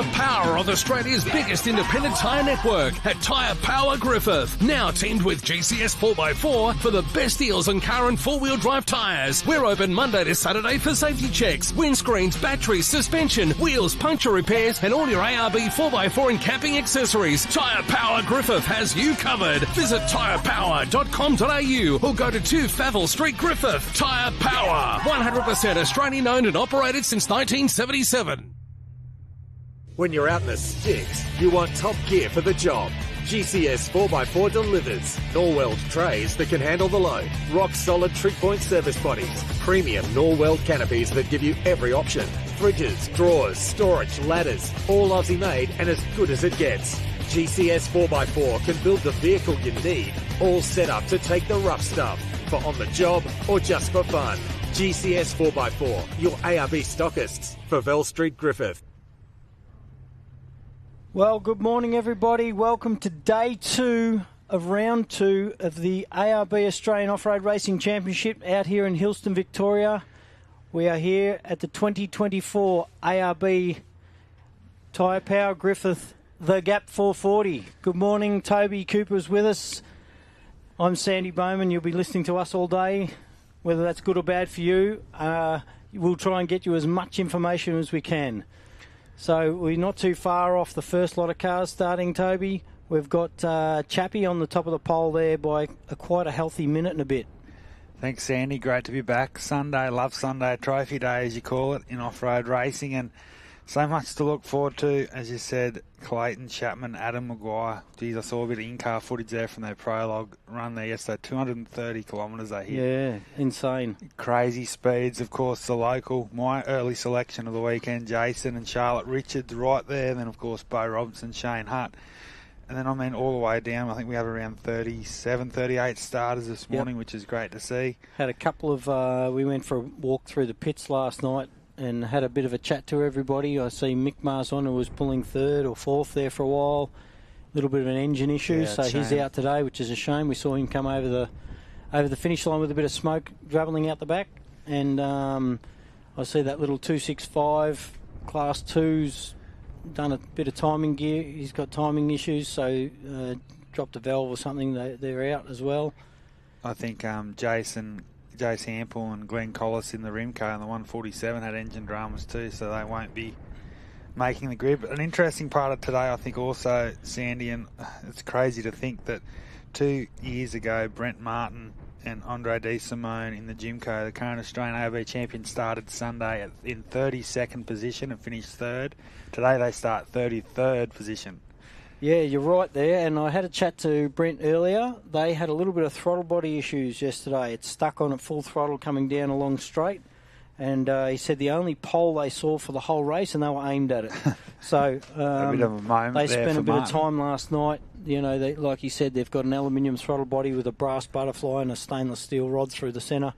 the power of Australia's biggest independent tyre network at Tyrepower Griffith. Now teamed with GCS 4x4 for the best deals on car and four-wheel drive tyres. We're open Monday to Saturday for safety checks, windscreens, batteries, suspension, wheels, puncture repairs, and all your ARB 4x4 and camping accessories. Tyrepower Griffith has you covered. Visit tyrepower.com.au or go to 2 Favell Street, Griffith. Tyre Power, 100% Australian owned and operated since 1977. When you're out in the sticks, you want top gear for the job. GCS 4x4 delivers. Norweld trays that can handle the load. Rock-solid trig-point service bodies. Premium Norweld canopies that give you every option. Fridges, drawers, storage, ladders. All Aussie-made and as good as it gets. GCS 4x4 can build the vehicle you need. All set up to take the rough stuff. For on the job or just for fun. GCS 4x4, your ARB stockists. Favell Street, Griffith. Well, good morning, everybody. Welcome to day 2 of round 2 of the ARB Australian Off-Road Racing Championship out here in Hillston, Victoria. We are here at the 2024 ARB Tyrepower Griffith, the Gap 440. Good morning, Toby Cooper's with us. I'm Sandy Bowman. You'll be listening to us all day. Whether that's good or bad for you, we'll try and get you as much information as we can. So we're not too far off the first lot of cars starting, Toby. We've got Chappie on the top of the pole there by quite a healthy minute and a bit. Thanks, Sandy. Great to be back. Sunday, love Sunday, trophy day as you call it, in off-road racing, and so much to look forward to. As you said, Clayton Chapman, Adam Maguire. Geez, I saw a bit of in-car footage there from their prologue run there yesterday. 230 kilometres they hit. Yeah, insane. Crazy speeds. Of course, the local, my early selection of the weekend, Jason and Charlotte Richards right there. And then, of course, Bo Robinson, Shane Hutt. And then, I mean, all the way down, I think we have around 37, 38 starters this morning, which is great to see. Had a couple of, we went for a walk through the pits last night and had a bit of a chat to everybody. I see Mick Marzon, who was pulling 3rd or 4th there for a while. A little bit of an engine issue, so he's out today, which is a shame. We saw him come over the finish line with a bit of smoke travelling out the back. And I see that little 265 Class 2's done a bit of timing gear. He's got timing issues, so dropped a valve or something. They're out as well. I think Joe Sample and Glenn Collis in the Rimco and the 147 had engine dramas too, so they won't be making the grid. But an interesting part of today, I think also, Sandy, and it's crazy to think that 2 years ago, Brent Martin and Andre De Simone in the Jimco, the current Australian ARB champion, started Sunday in 32nd position and finished 3rd. Today they start 33rd position. Yeah, you're right there, and I had a chat to Brent earlier. They had a little bit of throttle body issues yesterday. It stuck on at full throttle coming down along straight, and he said the only pole they saw for the whole race, and they were aimed at it. So a bit of a moment they there spent a bit Martin. of time last night. You know, like he said, they've got an aluminium throttle body with a brass butterfly and a stainless steel rod through the centre,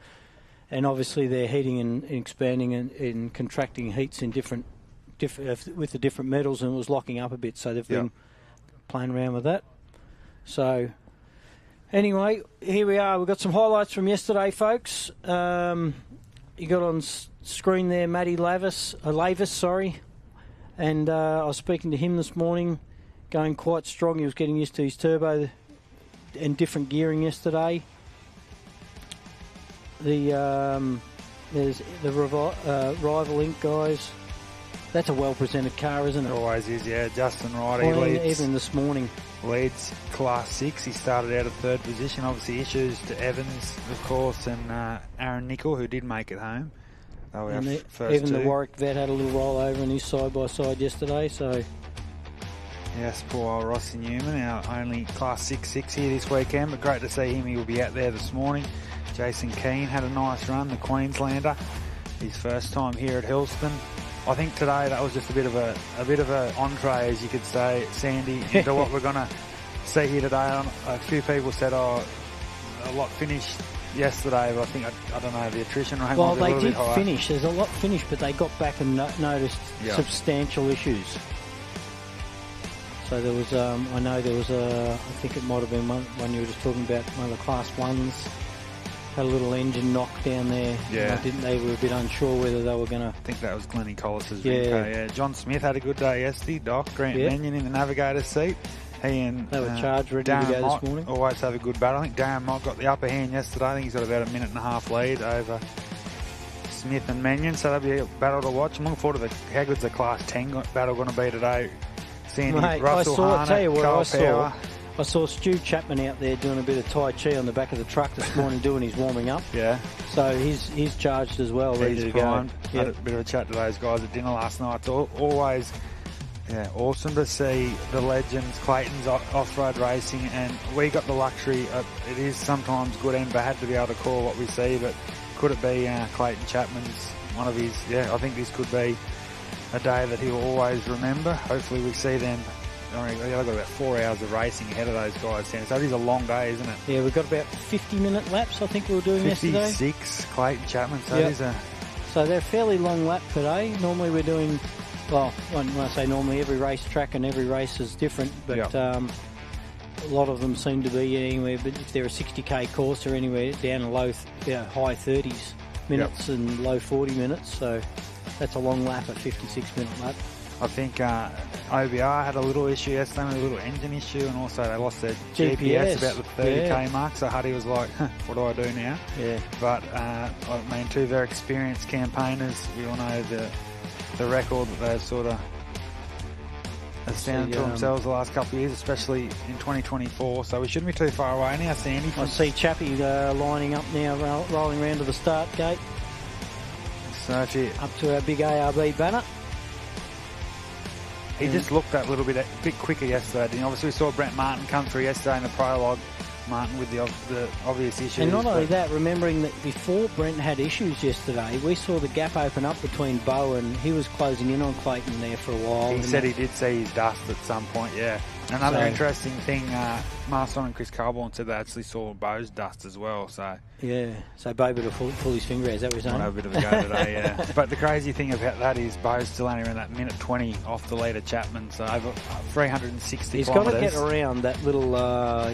and obviously they're heating and expanding and contracting heats in different with the different metals, and it was locking up a bit, so they've been playing around with that. So anyway, here we are. We've got some highlights from yesterday, folks. You got on screen there Matty Lavis, and I was speaking to him this morning, going quite strong. He was getting used to his turbo and different gearing yesterday. There's the Rival Inc. guys. That's a well-presented car, isn't it? It always is, yeah. Justin Wright, even this morning. Leads Class 6. He started out of 3rd position. Obviously issues to Evans, of course, and Aaron Nicol, who did make it home. They were first even two. the Warwick vet had a little rollover in his side-by-side yesterday, so... Yes, poor old Rossi Newman, our only Class 6 here this weekend, but great to see him. He will be out there this morning. Jason Keane had a nice run, the Queenslander. His first time here at Hillston. I think today that was just a bit of a entree, as you could say, Sandy, into what we're going to see here today. A few people said, a lot finished yesterday, but I think, I don't know, the attrition rate might be a little bit high. Well, they did finish. There's a lot finished, but they got back and noticed substantial issues. So there was, I think it might have been one you were just talking about, one of the Class 1s. Had a little engine knock down there. Yeah. They were a bit unsure whether they were going to... I think that was Glennie Collis's Yeah. Rinko, yeah. John Smith had a good day yesterday. Doc, Grant Mannion in the navigator's seat. He and they were charged, ready Darren to go Mott this morning. always have a good battle. I think Darren Mott got the upper hand yesterday. I think he's got about a minute and a half lead over Smith and Mannion, so that'll be a battle to watch. I'm looking forward to how good's the Class 10 battle going to be today. Sandy, Mate, Russell Harnett, I saw Stu Chapman out there doing a bit of Tai Chi on the back of the truck this morning doing his warming up. Yeah. So he's charged as well, ready to go. Had a bit of a chat to those guys at dinner last night. It's always awesome to see the legends, Clayton's off-road racing, and we got the luxury. It is sometimes good and bad to be able to call what we see, but could it be Clayton Chapman's one of his? Yeah, I think this could be a day that he'll always remember. Hopefully we see them. They've got about 4 hours of racing ahead of those guys, so it is a long day, isn't it? Yeah, we've got about 50-minute laps, I think we were doing 56, yesterday. 56, Clayton Chapman, so it is a... So they're a fairly long lap today. Normally we're doing, well, when I say normally, every race track and every race is different, but a lot of them seem to be anywhere, but if they're a 60k course, they're anywhere down to high 30s minutes and low 40 minutes, so that's a long lap, a 56-minute lap. I think OBR had a little issue yesterday, a little engine issue, and also they lost their GPS about the 30k mark, so Huddy was like, what do I do now? Yeah. But, I mean, two very experienced campaigners. We all know the record that they've sort of astounded to themselves the last couple of years, especially in 2024, so we shouldn't be too far away now, Sandy. I see Chappie lining up now, rolling around to the start gate. So up to our big ARB banner. He just looked that little bit quicker yesterday, didn't he? Obviously, we saw Brent Martin come through yesterday in the prologue. Martin with the obvious issues. And not only that, remembering that before Brent had issues yesterday, we saw the gap open up between Bo and he was closing in on Clayton there for a while. He said he did see his dust at some point, yeah. Another interesting thing, Marston and Chris Carborn said they actually saw Bo's dust as well, so... Yeah, so Bo better pull his finger out, is that what you're saying? Might have a bit of a go today, yeah. But the crazy thing about that is Bo's still only around that minute 20 off the lead of Chapman, so over 360 He's kilometres. Got to get around that little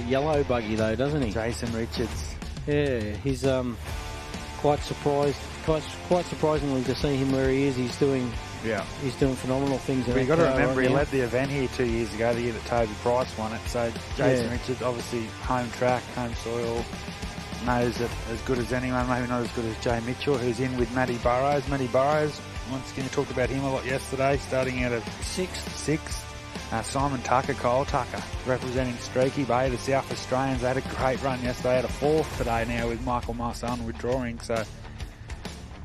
yellow buggy though, doesn't he? Jason Richards. Yeah, he's quite surprisingly to see him where he is. He's doing phenomenal things. But you've got to remember, he led the event here 2 years ago, the year that Toby Price won it. So Jason Richards, obviously home track, home soil, knows it as good as anyone, maybe not as good as Jay Mitchell, who's in with Matty Burrows. Matty Burrows, once again, we talked about him a lot yesterday, starting out of sixth. Simon Tucker, Cole Tucker, representing Streaky Bay, the South Australians. They had a great run yesterday, had a fourth today now with Michael Marsan withdrawing, so...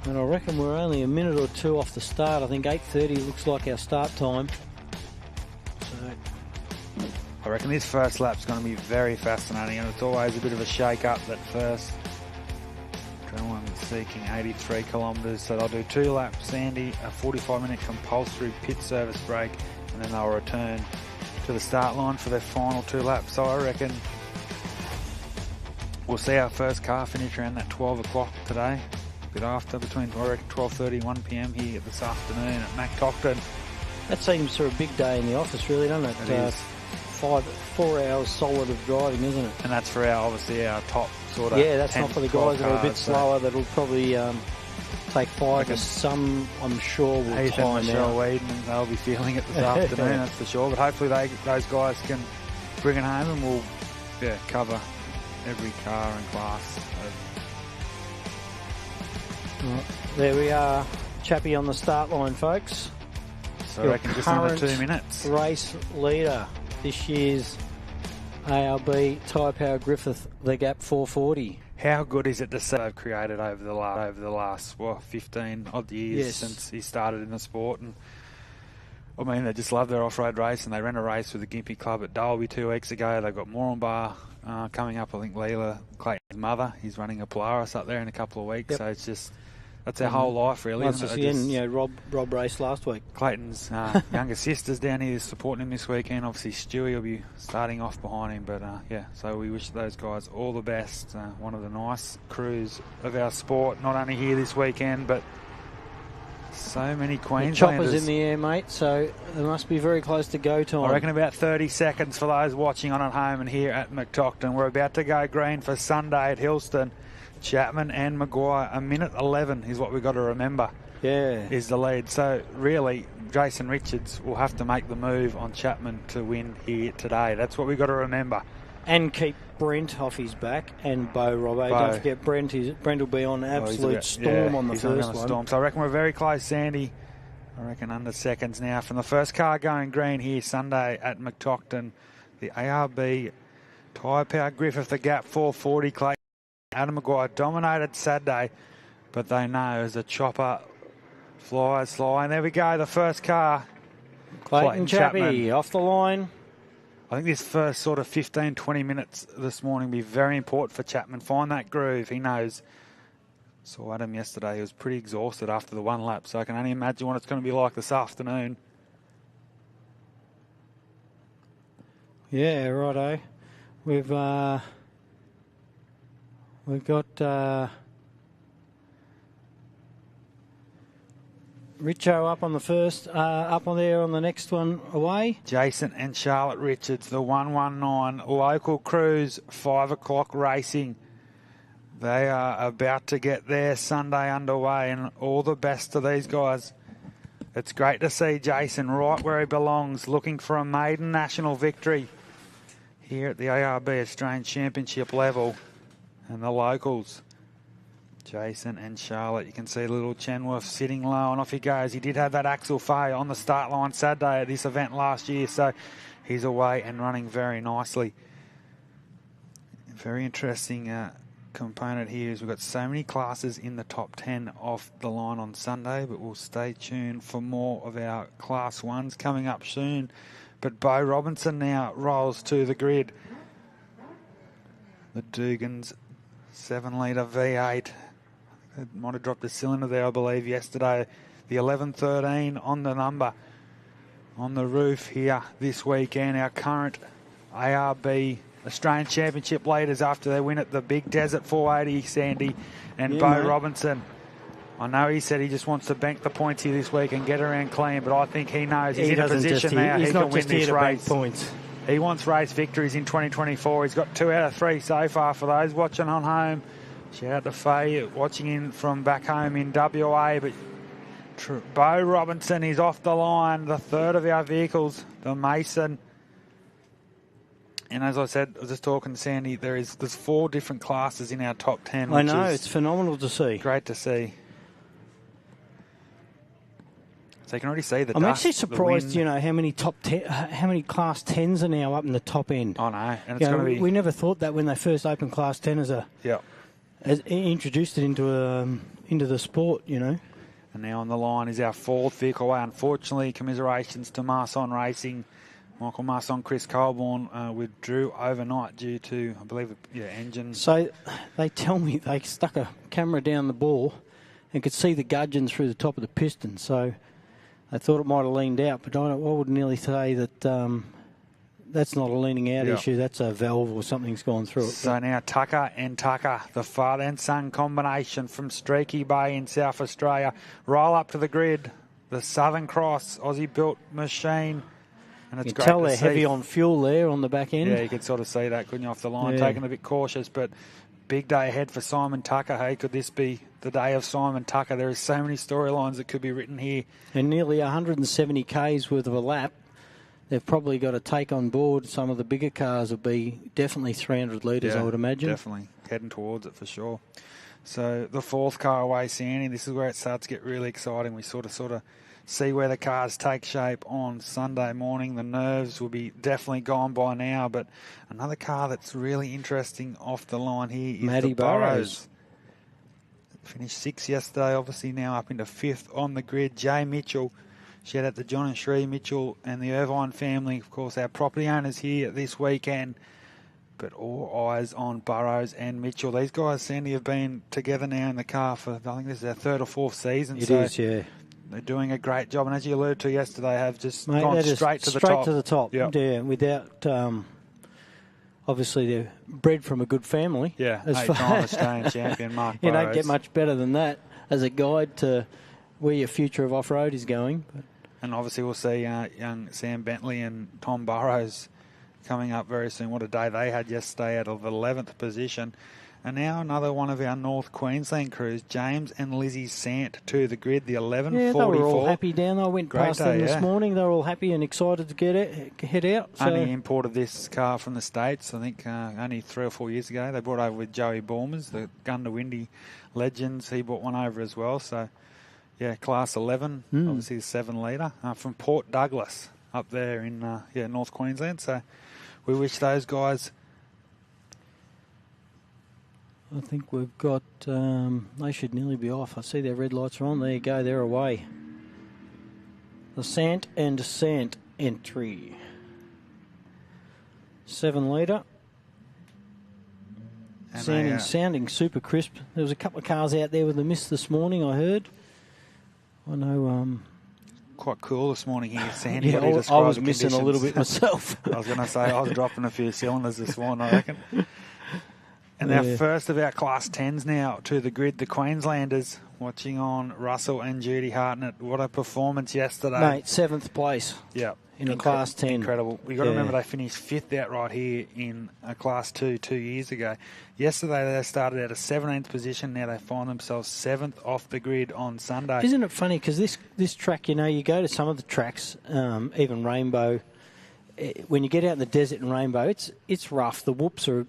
And I reckon we're only a minute or two off the start. I think 8:30 looks like our start time. So I reckon this first lap's going to be very fascinating, and it's always a bit of a shake-up that first. Adrenaline seeking 83 kilometres, so they'll do 2 laps, Sandy, a 45-minute compulsory pit service break, and then they'll return to the start line for their final 2 laps. So I reckon we'll see our first car finish around that 12 o'clock today. Bit after, between I reckon 12:30 and 1 p.m. here this afternoon at Mactocton. That seems for a big day in the office, really, doesn't it? It is. 4 hours solid of driving, isn't it? And that's for obviously our top sort of. Yeah, that's not for the guys that are a bit slower. So. That'll probably take 5 or some, I'm sure, will Heath time and Michelle out. Weeden, and they'll be feeling it this afternoon, that's for sure. But hopefully those guys can bring it home, and we'll cover every car and class. There we are, Chappie on the start line, folks. So I reckon just under 2 minutes. Race leader this year's ARB Tyrepower Griffith, the gap 440. How good is it to see they've created over the last 15 odd years since he started in the sport? And I mean, they just love their off-road race, and they ran a race with the Gympie Club at Dalby 2 weeks ago. They've got Moranbah coming up. I think Leela, Clayton's mother, he's running a Polaris up there in a couple of weeks. So it's just... That's our whole life, really. Once again, Rob raced last week. Clayton's younger sister's down here supporting him this weekend. Obviously, Stewie will be starting off behind him. But, so we wish those guys all the best. One of the nice crews of our sport, not only here this weekend, but so many Queenslanders. The chopper's in the air, mate, so they must be very close to go time. I reckon about 30 seconds for those watching on at home and here at Mactocton. We're about to go green for Sunday at Hillston. Chapman and Maguire. 1:11 is what we've got to remember. Yeah. Is the lead. So really, Jason Richards will have to make the move on Chapman to win here today. That's what we've got to remember. And keep Brent off his back and Bo Robbo. Don't forget Brent will be on absolute storm on the first one. Storm. So I reckon we're very close, Sandy. I reckon under seconds now from the first car going green here Sunday at McTockton. The ARB Tyrepower Griffith, the gap 440. Clayton Adam Maguire dominated Saturday, but they know as a chopper flies fly. And there we go, the first car. Clayton Chappie off the line. I think this first sort of 15, 20 minutes this morning will be very important for Chapman. Find that groove. He knows. Saw Adam yesterday. He was pretty exhausted after the one lap, so I can only imagine what it's going to be like this afternoon. Yeah, righto. We've got Richo up on the first, up on there on the next one away. Jason and Charlotte Richards, the 119 local crews, 5 o'clock racing. They are about to get their Sunday underway, and all the best to these guys. It's great to see Jason right where he belongs, looking for a maiden national victory here at the ARB Australian Championship level. And the locals, Jason and Charlotte. You can see little Chenworth sitting low, and off he goes. He did have that Axel Fay on the start line Saturday at this event last year, so he's away and running very nicely. Very interesting component here is we've got so many classes in the top 10 off the line on Sunday, but we'll stay tuned for more of our Class 1s coming up soon. But Bo Robinson now rolls to the grid. The Dugan's 7-litre V8. It might have dropped a cylinder there, I believe, yesterday. The 1113 on the number on the roof here this weekend. Our current ARB Australian Championship leaders after their win at the Big Desert 480, Sandy, and Bo Robinson. I know he said he just wants to bank the points here this week and get around clean, but I think he knows he's in a position now he can win this race. Points. He wants race victories in 2024. He's got 2 out of 3 so far for those watching on home. Shout out to Faye watching in from back home in WA. But Bo Robinson is off the line, the third of our vehicles, the Mason. And as I said, I was just talking to Sandy, there's 4 different classes in our top 10. I know, it's phenomenal to see. Great to see. So you can already see the I'm actually surprised, how many how many Class 10s are now up in the top end. I know, and it's going to be. We never thought that when they first opened Class 10 as introduced it into the sport, And now on the line is our 4th vehicle away. Unfortunately, commiserations to Marson Racing. Michael Marson, Chris Colborne withdrew overnight due to, I believe, engine. So they tell me they stuck a camera down the bore and could see the gudgeons through the top of the piston. So they thought it might have leaned out, but I would nearly say that that's not a leaning out issue. That's a valve or something's gone through it. So now Tucker and Tucker, the father and son combination from Streaky Bay in South Australia, roll up to the grid. The Southern Cross Aussie-built machine. And it's you can tell they're heavy on fuel there on the back end. Yeah, you could sort of see that, couldn't you, off the line, taking a bit cautious. But big day ahead for Simon Tucker. Hey, could this be the day of Simon Tucker? There are so many storylines that could be written here. And nearly 170 Ks worth of a lap. They've probably got to take on board some of the bigger cars will be definitely 300 litres, I would imagine. Definitely heading towards it for sure. So the 4th car away, Sandy, this is where it starts to get really exciting. We sort of see where the cars take shape on Sunday morning. The nerves will be definitely gone by now, but another car that's really interesting off the line here is Matty the Burrows. Finished 6th yesterday, obviously now up into 5th on the grid. Jay Mitchell, shout out to John and Shree Mitchell and the Irvine family, of course, our property owners here this weekend. But all eyes on Burrows and Mitchell. These guys, Sandy, have been together now in the car for, I think this is their 3rd or 4th season. It is, yeah. They're doing a great job, and as you alluded to yesterday, have just gone straight to the top. Straight to the top, yeah, without, obviously they're bred from a good family. Yeah, 8-time Australian champion Mark You Burrows. don't get much better than that as a guide to where your future of off-road is going. And obviously we'll see young Sam Bentley and Tom Burrows coming up very soon. What a day they had yesterday out of 11th position. And now another one of our North Queensland crews, James and Lizzie Sant, to the grid, the 11:44. Yeah, they were all happy down there. I went past them this morning. They were all happy and excited to head out. So. Only imported this car from the States, I think, only 3 or 4 years ago. They brought over with Joey Balmers, the Gundawindi legends. He brought one over as well. So, yeah, Class 11, obviously a 7-litre, from Port Douglas up there in North Queensland. So we wish those guys... I think we've got, they should nearly be off. I see their red lights are on. There you go, they're away. The Sant and Sant entry. 7-litre. Sounding super crisp. There was a couple of cars out there with a mist this morning, I heard. I know... Quite cool this morning here, Sandy. Yeah, I was missing a little bit myself. I was going to say, I was dropping a few cylinders this morning, I reckon. And our first of our Class 10s now to the grid, the Queenslanders, watching on Russell and Judy Hartnett. What a performance yesterday. Mate, 7th place. Yeah. In a Class 10. Incredible. We've got to remember they finished 5th outright here in a Class 2 2 years ago. Yesterday they started at a 17th position. Now they find themselves 7th off the grid on Sunday. Isn't it funny? Because this track, you go to some of the tracks, even Rainbow, when you get out in the desert in Rainbow, it's rough. The whoops are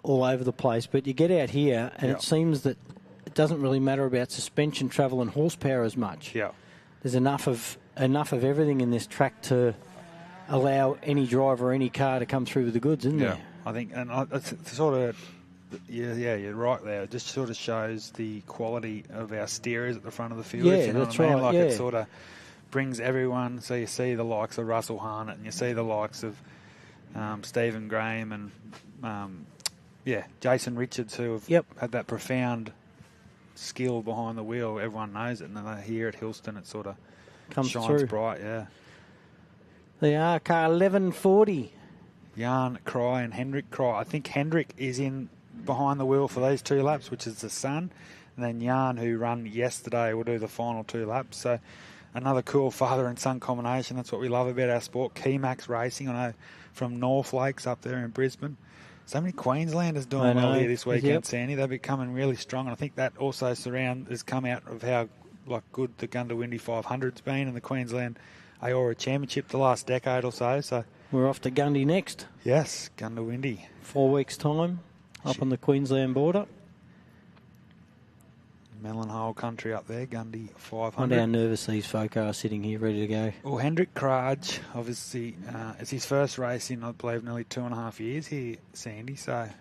all over the place, but you get out here and it seems that it doesn't really matter about suspension travel and horsepower as much. Yeah, there's enough of everything in this track to allow any driver, any car to come through with the goods, isn't there? I think, and it's sort of, you're right there. It just sort of shows the quality of our steerers at the front of the field. Yeah, that's right. Like it sort of brings everyone. So you see the likes of Russell Harnett, and you see the likes of Stephen Graham and. Jason Richards, who have had that profound skill behind the wheel. Everyone knows it, and then here at Hillston, it sort of shines through. Bright, They are car 1140. Jan Cry and Hendrik Cry. I think Hendrik is in behind the wheel for these 2 laps, which is the son, and then Jan, who ran yesterday, will do the final 2 laps. So another cool father and son combination. That's what we love about our sport. Keymax Racing, I know, from North Lakes up there in Brisbane. So many Queenslanders doing well here this weekend, Sandy. They're becoming really strong, and I think that also has come out of how good the Gundawindi 500's been in the Queensland AORRA Championship the last decade or so. So we're off to Gundy next. Yes, Gundawindi. 4 weeks' time, up on the Queensland border. Melonhole country up there, Gundy 500. I wonder how nervous these folk are sitting here ready to go. Well, Hendrik Kraj, obviously, it's his first race in, I believe, nearly 2.5 years here, Sandy, so... Not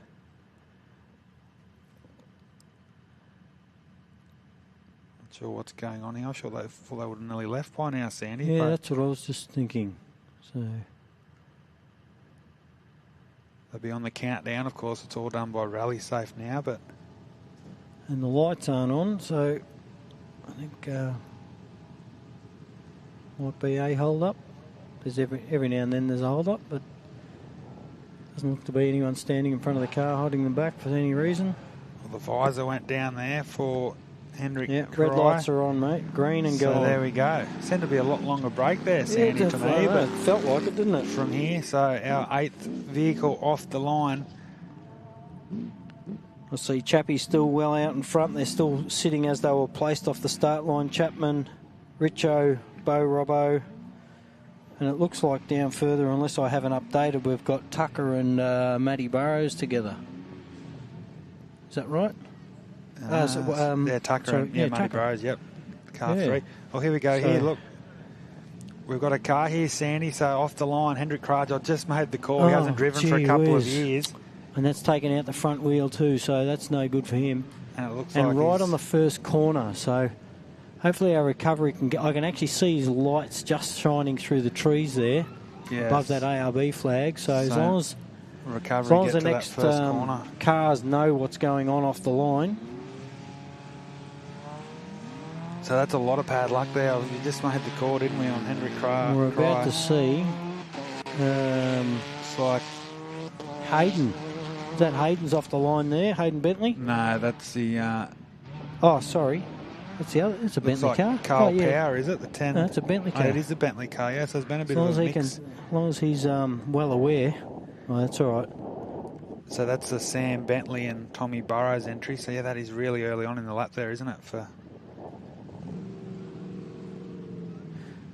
sure what's going on here. I'm sure they thought they would have nearly left by now, Sandy. Yeah, that's what I was just thinking. So... They'll be on the countdown, of course. It's all done by Rally Safe now, but... And the lights aren't on, so I think might be a hold-up. There's every now and then there's a hold-up, but doesn't look to be anyone standing in front of the car holding them back for any reason. Well, the visor went down there for Hendrik. Yeah, red lights are on, mate. Green and gold. So there we go. Seemed to be a lot longer break there, Sandy, to me. But it felt like it, didn't it? From here, so our 8th vehicle off the line. I see Chappie's still well out in front. They're still sitting as they were placed off the start line. Chapman, Richo, Bo Robbo. And it looks like down further, unless I haven't updated, we've got Tucker and Matty Burrows together. Is that right? Tucker and Matty Burrows, yep. Car 3. Oh, here we go. Here, look. We've got a car here, Sandy, so off the line. Hendrik Kraj, I just made the call. He hasn't driven for a couple of years. And that's taken out the front wheel too, so that's no good for him. And it looks and like right on the first corner, so hopefully our recovery can get... I can actually see his lights just shining through the trees there, above that ARB flag. So as long as the next cars know what's going on off the line... So that's a lot of padlock there. We just made the call, didn't we, on Hendrik Kraj? We're about to see... it's like... Hayden. Is that Hayden's off the line there? Hayden Bentley? No, that's the... oh, sorry. That's the other. It's a Bentley car. Carl Power, is it? The 10. No, it's a Bentley car. Oh, it is a Bentley car, so there's been a bit of a mix. As long as he's well aware. Oh, that's all right. So that's the Sam Bentley and Tommy Burrows entry. So yeah, that is really early on in the lap there, isn't it?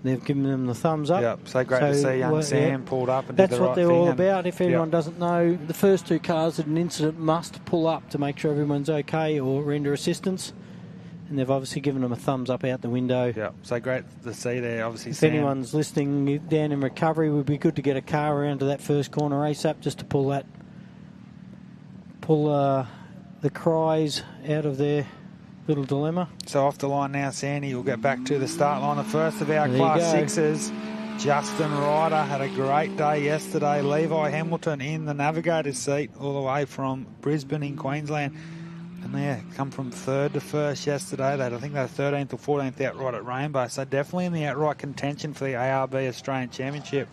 They've given them the thumbs up. Yep, so great to see young Sam pulled up and did the right thing. That's what they're all about. If anyone doesn't know, the first two cars at an incident must pull up to make sure everyone's okay or render assistance. And they've obviously given them a thumbs up out the window. Yeah, so great to see there. Obviously, if anyone's listening down in recovery, it would be good to get a car around to that first corner ASAP just to pull the cries out of their little dilemma. So off the line now, Sandy. We'll get back to the start line. The first of our Class 6s, Justin Ryder, had a great day yesterday. Levi Hamilton in the navigator's seat all the way from Brisbane in Queensland. And they come from third to first yesterday. I think they were 13th or 14th outright at Rainbow. So definitely in the outright contention for the ARB Australian Championship.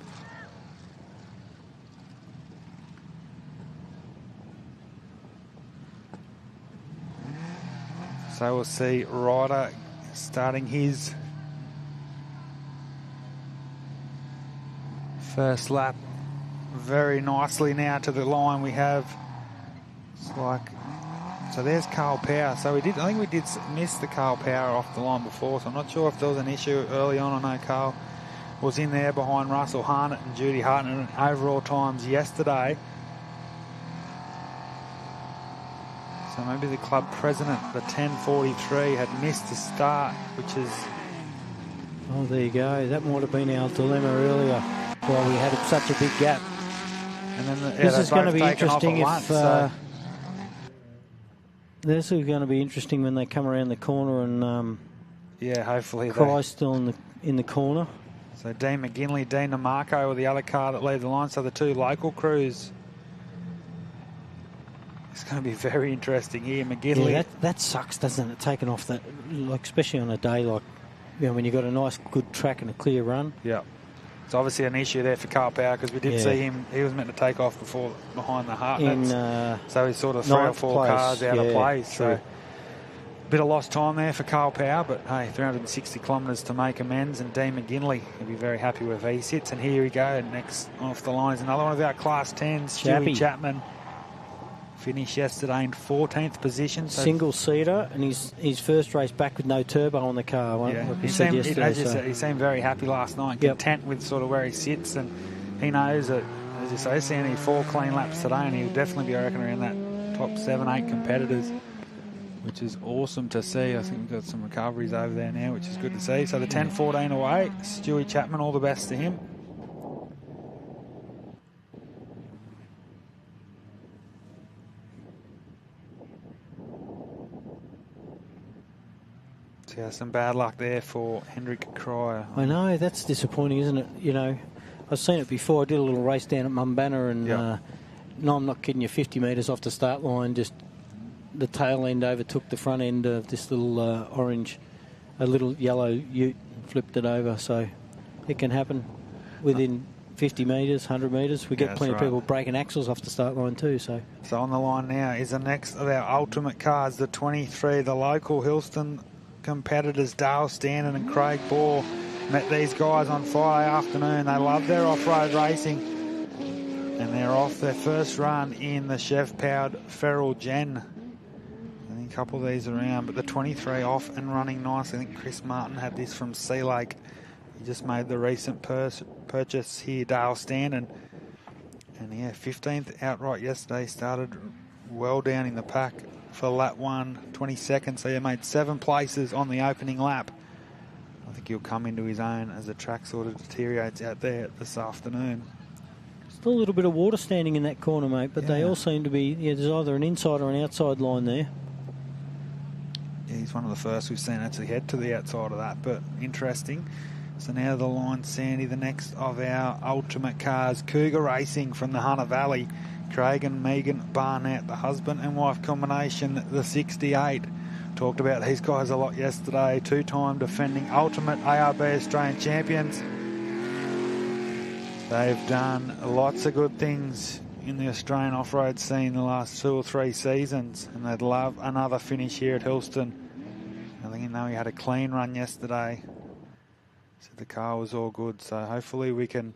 So we'll see Ryder starting his first lap very nicely now to the line. We have, it's like, so there's Carl Power. So I think we did miss the Carl Power off the line before, so I'm not sure if there was an issue early on. I know Carl was in there behind Russell Harnett and Judy Hartnett in overall times yesterday. So maybe the club president, the 10:43, had missed the start, which is... Oh, there you go. That might have been our dilemma earlier while we had such a big gap. And then this is going to be interesting This is going to be interesting when they come around the corner and hopefully Cry's still in the corner. So Dean McGinley, Dean DeMarco were the other car that led the line. So the two local crews. It's going to be very interesting here. McGinley. Yeah, that sucks, doesn't it? Taking off that, like, especially on a day like, when you've got a nice, good track and a clear run. Yeah. It's obviously an issue there for Carl Power because we did see him. He was meant to take off before behind the Hartnetts. So he's sort of 3 or 4 cars out of place. So a bit of lost time there for Carl Power, but hey, 360 kilometres to make amends. And Dean McGinley will be very happy with where he sits. And here we go. Next off the line is another one of our Class 10s, Stewie Chapman. Finished yesterday in 14th position. So single-seater, and his first race back with no turbo on the car. Yeah. He seemed very happy last night, content with sort of where he sits, and he knows that, as you say, seeing 4 clean laps today, and he'll definitely be, I reckon, around that top 7-8 competitors, which is awesome to see. I think we've got some recoveries over there now, which is good to see. So the 10-14 away, Stewie Chapman, all the best to him. Yeah, some bad luck there for Hendrik Cryer. I know, that's disappointing, isn't it? I've seen it before. I did a little race down at Mumbana, and no, I'm not kidding you, 50 metres off the start line, just the tail end overtook the front end of this little a little yellow ute, and flipped it over. So it can happen within 50 metres, 100 metres. We get plenty of people breaking axles off the start line too. So on the line now is the next of our ultimate cars, the 23, the local Hillston competitors, Dale Standen and Craig Ball. Met these guys on Friday afternoon. They love their off-road racing, and they're off their first run in the Chev-powered Feral Gen. I think a couple of these around, but the 23 off and running nice. I think Chris Martin had this from Sea Lake. He just made the recent purchase here, Dale Standen. And 15th outright yesterday, started well down in the pack for lap 1, 22nd, so he made 7 places on the opening lap. I think he'll come into his own as the track sort of deteriorates out there this afternoon. Still a little bit of water standing in that corner, mate, but they all seem to be, there's either an inside or an outside line there. Yeah, he's one of the first we've seen actually head to the outside of that, but interesting. So now the line, Sandy, the next of our ultimate cars, Cougar Racing from the Hunter Valley. Craig and Megan Barnett, the husband and wife combination, the 68. Talked about these guys a lot yesterday. 2-time defending ultimate ARB Australian champions. They've done lots of good things in the Australian off-road scene the last 2 or 3 seasons, and they'd love another finish here at Hillston. I think he had a clean run yesterday. So the car was all good, so hopefully we can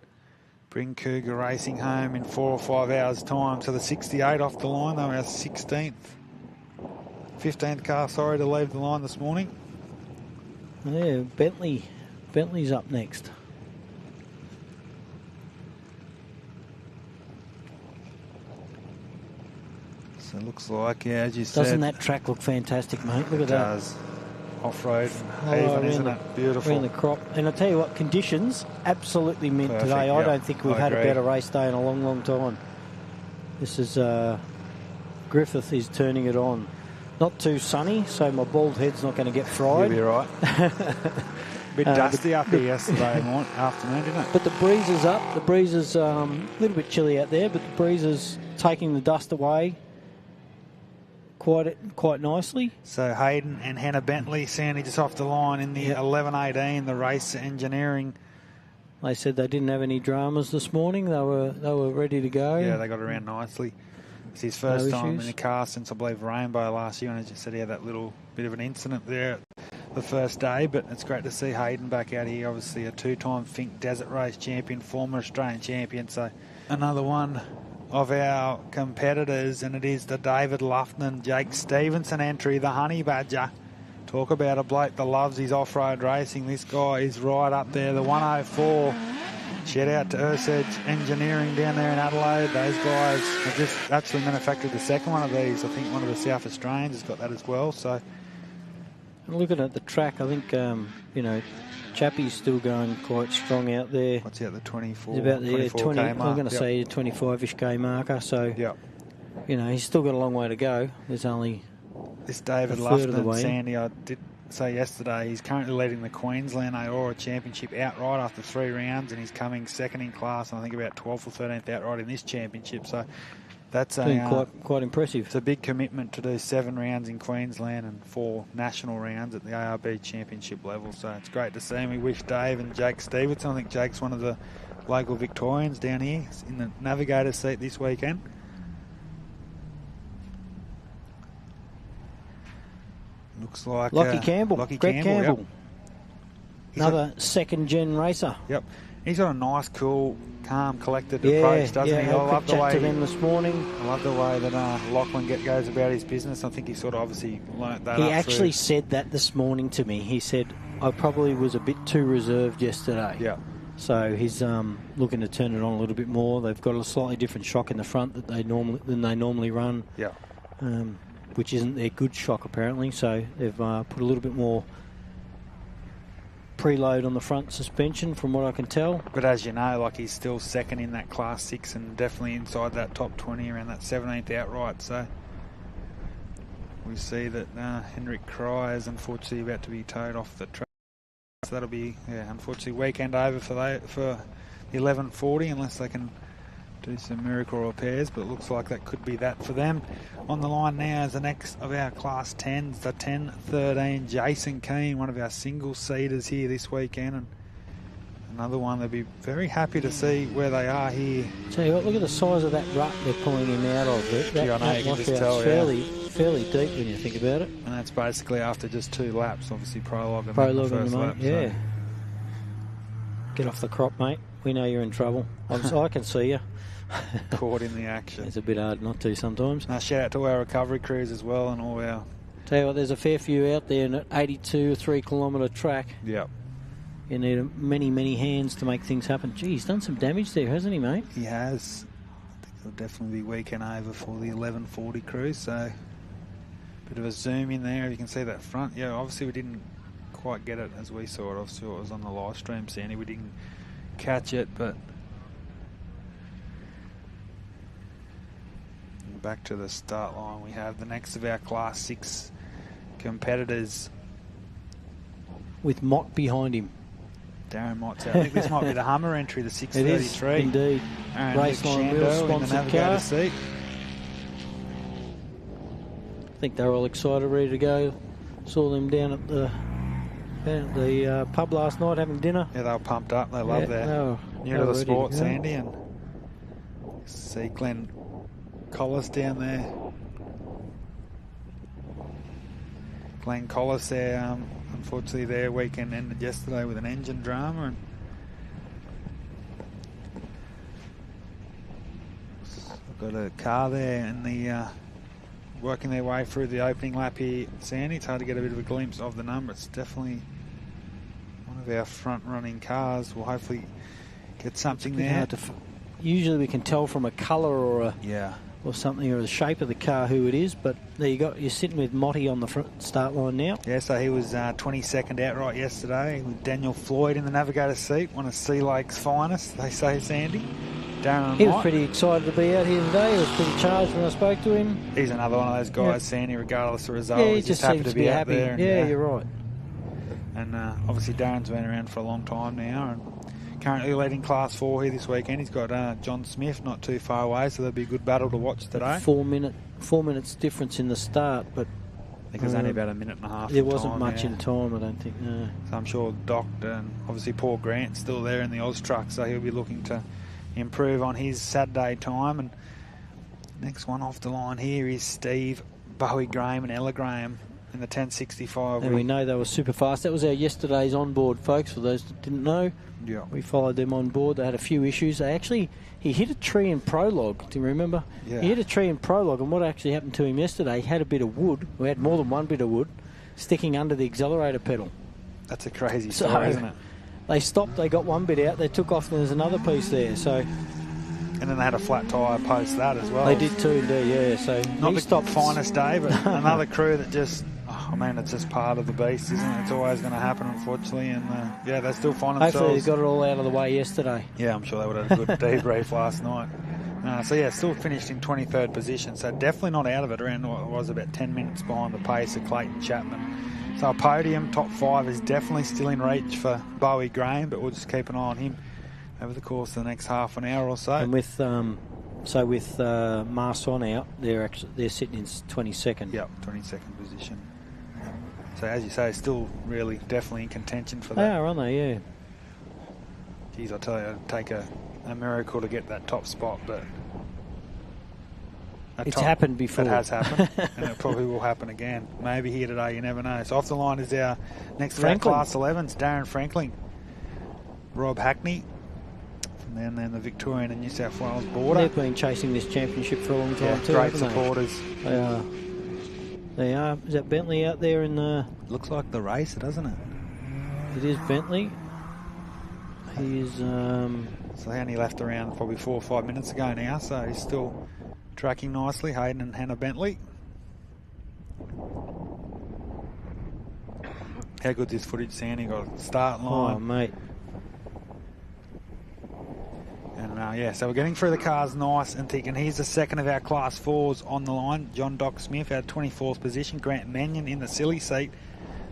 bring Cougar Racing home in 4 or 5 hours' time. So the 68 off the line, they were our 15th car, sorry, to leave the line this morning. Yeah, Bentley's up next. So it looks like, yeah, as you said. Doesn't that track look fantastic, mate? Look at that. It does. Off-road even, isn't it? Beautiful. Around the crop. And I'll tell you what, conditions absolutely mint Perfect, today. yep. I don't think we've had a agree. better race day in a long, long time. This is Griffith is turning it on. Not too sunny, so my bald head's not going to get fried. You'll be right. Bit dusty up here yesterday afternoon, didn't it? But the breeze is up. The breeze is a little bit chilly out there, but the breeze is taking the dust away quite nicely. So Hayden and Hannah Bentley, Sandy just off the line in the 11.18, the race engineering. They said they didn't have any dramas this morning. They were ready to go. Yeah, they got around nicely. It's his first time in the car since, I believe, Rainbow last year, and as you said, he had that little bit of an incident there the first day, but it's great to see Hayden back out here. Obviously a 2-time Fink Desert Race champion, former Australian champion, so another one of our competitors, and it is the David Luffman, Jake Stevenson entry, the Honey Badger. Talk about a bloke that loves his off-road racing. This guy is right up there, the 104. Shout out to Ursedge Engineering down there in Adelaide. Those guys have just actually manufactured the second one of these. I think one of the South Australians has got that as well. So, looking at the track, I think Chappie's still going quite strong out there. What's he at the 24? He's about the 20. K I'm mark. going to say 25-ish K marker. So, yep. He's still got a long way to go. There's only this David Luffman, Sandy, I did say yesterday, he's currently leading the Queensland AORRA Championship outright after 3 rounds, and he's coming second in class, and I think about 12th or 13th outright in this championship. So that's quite impressive. It's a big commitment to do 7 rounds in Queensland and 4 national rounds at the ARB Championship level. So it's great to see him. We wish Dave and Jake Stevenson, I think Jake's one of the local Victorians down here, in the navigator's seat this weekend. Looks like Greg Campbell. Yep. Another second-gen racer. Yep. He's got a nice, cool, calm, collected approach, doesn't he? I love the way to them this morning. I love the way that Lachlan goes about his business. I think he sort of obviously learnt that. He actually said that this morning to me. He said, I probably was a bit too reserved yesterday. Yeah. So he's looking to turn it on a little bit more. They've got a slightly different shock in the front than they normally run. Yeah. Which isn't their good shock apparently. So they've put a little bit more preload on the front suspension from what I can tell. But as you know, he's still second in that Class 6 and definitely inside that top 20 around that 17th outright. So we see that Henrik Krei is unfortunately about to be towed off the track. So that'll be, unfortunately, weekend over for the 1140 unless they can do some miracle repairs, but it looks like that could be that for them. On the line now is the next of our Class 10s, the 10-13, Jason Keane, one of our single-seaters here this weekend, and another one they'll be very happy to see where they are here. Tell you what, look at the size of that rut they're pulling him out of. That washout's fairly deep when you think about it. And that's basically after just 2 laps, obviously prologue and the first lap. Yeah. So. Get off the crop, mate. We know you're in trouble. I can see you. Caught in the action. It's a bit hard not to sometimes. Shout out to our recovery crews as well and all our... Tell you what, there's a fair few out there in an 82 3-kilometre track. Yep. You need many, many hands to make things happen. Gee, he's done some damage there, hasn't he, mate? He has. I think it'll definitely be weekend over for the 1140 crew, so bit of a zoom in there. You can see that front. Yeah, obviously we didn't quite get it as we saw it. Obviously it was on the live stream, Sandy. We didn't catch it, but back to the start line. We have the next of our Class 6 competitors. With Mott behind him. Darren Mott's out. I think this might be the Hummer entry, the 633. It is, indeed. Raceline Wheels sponsored car. Seat. I think they're all excited, ready to go. Saw them down at the pub last night having dinner. Yeah, they were pumped up. They love that. New to the sport, Sandy. And see Glenn Collis down there. Glenn Collis there, unfortunately their weekend ended yesterday with an engine drama, and We've got a car there and the working their way through the opening lap here, Sandy. It's hard to get a bit of a glimpse of the number. It's definitely one of our front-running cars. We'll hopefully get something there. Usually we can tell from a colour or something, or the shape of the car who it is, but there you go. You're sitting with Motti on the front start line now. Yeah, so he was 22nd outright yesterday with Daniel Floyd in the navigator's seat, one of Sea Lake's finest, they say, Sandy. Darren He was pretty excited to be out here today. He was pretty charged when I spoke to him. He's another one of those guys, Sandy, regardless of the result. Yeah, he he's just happy seems to be out there. Yeah, you're right. And obviously Darren's been around for a long time now and currently leading Class 4 here this weekend. He's got John Smith not too far away, so that'll be a good battle to watch today. 4 minutes difference in the start, but I think it was only about a minute and a half. There wasn't much in time, I don't think, no. So I'm sure Doctor and obviously Paul Grant's still there in the Oz truck, so he'll be looking to improve on his Saturday time. And next one off the line here is Steve, Bowie Graham and Ella Graham in the 1065. And we know they were super fast. That was our yesterday's onboard, folks, for those that didn't know. Yeah. We followed them on board. They had a few issues. He hit a tree in prologue. Do you remember? Yeah. He hit a tree in prologue, and what actually happened to him yesterday, he had a bit of wood. We had more than one bit of wood sticking under the accelerator pedal. That's a crazy story, isn't it? They stopped, they got one bit out, they took off, and there's another piece there. So, and then they had a flat tyre post that as well. They did too, indeed, yeah. So not the finest day, but another crew that just, it's just part of the beast, isn't it? It's always going to happen, unfortunately. And they still find themselves. Hopefully they got it all out of the way yesterday. Yeah, I'm sure they would have had a good debrief last night. Still finished in 23rd position, so definitely not out of it. Around what was about 10 minutes behind the pace of Clayton Chapman. So a podium, top 5 is definitely still in reach for Bowie Graham, but we'll just keep an eye on him over the course of the next half an hour or so. And with Marson out, they're sitting in 22nd. Yep, 22nd position. So as you say, still really definitely in contention for that. They are, aren't they? Yeah. Geez, I tell you, it'd take a miracle to get that top spot, but it's happened before. It has happened, and it probably will happen again. Maybe here today, you never know. So off the line is our next Class 11s, Darren Franklin, Rob Hackney, and then the Victorian and New South Wales border. They've been chasing this championship for a long time too. Great supporters. They are. They are. Is that Bentley out there in the... Looks like the racer, doesn't it? It is Bentley. He's... So he only left around probably 4 or 5 minutes ago now, so he's still tracking nicely, Hayden and Hannah Bentley. How good's this footage, Sandy? Got a start line. Oh, mate. And so we're getting through the cars nice and thick. And here's the second of our Class 4s on the line. John Doc Smith, our 24th position. Grant Mannion in the silly seat.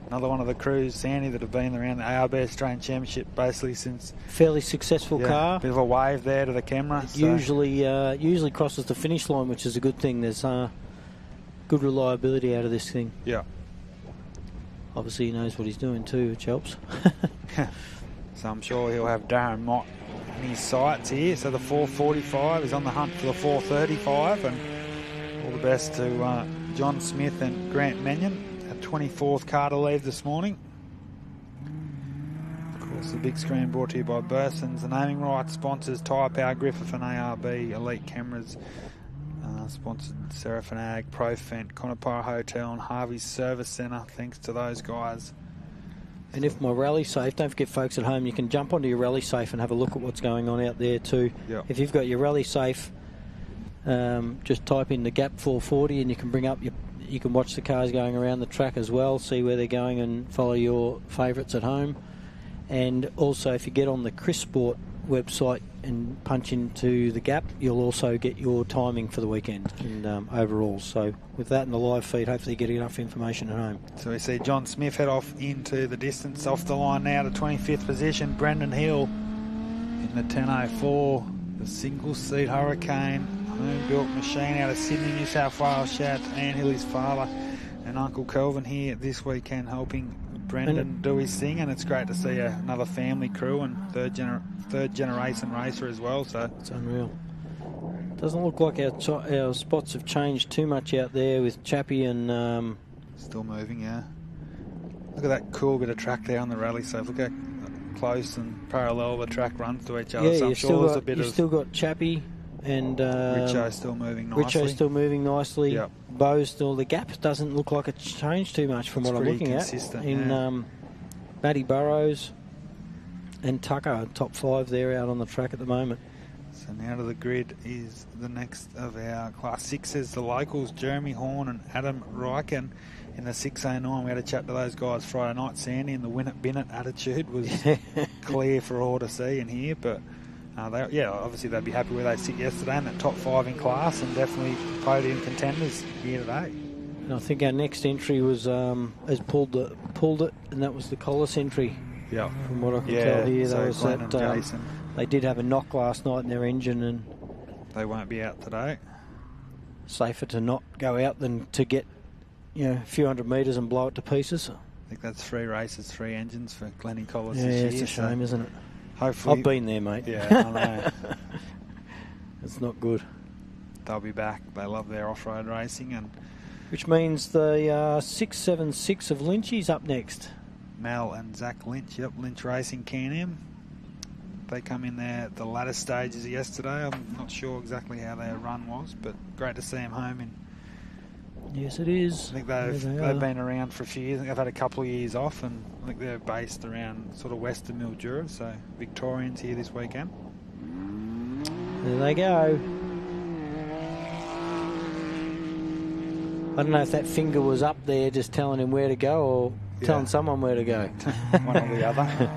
Another one of the crews, Sandy, that have been around the ARB Australian Championship basically since... Fairly successful car. Bit of a wave there to the camera. Usually crosses the finish line, which is a good thing. There's good reliability out of this thing. Yeah. Obviously he knows what he's doing too, which helps. So I'm sure he'll have Darren Mott in his sights here. So the 445 is on the hunt for the 435, and all the best to John Smith and Grant Mannion. 24th car to leave this morning. Of course, the big screen brought to you by Burson's. The naming rights sponsors Tyrepower Griffith and ARB Elite Cameras. Sponsored Seraphin Ag, Profent, Conopara Hotel and Harvey's Service Centre. Thanks to those guys. And if my rally safe, don't forget folks at home, you can jump onto your rally safe and have a look at what's going on out there too. Yep. If you've got your rally safe, just type in the Gap 440 and you can bring up you can watch the cars going around the track as well, see where they're going and follow your favourites at home. And also if you get on the Chris Sport website and punch into the Gap, you'll also get your timing for the weekend and overall. So with that and the live feed, hopefully you get enough information at home. So we see John Smith head off into the distance, off the line now to 25th position. Brendan Hill in the 1004, the single seat Hurricane home-built machine out of Sydney, New South Wales. Shout out to Anne Hill, his father, and Uncle Kelvin here this weekend helping Brendan do his thing, and it's great to see another family crew and third generation racer as well. So it's unreal. Doesn't look like our spots have changed too much out there with Chappie and still moving. Yeah, look at that cool bit of track there on the rally. So look how close and parallel the track runs to each other. Yeah, so I'm sure there's a bit you've still got Chappie and Richo's still moving nicely. Yep. Bo's still. The gap doesn't look like it's changed too much from what I'm looking at. In Matty Burrows and Tucker, top 5 there out on the track at the moment. So now to the grid is the next of our Class 6s, the locals, Jeremy Horn and Adam Ryken in the 609. We had a chat to those guys Friday night, Sandy, and the win it, bin it attitude was clear for all to see and hear. But obviously they'd be happy where they sit yesterday in that top 5 in class, and definitely podium contenders here today. And I think our next entry was has pulled it, and that was the Collis entry. Yeah, from what I can tell here, so that was Glenn and Jason. They did have a knock last night in their engine, and they won't be out today. Safer to not go out than to get, a few hundred metres and blow it to pieces. I think that's 3 races, 3 engines for Glennie Collis this year. Yeah, it's a shame, isn't it? Hopefully, I've been there, mate. Yeah, I know. It's not good. They'll be back. They love their off-road racing, and which means the 676 of Lynchy's up next. Mel and Zach Lynch. Yep, Lynch Racing Can-Am. They come in there at the latter stages yesterday. I'm not sure exactly how their run was, but great to see them home. Yes, it is. I think they've been around for a few years. I think they've had a couple of years off, and I think they're based around sort of Western Mildura, so Victorians here this weekend. There they go. I don't know if that finger was up there just telling him where to go, or telling someone where to go. One or the other.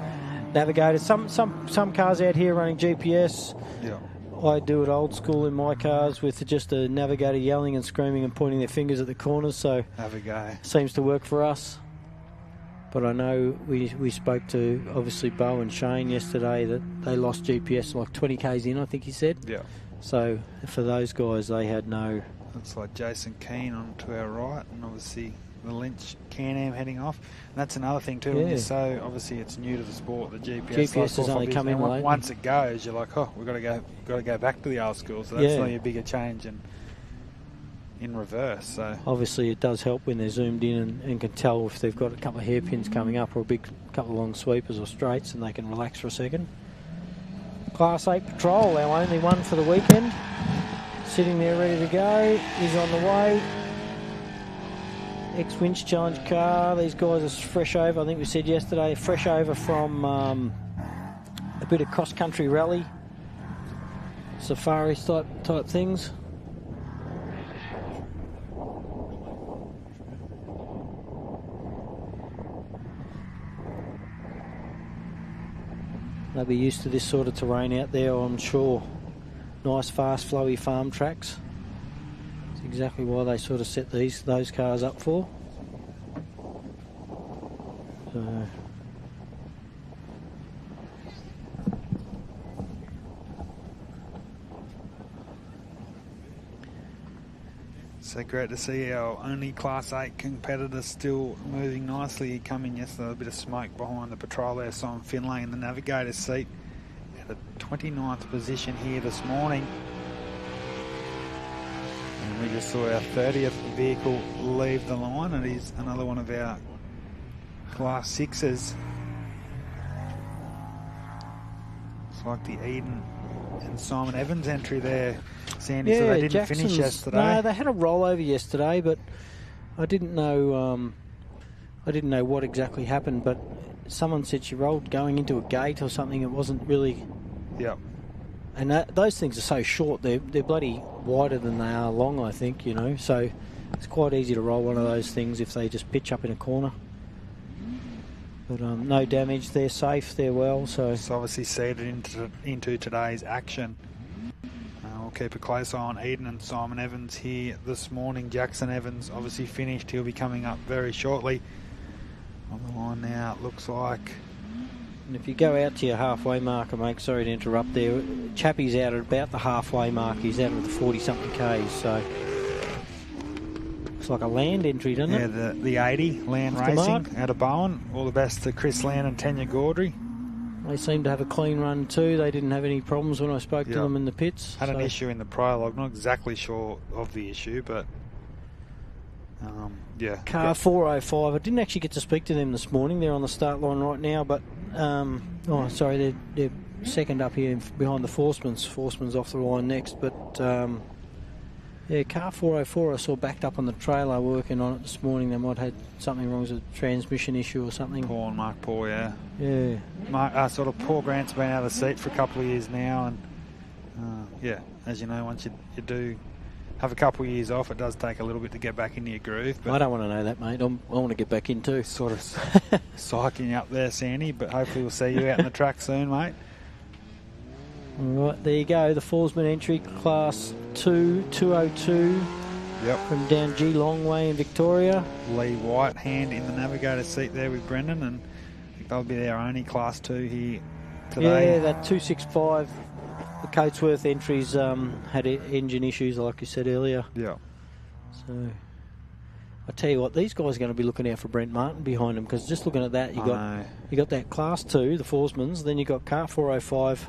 Navigator. Some cars out here running GPS. Yeah. I do it old school in my cars with just a navigator yelling and screaming and pointing their fingers at the corners. So have a go. Seems to work for us. But I know we spoke to obviously Bo and Shane yesterday that they lost GPS like 20 k's in, I think he said. Yeah. So for those guys, they had no. Looks like Jason Keane on to our right, and obviously the Lynch Can-Am heading off. And that's another thing too. When you're so obviously it's new to the sport. The GPS has only come in late. Once it goes, you're like, we've got to go back to the old school. So that's really a bigger change in reverse. So obviously it does help when they're zoomed in and can tell if they've got a couple of hairpins coming up or a big couple of long sweepers or straights, and they can relax for a second. Class 8 Patrol, our only one for the weekend. Sitting there ready to go. He's on the way. Ex-Winch Challenge car. These guys are fresh over, I think we said yesterday, fresh over from a bit of cross-country rally, safari type things. They'll be used to this sort of terrain out there, I'm sure. Nice, fast, flowy farm tracks. That's exactly why they sort of set those cars up for. So great to see our only Class 8 competitor still moving nicely. He come in yesterday, a bit of smoke behind the patrol there, Simon Finlay in the navigator's seat at the 29th position here this morning. And we just saw our 30th vehicle leave the line, and it is another one of our Class 6s. It's like the Eden and Simon Evans entry there, Sandy. So they didn't finish yesterday. No, they had a rollover yesterday, but I didn't know. I didn't know what exactly happened. But someone said she rolled going into a gate or something. It wasn't really. Yep. And those things are so short. They're bloody wider than they are long, I think. So it's quite easy to roll one of those things if they just pitch up in a corner. But no damage. They're safe. They're well. So it's obviously seeded into today's action. We'll keep a close eye on Eden and Simon Evans here this morning. Jackson Evans obviously finished. He'll be coming up very shortly. On the line now, it looks like. And if you go out to your halfway marker, mate, sorry to interrupt there. Chappie's out at about the halfway mark. He's out at the 40-something Ks. So looks like a Land entry, doesn't it? Yeah, the 80 Land Racing out of Bowen. All the best to Chris Land and Tanya Gaudry. They seem to have a clean run too. They didn't have any problems when I spoke to them in the pits. Had an issue in the prologue. Not exactly sure of the issue, but Car 405. I didn't actually get to speak to them this morning. They're on the start line right now, but they're second up here behind the Forceman's. Forceman's off the line next, but yeah, car 404 I saw backed up on the trailer working on it this morning. They might have had something wrong with a transmission issue or something. Paul and Mark Paul, yeah. Yeah. Sort of Paul Grant's been out of the seat for a couple of years now, and yeah, as you know, once you do have a couple of years off, it does take a little bit to get back into your groove. But I don't want to know that, mate. I want to get back in too. Sort of psyching up there, Sandy, but hopefully we'll see you out in the track soon, mate. All right, there you go. The Forsman entry, Class 2, 202. Yep. From down Geelong in Victoria. Lee White, hand in the navigator seat there with Brendan, and I think they'll be their only Class 2 here today. Yeah, that 265. The Coatsworth entries had engine issues, like you said earlier. Yeah. So, I tell you what, these guys are going to be looking out for Brent Martin behind them, because just looking at that, you got that Class 2, the Forsmans, then you got car 405,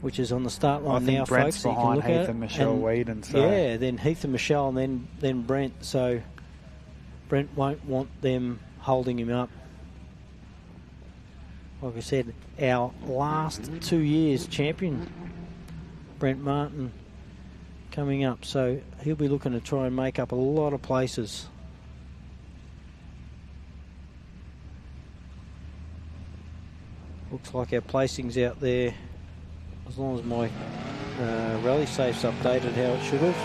which is on the start line now, Brent's folks. Behind Heath and Michelle Whedon. So. Yeah, then Heath and Michelle, and then Brent. So Brent won't want them holding him up. Like I said, our last 2 years champion, Brent Martin, coming up. So he'll be looking to try and make up a lot of places. Looks like our placings out there, as long as my rally safe's updated how it should have.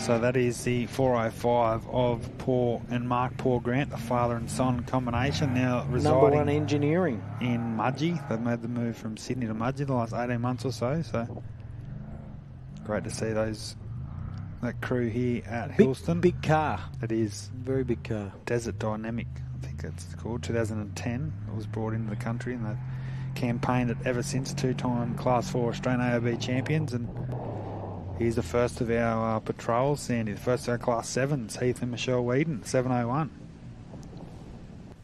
So that is the 405 of Paul and Mark Paul Grant, the father and son combination, now residing Number one engineering in Mudgee. They've made the move from Sydney to Mudgee the last 18 months or so. So great to see that crew here at Hillston. Big car. It is. Very big car. Desert Dynamic, I think it's called. 2010 it was brought into the country, and they've campaigned it ever since. Two-time Class 4 Australian AORRA champions, and he's the first of our patrols, Sandy. The first of our Class 7s, Heath and Michelle Whedon, 701.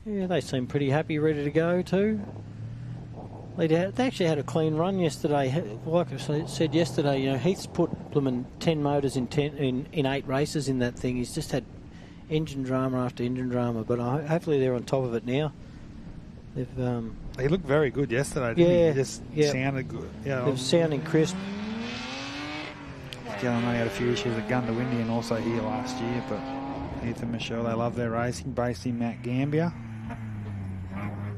Yeah, they seem pretty happy, ready to go too. They actually had a clean run yesterday. Like I said yesterday, you know, Heath's put blooming 10 motors in 8 races in that thing. He's just had engine drama after engine drama, but hopefully they're on top of it now. He looked very good yesterday, didn't he? He just sounded good. Yeah, he was sounding crisp. I know he had a few issues at Gunda Windy and also here last year, but Heath and Michelle, they love their racing, based in Mount Gambier.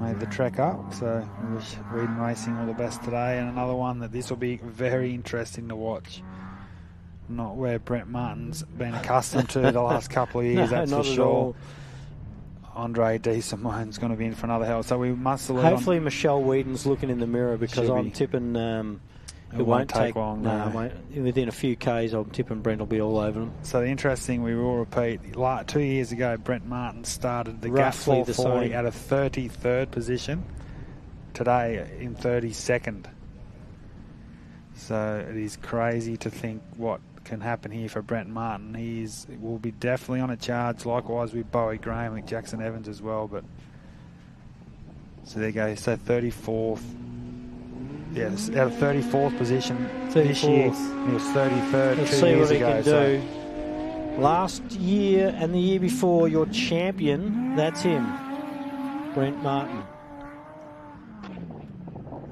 Made the trek up, so we wish Reading Racing all the best today. And another one that this will be very interesting to watch. Not where Brent Martin's been accustomed to the last couple of years, that's for sure. Andre D. Simone's going to be in for another hell, so we must salute. Hopefully Michelle Whedon's looking in the mirror, because I'm tipping it won't take long. No, within a few Ks, I'm tipping Brent will be all over them. So the interesting, we will repeat, 2 years ago, Brent Martin started the Gap 440 at a 33rd position. Today, in 32nd. So it is crazy to think what can happen here for Brent Martin. He will be definitely on a charge, likewise with Bowie Graham and Jackson Evans as well. But so there you go. So 34th. Yeah, out of 34th position 34th. This year. He was 33rd. Let's 2 see years what he ago, can do. Last year and the year before, your champion, that's him, Brent Martin.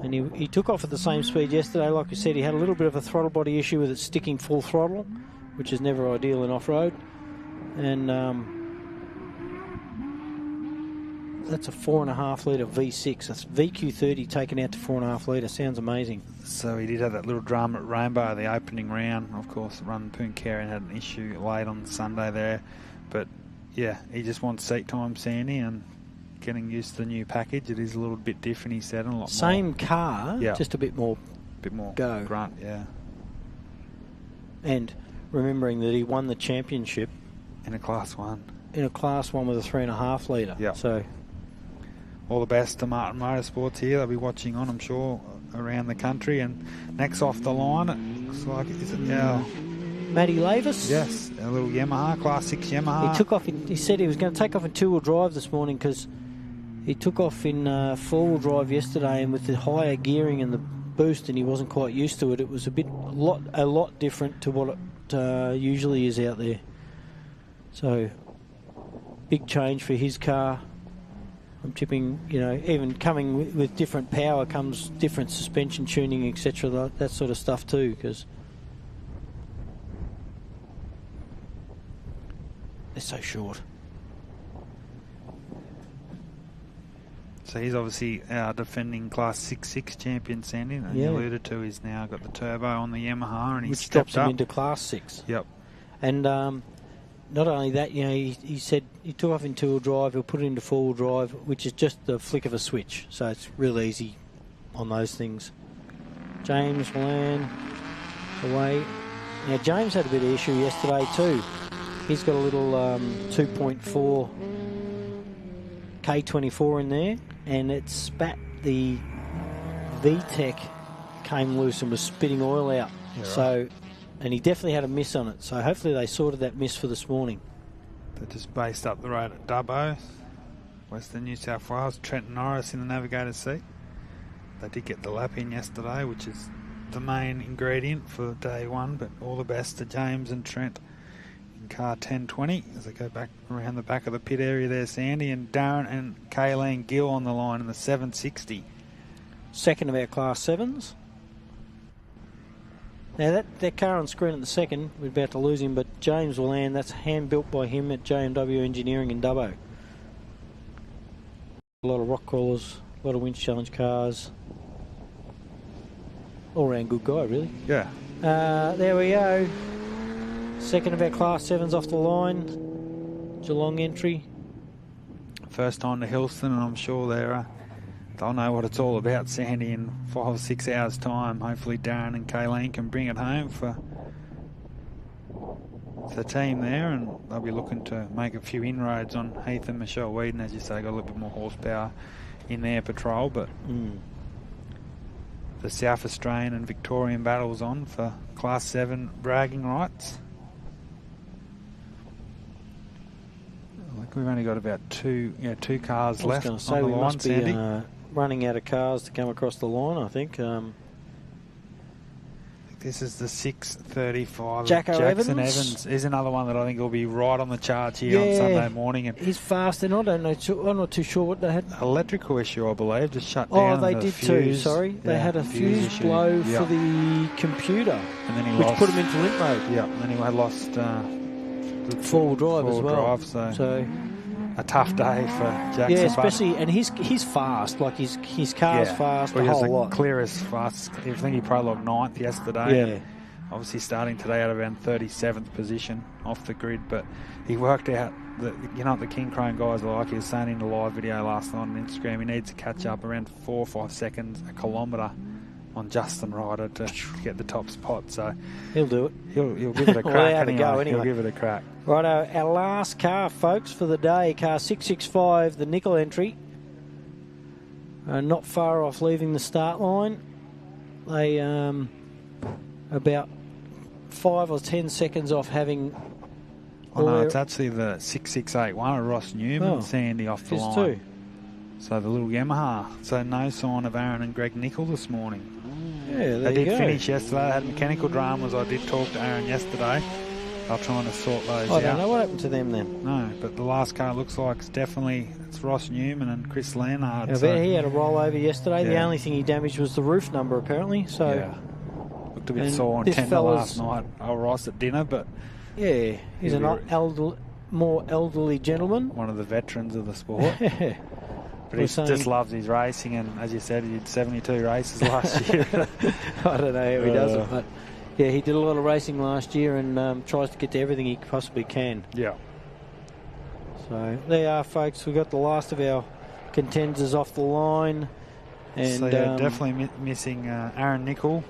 And he took off at the same speed yesterday. Like I said, he had a little bit of a throttle body issue with it sticking full throttle, which is never ideal in off-road. And that's a 4.5 litre V6. That's VQ30 taken out to 4.5 litre. Sounds amazing. So he did have that little drama at Rainbow, the opening round. Of course, Run Pooncairn had an issue late on Sunday there. But yeah, he just wants seat time, Sandy, and getting used to the new package. It is a little bit different, he said, and a lot Same more. car, just a bit more go. Grunt, yeah. And remembering that he won the championship in a Class 1. In a Class 1 with a 3.5 litre. Yeah. So all the best to Martin Motorsports here. They'll be watching on, I'm sure, around the country. And next off the line, it looks like, is it now? Matty Lavis? Yes, a little Yamaha, Class 6 Yamaha. He took off. He said he was going to take off in 2-wheel drive this morning, because he took off in 4-wheel drive yesterday, and with the higher gearing and the boost, and he wasn't quite used to it. It was a lot different to what it usually is out there. So big change for his car. I'm tipping, even coming with different power comes different suspension tuning, etc., that sort of stuff too, because they're so short. So he's obviously our defending Class 6.6 champion, Sandy. And you alluded to he's now got the turbo on the Yamaha, and he's stepped up into Class 6. Yep. And not only that, he said he took off in two-wheel drive, he'll put it into four-wheel drive, which is just the flick of a switch. So it's real easy on those things. James Milan away. Now, James had a bit of issue yesterday too. He's got a little 2.4 K24 in there, and it spat the VTEC came loose and was spitting oil out. Yeah, so, right. And he definitely had a miss on it. So hopefully they sorted that miss for this morning. They're just based up the road at Dubbo, Western New South Wales. Trent Norris in the navigator's seat. They did get the lap in yesterday, which is the main ingredient for day one, but all the best to James and Trent in car 1020 as they go back around the back of the pit area there, Sandy, and Darren and Kayleen Gill on the line in the 760. Second of our Class 7s. Now that car on screen at the second, we're about to lose him, but James will land. That's hand built by him at JMW Engineering in Dubbo. A lot of rock crawlers, a lot of winch challenge cars. All round good guy, really. Yeah. There we go. Second of our Class 7s off the line. Geelong entry. First time to Hillston, and I'm sure they'll know what it's all about, Sandy, in 5 or 6 hours' time. Hopefully Darren and Kayleen can bring it home for the team there, and they'll be looking to make a few inroads on Heath and Michelle Whedon. As you say, got a little bit more horsepower in their patrol, but the South Australian and Victorian battles on for Class 7 bragging rights. I think we've only got about two cars left on the line, must Sandy. be running out of cars to come across the line, I think. This is the 6:35. Jackson Evans is another one that I think will be right on the charge here on Sunday morning. And he's fast, and I'm not too sure what they had. Electrical issue, I believe, just shut down. Oh, they did too. Sorry, they had a fuse blow for the computer, and then which put him into limp mode. Yeah, and then he lost four-wheel drive as well. So a tough day for Jackson. Yeah, especially, and he's fast. Like his car's fast. Well, a whole lot. Clearest fast. I think he prologue 9th yesterday. Yeah. And obviously starting today at around 37th position off the grid, but he worked out that what the King Crane guys are like. He was saying in the live video last night on Instagram, he needs to catch up around 4 or 5 seconds a kilometre on Justin Ryder to get the top spot. So he'll do it. He'll give it a crack. He'll give it a crack. Righto, our last car, folks, for the day, car 665, the nickel entry. Not far off leaving the start line. They about 5 or 10 seconds off having. Oh no, it's actually the 6681 of Ross Newman, Sandy off the line. Too. So the little Yamaha. So no sign of Aaron and Greg Nicol this morning. Yeah, they did finish yesterday. They had mechanical dramas. I did talk to Aaron yesterday. They're trying to sort those out. I don't know what happened to them then. No, but the last car looks like it's Ross Newman and Chris Leonard. I bet he had a rollover yesterday. The only thing he damaged was the roof number, apparently. So looked a bit sore and tender last night. I was at dinner, but he's an more elderly gentleman. One of the veterans of the sport. But he just loves his racing, and as you said, he did 72 races last year. I don't know how he does it, but he did a lot of racing last year and tries to get to everything he possibly can. Yeah. So there are, folks. We've got the last of our contenders off the line. And so definitely missing Aaron Nicol,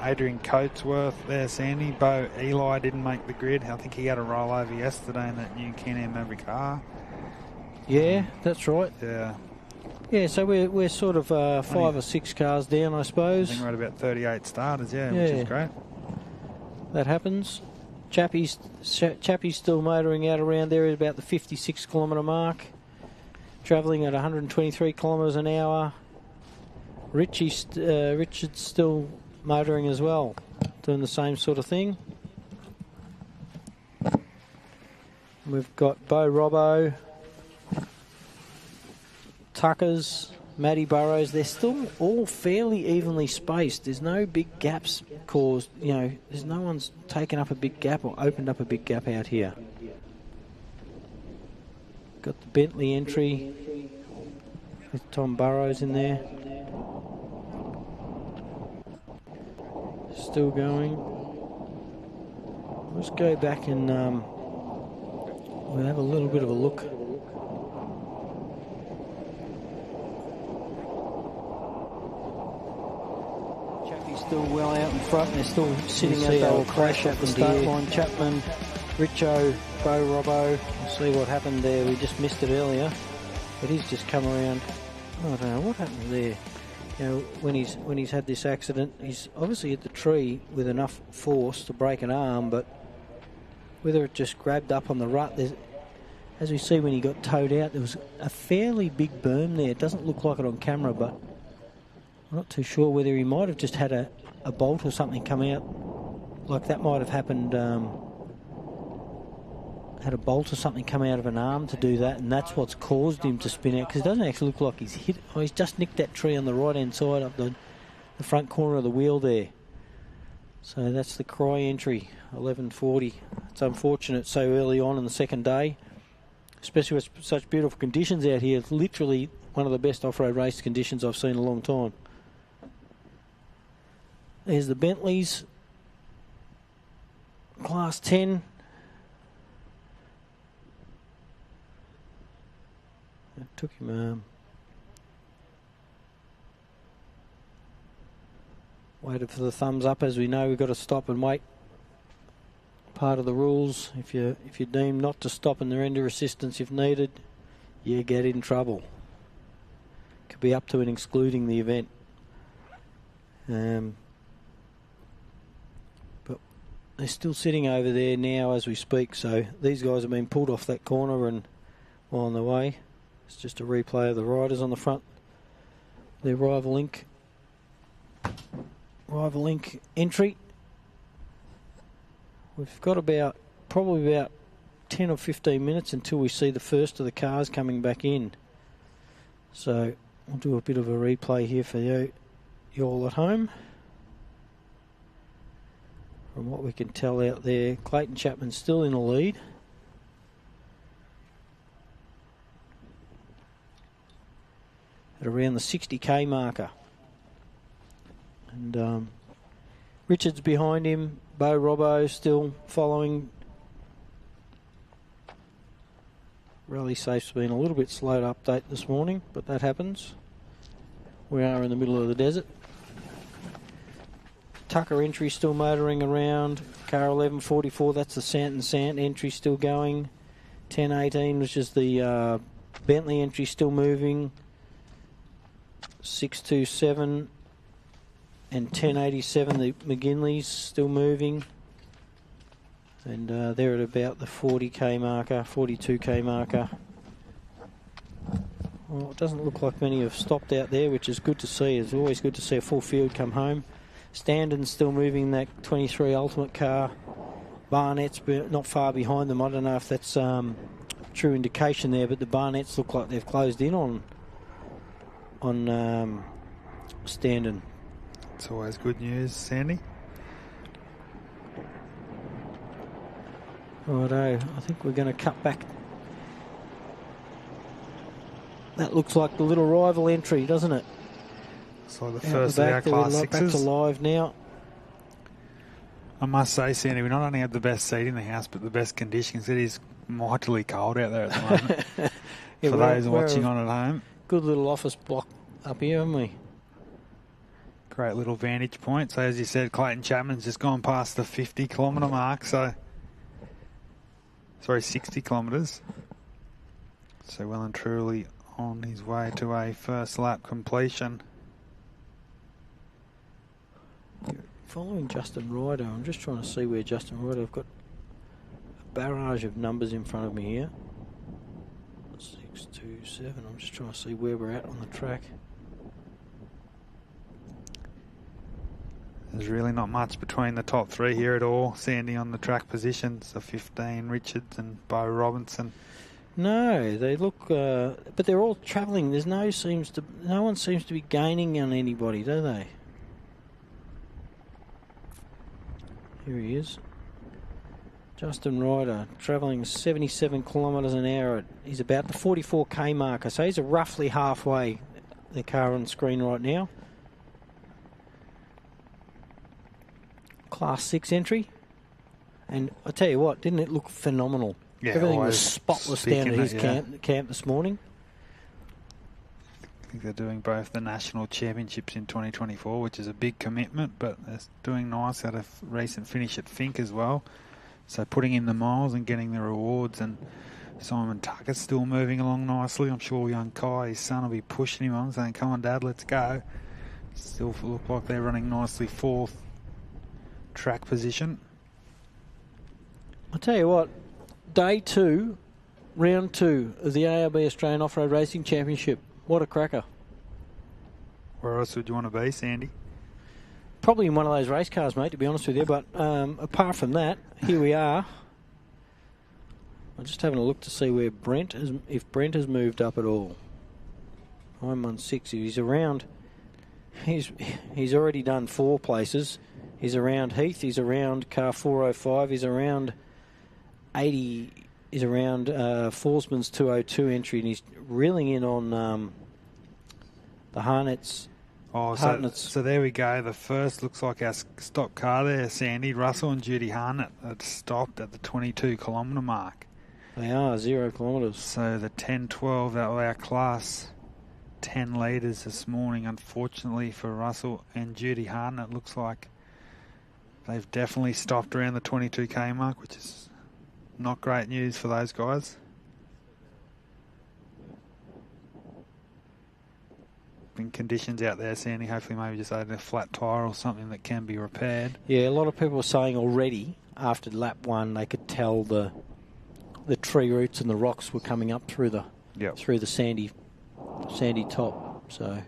Adrian Coatsworth there, Sandy. Bo Eli didn't make the grid. I think he had a rollover yesterday in that new Can-Am Maverick car. Yeah, that's right. Yeah. Yeah, so we're sort of 5 or 6 cars down, I suppose. I think we're at about 38 starters, which is great. That happens. Chappie's still motoring out around there at about the 56 kilometre mark, travelling at 123 kilometres an hour. Richard's still motoring as well, doing the same sort of thing. We've got Bo Robbo, Tuckers, Matty Burrows, they're still all fairly evenly spaced. There's no big gaps caused, there's no one's taken up a big gap or opened up a big gap out here. Got the Bentley entry with Tom Burrows in there. Still going. Let's go back and we'll have a little bit of a look. Chappie's still well out in front. They're still sitting at the crash at the start line. Chapman, Richo, Bo Robbo. We'll see what happened there. We just missed it earlier, but he's just come around. I don't know what happened there. When he's had this accident, he's obviously hit the tree with enough force to break an arm, but whether it just grabbed up on the rut, as we see when he got towed out, there was a fairly big berm there. It doesn't look like it on camera, but I'm not too sure whether he might have just had a bolt or something come out. Like that might have happened, had a bolt or something come out of an arm to do that, and that's what's caused him to spin out, because it doesn't actually look like he's hit. Oh, he's just nicked that tree on the right-hand side up the front corner of the wheel there. So that's the Cry entry, 11:40. It's unfortunate so early on in the second day, especially with such beautiful conditions out here. It's literally one of the best off-road race conditions I've seen in a long time. There's the Bentleys, Class 10. It took him waited for the thumbs up. As we know, we've got to stop and wait. Part of the rules, if you deem not to stop and render assistance if needed, you get in trouble. Could be up to and excluding the event. But they're still sitting over there now as we speak, so these guys have been pulled off that corner and on the way. It's just a replay of the riders on the front. Their Rival Link entry. We've got probably about 10 or 15 minutes until we see the first of the cars coming back in. So we'll do a bit of a replay here for you all at home. From what we can tell out there, Clayton Chapman's still in the lead. At around the 60k marker. And Richard's behind him. Bo Robbo still following. Rally Safe's been a little bit slow to update this morning, but that happens. We are in the middle of the desert. Tucker entry still motoring around. Car 1144, that's the Sant entry still going. 1018, which is the Bentley entry, still moving. 627 and 1087, the McGinley's still moving. And they're at about the 40k marker, 42k marker. Well, it doesn't look like many have stopped out there, which is good to see. It's always good to see a full field come home. Standon's still moving that 23 Ultimate car. Barnett's not far behind them. I don't know if that's true indication there, but the Barnetts look like they've closed in on Standon. It's always good news, Sandy. Righto, I think we're going to cut back. That looks like the little rival entry, doesn't it? So the first of our Class 6s. Back to live now. I must say, Sandy, we not only have the best seat in the house, but the best conditions. It is mightily cold out there at the moment. Yeah, for those watching on at home. Good little office block up here, haven't we? Great little vantage point. So as you said, Clayton Chapman's just gone past the 50 kilometre mark. So, sorry, 60 kilometres. So well and truly on his way to a first lap completion. Following Justin Ryder, I'm just trying to see where Justin Ryder. I've got a barrage of numbers in front of me here. 6, 2, 7. I'm just trying to see where we're at on the track. There's really not much between the top three here at all. Sandy on the track positions, the 15, Richards and Bo Robinson. No, they look, but they're all travelling. No one seems to be gaining on anybody, do they? Here he is. Justin Ryder, travelling 77 kilometres an hour. He's about the 44k marker, so he's roughly halfway. The car on screen right now. Class 6 entry. And I tell you what, didn't it look phenomenal? Yeah, everything was spotless down at his camp this morning. I think they're doing both the national championships in 2024, which is a big commitment, but they're doing nice. Had a recent finish at Fink as well. So putting in the miles and getting the rewards, and Simon Tucker's still moving along nicely. I'm sure young Kai, his son, will be pushing him on, saying, come on, Dad, let's go. Still look like they're running nicely 4th track position. I'll tell you what, day 2, round 2 of the ARB Australian Off-Road Racing Championship. What a cracker. Where else would you want to be, Sandy? Probably in one of those race cars, mate, to be honest with you. But apart from that, here we are. I'm just having a look to see where if Brent has moved up at all. 916. He's around. He's already done 4 places. He's around Heath. He's around car 405. He's around 80. He's around Forsman's 202 entry, and he's reeling in on the Harnet's. Oh, so there we go. The first looks like our stock car there, Sandy. Russell and Judy Harnett had stopped at the 22 kilometre mark. They are 0 kilometres. So the 10-12, that was our class 10 leaders this morning. Unfortunately for Russell and Judy Harnett, it looks like they've definitely stopped around the 22k mark, which is not great news for those guys. Been conditions out there, Sandy. Hopefully maybe just a flat tyre or something that can be repaired. Yeah, a lot of people were saying already after lap 1 they could tell the tree roots and the rocks were coming up through the sandy top. So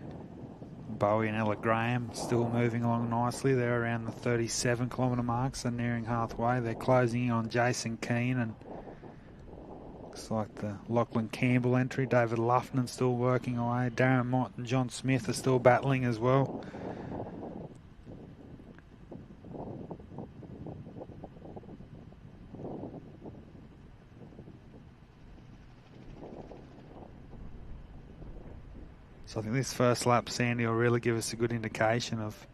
Bowie and Ella Graham still moving along nicely. They're around the 37 kilometre mark, so nearing halfway. They're closing in on Jason Keane, and looks like the Lachlan Campbell entry. David Luffman still working away. Darren Mott and John Smith are still battling as well. So I think this first lap, Sandy, will really give us a good indication of,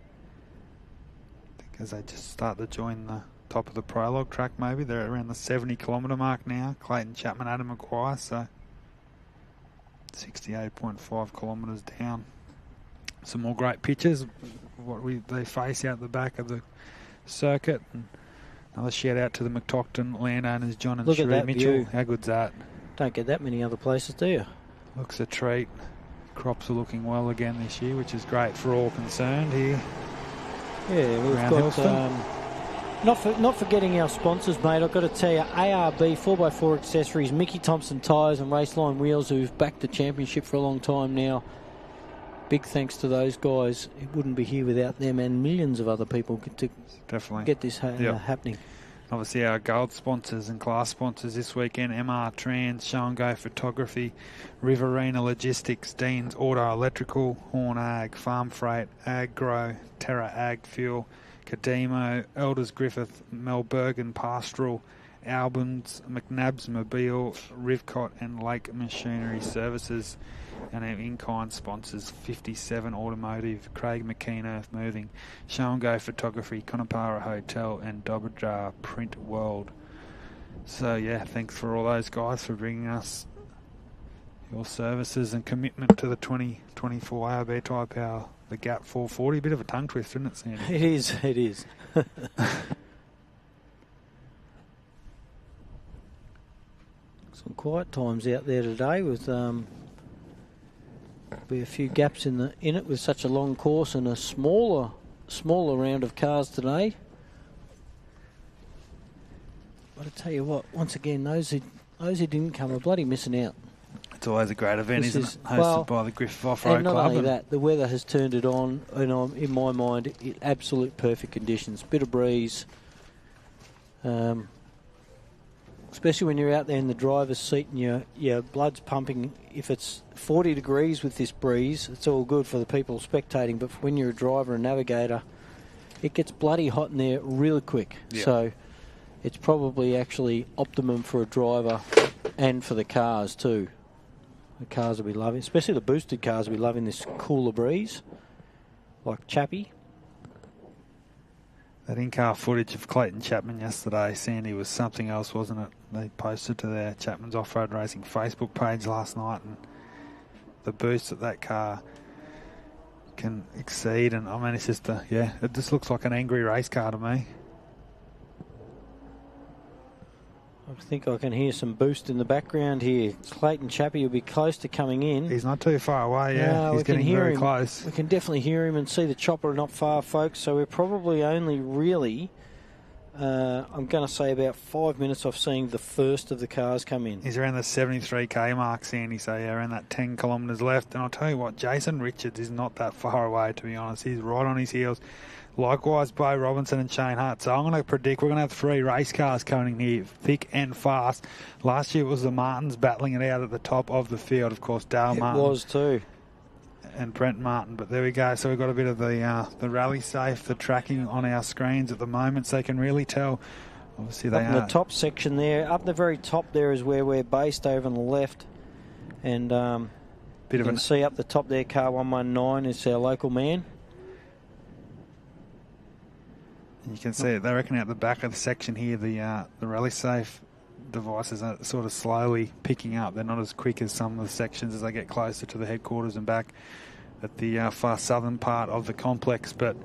I think as they just start to join the top of the prologue track, maybe they're around the 70 kilometre mark now. Clayton Chapman, Adam Maguire, so 68.5 kilometres down. Some more great pictures. They face out the back of the circuit. And another shout out to the McTockton landowners, John and Sheree Mitchell. View. How good's that? Don't get that many other places, do you? Looks a treat. Crops are looking well again this year, which is great for all concerned here. Yeah, we've got not forgetting our sponsors, mate. I've got to tell you, ARB 4x4 Accessories, Mickey Thompson Tyres and Raceline Wheels, who've backed the championship for a long time now. Big thanks to those guys. It wouldn't be here without them and millions of other people to definitely get this happening. Obviously our gold sponsors and class sponsors this weekend: MR Trans, Show and Go Photography, Riverina Logistics, Dean's Auto Electrical, Horn Ag, Farm Freight, Ag Grow, Terra Ag Fuel, Kadimo, Elders Griffith, Melbergen Pastoral, Albans, McNabb's Mobile, Rivcott and Lake Machinery Services. And our in-kind sponsors: 57 Automotive, Craig McKean Earth Moving, Show and Go Photography, Conopara Hotel and Dobberjar Print World. So yeah, thanks for all those guys for bringing us your services and commitment to the 2024 ARB Tyrepower, the Gap 440. A bit of a tongue twister, isn't it, Sandy? It is. Some quiet times out there today with be a few gaps in it with such a long course and a smaller round of cars today. But I tell you what, once again, those who didn't come are bloody missing out. It's always a great event, isn't it? Hosted by the Griffith Offroad Club. And not only that, the weather has turned it on, and in my mind, absolute perfect conditions. Bit of breeze. especially when you're out there in the driver's seat and your blood's pumping. If it's 40 degrees with this breeze, it's all good for the people spectating, but when you're a driver and navigator, it gets bloody hot in there really quick. Yeah. So it's probably actually optimum for a driver and for the cars too. The cars will be loving, especially the boosted cars will be loving this cooler breeze, like Chappie. That in-car footage of Clayton Chapman yesterday, Sandy, was something else, wasn't it? They posted to their Chapman's Off-Road Racing Facebook page last night, and the boost that car can exceed, and I mean, it's just it just looks like an angry race car to me. I think I can hear some boost in the background here. Clayton Chappie will be close to coming in. He's not too far away, No, he's getting very him. close. We can definitely hear him and see the chopper not far, folks. So we're probably only really, I'm going to say about 5 minutes off seeing the first of the cars come in. He's around the 73k mark, Sandy, so yeah, around that 10 kilometres left. And I'll tell you what, Jason Richards is not that far away, to be honest. He's right on his heels. Likewise, Bo Robinson and Shane Hart. So I'm going to predict we're going to have 3 race cars coming in here, thick and fast. Last year it was the Martins battling it out at the top of the field. Of course, Dale Martin. It was too. And Brent Martin. But there we go. So we've got a bit of the rally safe, the tracking on our screens at the moment, so you can really tell. Obviously, they up in the top section there, up the very top there is where we're based over on the left. And you can see up the top there, car 119 is our local man. You can see it. They reckon out the back of the section here, the rally safe devices are sort of slowly picking up. They're not as quick as some of the sections as they get closer to the headquarters and back at the far southern part of the complex. But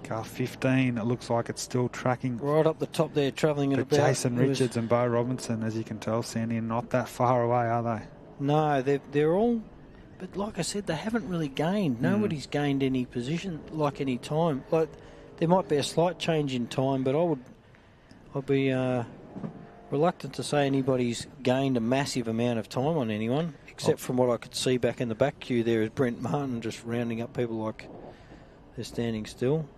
car 15, it looks like it's still tracking. Right up the top there, travelling at about... Jason Richards and Bo Robinson, as you can tell, Sandy, are not that far away, are they? No, they're all... But like I said, they haven't really gained. Nobody's gained any position, like any time. Like... There might be a slight change in time, but I'd be reluctant to say anybody's gained a massive amount of time on anyone, except from what I could see back in the back queue there is Brent Martin just rounding up people like they're standing still.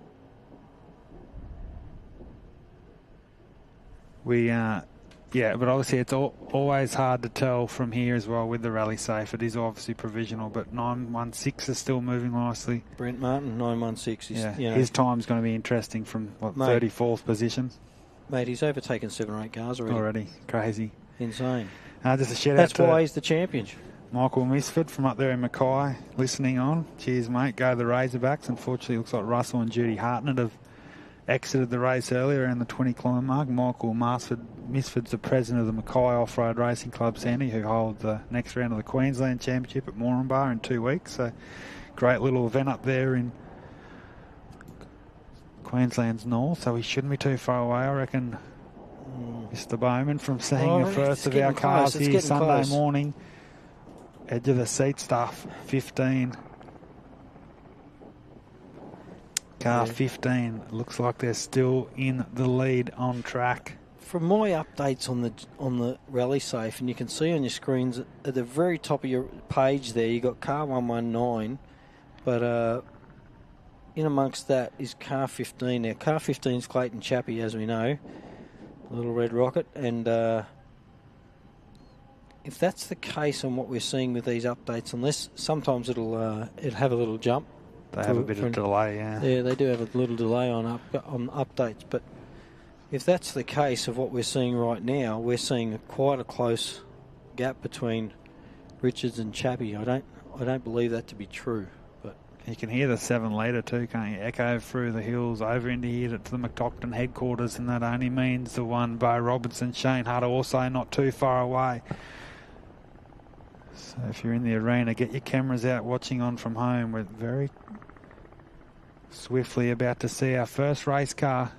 But obviously it's always hard to tell from here as well with the rally safe. It is obviously provisional, but 916 is still moving nicely. Brent Martin, 916. His time's going to be interesting from, 34th position? Mate, he's overtaken 7 or 8 cars already. Crazy. Insane. Just a shout That's out to why he's the champion. Michael Misford from up there in Mackay listening on. Cheers, mate. Go the Razorbacks. Unfortunately, it looks like Russell and Judy Hartnett have exited the race earlier around the 20-kilometre mark. Michael Misford's the president of the Mackay Offroad Racing Club, Sandy, who hold the next round of the Queensland Championship at Moranbah in 2 weeks. So great little event up there in Queensland's north. So he shouldn't be too far away, I reckon. Mr. Bowman from seeing the first of our cars here Sunday morning. Edge of the seat stuff, 15. Car 15 looks like they're still in the lead on track. From my updates on the rally safe, and you can see on your screens at the very top of your page there, you got car 119, but in amongst that is car 15. Now car 15 is Clayton Chappie, as we know, little red rocket, and if that's the case on what we're seeing with these updates, unless sometimes it'll have a little jump. They have a bit of delay, yeah. Yeah, they do have a little delay on updates, but if that's the case of what we're seeing right now, we're seeing quite a close gap between Richards and Chappie. I don't believe that to be true. But you can hear the 7 litre too, can't you? Echo through the hills over into here to the McDocton headquarters, and that only means the one Bo Robinson, Shane Hart also not too far away. So if you're in the arena, get your cameras out watching on from home. We're very swiftly about to see our first race car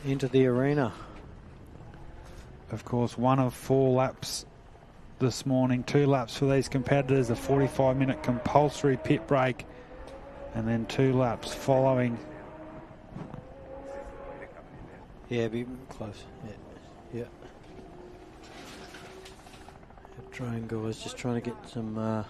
into the arena. Of course, 1 of 4 laps this morning. 2 laps for these competitors, a 45-minute compulsory pit break, and then 2 laps following. Yeah, be close. Yeah. Drone guys just trying to get some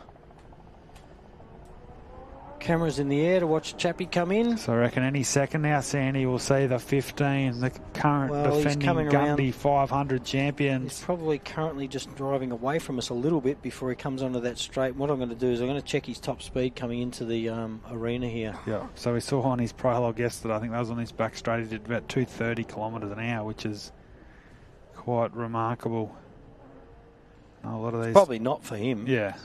cameras in the air to watch Chappie come in. So I reckon any second now, Sandy, will see the 15, the current defending Gundy 500 champions. He's probably currently just driving away from us a little bit before he comes onto that straight. What I'm going to do is I'm going to check his top speed coming into the arena here. Yeah, so we saw on his prologue yesterday, I think that was on his back straight, he did about 230 kilometres an hour, which is quite remarkable. A lot of these probably not for him. Yeah.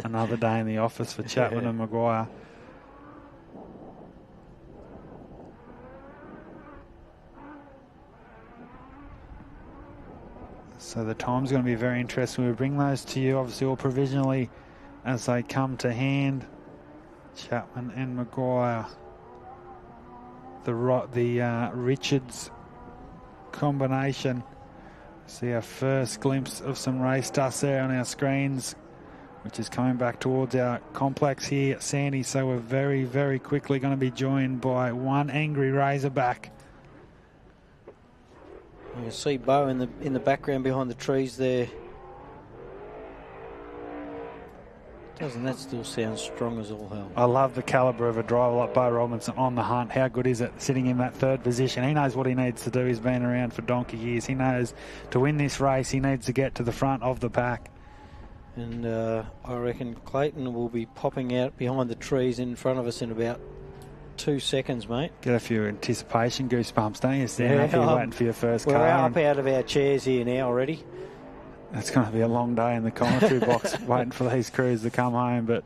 Another day in the office for Chapman and Maguire. So the time's going to be very interesting. We'll bring those to you, obviously, all provisionally as they come to hand. Chapman and Maguire. The Richards combination. See our first glimpse of some race dust there on our screens, which is coming back towards our complex here, Sandy. So we're very, very quickly going to be joined by one angry Razorback. You can see Bo in the background behind the trees there. Doesn't that still sound strong as all hell? I love the calibre of a driver like Bo Robinson on the hunt. How good is it sitting in that third position? He knows what he needs to do. He's been around for donkey years. He knows to win this race, he needs to get to the front of the pack. And I reckon Clayton will be popping out behind the trees in front of us in about 2 seconds, mate. Get a few anticipation goosebumps, don't you, Stan? After you're waiting for your first car. We're up out of our chairs here now already. It's going to be a long day in the commentary box waiting for these crews to come home. But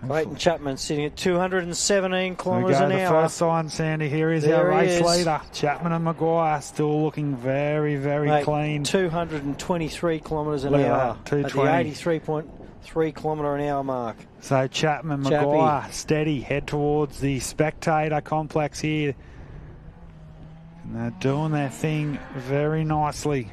Clayton Chapman sitting at 217 kilometres an hour. The first sign, Sandy. Here is our race leader. Chapman and Maguire still looking very, very clean. 223 kilometres an hour. 220. At the 83.3 kilometre an hour mark. So Chapman, Maguire, steady. Head towards the spectator complex here. And they're doing their thing very nicely,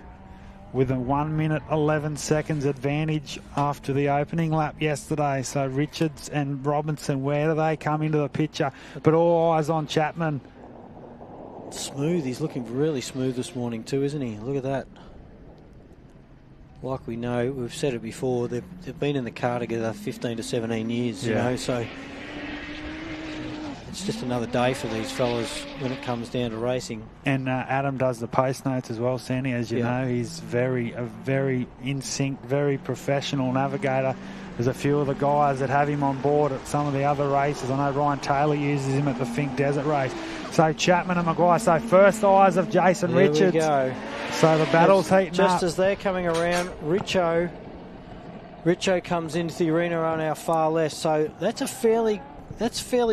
with a 1 minute 11 seconds advantage after the opening lap yesterday. So Richards and Robinson, where do they come into the picture? But all eyes on Chapman. Smooth. He's looking really smooth this morning too, isn't he? Look at that. Like we know, we've said it before, they've been in the car together 15 to 17 years, you know, so it's just another day for these fellas when it comes down to racing. And Adam does the post notes as well, Sandy. As you know, he's a very in sync, very professional navigator. There's a few of the guys that have him on board at some of the other races. I know Ryan Taylor uses him at the Fink Desert race. So Chapman and Maguire. So first eyes of Jason Richards. We go. So the battle's heating up. Just as they're coming around, Richo comes into the arena on our far left. So that's fairly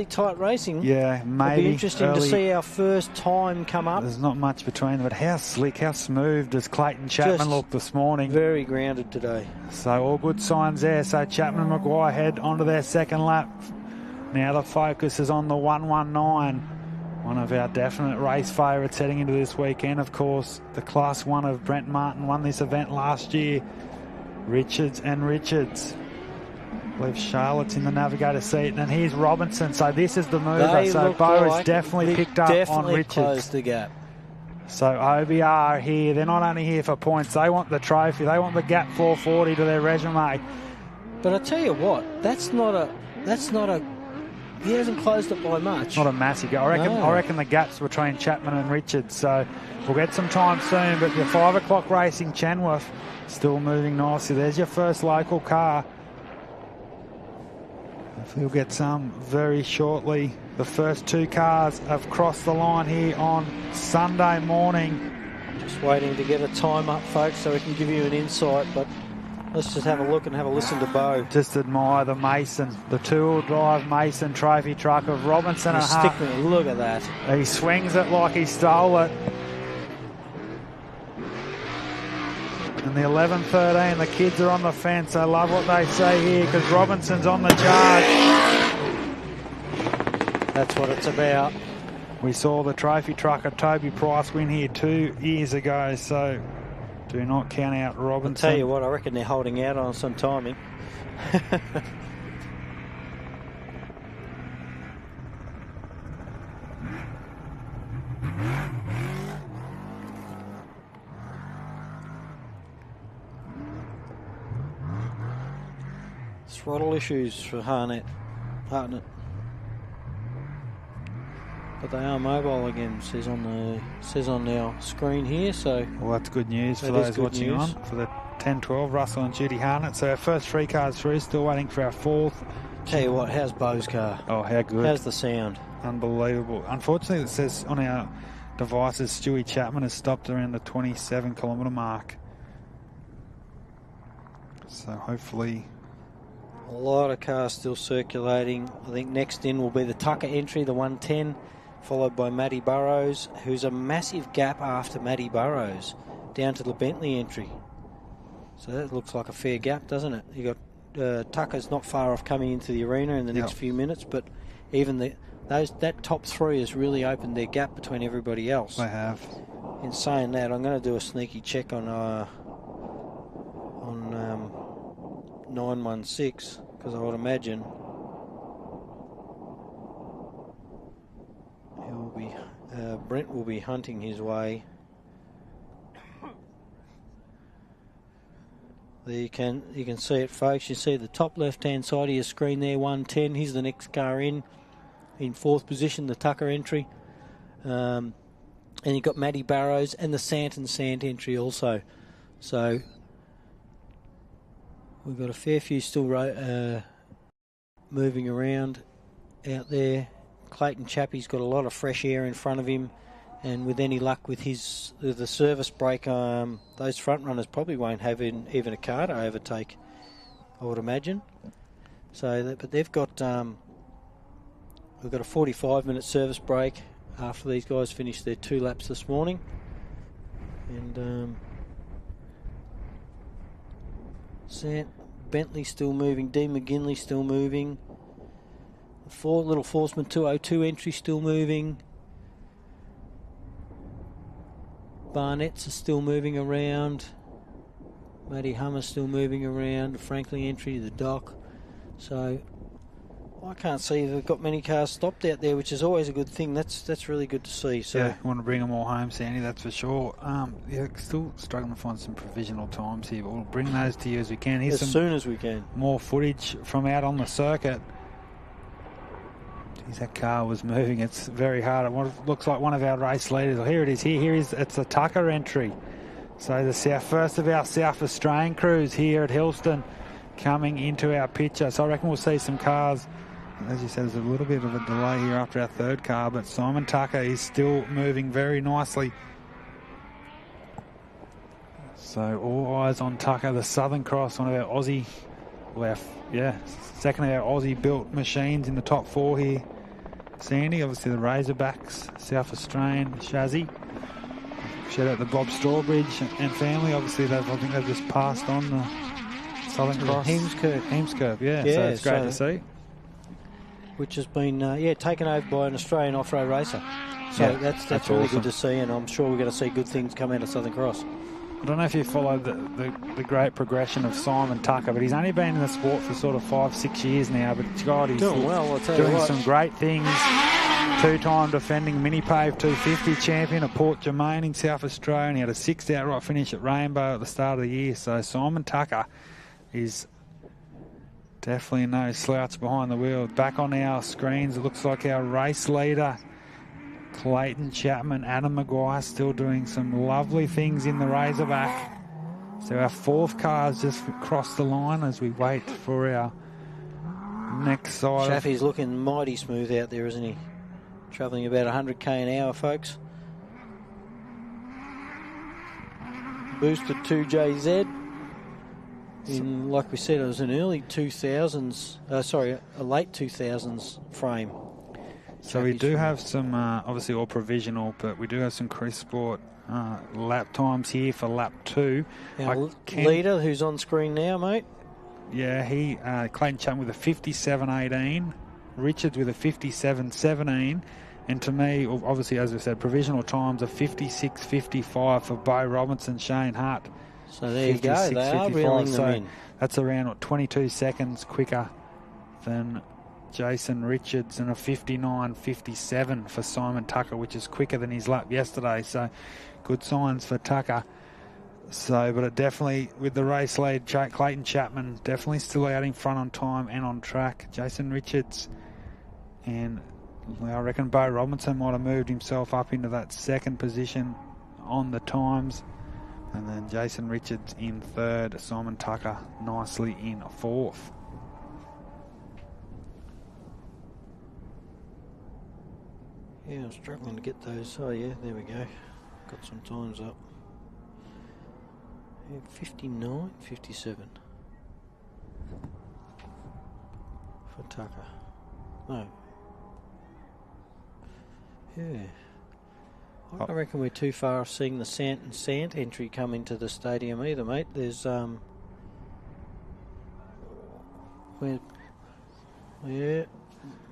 tight racing. Yeah, maybe. It'll be interesting to see our first time come up. There's not much between them, but how slick, how smooth does Clayton Chapman look this morning? Very grounded today. So all good signs there. So Chapman and Maguire head onto their second lap. Now the focus is on the 119. One of our definite race favourites heading into this weekend, of course. The Class 1 of Brent Martin won this event last year. Richards and Richards. I believe Charlotte's in the navigator seat, and here's Robinson. So this is the mover. So Bo has definitely picked up on Richards. Closed the gap. So OBR here. They're not only here for points. They want the trophy. They want the gap 440 to their resume. But I tell you what, that's not a. He hasn't closed it by much. Not a massive gap. I reckon the gap's between Chapman and Richards. So we'll get some time soon. But your 5 o'clock racing, Chenworth, still moving nicely. There's your first local car. We'll get some very shortly. The first 2 cars have crossed the line here on Sunday morning. Just waiting to get a time up, folks, so we can give you an insight. But let's just have a look and have a listen to Bo. Just admire the Mason, the 2-wheel drive Mason trophy truck of Robinson and Huff. Look at that. He swings it like he stole it. And the 11-13, the kids are on the fence. I love what they say here because Robinson's on the charge. That's what it's about. We saw the trophy trucker Toby Price win here 2 years ago, so do not count out Robinson. I'll tell you what, I reckon they're holding out on some timing. Throttle issues for Harnett. Hartnett. But they are mobile again, says on our screen here. So well, that's good news for those watching on for the 10-12. Russell and Judy Hartnett. So our first 3 cars through. Still waiting for our 4th. Tell you what, how's Bo's car? Oh, how good! How's the sound? Unbelievable. Unfortunately, it says on our devices Stewie Chapman has stopped around the 27-kilometre mark. So hopefully. A lot of cars still circulating. I think next in will be the Tucker entry, the 110, followed by Matty Burrows, who's a massive gap after Matty Burrows, down to the Bentley entry. So that looks like a fair gap, doesn't it? You got Tucker's not far off coming into the arena in the next few minutes, but even that top 3 has really opened their gap between everybody else. They have. In saying that, I'm going to do a sneaky check on 916, because I would imagine Brent will be hunting his way. There you can see it, folks. You see the top left-hand side of your screen there, 110. Here's the next car in 4th position, the Tucker entry. And you've got Matty Barrows and the Sant entry also. So we've got a fair few still moving around out there. Clayton Chappie's got a lot of fresh air in front of him, and with any luck with the service break, those front runners probably won't have even a car to overtake, I would imagine. So, but they've got we've got a 45-minute service break after these guys finished their 2 laps this morning, and Sant Bentley still moving, Dean McGinley still moving. The Little Forceman 202 entry still moving. Barnett's are still moving around. Matty Hummer's still moving around. The Franklin entry, the dock. So I can't see they've got many cars stopped out there, which is always a good thing. That's really good to see. So yeah, want to bring them all home, Sandy, that's for sure. Yeah, still struggling to find some provisional times here, but we'll bring those to you as we can. Here's as soon as we can. More footage from out on the circuit. Geez, that car was moving. It's very hard. It looks like one of our race leaders. Oh, here it is. Here is. It's a Tucker entry. So the first of our South Australian crews here at Hillston coming into our picture. So I reckon we'll see some cars. As you said, there's a little bit of a delay here after our 3rd car, but Simon Tucker is still moving very nicely. So all eyes on Tucker, the Southern Cross, one of our Aussie, second of our Aussie-built machines in the top 4 here. Sandy, obviously the Razorbacks, South Australian, Shazzy. Shout out to Bob Strawbridge and family. Obviously, I think they've just passed on the Southern Cross. Heemskerk, yeah. So it's great to see. Which has been, taken over by an Australian off-road racer. So that's really awesome. good to see, and I'm sure we're going to see good things come out of Southern Cross. I don't know if you followed the great progression of Simon Tucker, but he's only been in the sport for sort of 5-6 years now. But God, he's doing well. I'll tell you doing what. some great things. 2-time defending Mini-Pave 250 champion at Port Germain in South Australia. And he had a 6th outright finish at Rainbow at the start of the year. So Simon Tucker is definitely no slouch behind the wheel. Back on our screens, it looks like our race leader, Clayton Chapman, Adam Maguire, still doing some lovely things in the Razorback. So our 4th car's just crossed the line as we wait for our next side. Chaffee's looking mighty smooth out there, isn't he? Travelling about 100k an hour, folks. Boosted 2JZ. Like we said, it was an early 2000s, a late 2000s frame. So we do have some, obviously all provisional, but we do have some Chris Sport lap times here for lap 2. Our leader, who's on screen now, mate. Yeah, Clayton Chapman with a 57.18, Richards with a 57.17, and to me, obviously, as we said, provisional times of 56.55 for Bo Robinson, Shane Hart. So there you go, they are reeling them in. That's around 22 seconds quicker than Jason Richards, and a 59.57 for Simon Tucker, which is quicker than his lap yesterday. So good signs for Tucker. So, but it definitely, with the race lead, Clayton Chapman definitely still out in front on time and on track. Jason Richards And I reckon Bo Robinson might have moved himself up into that second position on the times. And then Jason Richards in third, Simon Tucker nicely in fourth. Yeah, I'm struggling to get those. Oh, yeah, there we go. Got some times up. Yeah, 59, 57. For Tucker. No. Yeah. I don't reckon we're too far off seeing the Sant and Sant entry come into the stadium either, mate. There's, yeah,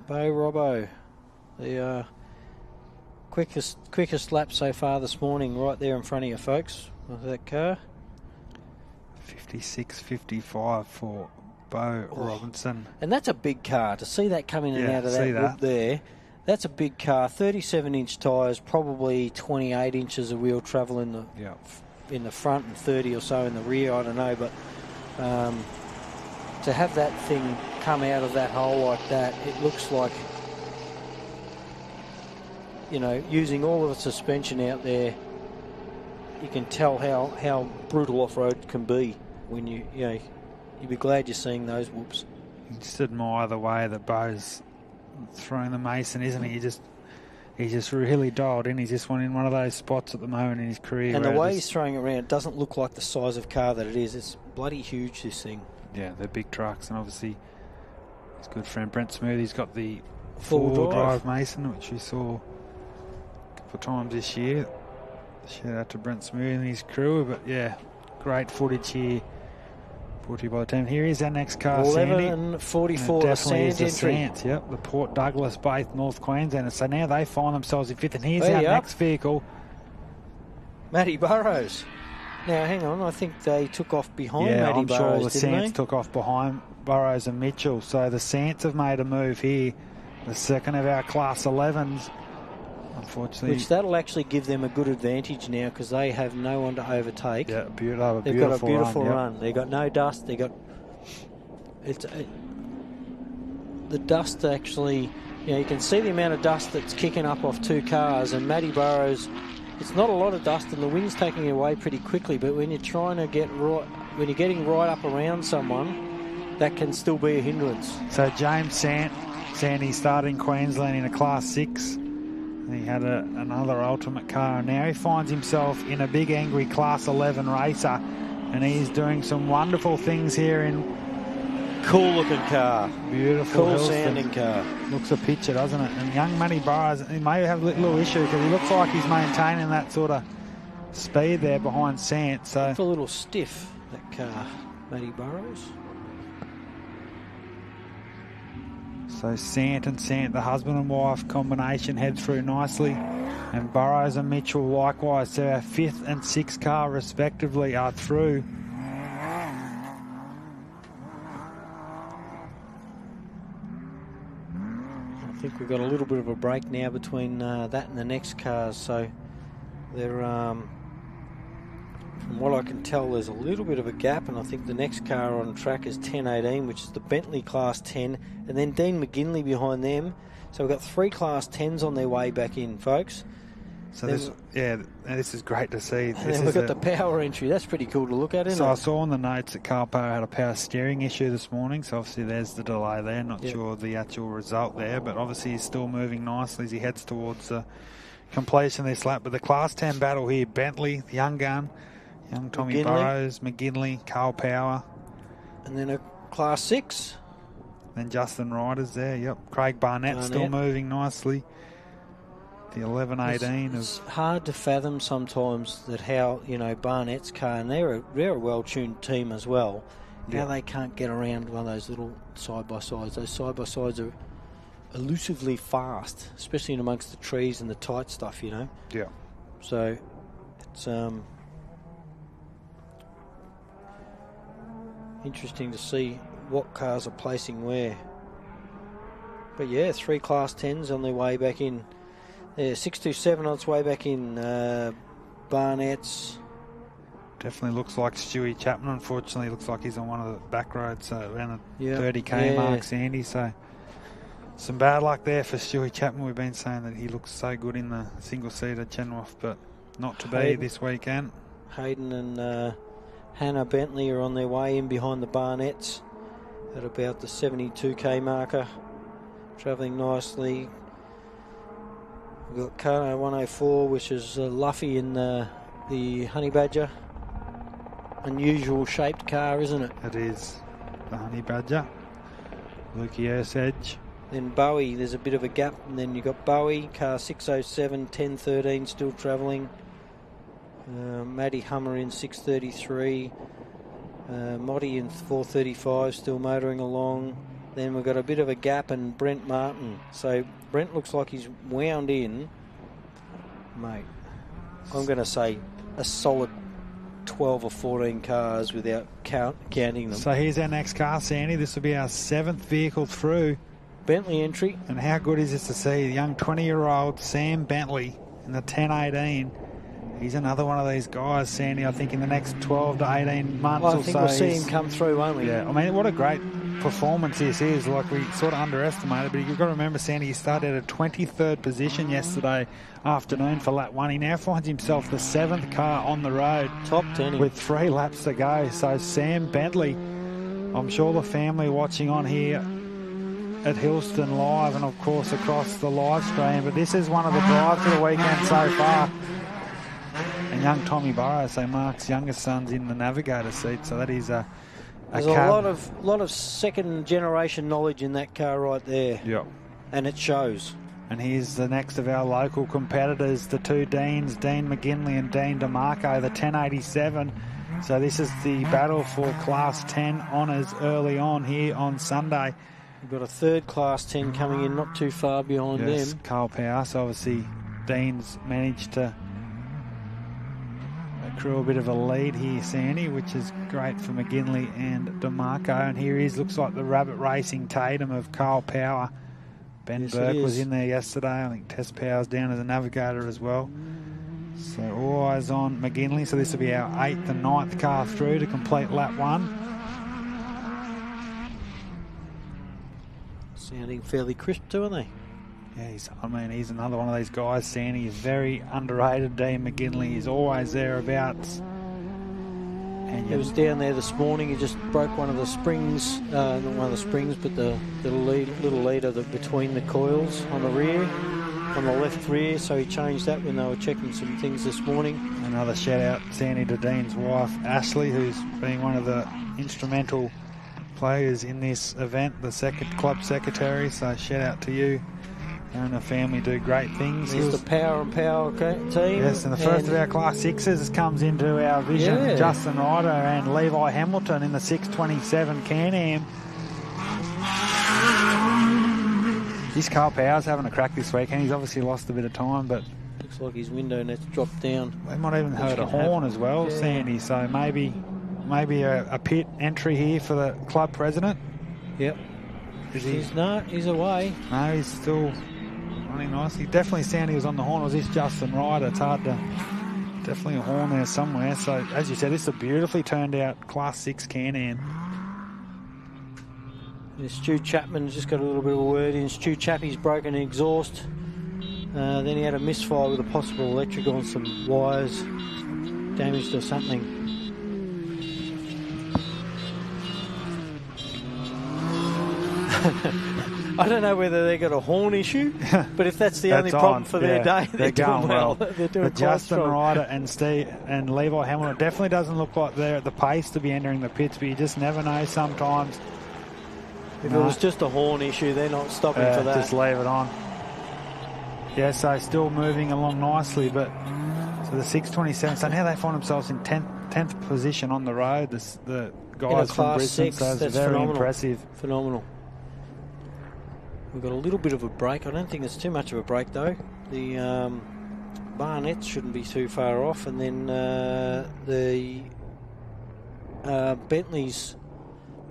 Bo Robbo. The, quickest lap so far this morning, right there in front of you, folks, with that car. 56.55 for Bo Robinson. And that's a big car. To see that coming in and out of that whoop there, that's a big car. 37-inch tyres, probably 28 inches of wheel travel in the front and 30 or so in the rear. I don't know, but to have that thing come out of that hole like that, it looks like, you know, using all of the suspension out there, you can tell how brutal off-road can be when you'd be glad you're seeing those whoops. You just admire the way that Bo's throwing the Mason, isn't he? He's just really dialed in. He's just in one of those spots at the moment in his career. And the way he's throwing it around, it doesn't look like the size of car that it is. It's bloody huge, this thing. Yeah, they're big trucks, and obviously his good friend Brent Smooth, he's got the four-wheel drive Mason, which we saw for times this year. Shout out to Brent Smooth and his crew, but yeah, great footage here brought to you by the team. Here is our next car, 11:44, the Sant entry. Yep, the Port Douglas based North Queensland. So now they find themselves in fifth, and here's our next vehicle, Matty Burrows. Now hang on, I think they took off behind Matty Burrows. I'm sure the Sants took off behind Burrows and Mitchell. So the Sants have made a move here, the second of our Class 11s. Unfortunately, which that'll actually give them a good advantage now because they have no one to overtake. Yeah, they've got a beautiful run. Yep. They've got no dust. They got the dust actually. You can see the amount of dust that's kicking up off two cars. And Matty Burrows, it's not a lot of dust, and the wind's taking it away pretty quickly. But when you're trying to get right, when you're getting right up around someone, that can still be a hindrance. So James Sandy started in Queensland in a Class 6. He had another ultimate car, and now he finds himself in a big angry Class 11 racer, and he's doing some wonderful things here in cool looking car, beautiful, cool sounding car. Looks a picture, doesn't it? And young Matty Burrows, he may have a little issue because he looks like he's maintaining that sort of speed there behind Sant. So it's a little stiff, that car, Matty Burrows. So Sant, the husband and wife combination, head through nicely. And Burrows and Mitchell likewise. So our fifth and sixth car respectively are through. I think we've got a little bit of a break now between that and the next cars. So they're, from what I can tell, there's a little bit of a gap, and I think the next car on track is 10.18, which is the Bentley Class 10, and then Dean McGinley behind them. So we've got three Class 10s on their way back in, folks. So this is great to see. And then we've got the power entry. That's pretty cool to look at, isn't it? So I saw on the notes that Carl Power had a power steering issue this morning, so obviously there's the delay there. Not sure the actual result there, but obviously he's still moving nicely as he heads towards completion of this lap. But the Class 10 battle here, Bentley, the young gun, young Tommy Burrows, McGinley, Carl Power. And then a Class 6. Then Justin Ryder's there, yep. Craig Barnett still moving nicely. The 11.18. It's hard to fathom sometimes that how, Barnett's car, and they're a well-tuned team as well, how they can't get around one of those little side-by-sides. Those side-by-sides are elusively fast, especially in amongst the trees and the tight stuff, Yeah. So it's interesting to see what cars are placing where. But yeah, three Class 10s on their way back in. Yeah, 627 on its way back in. Barnett's. Definitely looks like Stewie Chapman. Unfortunately, looks like he's on one of the back roads around the 30k mark, Sandy. So Some bad luck there for Stewie Chapman. We've been saying that he looks so good in the single-seater Chenoweth, but not to be this weekend. Hayden and Hannah Bentley are on their way in behind the Barnetts at about the 72k marker. Travelling nicely. We've got Kano 104, which is Luffy in the Honey Badger. Unusual shaped car, isn't it? It is the Honey Badger. Lukey Earth's Edge. Then Bowie, there's a bit of a gap, and then you've got Bowie, car 607, 1013 still travelling. Maddie Hummer in 633. Motti in 435 still motoring along. Then we've got a bit of a gap, and Brent Martin. So Brent looks like he's wound in. Mate, I'm going to say a solid 12 or 14 cars without counting them. So here's our next car, Sandy. This will be our 7th vehicle through. Bentley entry. And how good is this to see? The young 20-year-old Sam Bentley in the 1018. He's another one of these guys, Sandy, I think in the next 12 to 18 months or so. I think we'll see him come through, won't we? Yeah, I mean, what a great performance this is. Like, we sort of underestimated, but you've got to remember, Sandy, he started at 23rd position yesterday afternoon for lap 1. He now finds himself the 7th car on the road. Top 10. With 3 laps to go. So Sam Bentley, I'm sure the family watching on here at Hillston Live and, of course, across the live stream. But this is one of the drives of the weekend so far. And young Tommy Burrows, so Mark's youngest son's in the navigator seat. So that is there's a lot of second generation knowledge in that car right there. Yep. And it shows. And here's the next of our local competitors, the two Deans, Dean McGinley and Dean DeMarco, the 1087. So this is the battle for Class 10 honours early on here on Sunday. We've got a third Class 10 coming in not too far behind them. Carl Power. So obviously Dean's managed to accrue a bit of a lead here, Sandy, which is great for McGinley and DeMarco. And here he is, looks like the Rabbit Racing Tatum of Carl Power. Ben Burke was in there yesterday. I think Tess Power's down as a navigator as well. So all eyes on McGinley. So this will be our 8th and 9th car through to complete lap 1. Sounding fairly crisp too, aren't they? Yeah, he's another one of these guys, Sandy. He's very underrated. Dean McGinley is always thereabouts. And he was down there this morning. He just broke one of the springs, not one of the springs, but the little leader between the coils on the rear, on the left rear. So he changed that when they were checking some things this morning. Another shout out, Sandy, to Dean's wife, Ashley, who's been one of the instrumental players in this event, the club secretary. So shout out to you. Her and the family do great things. There's the Power team. Yes, and the first of our Class 6s comes into our vision. Yeah. Justin Ryder and Levi Hamilton in the 627 Can-Am. This Carl Power's having a crack this weekend. He's obviously lost a bit of time, but looks like his window net's dropped down. They might even heard a horn as well, yeah. Sandy. So maybe a pit entry here for the club president. Yep. He's away. No, he's still running nicely. Definitely Sandy was on the horn. Was this Justin Ryder? It's hard to... Definitely a horn there somewhere. So, as you said, this is a beautifully turned out Class 6 Can-Am. Stu Chapman's just got a little bit of a word in. Stu Chappie's broken an exhaust. Then he had a misfire with a possible electric on some wires. Damaged or something. I don't know whether they got a horn issue, but if that's the only problem for their day, they're doing well. They're doing Justin Ryder and Levi Hamilton, it definitely doesn't look like they're at the pace to be entering the pits, but you just never know sometimes. If it was just a horn issue, they're not stopping for that. Just leave it on. Yeah, so still moving along nicely, but so the 627, so now they find themselves in 10th position on the road, the guys from Brisbane, so it's very phenomenal. Impressive. Phenomenal. We've got a little bit of a break. I don't think there's too much of a break, though. The Barnetts shouldn't be too far off. And then the Bentley's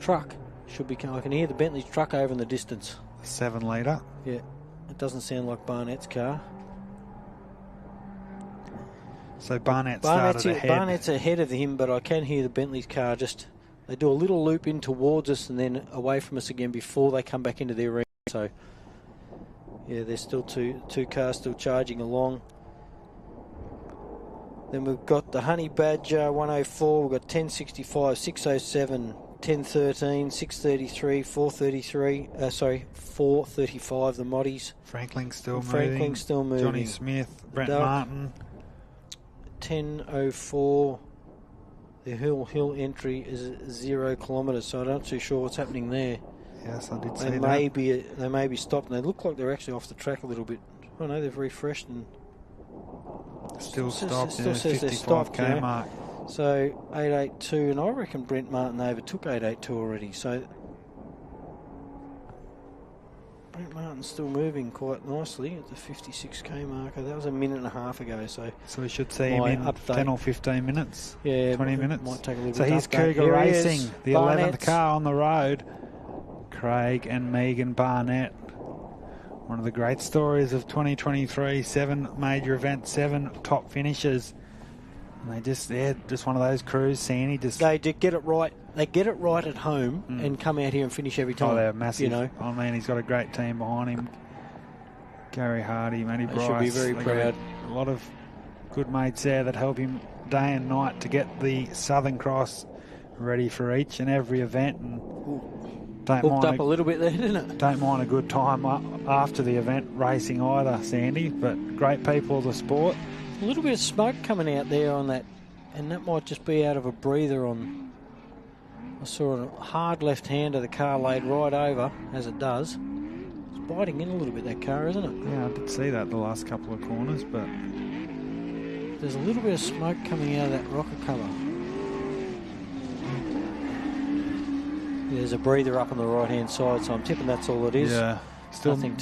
truck should be... I can hear the Bentley's truck over in the distance. 7 litre. Yeah. It doesn't sound like Barnett's car. So Barnett's ahead of him, but I can hear the Bentley's car just... They do a little loop in towards us and then away from us again before they come back into their arena. So Yeah, there's still two cars still charging along. Then we've got the Honey Badger 104, we've got 1065, 607, 1013, 633, 433, 435, the Moddies. Franklin's still moving. Johnny Smith, Brent Martin. 1004, the Hill entry is 0 kilometres, so I'm not too sure what's happening there. Yes, I did see They that. may be stopped, and they look like they're actually off the track a little bit. Oh no, they've refreshed and still stopped. Still says they're stopped. 55k mark. So 882, and I reckon Brent Martin overtook 882 already. So Brent Martin's still moving quite nicely at the 56k marker. That was a minute and a half ago. So we should see him in 10 or 15 minutes. Yeah, 20 minutes. Might take a little so bit. here's Cougar Here Racing, the Barnett's 11th car on the road. Craig and Megan Barnett. One of the great stories of 2023. 7 major events, 7 top finishes. And they're just one of those crews, Sandy. They get it right. They get it right at home and come out here and finish every time. Oh, they're massive. You know. Oh, man, he's got a great team behind him. Gary Hardy, Matty Bryce. Should be very proud. A lot of good mates there that help him day and night to get the Southern Cross ready for each and every event. And hooked up a little bit there, didn't it? Don't mind a good time after the event racing either, Sandy. But great people of the sport. A little bit of smoke coming out there on that, and that might just be out of a breather on. I saw a hard left hand of the car laid right over, as it does. It's biting in a little bit, that car, isn't it? Yeah, I did see that the last couple of corners, but there's a little bit of smoke coming out of that rocker cover. There's a breather up on the right hand side, so I'm tipping that's all it is. Yeah. Still moving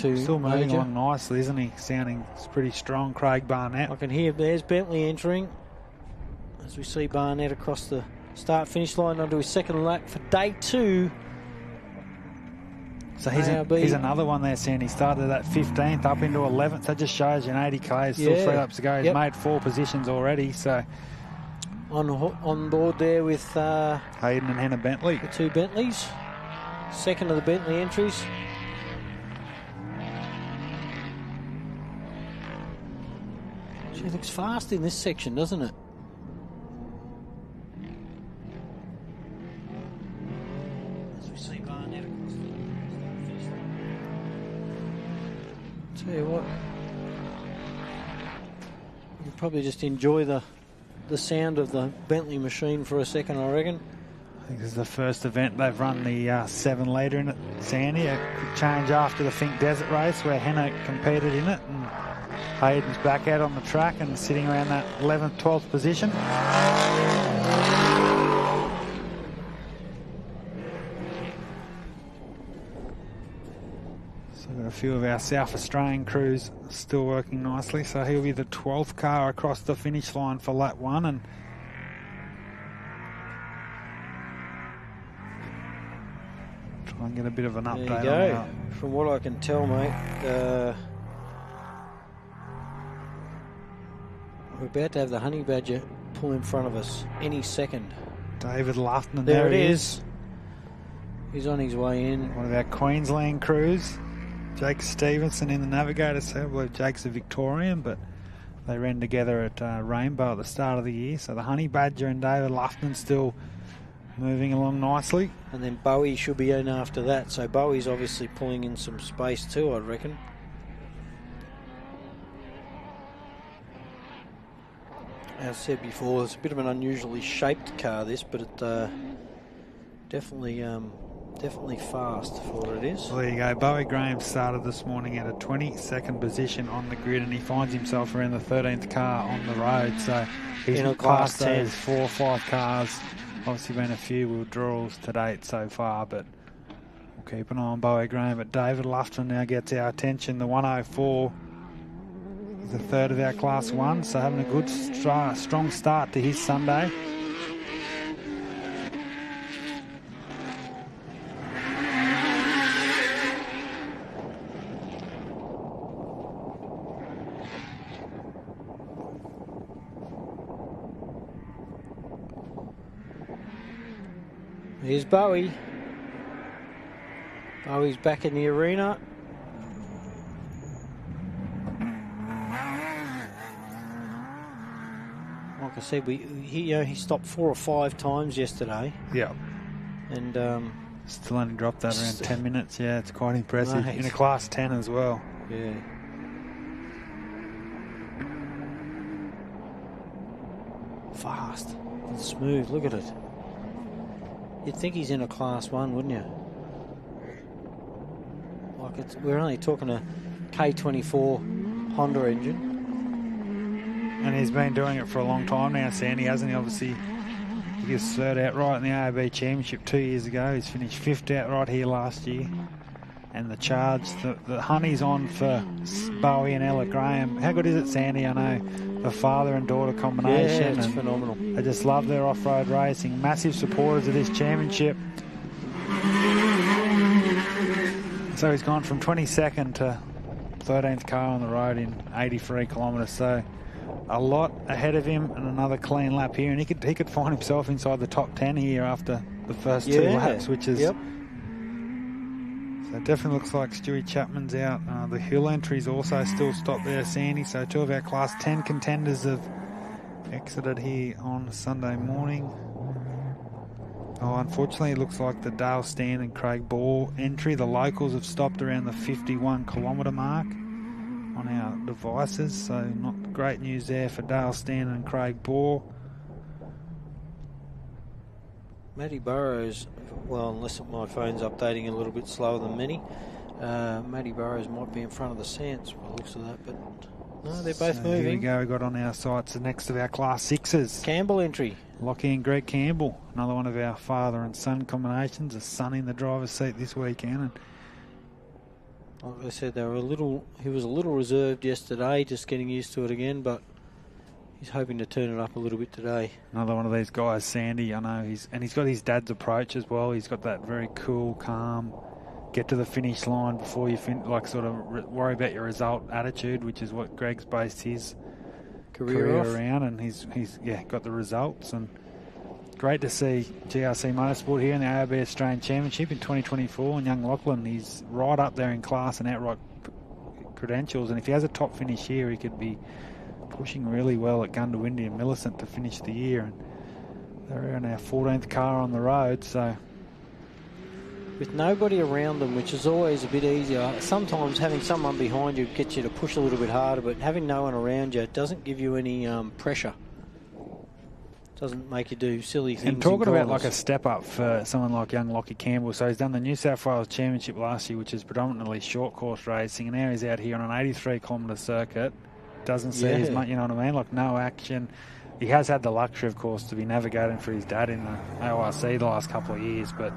major. along nicely, isn't he? Sounding pretty strong, Craig Barnett. I can hear there's Bentley entering as we see Barnett across the start-finish line onto his second lap for day 2. So he's another one there, Sandy. He started at 15th up into 11th. That just shows you in 80k, still 3 laps to go. He's made 4 positions already. So on board there with Hayden and Hannah Bentley. The 2 Bentleys. Second of the Bentley entries. It looks fast in this section, doesn't it? As we see Barnett across the finish line. Tell you what, you can probably just enjoy the sound of the Bentley machine for a second, I reckon. I think this is the first event they've run the 7 litre in it, Sandy. A quick change after the Fink Desert race where Hannah competed in it. And Hayden's back out on the track and sitting around that 11th, 12th position. So we've got a few of our South Australian crews still working nicely. So he'll be the 12th car across the finish line for lap 1. And try and get a bit of an update on that. From what I can tell, mate, we're about to have the Honey Badger pull in front of us any second. David Lufton, there he is. He's on his way in. One of our Queensland crews. Jake Stevenson in the Navigator. So I believe Jake's a Victorian, but they ran together at Rainbow at the start of the year. So the Honey Badger and David Lufton still moving along nicely. And then Bowie should be in after that. So Bowie's obviously pulling in some space too, I reckon. As I said before, it's a bit of an unusually shaped car, this, but it definitely fast for what it is. Well, there you go. Bowie Graham started this morning at a 22nd position on the grid, and he finds himself around the 13th car on the road. So he's past those 4 or 5 cars. Obviously been a few withdrawals to date so far, but we'll keep an eye on Bowie Graham. But David Lufton now gets our attention. The 104 is the 3rd of our Class 1, so having a good strong start to his Sunday. Here's Bowie. Bowie's back in the arena. like I said, he stopped 4 or 5 times yesterday. Yeah. And still only dropped that around 10 minutes. Yeah, it's quite impressive. Mate. In a class 10 as well. Yeah. Fast and smooth. Look at it. You'd think he's in a class 1, wouldn't you? Like we're only talking a K24 Honda engine. And he's been doing it for a long time now, Sandy, hasn't he? Obviously, he gets 3rd outright in the ARB Championship 2 years ago. He's finished 5th outright here last year. And the charge, the honey's on for Bowie and Ella Graham. How good is it, Sandy? I know the father and daughter combination. Yeah, it's phenomenal. I just love their off-road racing. Massive supporters of this championship. So he's gone from 22nd to 13th car on the road in 83 kilometres. So a lot ahead of him and another clean lap here. And he could find himself inside the top 10 here after the first 2 laps, which is... Yep. So it definitely looks like Stewie Chapman's out. The hill entries also still stopped there, Sandy. So 2 of our Class 10 contenders have exited here on Sunday morning. Oh, unfortunately, it looks like the Dale Stan and Craig Ball entry. The locals have stopped around the 51 kilometre mark on our devices. So not great news there for Dale Stan and Craig Ball. Matty Burrows, well, unless my phone's updating a little bit slower than many, Matty Burrows might be in front of the Sants by the looks of that, but no, they're both moving. Here we go, we've got on our sights the next of our Class 6s. Campbell entry. Lockie and Greg Campbell, another one of our father and son combinations, a son in the driver's seat this weekend. And like I said, he was a little reserved yesterday, just getting used to it again, but he's hoping to turn it up a little bit today. Another one of these guys, Sandy, I know, he's got his dad's approach as well. He's got that very cool, calm, get to the finish line before you sort of worry about your result attitude, which is what Greg's based his career around, and he's got the results. And great to see GRC Motorsport here in the ARB Australian Championship in 2024, and young Lachlan, he's right up there in class and outright credentials, and if he has a top finish here, he could be pushing really well at Gundawindi and Millicent to finish the year. And they're in our 14th car on the road, so with nobody around them, which is always a bit easier. Sometimes having someone behind you gets you to push a little bit harder, but having no one around you doesn't give you any pressure. Doesn't make you do silly things. And talking about like a step up for someone like young Lockie Campbell, so he's done the New South Wales Championship last year, which is predominantly short course racing, and now he's out here on an 83 kilometre circuit. Doesn't see as much, you know what I mean? Like no action. He has had the luxury, of course, to be navigating for his dad in the AORRA the last couple of years, but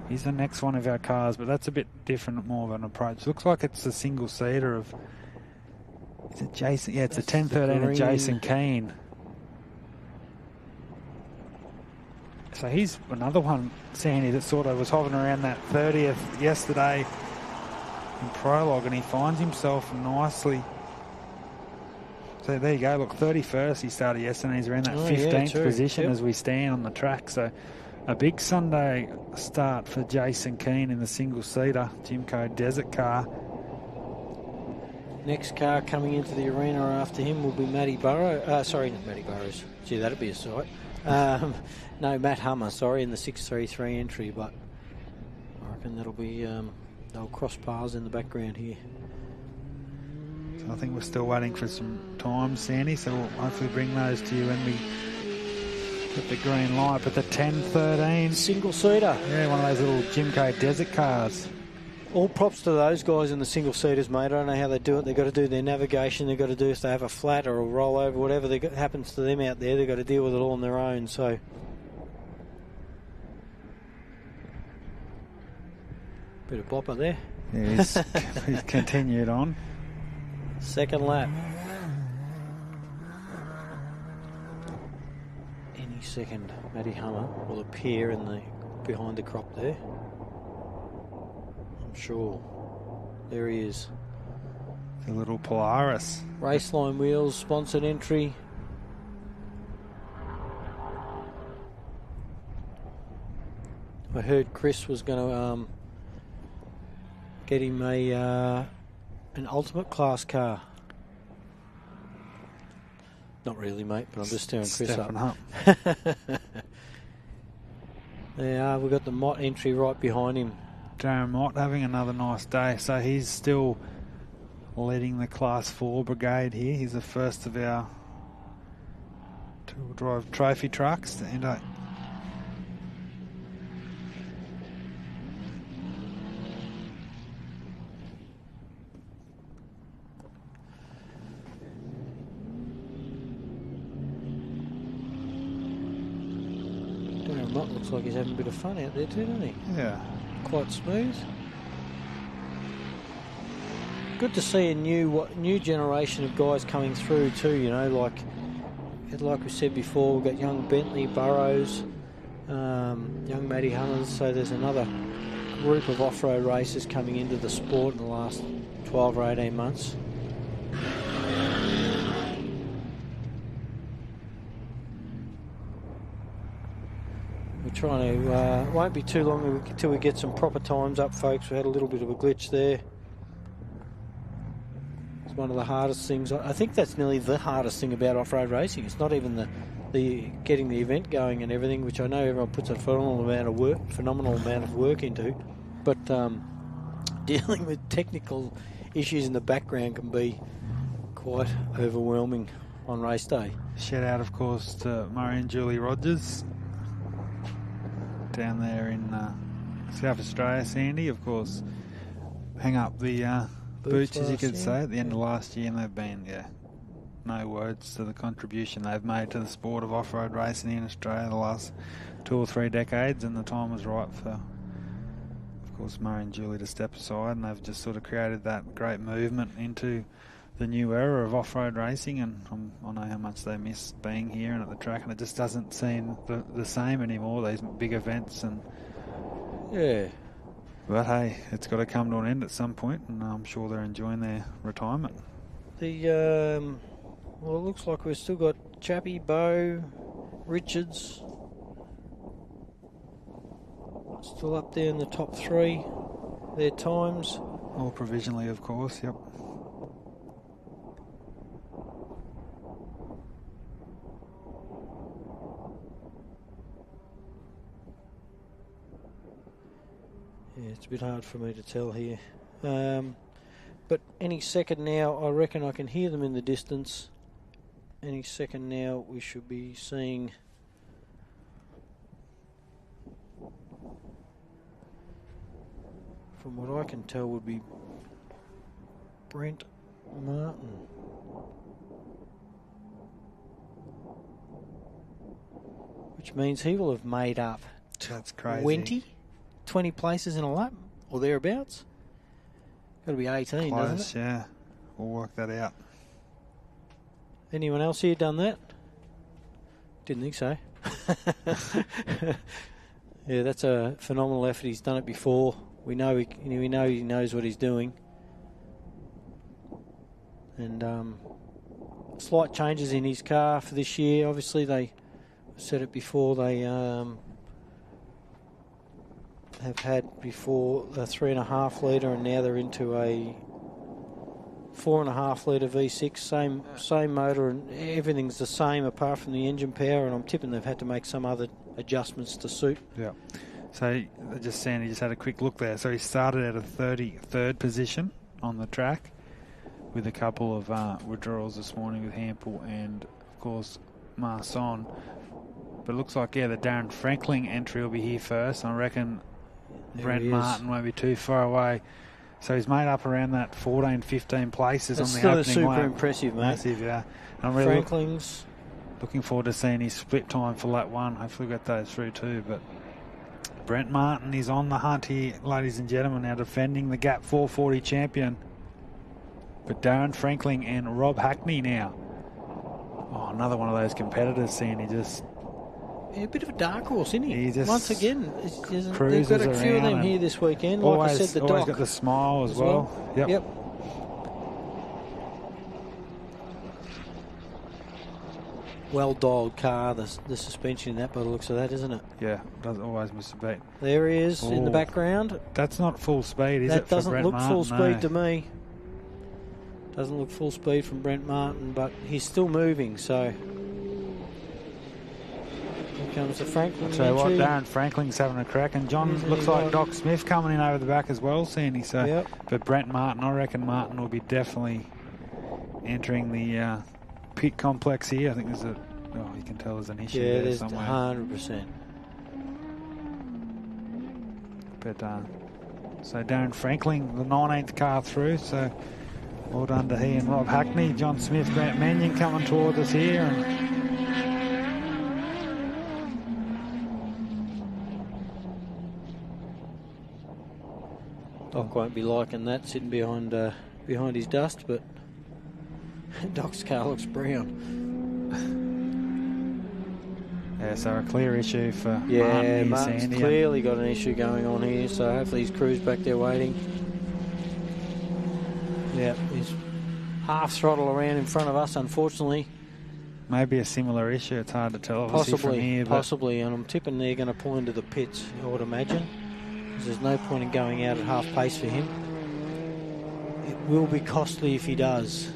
he's the next one of our cars, but that's a bit different, more of an approach. Looks like it's a single-seater of... Is it Jason? Yeah, it's a 1013 of Jason Keane. So he's another one, Sandy, that sort of was hovering around that 30th yesterday in prologue, and he finds himself nicely. So there you go, look, 31st he started yesterday, he's around that 15th position as we stand on the track. So a big Sunday start for Jason Keane in the single-seater Jimco Desert car. Next car coming into the arena after him will be Matty Burrows. Sorry, not Matty Burrows. Gee, that'd be a sight. No, Matt Hummer, sorry, in the 633 entry, but I reckon that'll be, they'll cross paths in the background here. So I think we're still waiting for some time, Sandy, so we'll hopefully bring those to you when we get the green light. But the 1013 single-seater. Yeah, one of those little Jimco Desert cars. All props to those guys in the single-seaters, mate. I don't know how they do it. They've got to do their navigation. They've got to do if they have a flat or a rollover, whatever happens to them out there, they've got to deal with it all on their own. So bit of bopper there. Yeah, he's continued on. Second lap. Any second, Matty Hummer will appear behind the crop there. I'm sure. There he is. The little Polaris. Raceline Wheels, sponsored entry. I heard Chris was going to get him an ultimate class car. Not really, mate, but I'm just stirring Chris Stepping up. up. Yeah, we've got the Mott entry right behind him. Darren Mott having another nice day. So he's still leading the Class 4 brigade here. He's the first of our two-wheel drive trophy trucks. And Darren Mott looks like he's having a bit of fun out there too, doesn't he? yeah. Quite smooth. Good to see a new generation of guys coming through too. You know, like we said before, we've got young Bentley, Burrows, young Matty Hunters. So there's another group of off-road racers coming into the sport in the last 12 or 18 months. We're trying to, won't be too long until we get some proper times up, folks. We had a little bit of a glitch there. It's one of the hardest things. I think that's nearly the hardest thing about off-road racing. It's not even the getting the event going and everything, which I know everyone puts a phenomenal amount of work into. But dealing with technical issues in the background can be quite overwhelming on race day. Shout out, of course, to Murray and Julie Rogers down there in South Australia. Sandy, of course, hang up the boots, as you could say, at the end of last year, and they've been, no words to the contribution they've made to the sport of off-road racing in Australia the last 2 or 3 decades, and the time was right for, of course, Murray and Julie to step aside, and they've just sort of created that great movement into the new era of off-road racing, and I know how much they miss being here and at the track, and it just doesn't seem the same anymore, these big events. And yeah. But hey, it's got to come to an end at some point, and I'm sure they're enjoying their retirement. Well, it looks like we've still got Chappie, Bow, Richards still up there in the top 3. Their times. All provisionally, of course, yep. Yeah, it's a bit hard for me to tell here. But any second now, I reckon I can hear them in the distance. Any second now, we should be seeing from what I can tell would be Brent Martin. Which means he will have made up That's crazy. 20 places in a lap or thereabouts. Got to be 18, Close, doesn't it? yeah. We'll work that out. Anyone else here done that? Didn't think so. Yeah, that's a phenomenal effort. He's done it before. We know he knows what he's doing. And slight changes in his car for this year. Obviously, they said it before. They have had before the 3.5 litre, and now they're into a 4.5 litre V6. Same motor, and everything's the same apart from the engine power. And I'm tipping they've had to make some other adjustments to suit. Yeah. So Sandy just had a quick look there. So he started at a 33rd position on the track with a couple of withdrawals this morning with Hampel and, of course, Marson. But it looks like, the Darren Franklin entry will be here first. I reckon Brent Martin won't be too far away. So he's made up around that 14, 15 places That's on the opening still super lap. impressive, mate. Massive, yeah. I'm really Franklin's. looking forward to seeing his split time for lap 1. Hopefully we'll get those through too. But Brent Martin is on the hunt here, ladies and gentlemen, now defending the Gap 440 champion. But Darren Franklin and Rob Hackney now. Oh, another one of those competitors, Sandy, just... Yeah, a bit of a dark horse, isn't he? Just once again, they've got a few of them here this weekend. Like I said, the always Doc got the smile as well. Yep. Well dialed car, the suspension in that by the looks of that, isn't it? Yeah, doesn't always miss a beat. There he is in the background. That's not full speed, is it? That doesn't look full speed to me. Doesn't look full speed from Brent Martin, but he's still moving, so... Here comes the Franklin So what, entry. Darren Franklin's having a crack, and John looks like Doc Smith coming in over the back as well, Sandy. So, Yep. But Brent Martin, I reckon Martin will be definitely entering the pit complex here. I think there's you can tell there's an issue Yeah, there there's somewhere. 100%. But so Darren Franklin, the 19th car through. So well done to he and Rob Hackney. John Smith, Grant Mannion coming towards us here, and Doc won't be liking that, sitting behind his dust, but Doc's car looks brown. yeah, so a clear issue for Yeah, Martin. Martin's Sandy. clearly got an issue going on here, so hopefully his crew's back there waiting. Yeah, he's half throttle around in front of us, unfortunately. Maybe a similar issue. It's hard to tell obviously from here. Possibly, and I'm tipping they're going to pull into the pits, I would imagine. Because there's no point in going out at half pace for him. It will be costly if he does.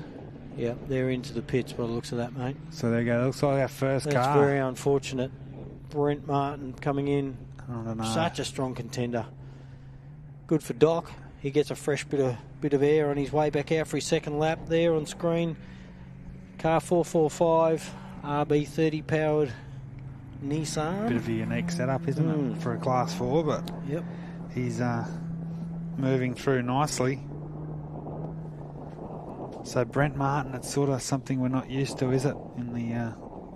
Yeah, they're into the pits by the looks of that, mate. So there you go. Looks like our first That's car. very unfortunate. Brent Martin coming in. I don't know. Such a strong contender. Good for Doc. He gets a fresh bit of air on his way back out for his second lap there on screen. Car 445, ARB 30 powered Nissan. Bit of a unique setup, isn't it, for a Class 4, but Yep. he's moving through nicely. So Brent Martin, it's sort of something we're not used to, is it, in the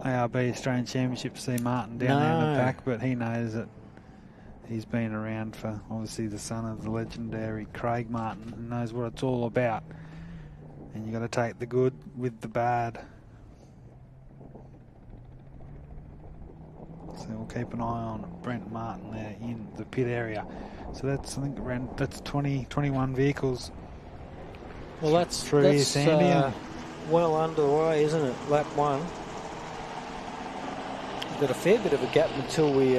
ARB Australian Championship to see Martin down there in the pack, but he knows that he's been around for, obviously, the son of the legendary Craig Martin, and knows what it's all about. And you've got to take the good with the bad. So we'll keep an eye on Brent Martin there in the pit area. So that's, I think, around, that's 21 vehicles. Well, that's Through Sandy. well underway, isn't it? Lap one. We've got a fair bit of a gap until we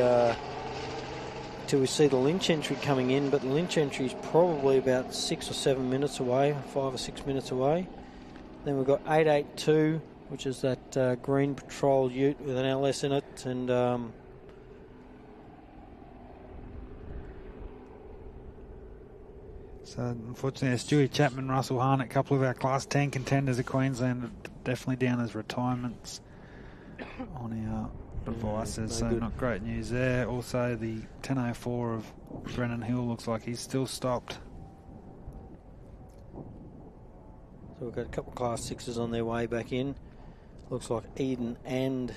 see the Lynch entry coming in, but the Lynch entry is probably about 6 or 7 minutes away, 5 or 6 minutes away. Then we've got 882, which is that green patrol ute with an LS in it, and so unfortunately, Stewie Chapman, Russell Harnett, a couple of our Class 10 contenders of Queensland are definitely down as retirements on our devices, so good. not great news there. Also, the 1004 of Brennan Hill looks like he's still stopped. so we've got a couple of Class 6s on their way back in. Looks like Eden and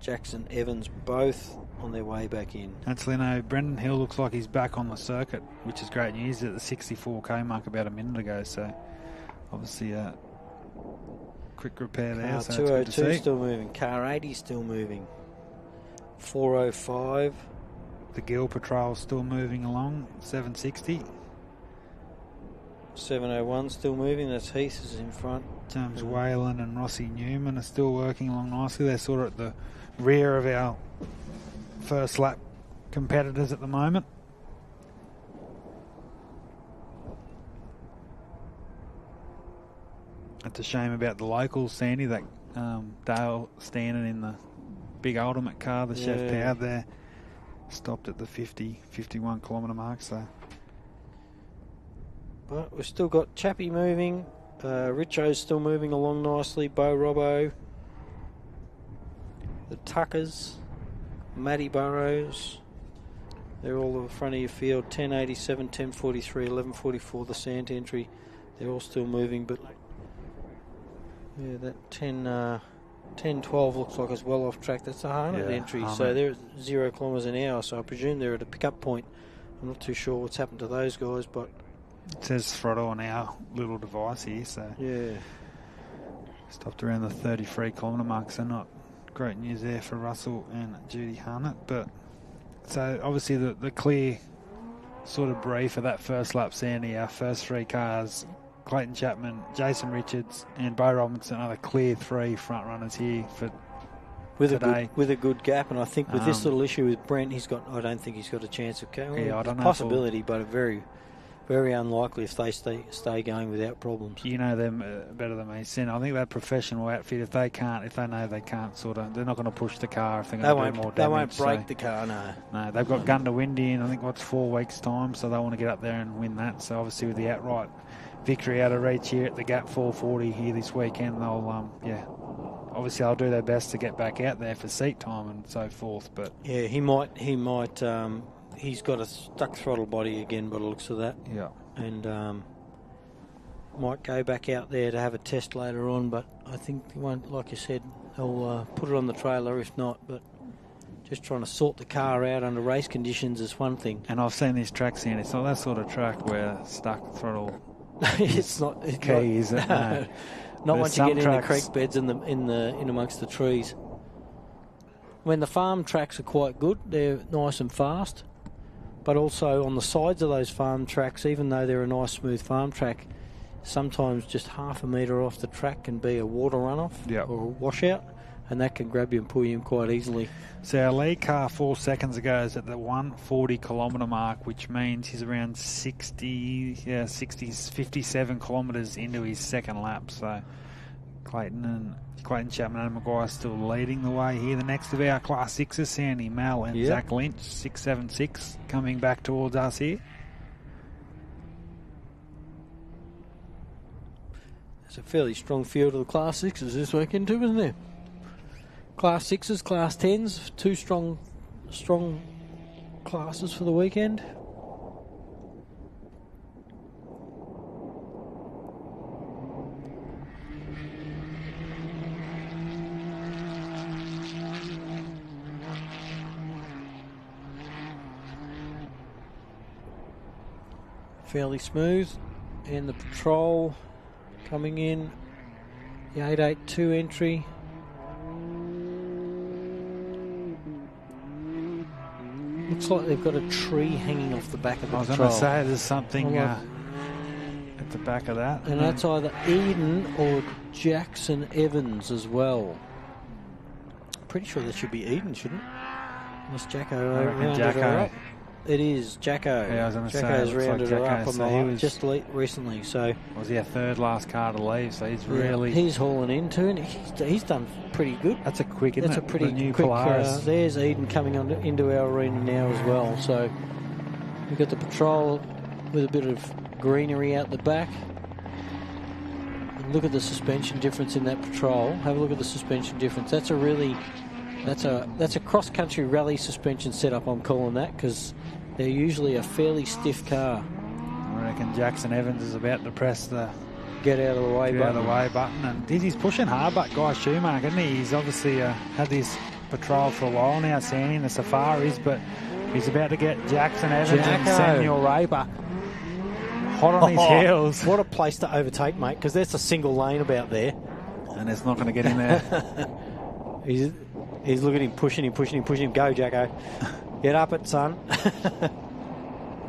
Jackson Evans both on their way back in. Actually, no, Brendan Hill looks like he's back on the circuit, which is great news at the 64k mark about a minute ago, so obviously a quick repair there. Car So it's good to 202 see. still moving. Car 80 still moving. 405. The Gill Patrol still moving along, 760. 701 still moving. That's Heath is in front. James Whalen and Rossi Newman are still working along nicely. They're sort of at the rear of our first lap competitors at the moment. It's a shame about the locals, Sandy, that Dale standing in the big ultimate car, the Chef Power there, stopped at the 51 kilometre mark. So, But we've still got Chappie moving. Richo's still moving along nicely. Bo Robbo. The Tuckers. Matty Burrows. They're all at the front of your field. 1087, 1043, 1144, the Sant entry. They're all still moving, but yeah, that 1012 looks like it's well off track. That's a Harnett entry. So they're at 0 kilometres an hour, so I presume they're at a pickup point. I'm not too sure what's happened to those guys, but it says throttle on our little device here, so yeah, stopped around the 33 kilometre mark, so not great news there for Russell and Judy Harnett. But so obviously the clear sort of brief for that first lap, Sandy, our first three cars, Clayton Chapman, Jason Richards and Bo Robinson are the clear three front runners here for today. with a good gap, and I think with this little issue with Brent, I don't think he's got a chance of going. Yeah, I don't know. Possibility, but a very, very unlikely if they stay going without problems. You know them better than me, Sin. I think that professional outfit, if they know they can't they're not going to push the car if they're going to do more damage. They won't break the car, no. No, they've got Gun to Windy in, I think, 4 weeks' time, so they want to get up there and win that. So obviously with the outright victory out of reach here at the Gap 440 here this weekend, they'll, obviously they'll do their best to get back out there for seat time and so forth. But yeah, he might. He's got a stuck throttle body again by the looks of that. Yeah. And might go back out there to have a test later on, but I think he won't, like you said, they'll put it on the trailer if not, but just trying to sort the car out under race conditions is one thing. And I've seen this track, Sam. It's not that sort of track where stuck throttle it's not key, is it? No. Not once you get in the creek beds in amongst the trees. When the farm tracks are quite good, they're nice and fast. But also on the sides of those farm tracks, even though they're a nice smooth farm track, sometimes just half a metre off the track can be a water runoff or a washout, and that can grab you and pull you in quite easily. So our lead car 4 seconds ago is at the 140 kilometre mark, which means he's around 57 kilometres into his second lap. So Clayton Chapman and Maguire still leading the way here. The next of our Class 6s, Sandy Mel and Zach Lynch, 676, coming back towards us here. There's a fairly strong field of the Class 6s this weekend too, isn't there? Class 6s, Class 10s, 2 strong classes for the weekend. Fairly smooth, and the Patrol coming in, the 882 entry. Looks like they've got a tree hanging off the back of the Patrol. I was going to say there's something at the back of that. And that's either Eden or Jackson Evans as well. Pretty sure that should be Eden, shouldn't it? Unless Jacko rounded her up. It is Jacko. Yeah, I was going to say. Jacko's rounded her up on the line just recently. So was he a third last car to leave? So he's really he's hauling into it. He's done pretty good. That's a quick, isn't it? That's a pretty new quick. Polaris. There's Eden coming into our arena now as well. So we've got the Patrol with a bit of greenery out the back. And look at the suspension difference in that Patrol. Have a look at the suspension difference. That's a cross-country rally suspension setup, I'm calling that, because they're usually a fairly stiff car. I reckon Jackson Evans is about to press the get out of the way button. And he's pushing hard, but Guy Schumacher, isn't he? He's obviously had this Patrol for a while now, Sandy, in the Safaris, but he's about to get Jackson Evans and Samuel Raper hot on his heels. What a place to overtake, mate, because there's a single lane about there. And it's not going to get in there. He's looking at him, pushing him. Go, Jacko. Get up it, son.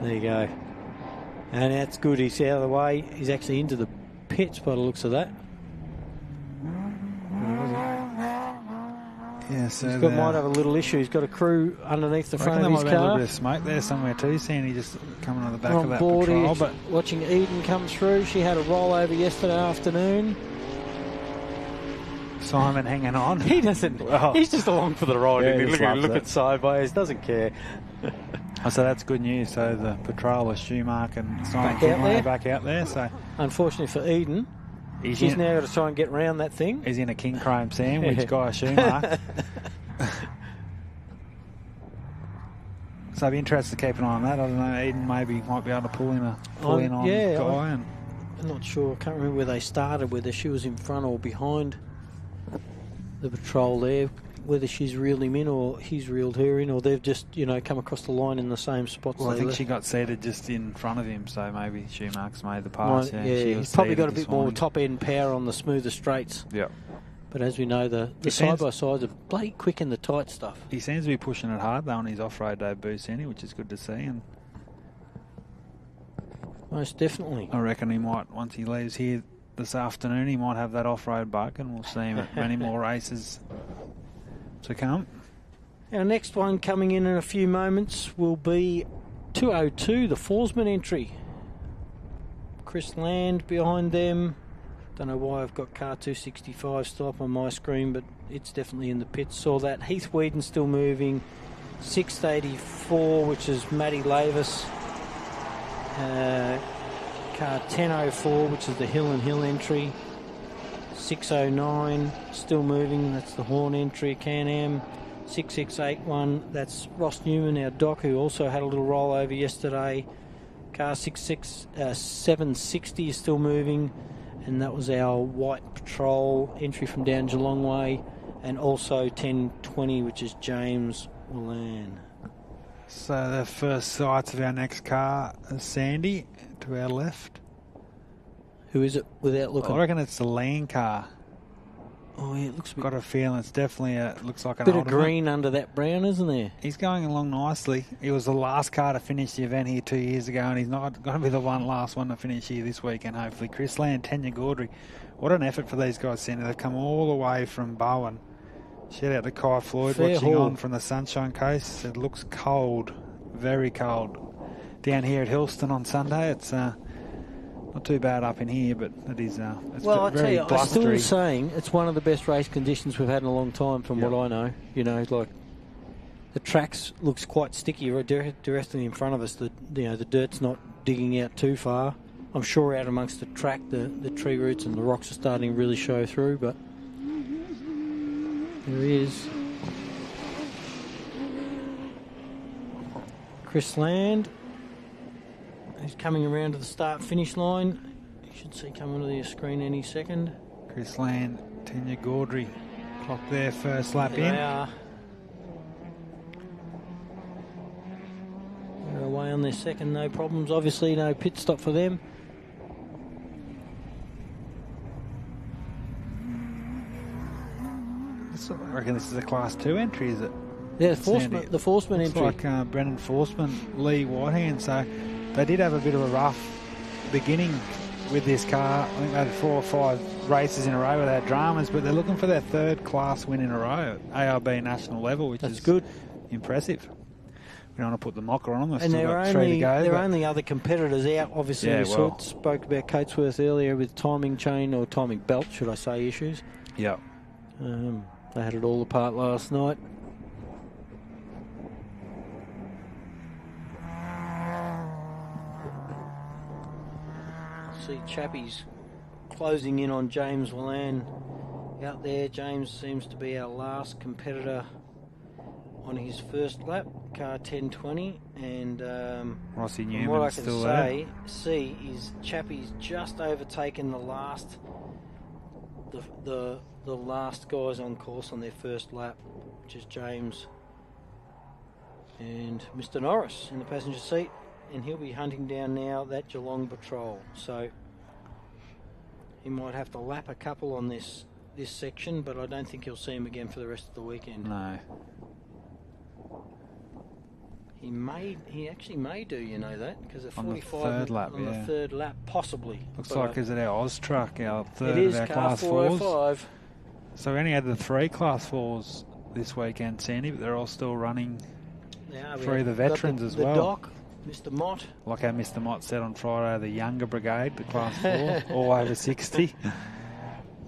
There you go. And that's good. He's out of the way. He's actually into the pits by the looks of that. Yeah, so might have a little issue. He's got a crew underneath the front of his car. A little bit of smoke there somewhere too, Sandy, just coming on the back of that Patrol. But watching Eden come through. She had a rollover yesterday afternoon. Simon hanging on. He doesn't. Oh. He's just along for the ride. Yeah, looking sideways. Doesn't care. So that's good news. So the Patrol is Schumacher and Simon back out there. So unfortunately for Eden, she's now got to try and get round that thing. He's in a King Chrome sandwich, Guy Schumacher. So I'd be interested to keep an eye on that. I don't know. Eden might be able to pull in on Guy. I'm not sure. I can't remember where they started. Whether she was in front or behind the Patrol there, whether she's reeled him in or he's reeled her in, or they've just come across the line in the same spot. Well, I think she got seated just in front of him, so maybe Schumacher's made the pass. He's probably got a bit more top end power on the smoother straights. Yeah. But as we know, the side by sides are bloody quick in the tight stuff. He seems to be pushing it hard though on his off-road debut, Sandy, which is good to see. And most definitely. I reckon he might, once he leaves here this afternoon, he might have that off-road bug, and we'll see him at many more races to come. Our next one coming in a few moments will be 202, the Forsman entry. Chris Land behind them. Don't know why I've got car 265 still up on my screen, but it's definitely in the pits. Saw that. Heath Whedon still moving. 684, which is Matty Lavis. Car 1004, which is the Hill and Hill entry. 609, still moving. That's the Horn entry. Can-Am. 6681, that's Ross Newman, our doc, who also had a little rollover yesterday. Car 760 is still moving. And that was our White Patrol entry from down Geelong Way, and also 1020, which is James Willan. So the first sights of our next car is Sandy to our left. Who is it without looking? I reckon it's the Land car. Oh yeah, it looks a bit... Got a feeling it's definitely looks like an bit ultimate. of green under that brown, isn't there? He's going along nicely. He was the last car to finish the event here 2 years ago, and he's not going to be the last one to finish here this weekend, hopefully. Chris Land, Tanya Gaudry. What an effort for these guys, Sandy. They've come all the way from Bowen. Shout out to Kai Floyd, Fair watching haul. on from the Sunshine Coast. It looks cold, very cold. Down here at Hillston on Sunday, it's not too bad up in here, but it is it's Well, I tell very you, I'm blustery. still saying it's one of the best race conditions we've had in a long time, from Yep. what I know. You know, like the tracks looks quite sticky right directly in front of us. The dirt's not digging out too far. I'm sure out amongst the track, the tree roots and the rocks are starting to really show through. But there he is, Chris Land. He's coming around to the start-finish line. You should see coming to the screen any second. Chris Land, Tanya Gaudry, clock their first lap There in. they are. They're away on their second, no problems. Obviously, no pit stop for them. I reckon this is a Class 2 entry, is it? Yeah, Sandy? the Forceman Looks entry. like Brendan Forceman, Lee Whitehand. So they did have a bit of a rough beginning with this car. I think they had 4 or 5 races in a row without dramas, but they're looking for their 3rd class win in a row at ARB national level, which That's is good. impressive. We don't want to put the mocker on them. They've And still got 3 to go. there but are only other competitors out. Obviously, Yeah, we well. spoke about Coatesworth earlier with timing chain, or timing belt, should I say, issues. Yeah. They had it all apart last night. See Chappie's closing in on James Willan out there. James seems to be our last competitor on his first lap, car 1020, and Rossi from what I Newman's can still there. see is Chappie's just overtaken the last the last guys on course on their first lap, which is James and Mr. Norris in the passenger seat, and he'll be hunting down now that Geelong patrol. So he might have to lap a couple on this section, but I don't think he'll see him again for the rest of the weekend. No. He actually may do, you know that, because at On the 45 third lap, on yeah. the third lap, possibly. Looks But like is it our Oz truck, our it 3rd is of our car Class 4s. 405. So we only had the 3 Class 4s this weekend, Sandy, but they're all still running Yeah, through the veterans as well. The Doc, Mr. Mott. Like how Mr. Mott said on Friday, the younger brigade, the Class 4, all over 60.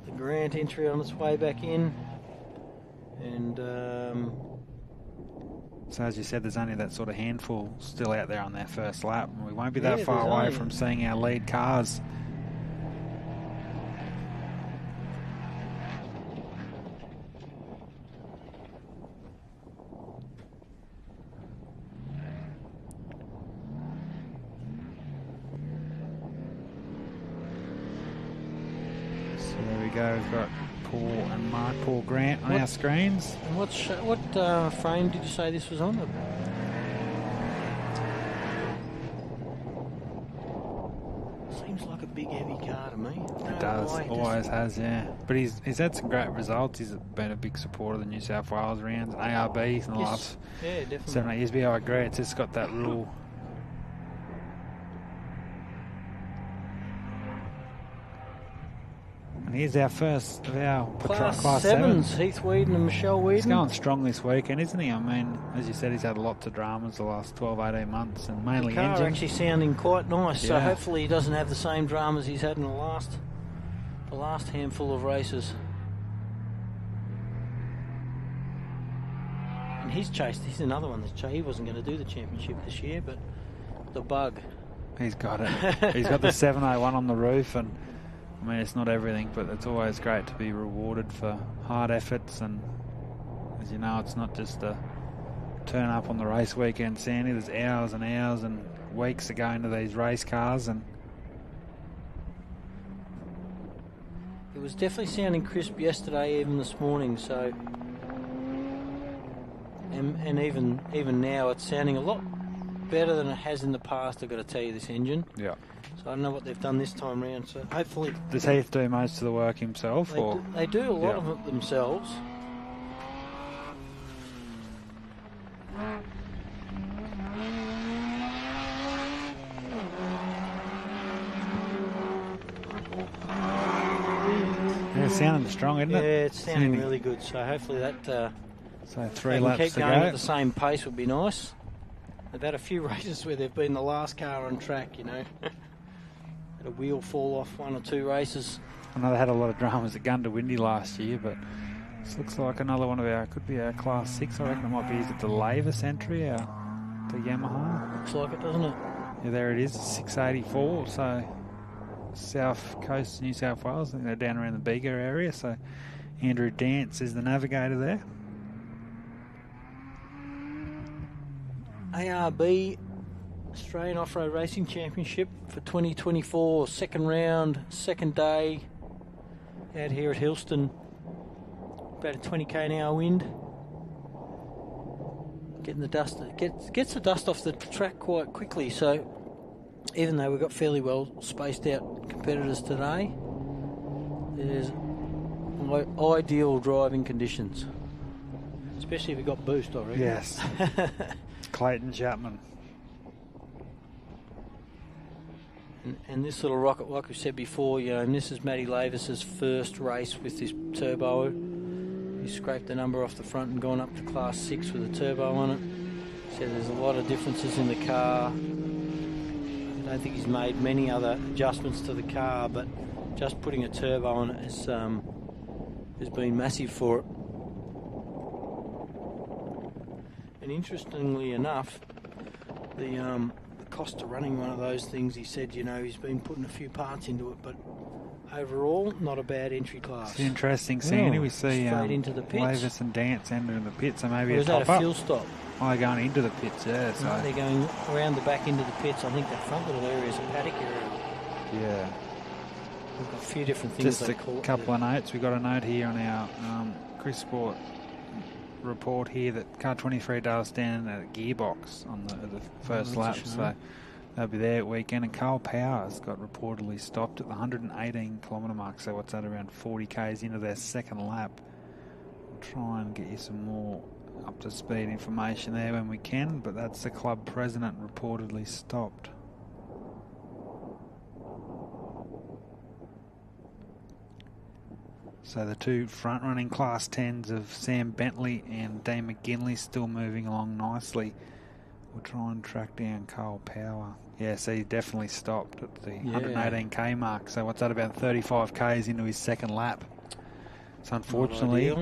The Grant entry on its way back in. And So as you said, there's only that sort of handful still out there on their first lap, and we won't be that Yeah, far there's away only- from seeing our lead cars. So there we go, we've got Paul and Mark, Paul Grant on What- our screens. and what frame did you say this was on? Seems like a big heavy car to me. It does, always has, yeah. But he's had some great results. He's been a big supporter of the New South Wales rounds and ARB in the last Yeah, definitely. 7 or 8 years. But yeah, I agree, it's just got that real. And here's our first of our Class 7s, Heath Whedon and Michelle Whedon. He's going strong this weekend, isn't he? I mean, as you said, he's had lots of dramas the last 12, 18 months, and mainly the car engine. actually sounding quite nice, Yeah. so hopefully he doesn't have the same dramas he's had in the last handful of races. And he's another one that's chased. He wasn't going to do the championship this year, but the bug. He's got it. He's got the 701 on the roof, and I mean, it's not everything, but it's always great to be rewarded for hard efforts. And as you know, it's not just a turn up on the race weekend, Sandy. There's hours and hours and weeks to go into these race cars, and it was definitely sounding crisp yesterday, even this morning. So, and even now, it's sounding a lot better than it has in the past. I've got to tell you, this engine. yeah. So I don't know what they've done this time round. So hopefully, Does Heath do most of the work himself, or they do a lot of it themselves. Yeah, it's sounding strong, isn't it? Yeah, it's sounding really good. So hopefully that So 3 they laps can keep to going go. at the same pace would be nice. They've had a few races where they've been the last car on track, you know. Had a wheel fall off 1 or 2 races. I know they had a lot of dramas at Gundawindi last year, but this looks like another one of could be our Class 6. I reckon it might be, is it the Lavis entry, the Yamaha? Looks like it, doesn't it? Yeah, there it is, 684. So South Coast, New South Wales. I think they're down around the Bega area. So Andrew Dance is the navigator there. ARB Australian Off-Road Racing Championship for 2024, second round, second day, out here at Hillston. About a 20k an hour wind. Getting the dust, gets the dust off the track quite quickly. So even though we've got fairly well spaced out competitors today, there's ideal driving conditions, especially if you've got boost already. Yes. Clayton Chapman. And this little rocket, like we said before, you know, and this is Matty Lavis's first race with this turbo. He scraped the number off the front and gone up to Class 6 with a turbo on it. So there's a lot of differences in the car. I don't think he's made many other adjustments to the car, but just putting a turbo on it has been massive for it. And interestingly enough, the cost of running one of those things, he said, you know, he's been putting a few parts into it, but overall, not a bad entry class. It's interesting, Sandy. We see straight into the pits. Lavis and Dance entering the pits, so maybe Or a is that top a up. fuel stop? Oh, they're going into the pits, yeah. So No, they're going around the back into the pits. I think that front little area is a paddock area. yeah. We've got a few different things Just they a call it. couple of notes. We've got a note here on our Chris Sport report here that car 23 does stand at a gearbox on the first that's a lap, shame. so they'll be there at weekend. And Carl Powers got reportedly stopped at the 118 kilometre mark, so what's that, around 40 k's into their second lap. We'll try and get you some more up to speed information there when we can, but that's the club president reportedly stopped. So the two front-running Class 10s of Sam Bentley and Dane McGinley still moving along nicely. We'll try and track down Carl Power. Yeah, so he definitely stopped at the 118k mark. So what's that, about 35 k's into his second lap? So unfortunately,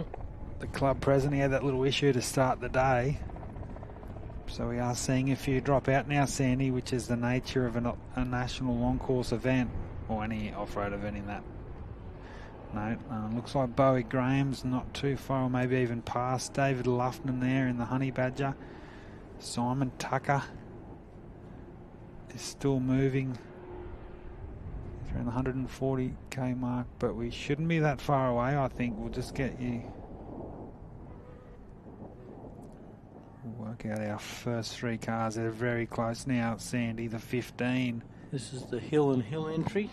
the club president, he had that little issue to start the day. So we are seeing a few drop out now, Sandy, which is the nature of a national long course event, or any off-road event in that. No, looks like Bowie Graham's not too far, maybe even past. David Luffman there in the Honey Badger. Simon Tucker is still moving. He's around the 140k mark, but we shouldn't be that far away. I think we'll just get you. We'll work out our first 3 cars. They're very close now, Sandy, the 15. This is the Hill and Hill entry.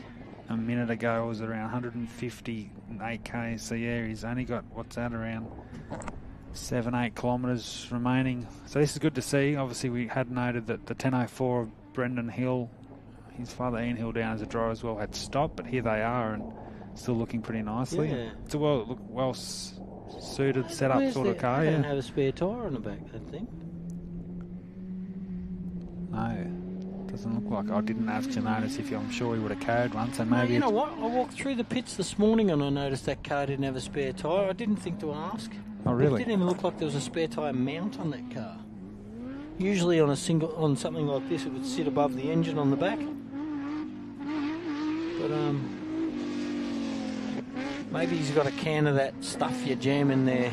A minute ago it was around 158k, so yeah, he's only got, what's that, around 7-8 kilometres remaining. So this is good to see. Obviously we had noted that the 10.04 of Brendan Hill, his father Ian Hill down as a driver as well, had stopped, but here they are, and still looking pretty nicely. Yeah. It's a well suited setup sort of car. They don't Yeah. have a spare tyre on the back, I think. No, doesn't look like. I didn't ask to notice if I'm sure he would have carried one. So No, maybe you know what? I walked through the pits this morning and I noticed that car didn't have a spare tyre. I didn't think to ask. Oh, really? It didn't even look like there was a spare tyre mount on that car. Usually on something like this, it would sit above the engine on the back. But maybe he's got a can of that stuff you jam in there.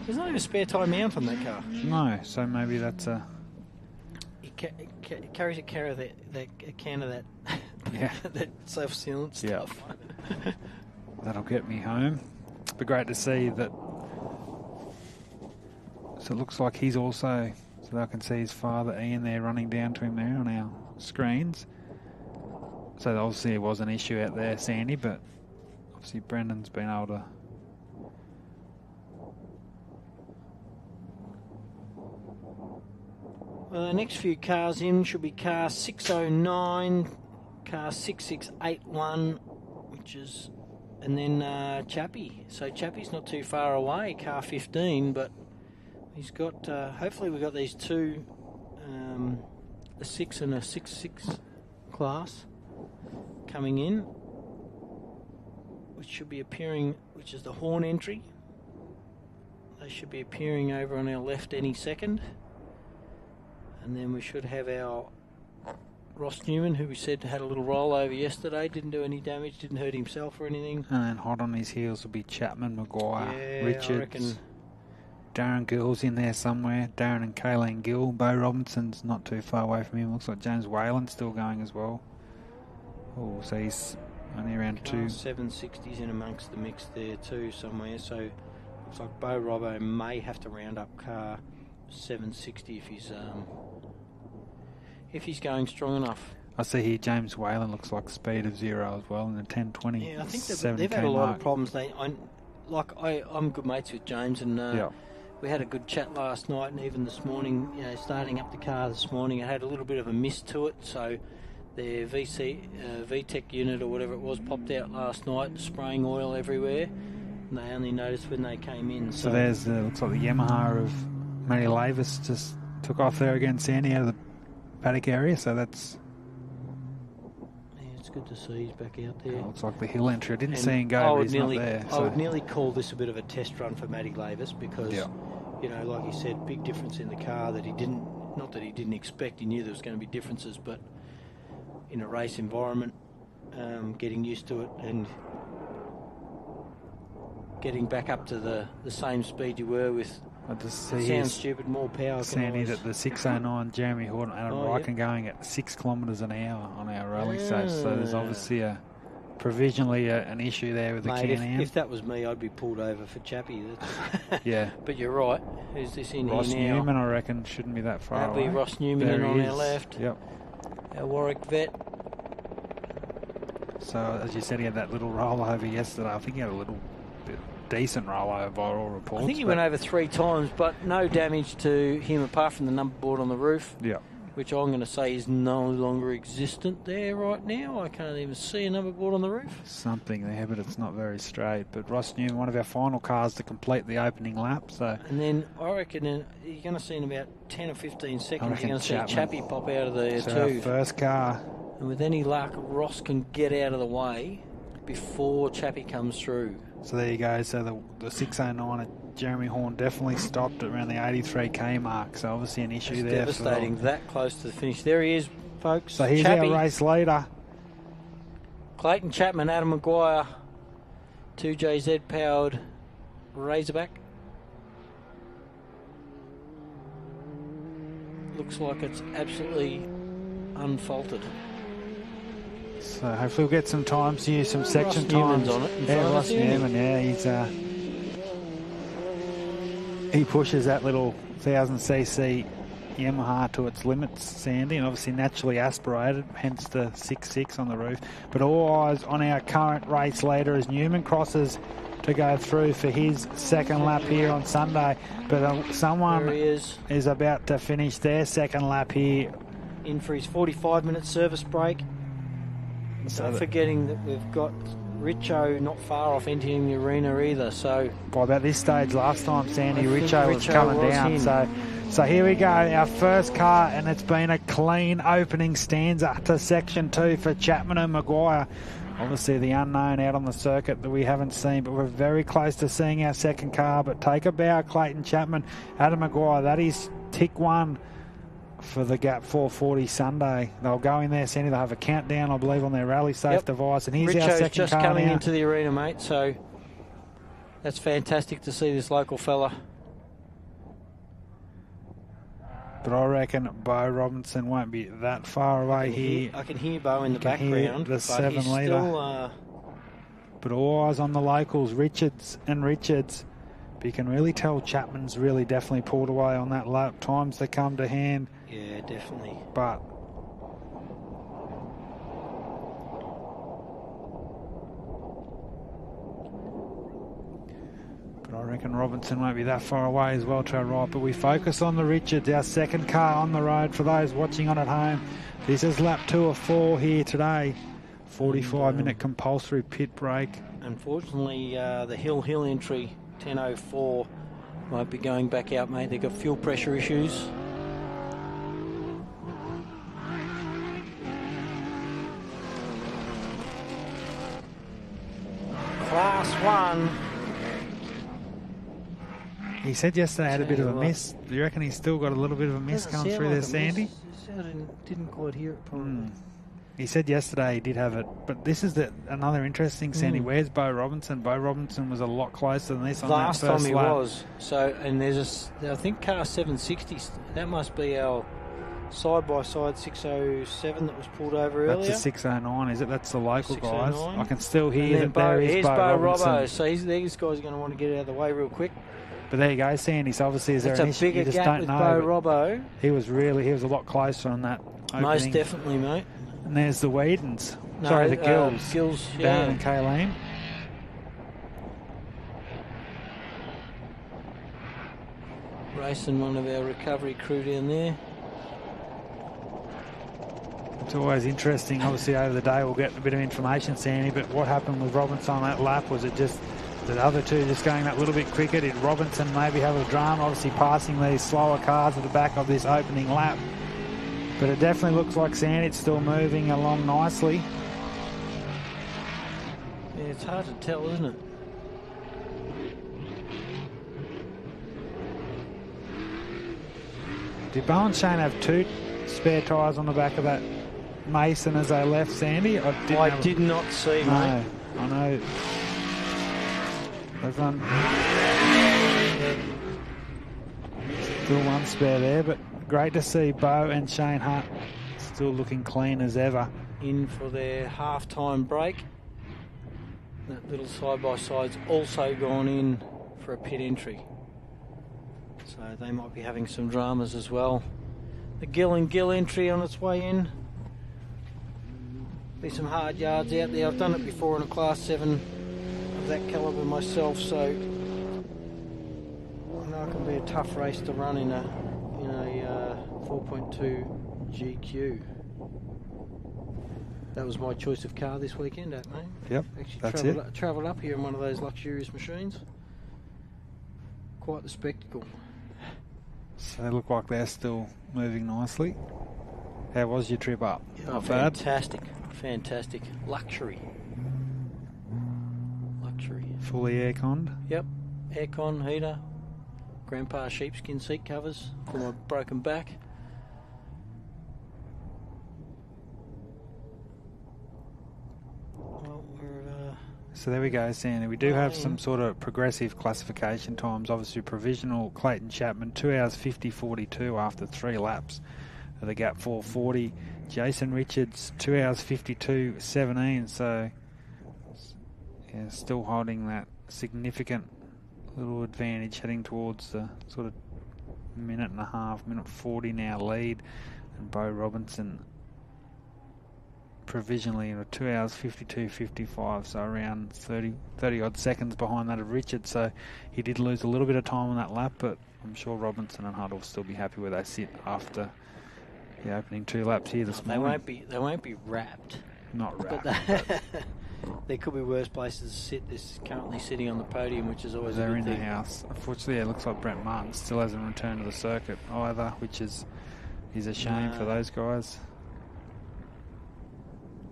There's not even a spare tyre mount on that car. No, so maybe that's a. He carries a can of that Yeah. that self-sealant stuff. Yeah. That'll get me home. It'd be great to see that. So it looks like he's also, so I can see his father Ian there running down to him there on our screens. So obviously it was an issue out there, Sandy, but obviously Brendan's been able to. Well, the next few cars in should be car 609, car 6681, which is, and then Chappie. So Chappie's not too far away, car 15, but he's got, hopefully we've got these two, a 6 and a 6.6 class coming in, which should be appearing, which is the horn entry. They should be appearing over on our left any second. And then we should have our Ross Newman, who we said had a little rollover yesterday, didn't do any damage, didn't hurt himself or anything. And then hot on his heels will be Chapman, Maguire, Richards. I reckon. Darren Gill's in there somewhere. Darren and Kayleen Gill. Bo Robinson's not too far away from him. Looks like James Whalen's still going as well. Oh, so he's only around Car 2. 760's in amongst the mix there too somewhere. So looks like Bo Robbo may have to round up car 760 if he's going strong enough. I see here James Whalen looks like speed of 0 as well in the 1020. Yeah, I think they've had a lot of problems. I'm good mates with James, and we had a good chat last night and even this morning. You know, starting up the car this morning, it had a little bit of a miss to it, so their VTEC unit or whatever it was popped out last night, spraying oil everywhere, and they only noticed when they came in. So there's looks like the Yamaha of Matty Lavis just took off there again, Sandy, out of the paddock area, so that's... Yeah, it's good to see he's back out there. Looks like the hill entry. I didn't see him go, but he's not there. I would nearly call this a bit of a test run for Matty Lavis because, you know, like he said, big difference in the car that he didn't, not that he didn't expect, he knew there was going to be differences, but in a race environment, getting used to it and getting back up to the same speed you were with. I just see sounds stupid, more power. Sandy, that the 609 Jeremy Horton and Adam Ryken going at 6 kilometres an hour on our rally stage. So there's obviously provisionally an issue there with the Can-Am. If that was me, I'd be pulled over for Chappie. Yeah. But you're right. Who's this in Ross here now? Newman, I reckon, shouldn't be that far away. That'll be Ross Newman there on our left. Yep. Our Warwick vet. So, as you said, he had that little rollover yesterday. I think he had a little bit decent rollover by all reports. I think he went over 3 times, but no damage to him apart from the number board on the roof. Yeah. Which I'm going to say is no longer existent there right now. I can't even see a number board on the roof. Something there, but it's not very straight. But Ross Newman, one of our final cars to complete the opening lap. So. And then I reckon you're going to see in about 10 or 15 seconds, you're going to see Chappie pop out of there too. Our first car. And with any luck, Ross can get out of the way before Chappie comes through. So there you go. So the 609 at Jeremy Horn definitely stopped at around the 83k mark. So obviously an issue there. Devastating, that close to the finish. There he is, folks. So here's Chappie, our race leader. Clayton Chapman, Adam Maguire, 2JZ powered Razorback. Looks like it's absolutely unfaulted. So hopefully we'll get some times here, some section Newman's times. on it. Yeah, Ross Newman, he's he pushes that little 1000cc Yamaha to its limits, Sandy, and obviously naturally aspirated, hence the 6.6 on the roof. But all eyes on our current race leader as Newman crosses to go through for his second lap here on Sunday. But someone is about to finish their second lap here. In for his 45-minute service break. So forgetting that we've got Richo not far off entering the arena either. So by about this stage last time, Sandy, Richo was coming down. So here we go, our first car, and it's been a clean opening stanza to Section 2 for Chapman and Maguire. Obviously the unknown out on the circuit that we haven't seen, but we're very close to seeing our second car. But take a bow, Clayton Chapman, Adam Maguire. That is tick one for the Gap 440 Sunday. They'll go in there, Sandy. They'll have a countdown, I believe, on their rally safe device. And here's our second just car coming now. into the arena, mate. So that's fantastic to see this local fella. But I reckon Bo Robinson won't be that far away here. I can hear Bo in the background. The 7 litre. But all eyes on the locals, Richards. But you can really tell Chapman's really definitely pulled away on that lap. Times they come to hand. Yeah, definitely. But I reckon Robinson won't be that far away as well to our right. But we focus on the Richards, our second car on the road for those watching on at home. This is lap 2 of 4 here today. 45-minute compulsory pit break. Unfortunately, the Hill entry, 10.04, won't be going back out, mate. They've got fuel pressure issues. Class 1. He said yesterday had a bit of a miss. Do you reckon he's still got a little bit of a miss coming through there, Sandy? I didn't quite hear it probably. He said yesterday he did have it, but this is another interesting, Sandy. Where's Bo Robinson? Bo Robinson was a lot closer than this on last that first time he lap. was. So, and there's I think car 760. That must be our side-by-side 607 that was pulled over earlier. That's a 609, is it? That's the local guys. 609. I can still hear that there is Bo Robinson. Robbo. So these guys are going to want to get out of the way real quick. But there you go, Sandy. So obviously, is there an issue? You just don't know. Bo Robbo. He was a lot closer on that opening. Most definitely, mate. And there's the Whedons. Sorry, the Gills. Gills, Darren and Kayleen. Racing one of our recovery crew down there. It's always interesting. Obviously, over the day, we'll get a bit of information, Sandy. But what happened with Robinson on that lap? Was it just the other two just going that little bit quicker? Did Robinson maybe have a drama? Obviously, passing these slower cars at the back of this opening lap. But it definitely looks like Sandy, it's still moving along nicely. Yeah, it's hard to tell, isn't it? Did Bo and Shane have 2 spare tyres on the back of that Mason as they left, Sandy? I did not see, mate. I know. They've run still 1 spare there, but great to see Bo and Shane Hunt still looking clean as ever. In for their half-time break. That little side-by-side's also gone in for a pit entry. So they might be having some dramas as well. The Gill and Gill entry on its way in. Be some hard yards out there. I've done it before in a Class 7 of that calibre myself, so I know it can be a tough race to run in a 4.2 GQ. That was my choice of car this weekend, mate. Yep, actually travelled up here in one of those luxurious machines. Quite the spectacle. So they look like they're still moving nicely. How was your trip up? Oh, fantastic. Fantastic. Luxury. Fully airconned? Yep. Aircon, heater, grandpa sheepskin seat covers for my broken back. Well, so there we go, Sandy. We do have some sort of progressive classification times. Obviously, provisional Clayton Chapman, 2 hours 50.42 after 3 laps of the Gap 440. Jason Richards, 2 hours 52.17. So, yeah, still holding that significant little advantage, heading towards the sort of minute 40 now lead. And Bo Robinson provisionally in a 2 hours 52.55, so around 30 odd seconds behind that of Richard. So he did lose a little bit of time on that lap, but I'm sure Robinson and Hunt will still be happy where they sit after the opening 2 laps here this morning. They won't be wrapped. Not wrapped. But there could be worse places to sit. This is currently sitting on the podium, which is always a they're good in thing. the house. Unfortunately, it looks like Brent Martin still hasn't returned to the circuit either, which is a shame for those guys.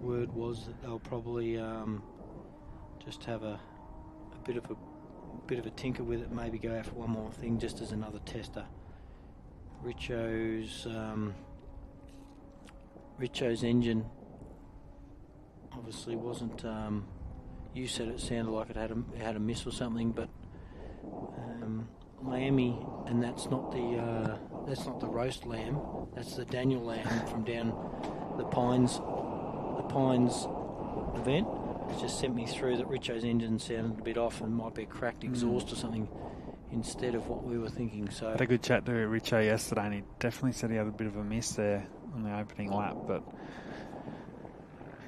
Word was that they'll probably just have a bit of a tinker with it, maybe go out for one more thing just as another tester. Richo's engine obviously wasn't. You said it sounded like it had a miss or something, but Lammy, and that's not the roast lamb. That's the Daniel lamb from down the Pines event. It's just sent me through that Richo's engine sounded a bit off and might be a cracked exhaust or something instead of what we were thinking. So I had a good chat to Richo yesterday, and he definitely said he had a bit of a miss there on the opening lap, but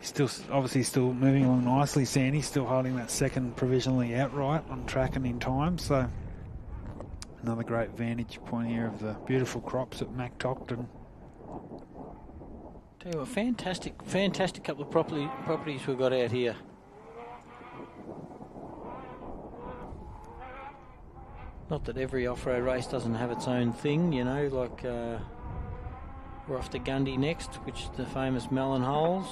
he's still moving along nicely. Sandy's still holding that second provisionally outright on track and in time, so another great vantage point here of the beautiful crops at Mac Tocton. Tell you what, fantastic couple of properties we've got out here. Not that every off-road race doesn't have its own thing, you know, like we're off to Gundy next, which is the famous melon holes.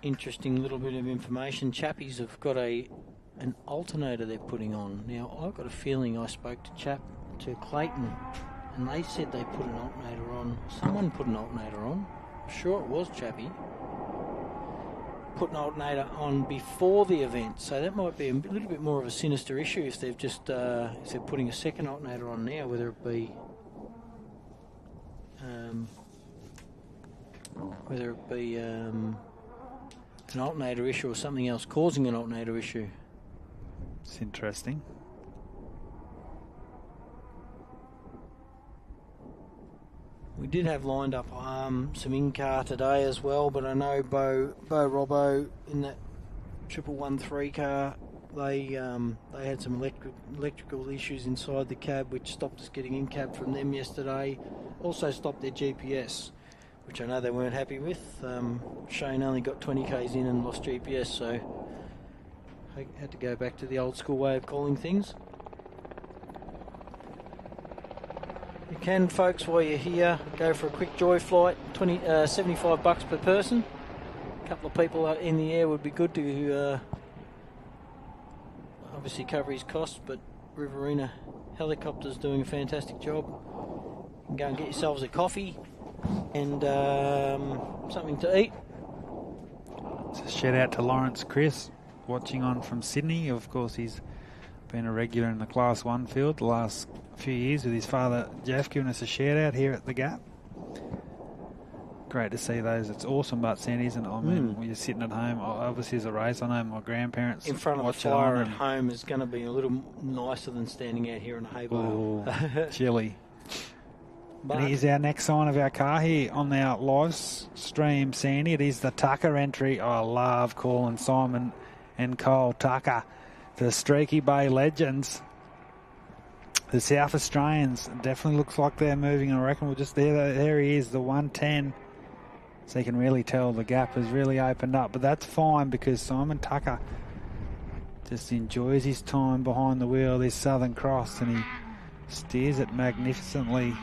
Interesting little bit of information. Chappies have got an alternator they're putting on. Now, I've got a feeling I spoke to Clayton, and they said they put an alternator on. Someone put an alternator on. I'm sure it was Chappie. Put an alternator on before the event, so that might be a little bit more of a sinister issue if they've just if they're putting a second alternator on now, whether it be an alternator issue or something else causing an alternator issue. It's interesting. We did have lined up some in-car today as well, but I know Bo Robbo in that 1113 car, they had some electrical issues inside the cab, which stopped us getting in cab from them yesterday. Also stopped their GPS, which I know they weren't happy with. Shane only got 20 k's in and lost GPS, so I had to go back to the old school way of calling things. You can, folks, while you're here, go for a quick joy flight, $75 per person. A couple of people in the air would be good to obviously cover his costs, but Riverina Helicopter's doing a fantastic job. You can go and get yourselves a coffee and something to eat. So shout out to Lawrence Chris, watching on from Sydney. Of course, he's been a regular in the Class 1 field the last few years with his father Jeff giving us a shout out here at the Gap. Great to see those. It's awesome, but Sandy, isn't it? I mean, when you're sitting at home, obviously as a race, I know my grandparents in front of the fire at home is going to be a little nicer than standing out here in a hay bale. Chilly. But here's our next sign of our car here on our live stream, Sandy. It is the Tucker entry. I love calling Simon and Cole Tucker, the Streaky Bay legends. The South Australians definitely looks like they're moving. I reckon we'll just there he is, the 110. So you can really tell the gap has really opened up. But that's fine because Simon Tucker just enjoys his time behind the wheel of this Southern Cross, and he steers it magnificently.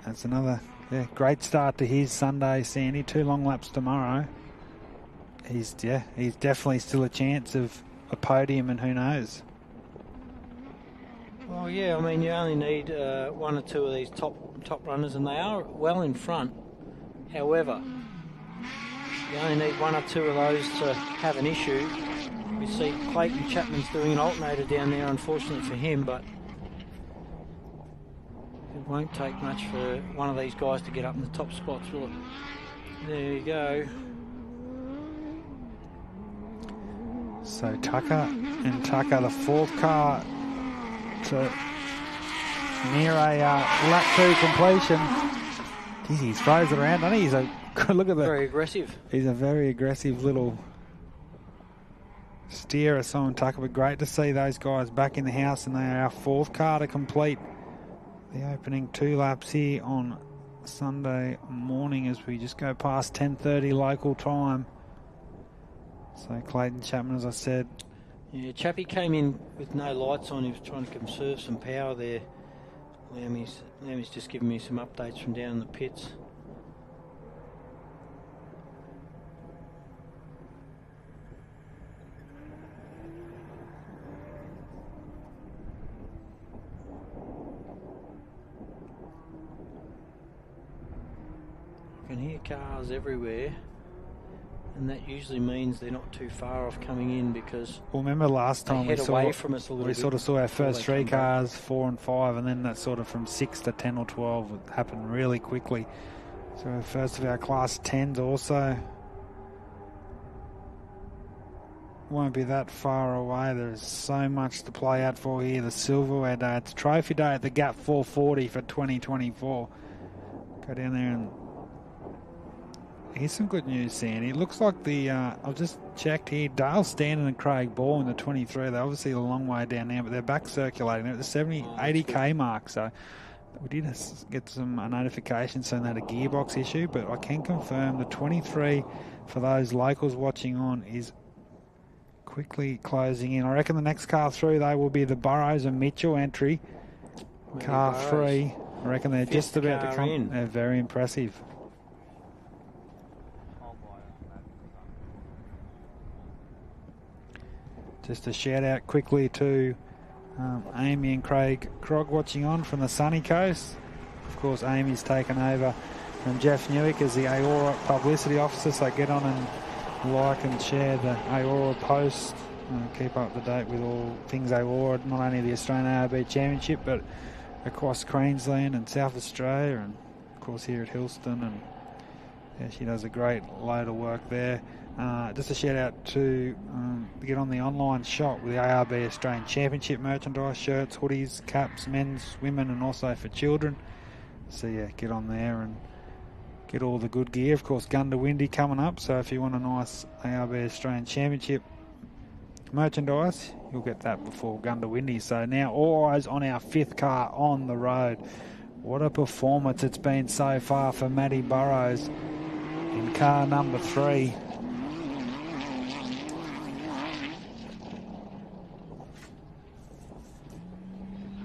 That's another great start to his Sunday, Sandy. 2 long laps tomorrow. He's definitely still a chance of a podium, and who knows. Well, yeah, I mean, you only need 1 or 2 of these top runners, and they are well in front. However, you only need 1 or 2 of those to have an issue. We see Clayton Chapman's doing an alternator down there, unfortunately for him, but it won't take much for one of these guys to get up in the top spots, will it? There you go. So Tucker, the 4th car to near a lap 2 completion. Jeez, he throws it around, doesn't he? Look at that. Very aggressive. He's a very aggressive little steerer, Simon Tucker. But great to see those guys back in the house, and they are our 4th car to complete the opening 2 laps here on Sunday morning as we just go past 10:30 local time. So Clayton Chapman, as I said. Yeah, Chappie came in with no lights on. He was trying to conserve some power there. Lammy's just giving me some updates from down in the pits. I can hear cars everywhere, and that usually means they're not too far off coming in because well, remember last time we from us a little bit sort of saw our first 3 cars, 4 and 5, and then that sort of from 6 to 10 or 12 would happen really quickly. So first of our class 10s also won't be that far away. There's so much to play out for here. The Silverware Day, it's Trophy Day at the Gap 440 for 2024. Go down there and here's some good news, Sandy. It looks like the, I've just checked here, Dale Stanton and Craig Ball in the 23. They're obviously a long way down now, but they're back circulating. They're at the 80k mark. So we did get some notification saying they had a gearbox issue, but I can confirm the 23 for those locals watching on is quickly closing in. I reckon the next car through, they will be the Burrows and Mitchell entry. Car 3. I reckon they're just about to come in. They're very impressive. Just a shout out quickly to Amy and Craig Krog watching on from the sunny coast. Of course, Amy's taken over from Jeff Newick as the AORRA publicity officer, so get on and like and share the AORRA post. Keep up to date with all things AORRA, not only the Australian ARB Championship, but across Queensland and South Australia, and of course here at Hillston. And yeah, she does a great load of work there. Just a shout out to get on the online shop with the ARB Australian Championship merchandise, shirts, hoodies, caps, men's, women, and also for children. So yeah, get on there and get all the good gear. Of course, Gundawindi coming up, so if you want a nice ARB Australian Championship merchandise, you'll get that before Gundawindi. So now all eyes on our 5th car on the road. What a performance it's been so far for Matty Burrows in car number 3.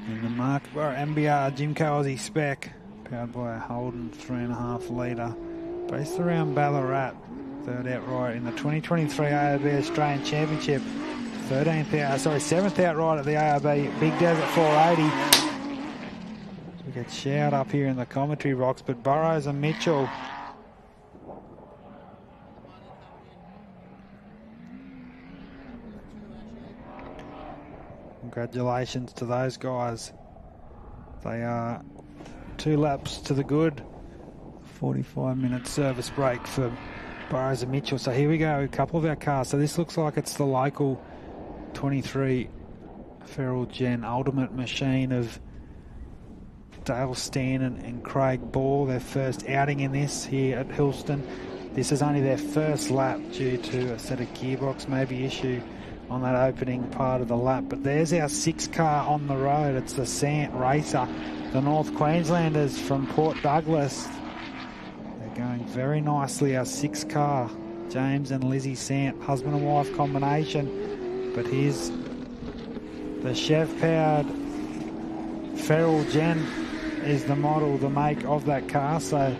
In the Mark MBR Jimco Aussie spec, powered by a Holden 3.5 litre, based around Ballarat, 3rd outright in the 2023 ARB Australian Championship, 7th outright at the ARB Big Desert 480. We get shout up here in the commentary box, but Burrows and Mitchell congratulations to those guys. They are 2 laps to the good. 45-minute service break for Burrows and Mitchell. So here we go, a couple of our cars. So this looks like it's the local 23 Feral Gen Ultimate Machine of Dale Stanton and Craig Ball. Their first outing in this here at Hillston. This is only their first lap due to a set of gearbox maybe issue on that opening part of the lap. But there's our 6th car on the road. It's the Sant Racer, the North Queenslanders from Port Douglas. They're going very nicely, our 6th car. James and Lizzie Sant, husband and wife combination. But here's the Chev-powered Feral Gen is the model, the make of that car. So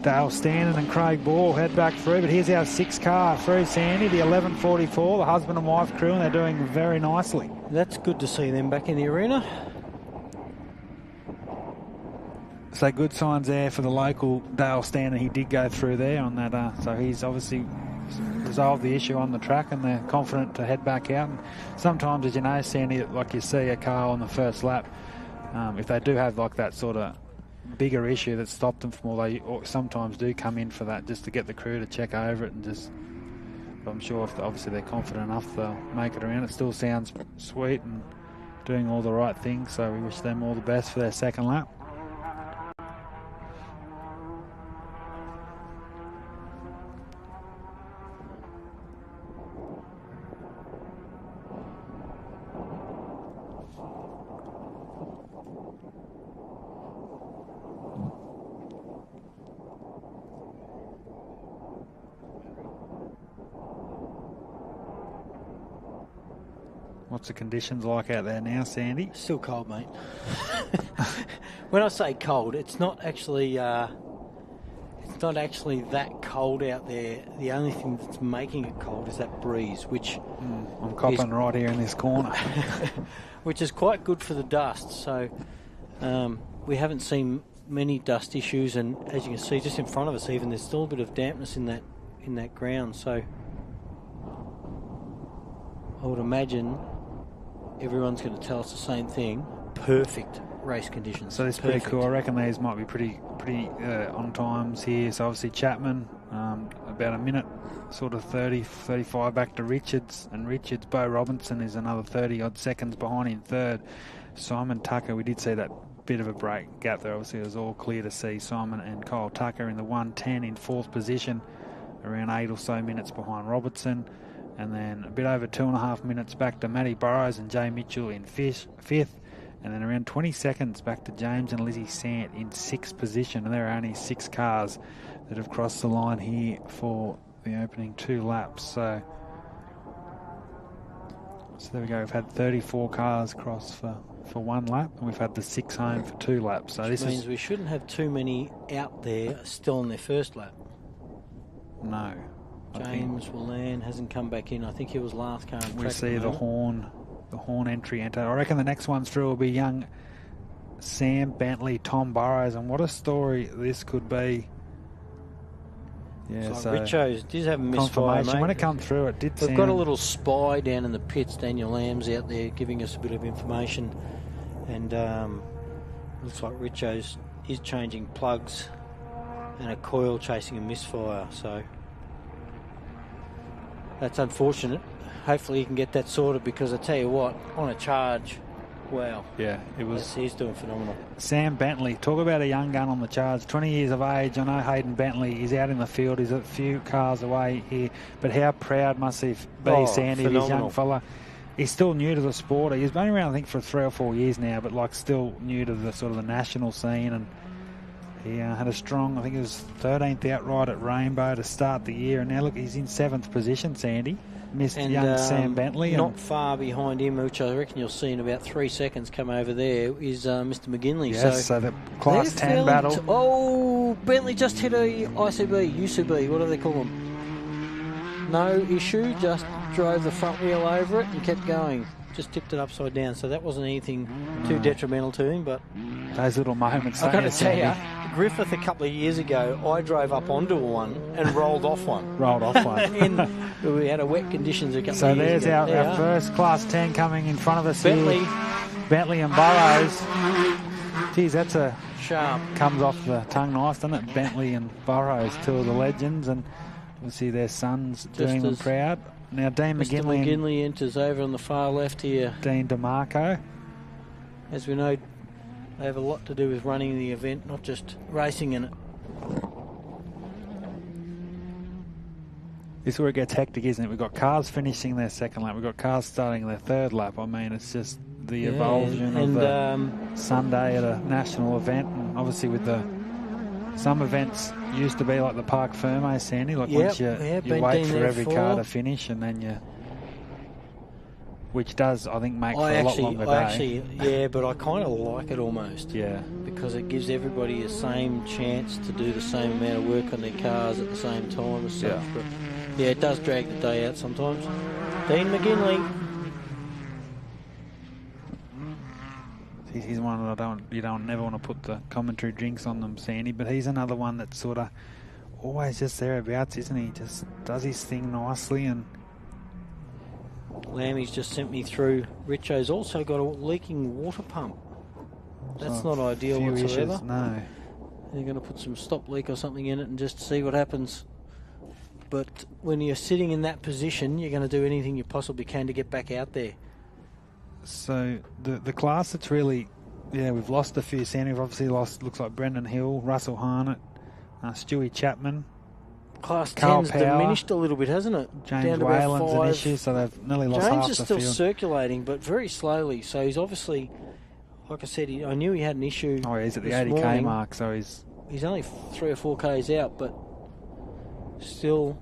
Dale Stanton and Craig Ball head back through, but here's our 6th car through, Sandy, the 1144, the husband and wife crew, and they're doing very nicely. That's good to see them back in the arena. So good signs there for the local Dale Stanton. He did go through there on that, so he's obviously resolved the issue on the track, and they're confident to head back out. And sometimes, as you know, Sandy, like you see a car on the first lap, if they do have like that sort of bigger issue that stopped them from all, they sometimes do come in for that just to get the crew to check over it, and just, I'm sure if obviously they're confident enough they'll make it around. It still sounds sweet and doing all the right things, so we wish them all the best for their second lap. What's the conditions like out there now, Sandy? Still cold, mate. When I say cold, it's not actually that cold out there. The only thing that's making it cold is that breeze, which I'm copping right here in this corner. which is quite good for the dust. So we haven't seen many dust issues, and as you can see just in front of us even, there's still a bit of dampness in that ground. So I would imagine everyone's going to tell us the same thing. Perfect race conditions. So this is pretty cool. I reckon these might be pretty on times here. So obviously Chapman, about a minute, sort of 30, 35 back to Richards. And Richards, Bo Robinson is another 30-odd seconds behind in third. Simon Tucker, we did see that bit of a break gap there. Obviously it was all clear to see Simon and Kyle Tucker in the 1:10 in fourth position, around 8 or so minutes behind Robertson. And then a bit over 2.5 minutes back to Matty Burrows and Jay Mitchell in fifth. And then around 20 seconds back to James and Lizzie Sant in sixth position. And there are only 6 cars that have crossed the line here for the opening 2 laps. So there we go. We've had 34 cars cross for 1 lap, and we've had the 6 home for 2 laps. So this means we shouldn't have too many out there still on their first lap. No. James Willan hasn't come back in. I think he was last car. We see the horn entry enter. I reckon the next one's through will be young Sam Bentley, Tom Burrows, and what a story this could be. Yeah, so Richo's did have a misfire, mate. When it come through, it did. We've got a little spy down in the pits. Daniel Lamb's out there giving us a bit of information, and looks like Richo's is changing plugs and a coil chasing a misfire. So that's unfortunate. Hopefully he can get that sorted, because I tell you what, on a charge, wow. Yeah, it was. He's doing phenomenal. Sam Bentley, talk about a young gun on the charge, 20 years of age. I know Hayden Bentley is out in the field. He's a few cars away here, but how proud must he be, Sandy, this young fella. He's still new to the sport. He's been around, I think, for 3 or 4 years now, but like still new to the sort of the national scene. And he had a strong, I think it was 13th outright at Rainbow to start the year, and now look, he's in 7th position, Sandy. Missed young Sam Bentley. Not far behind him, which I reckon you'll see in about 3 seconds come over there, is Mr. McGinley. Yes, so the Class 10 battle. Bentley just hit a UCB, what do they call them? No issue, just drove the front wheel over it and kept going. Just tipped it upside down, so that wasn't anything too detrimental to him. But those little moments. I've got to tell you, Griffith a couple of years ago, I drove up onto one and rolled off one. We had a wet conditions a couple of years ago. So there's our first Class 10 coming in front of us here. Bentley and Burrows. Geez, that's a sharp. Comes off the tongue nice, doesn't it? Bentley and Burrows, 2 of the legends, and we'll see their sons doing them proud. Now Dean McGinley enters over on the far left here. Dean DeMarco. As we know, they have a lot to do with running the event, not just racing in it. This is where it gets hectic, isn't it? We've got cars finishing their second lap. We've got cars starting their third lap. I mean, it's just the evolution of the Sunday at a national event. And obviously with some events used to be like the Parc Ferme, Sandy. Like once you wait for every car to finish, and then which does, I think, make for a lot longer day. Yeah, but I kind of like it almost. Yeah. Because it gives everybody the same chance to do the same amount of work on their cars at the same time as such. Yeah. But yeah, it does drag the day out sometimes. Dean McGinley. He's one that you don't never want to put the commentary drinks on them, Sandy, but he's another one that's sort of always just thereabouts, isn't he? Just does his thing nicely. And Lammy's just sent me through. Richo's also got a leaking water pump. That's not ideal whatsoever. Issues, no. They're going to put some stop leak or something in it and just see what happens. But when you're sitting in that position, you're going to do anything you possibly can to get back out there. So the class that's really, we've lost a few. Sandy, we've obviously lost, looks like Brendan Hill, Russell Harnett, Stewie Chapman. Class 10's diminished a little bit, hasn't it? James Whalen's an issue, so they've nearly lost half the field. James is still circulating, but very slowly. So he's obviously, like I said, I knew he had an issue. Oh, he's at the 80k mark, so he's only 3 or 4 k's out, but still.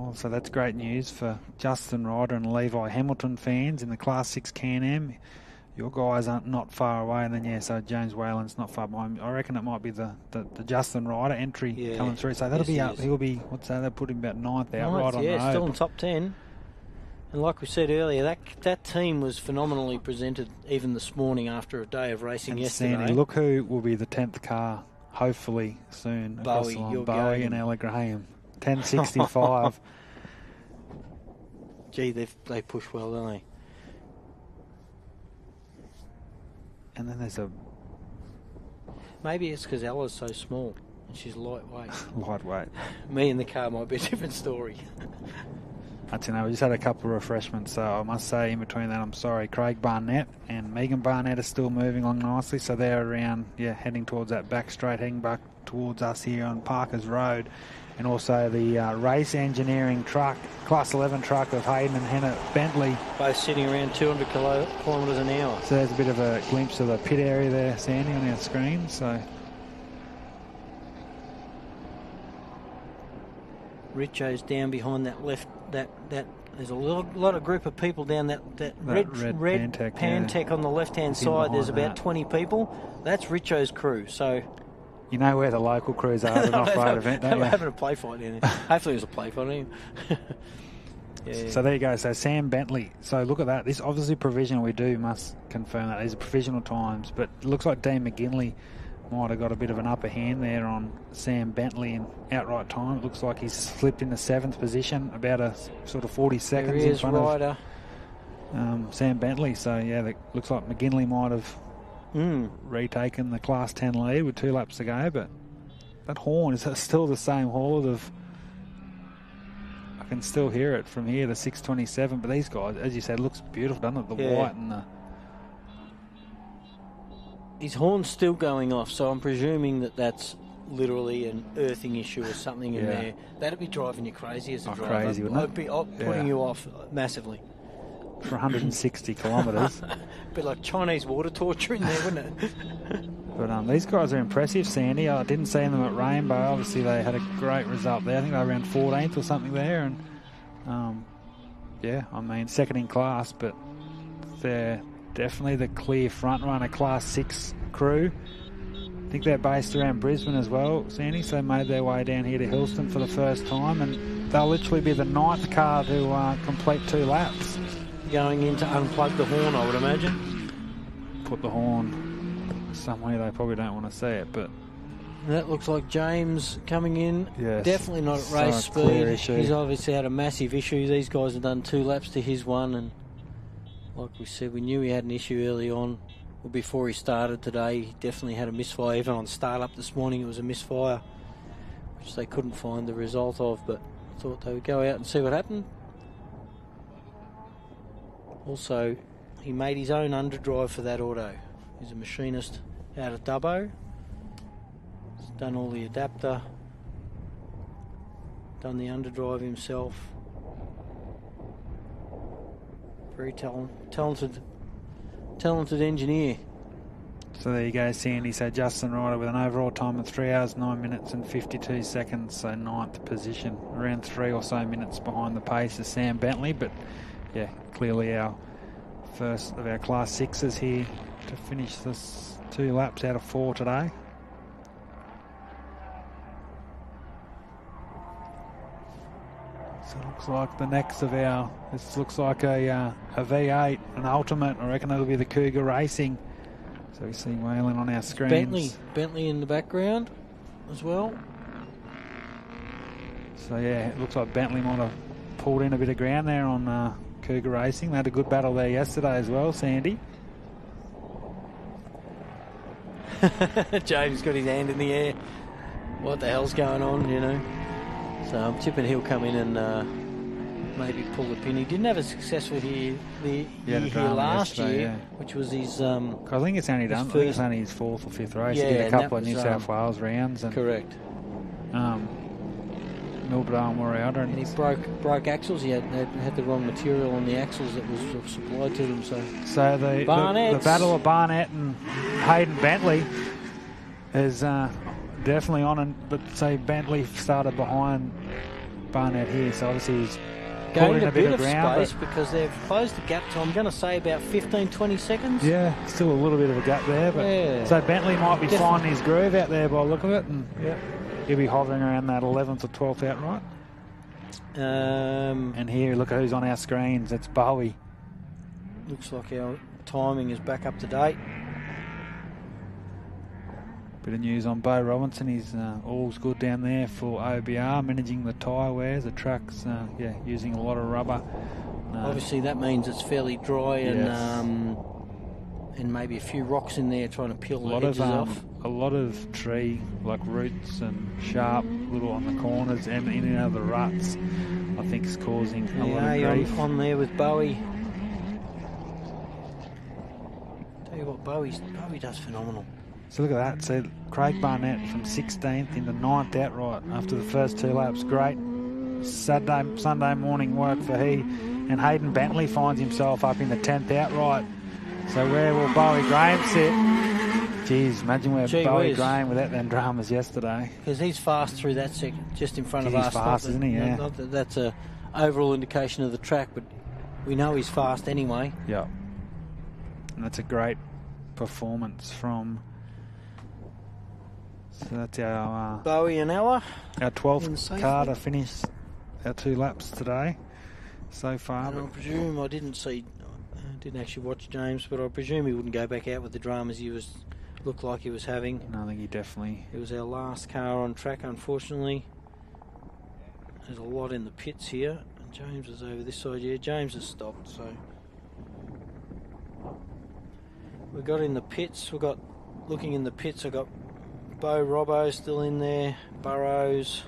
Oh, so that's great news for Justin Ryder and Levi Hamilton fans in the Class 6 Can-Am. Your guys aren't not far away, and then, yeah, so James Whalen's not far behind. I reckon it might be the Justin Ryder entry coming through. So that'll be up. He'll be, what's that, they'll put him about 9th out right on the road. Still in top 10. And like we said earlier, that team was phenomenally presented even this morning after a day of racing yesterday. Sandy, look who will be the 10th car, hopefully soon. Bowie and Ella Graham. 10.65. Gee, they push well, don't they? And then there's a... Maybe it's because Ella's so small and she's lightweight. Lightweight. Me in the car might be a different story. We just had a couple of refreshments, so I must say in between that, I'm sorry, Craig Barnett and Megan Barnett are still moving along nicely, so they're around, heading towards that back straight, heading back towards us here on Parkers Road. And also the race engineering truck, Class 11 truck of Hayden and Hannah Bentley. Both sitting around 200 kilometres an hour. So there's a bit of a glimpse of the pit area there, Sandy, on our screen. So Richo's down behind that left. That there's a lot of group of people down that red Pantech on the left-hand side. There's about 20 people. That's Richo's crew. So. You know where the local crews are at an off-road event, don't you? They're having a play fight in there. Hopefully it was a play fight. Yeah. So there you go. So Sam Bentley. So look at that. This obviously provisional. We must confirm that these are provisional times. But it looks like Dean McGinley might have got a bit of an upper hand there on Sam Bentley in outright time. It looks like he's slipped into 7th position, about a sort of 40 seconds in front of Sam Bentley. So yeah, it looks like McGinley might have retaken the Class 10 lead with 2 laps to go, but that horn is still the same horn I can still hear it from here to 627, but these guys, as you said, looks beautiful, doesn't it? The white and the... His horn's still going off, so I'm presuming that's literally an earthing issue or something in there. That'd be driving you crazy as a driver. Crazy, wouldn't it? I'd be putting you off massively. For 160 kilometres. A bit like Chinese water torture in there, wouldn't it? But these guys are impressive, Sandy. I didn't see them at Rainbow. Obviously, they had a great result there. I think they were around 14th or something there. And second in class, but they're definitely the clear front runner Class 6 crew. I think they're based around Brisbane as well, Sandy, so they made their way down here to Hillston for the first time, and they'll literally be the 9th car to complete 2 laps. Going in to unplug the horn, I would imagine. Put the horn somewhere they probably don't want to see it, but... That looks like James coming in. Yes. Definitely not at race speed. He's obviously had a massive issue. These guys have done 2 laps to his 1, and like we said, we knew he had an issue early on. Well, before he started today, he definitely had a misfire. Even on start-up this morning, it was a misfire, which they couldn't find the result of, but thought they would go out and see what happened. Also, he made his own underdrive for that auto. He's a machinist out of Dubbo. He's done all the adapter, done the underdrive himself. Very talented engineer. So there you go, Sandy. So Justin Ryder with an overall time of 3 hours, 9 minutes and 52 seconds, so 9th position. Around 3 or so minutes behind the pace is Sam Bentley, but yeah, clearly our first of our Class 6s here to finish this 2 laps out of 4 today. So it looks like the next of our, this looks like a V8, an Ultimate. I reckon it'll be the Cougar Racing. So we see Whalen on our screens. Bentley in the background as well. So yeah, it looks like Bentley might have pulled in a bit of ground there on Cougar Racing. They had a good battle there yesterday as well, Sandy. James got his hand in the air. What the hell's going on, you know? So I'm tipping he'll come in and maybe pull the pin. He didn't have a successful year last year, which was his. I think it's only done. I think it's only his 4th or 5th race. He did a couple of New South Wales rounds. And, correct. Milberdale and Warrior. And he broke axles. He had the wrong material on the axles that was supplied to them. So the battle of Barnett and Hayden Bentley is definitely on. But say Bentley started behind Barnett here, so obviously he's gained a bit of ground, space because they've closed the gap to, I'm going to say, about 15-20 seconds. Yeah, still a little bit of a gap there. But yeah. So Bentley might be finding his groove out there by the look of it. And he'll be hovering around that 11th or 12th outright. And here, look at who's on our screens. It's Bowie. Looks like our timing is back up to date. Bit of news on Bo Robinson. He's all's good down there for OBR, managing the tyre wears. The truck's using a lot of rubber. Obviously, that means it's fairly dry and maybe a few rocks in there trying to peel the edges off. A lot of tree, like roots and sharp little on the corners and in and out of the ruts, I think is causing a lot of grief. On there with Bowie. Tell you what, Bowie does phenomenal. So look at that. So Craig Barnett from 16th into 9th outright after the first 2 laps. Great Sunday morning work for he. And Hayden Bentley finds himself up in the 10th outright. So where will Bowie Graham sit? Jeez, imagine where Bowie Graham without them dramas yesterday. Because he's fast through that second, just in front of us. He's fast, isn't he? Yeah. Not that that's a overall indication of the track, but we know he's fast anyway. Yeah. And that's a great performance from... So that's our... Bowie and Ella. Our 12th car to finish our 2 laps today so far. And I presume I didn't actually watch James, but I presume he wouldn't go back out with the dramas looked like he was having. No, I think he definitely... It was our last car on track, unfortunately. There's a lot in the pits here. And James is over this side. Yeah, James has stopped, so... We got in the pits. Looking in the pits, I got Bo Robbo still in there, Burrows,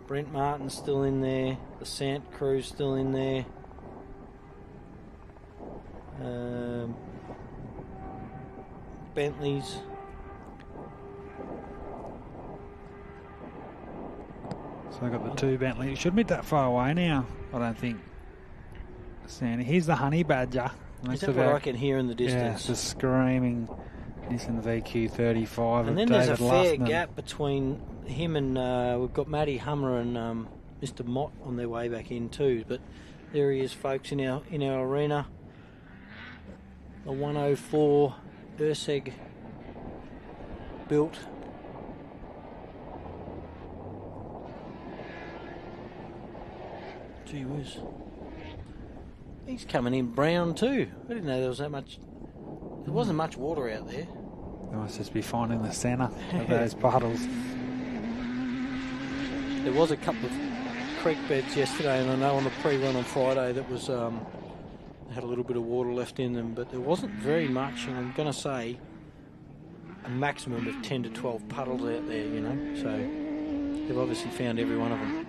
Brent Martin still in there, the Sant crew's still in there. Bentley's. So I got the 2 Bentley. Shouldn't be that far away now, I don't think. Sandy. Here's the Honey Badger. Is that what I can hear in the distance? Yeah, just screaming. He's in the VQ35. And then David there's a fair Luffman. gap between him and we've got Matty Hummer and Mr. Mott on their way back in too. But there he is, folks, in our arena. A 104 Urseg built. Gee whiz. He's coming in brown too. I didn't know there was that much. There wasn't much water out there. They must just be finding the centre of those puddles. There was a couple of creek beds yesterday, and I know on the pre-run on Friday that was had a little bit of water left in them, but there wasn't very much, and I'm going to say a maximum of 10 to 12 puddles out there, you know, so they've obviously found every one of them.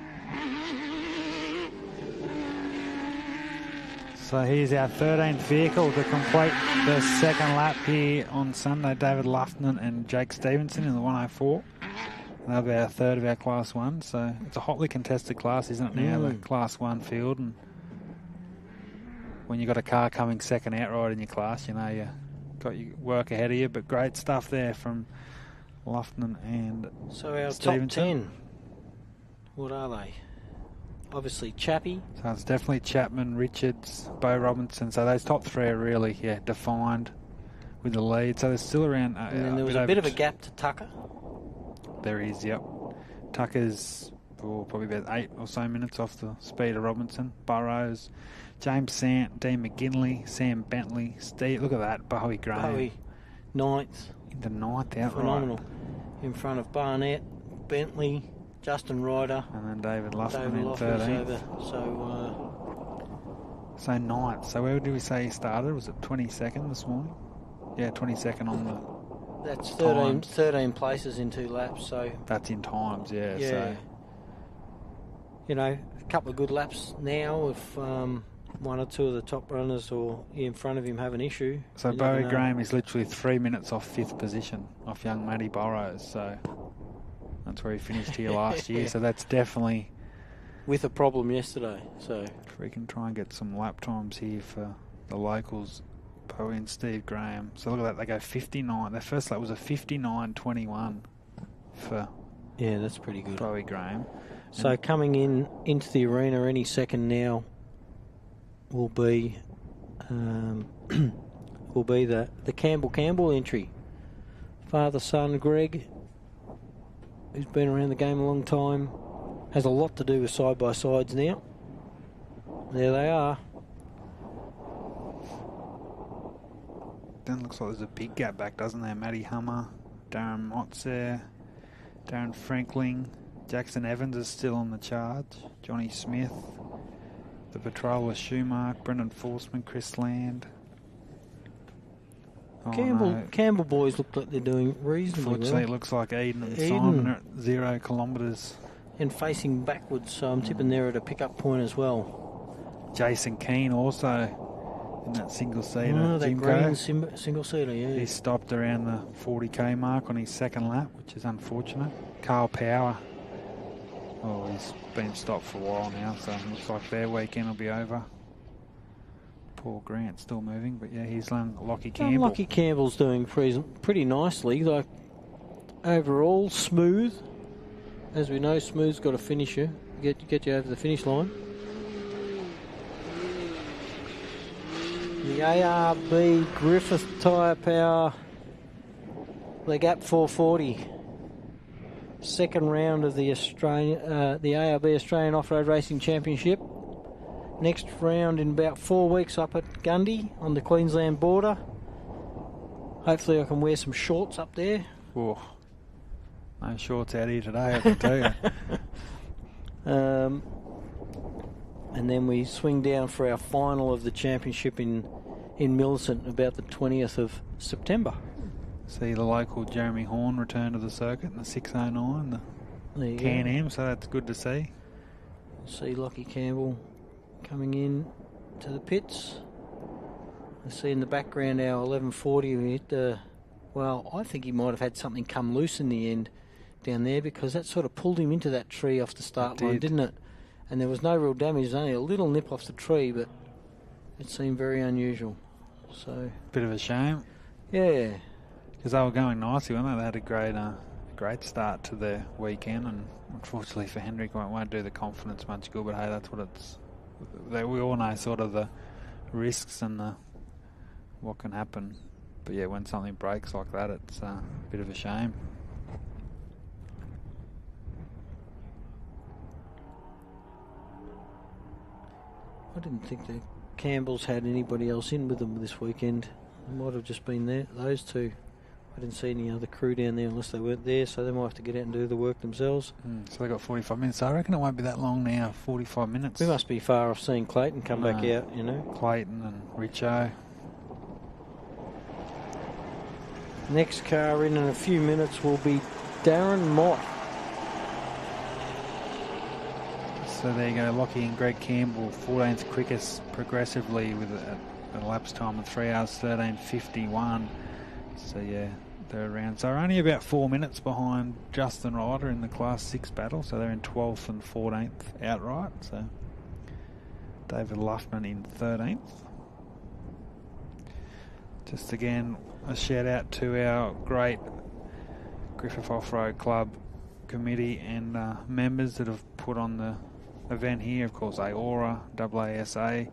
So here's our 13th vehicle to complete the second lap here on Sunday. David Luffman and Jake Stevenson in the 104. They'll be our third of our Class 1. So it's a hotly contested class, isn't it now, the Class 1 field. And when you've got a car coming second outright in your class, you know you got your work ahead of you. But great stuff there from Luffman and So our Stevenson. top 10, what are they? Obviously Chappie. So it's definitely Chapman, Richards, Bo Robinson. So those top 3 are really, defined with the lead. So there's still around... and then there was a bit of a gap to Tucker. There is, yep. Tucker's probably about 8 or so minutes off the speed of Robinson. Burrows, James Sant, Dean McGinley, Sam Bentley, Steve. Look at that, Bowie Graham. Bowie, 9th. Into 9th outright. Phenomenal. In front of Barnett, Bentley, Justin Ryder. And then David Luffman in 13th. So 9th. So where did we say he started? Was it 22nd this morning? Yeah, 22nd on the... That's 13 places in 2 laps, so... That's in times, yeah. So. You know, a couple of good laps now if one or two of the top runners or in front of him have an issue. So Bowie Graham is literally 3 minutes off 5th position, off young Matty Burrows, so that's where he finished here last year, so that's definitely... With a problem yesterday, so... If we can try and get some lap times here for the locals... Bowie and Steve Graham. So look at that, they go 59. Their first lap was a 59.21 for that's pretty good. Bowie Graham. So coming into the arena any second now will be the Campbell entry. Father, son, Greg, who's been around the game a long time, has a lot to do with side-by-sides now. There they are. Then looks like there's a big gap back, doesn't there? Matty Hummer, Darren Mott's there, Darren Frankling, Jackson Evans is still on the charge, Johnny Smith, the patroller Schumark, Brendan Forsman, Chris Land. Campbell boys look like they're doing reasonably well. Unfortunately, it looks like Eden and Simon are at 0 kilometres. And facing backwards, so I'm tipping there at a pickup point as well. Jason Keane also in that single-seater. Oh, that green single-seater, yeah. He stopped around the 40k mark on his second lap, which is unfortunate. Carl Power, he's been stopped for a while now, so it looks like their weekend will be over. Paul Grant still moving, but yeah, he's Lockie Campbell. Lockie Campbell's doing pretty nicely. Like, overall, smooth. As we know, smooth's got a finisher. Get you over the finish line. The ARB Griffith Tyre Power Leg Up 440. Second round of the ARB Australian Off-Road Racing Championship. Next round in about 4 weeks up at Gundy on the Queensland border. Hopefully I can wear some shorts up there. Oh, no shorts out here today, I can tell you. And then we swing down for our final of the championship in Millicent about the 20th of September. See the local Jeremy Horn return to the circuit in the 609, the Can-Am, so that's good to see. See Lockie Campbell coming in to the pits. I see in the background our 1140. We hit I think he might have had something come loose in the end down there, because that sort of pulled him into that tree off the start line, didn't it? And there was no real damage, only a little nip off the tree, but it seemed very unusual. So bit of a shame. Yeah. Because they were going nicely, weren't they? They had a great start to their weekend, and unfortunately for Hendrick, it won't do the confidence much good, but hey, that's what it's... We all know sort of the risks and what can happen. But yeah, when something breaks like that, it's a bit of a shame. I didn't think the Campbells had anybody else in with them this weekend. It might have just been those two. I didn't see any other crew down there unless they weren't there, so they might have to get out and do the work themselves. So they got 45 minutes. So I reckon it won't be that long now, 45 minutes. We must be far off seeing Clayton come back out, you know. Clayton and Richo. Next car in a few minutes will be Darren Mott. So there you go, Lockie and Greg Campbell, 14th quickest progressively with a lapse time of 3 hours 13:51. So yeah, they're around. So only about 4 minutes behind Justin Ryder in the Class 6 battle. So they're in 12th and 14th outright. So David Luffman in 13th. Just again, a shout out to our great Griffith Off-Road Club committee and members that have put on the event here. Of course, AORRA, AASA,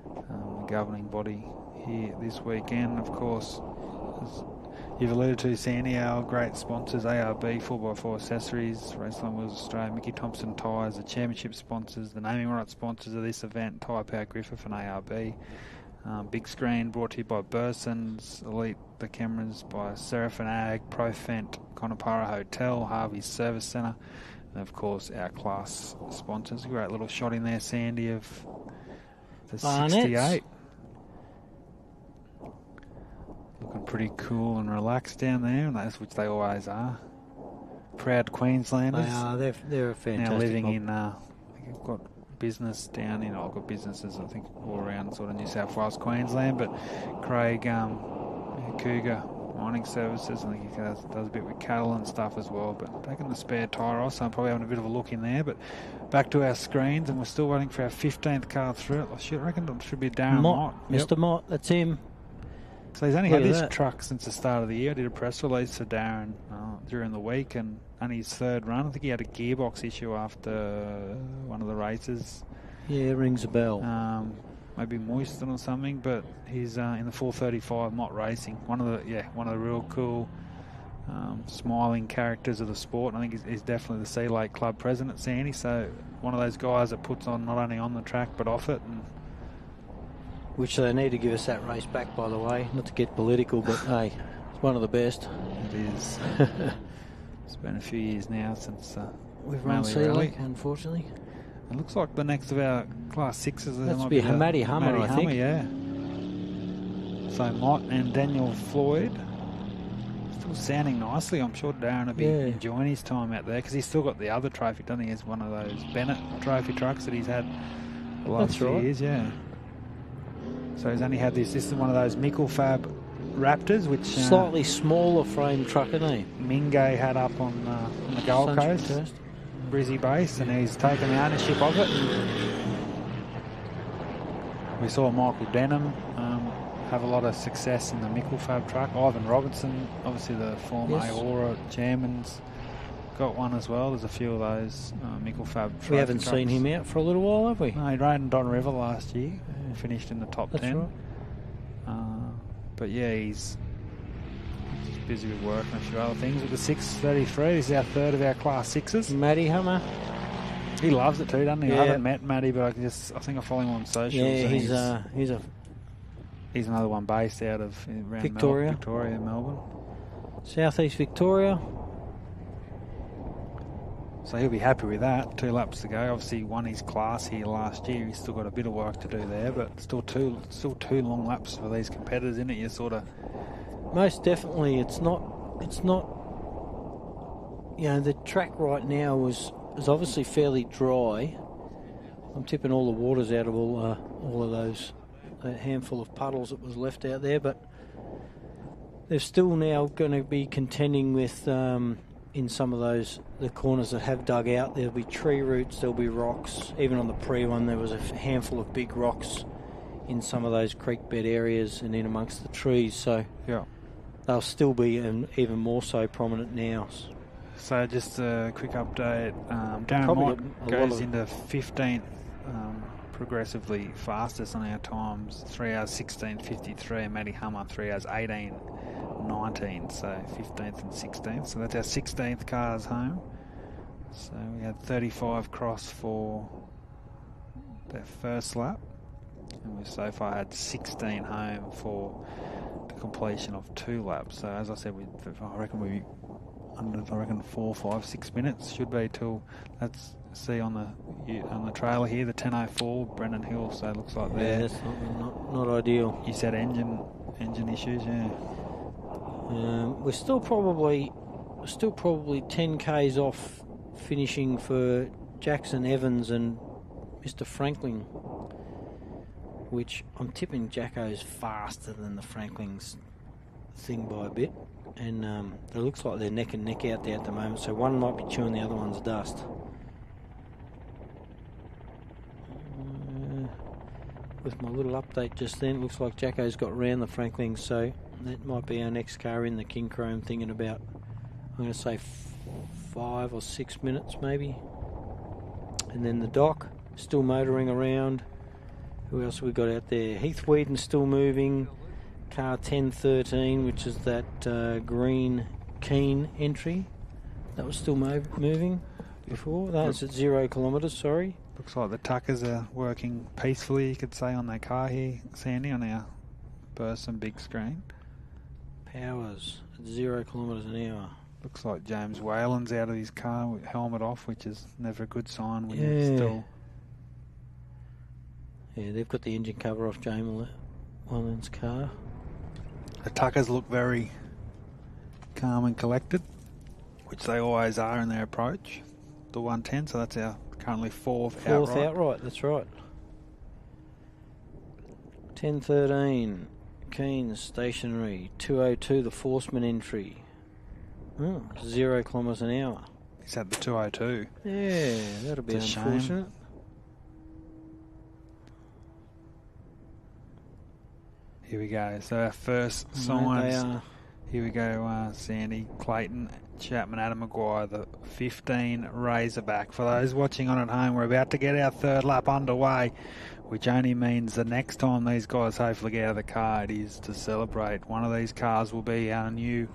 the governing body here this weekend. Of course, as you've alluded to, Sandy, our great sponsors, ARB 4x4 Accessories, Raceline Wheels Australia, Mickey Thompson Tyres, the championship sponsors, the naming rights sponsors of this event, Tyrepower Griffith and ARB. Big screen brought to you by Burson's, Elite the cameras by Seraphin Ag, Profent, Conopara Hotel, Harvey's Service Centre, and of course our class sponsors. A great little shot in there, Sandy, of the 68. Looking pretty cool and relaxed down there, and that's which they always are. Proud Queenslanders. They are. They're a fantastic. Now living in, I think we've got business down in, I've got businesses I think all around sort of New South Wales, Queensland, but Craig Cougar Mining Services, I think he does a bit with cattle and stuff as well, but taking the spare tyre off, so I'm probably having a bit of a look in there. But back to our screens, and we're still waiting for our 15th car through it. I reckon it should be Darren Mott. Mr. Mott, that's him. So he's only Look had at this that. truck since the start of the year. I did a press release for Darren during the week, and only his third run. I think he had a gearbox issue after one of the races. Yeah, rings a bell. Maybe Moiston or something, but he's in the 435 Mott Racing. One of the real cool smiling characters of the sport. I think he's definitely the Sea Lake Club president, Sandy. So one of those guys that puts on not only on the track but off it. And Which they need to give us that race back, by the way. Not to get political, but hey, it's one of the best. it is. It's been a few years now since We've run Mallee Sea Rally. Lake, unfortunately. It looks like the next of our Class 6s. That's be Matty Hummer, I think. Yeah. So Mott and Daniel Floyd still sounding nicely. I'm sure Darren will be enjoying his time out there because he's still got the other trophy, doesn't he? He's one of those Bennett trophy trucks that he's had the last few years, yeah. So he's only had this. This is one of those Mickelfab Raptors, which slightly smaller frame truck, isn't he? Mingay had up on the Gold Coast, Brizzy base, and he's taken the ownership of it. We saw Michael Denham have a lot of success in the Mickelfab truck. Ivan Robinson, obviously the former AORRA chairman's got one as well. There's a few of those Mickelfab trucks. We haven't seen him out for a little while, have we? No, he rode in Don River last year. Finished in the top 10. Right. But yeah, he's busy with work and a few other things. With the 633, this is our third of our Class 6s. Matty Hummer. He loves it too, doesn't he? Yeah. I haven't met Matty, but I think I follow him on socials. Yeah, he's another one based out of around Victoria, Melbourne. Southeast Victoria. So he'll be happy with that. 2 laps to go. Obviously, won his class here last year. He's still got a bit of work to do there, but still two long laps for these competitors, isn't it? You sort of most definitely. It's not. You know, the track right now is obviously fairly dry. I'm tipping all the waters out of all of those, a handful of puddles that was left out there, but they're still now going to be contending with. In some of the corners that have dug out, there'll be tree roots, there'll be rocks. Even on the pre-one, there was a handful of big rocks in some of those creek bed areas and in amongst the trees. So yeah, they'll still be even more so prominent now. So just a quick update. Darren Mott goes into 15th, progressively fastest on our times. 3 hours 16:53, and Matty Hummer 3 hours 18:19. So 15th and 16th. So that's our 16th cars home. So we had 35 cross for their first lap, and we've so far had 16 home for the completion of 2 laps. So as I said, I reckon we'll be under 4, 5, 6 minutes should be till that's see on the trailer here the 10:04 Brendan Hill. So it looks like that's not ideal. You said engine issues, yeah. We're still probably 10 k's off finishing for Jackson Evans and Mr. Franklin, which I'm tipping Jacko's faster than the Franklin's thing by a bit, and it looks like they're neck and neck out there at the moment, so one might be chewing the other one's dust. With my little update just then, it looks like Jacko's got round the Franklin, so that might be our next car in the King Chrome thing in about, I'm going to say 5 or 6 minutes maybe. And then the Doc still motoring around. Who else have we got out there? Heath Whedon's still moving. Car 1013, which is that green Keen entry. That was still moving before. That was at 0 kilometres, sorry. Looks like the Tuckers are working peacefully, you could say, on their car here, Sandy, on our Burson big screen. Powers at 0 kilometres an hour. Looks like James Whalen's out of his car with helmet off, which is never a good sign when you're still... Yeah, they've got the engine cover off James Whalen's car. The Tuckers look very calm and collected, which they always are in their approach. The 110, so that's our currently fourth outright. That's right. 1013, Keynes stationary. 202, the Forceman entry. 0 kilometres an hour. He's at the 202. Yeah, that'll be unfortunate. Shame. Here we go. So our first signs. Here we go, Sandy, Clayton, Chapman, Adam Maguire, the 15 Razorback. For those watching on at home, we're about to get our third lap underway, which only means the next time these guys hopefully get out of the car, it is to celebrate. One of these cars will be our new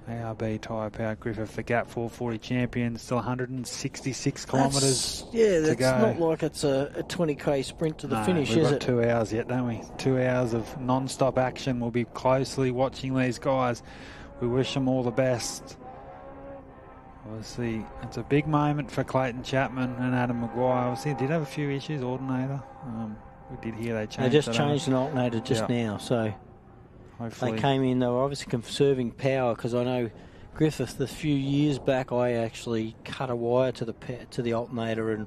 ARB Tyrepower Griffith, the Gap 440 champion. Still 166 kilometres to go. That's not like it's a 20k sprint to the finish, is it? We've got 2 hours yet, don't we? 2 hours of non-stop action. We'll be closely watching these guys. We wish them all the best. Obviously, it's a big moment for Clayton Chapman and Adam Maguire. Obviously, did have a few issues, alternator. We did hear they changed. They just changed an alternator just now, so... Hopefully. They came in, they were obviously conserving power, because I know Griffith, a few years back, I actually cut a wire to the alternator, and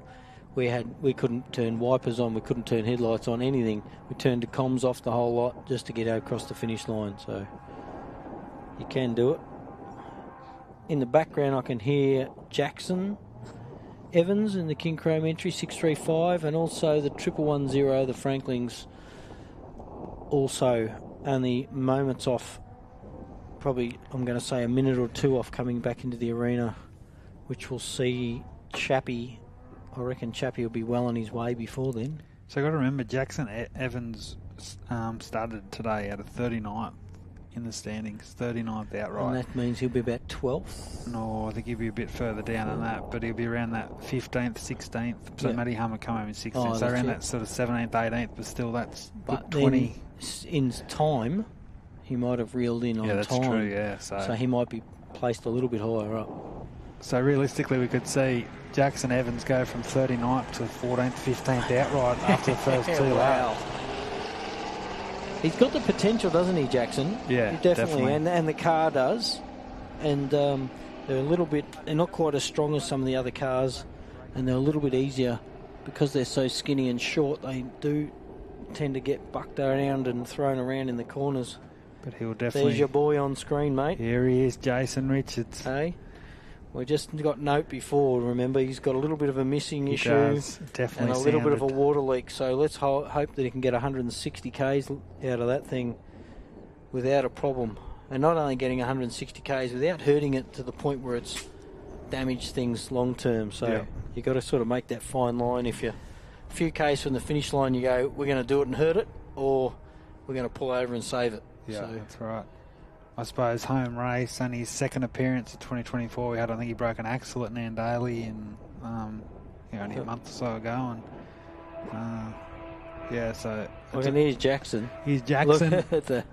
we couldn't turn wipers on, we couldn't turn headlights on, anything. We turned the comms off the whole lot just to get across the finish line, so you can do it. In the background I can hear Jackson Evans in the King Chrome entry 635, and also the 1110, the Franklins, also only moments off, probably I'm going to say a minute or two off coming back into the arena, which will see Chappie. I reckon Chappie will be well on his way before then. So you've got to remember, Jackson Evans started today out of 39th in the standings, 39th outright. And that means he'll be about 12th? No, I think he'll be a bit further down than that, but he'll be around that 15th, 16th. So yep. Matty Hummer come home in 16th, so around that sort of 17th, 18th, but still that's but 20. In time, he might have reeled in on time. Yeah, that's true, yeah. So he might be placed a little bit higher up. So realistically, we could see Jackson Evans go from 39th to 14th, 15th outright after the first two laps. He's got the potential, doesn't he, Jackson? Yeah, definitely. And the car does. And they're they're not quite as strong as some of the other cars, and they're a little bit easier because they're so skinny and short. They do tend to get bucked around and thrown around in the corners. But he'll definitely... There's your boy on screen, mate. Here he is, Jason Richards. Hey, we just got note before, remember, he's got a little bit of a missing issue. Does. Definitely. And a little bit of a water leak, so let's hope that he can get 160 Ks out of that thing without a problem. And not only getting 160 Ks, without hurting it to the point where it's damaged things long term. So you've got to sort of make that fine line. If you're a few Ks from the finish line, you go, we're going to do it and hurt it, or we're going to pull over and save it. Yeah, so that's right. I suppose home race, only his second appearance of 2024. I think he broke an axle at Nandaly in only a month or so ago. And so and here's Jackson. He's Jackson. Look at the...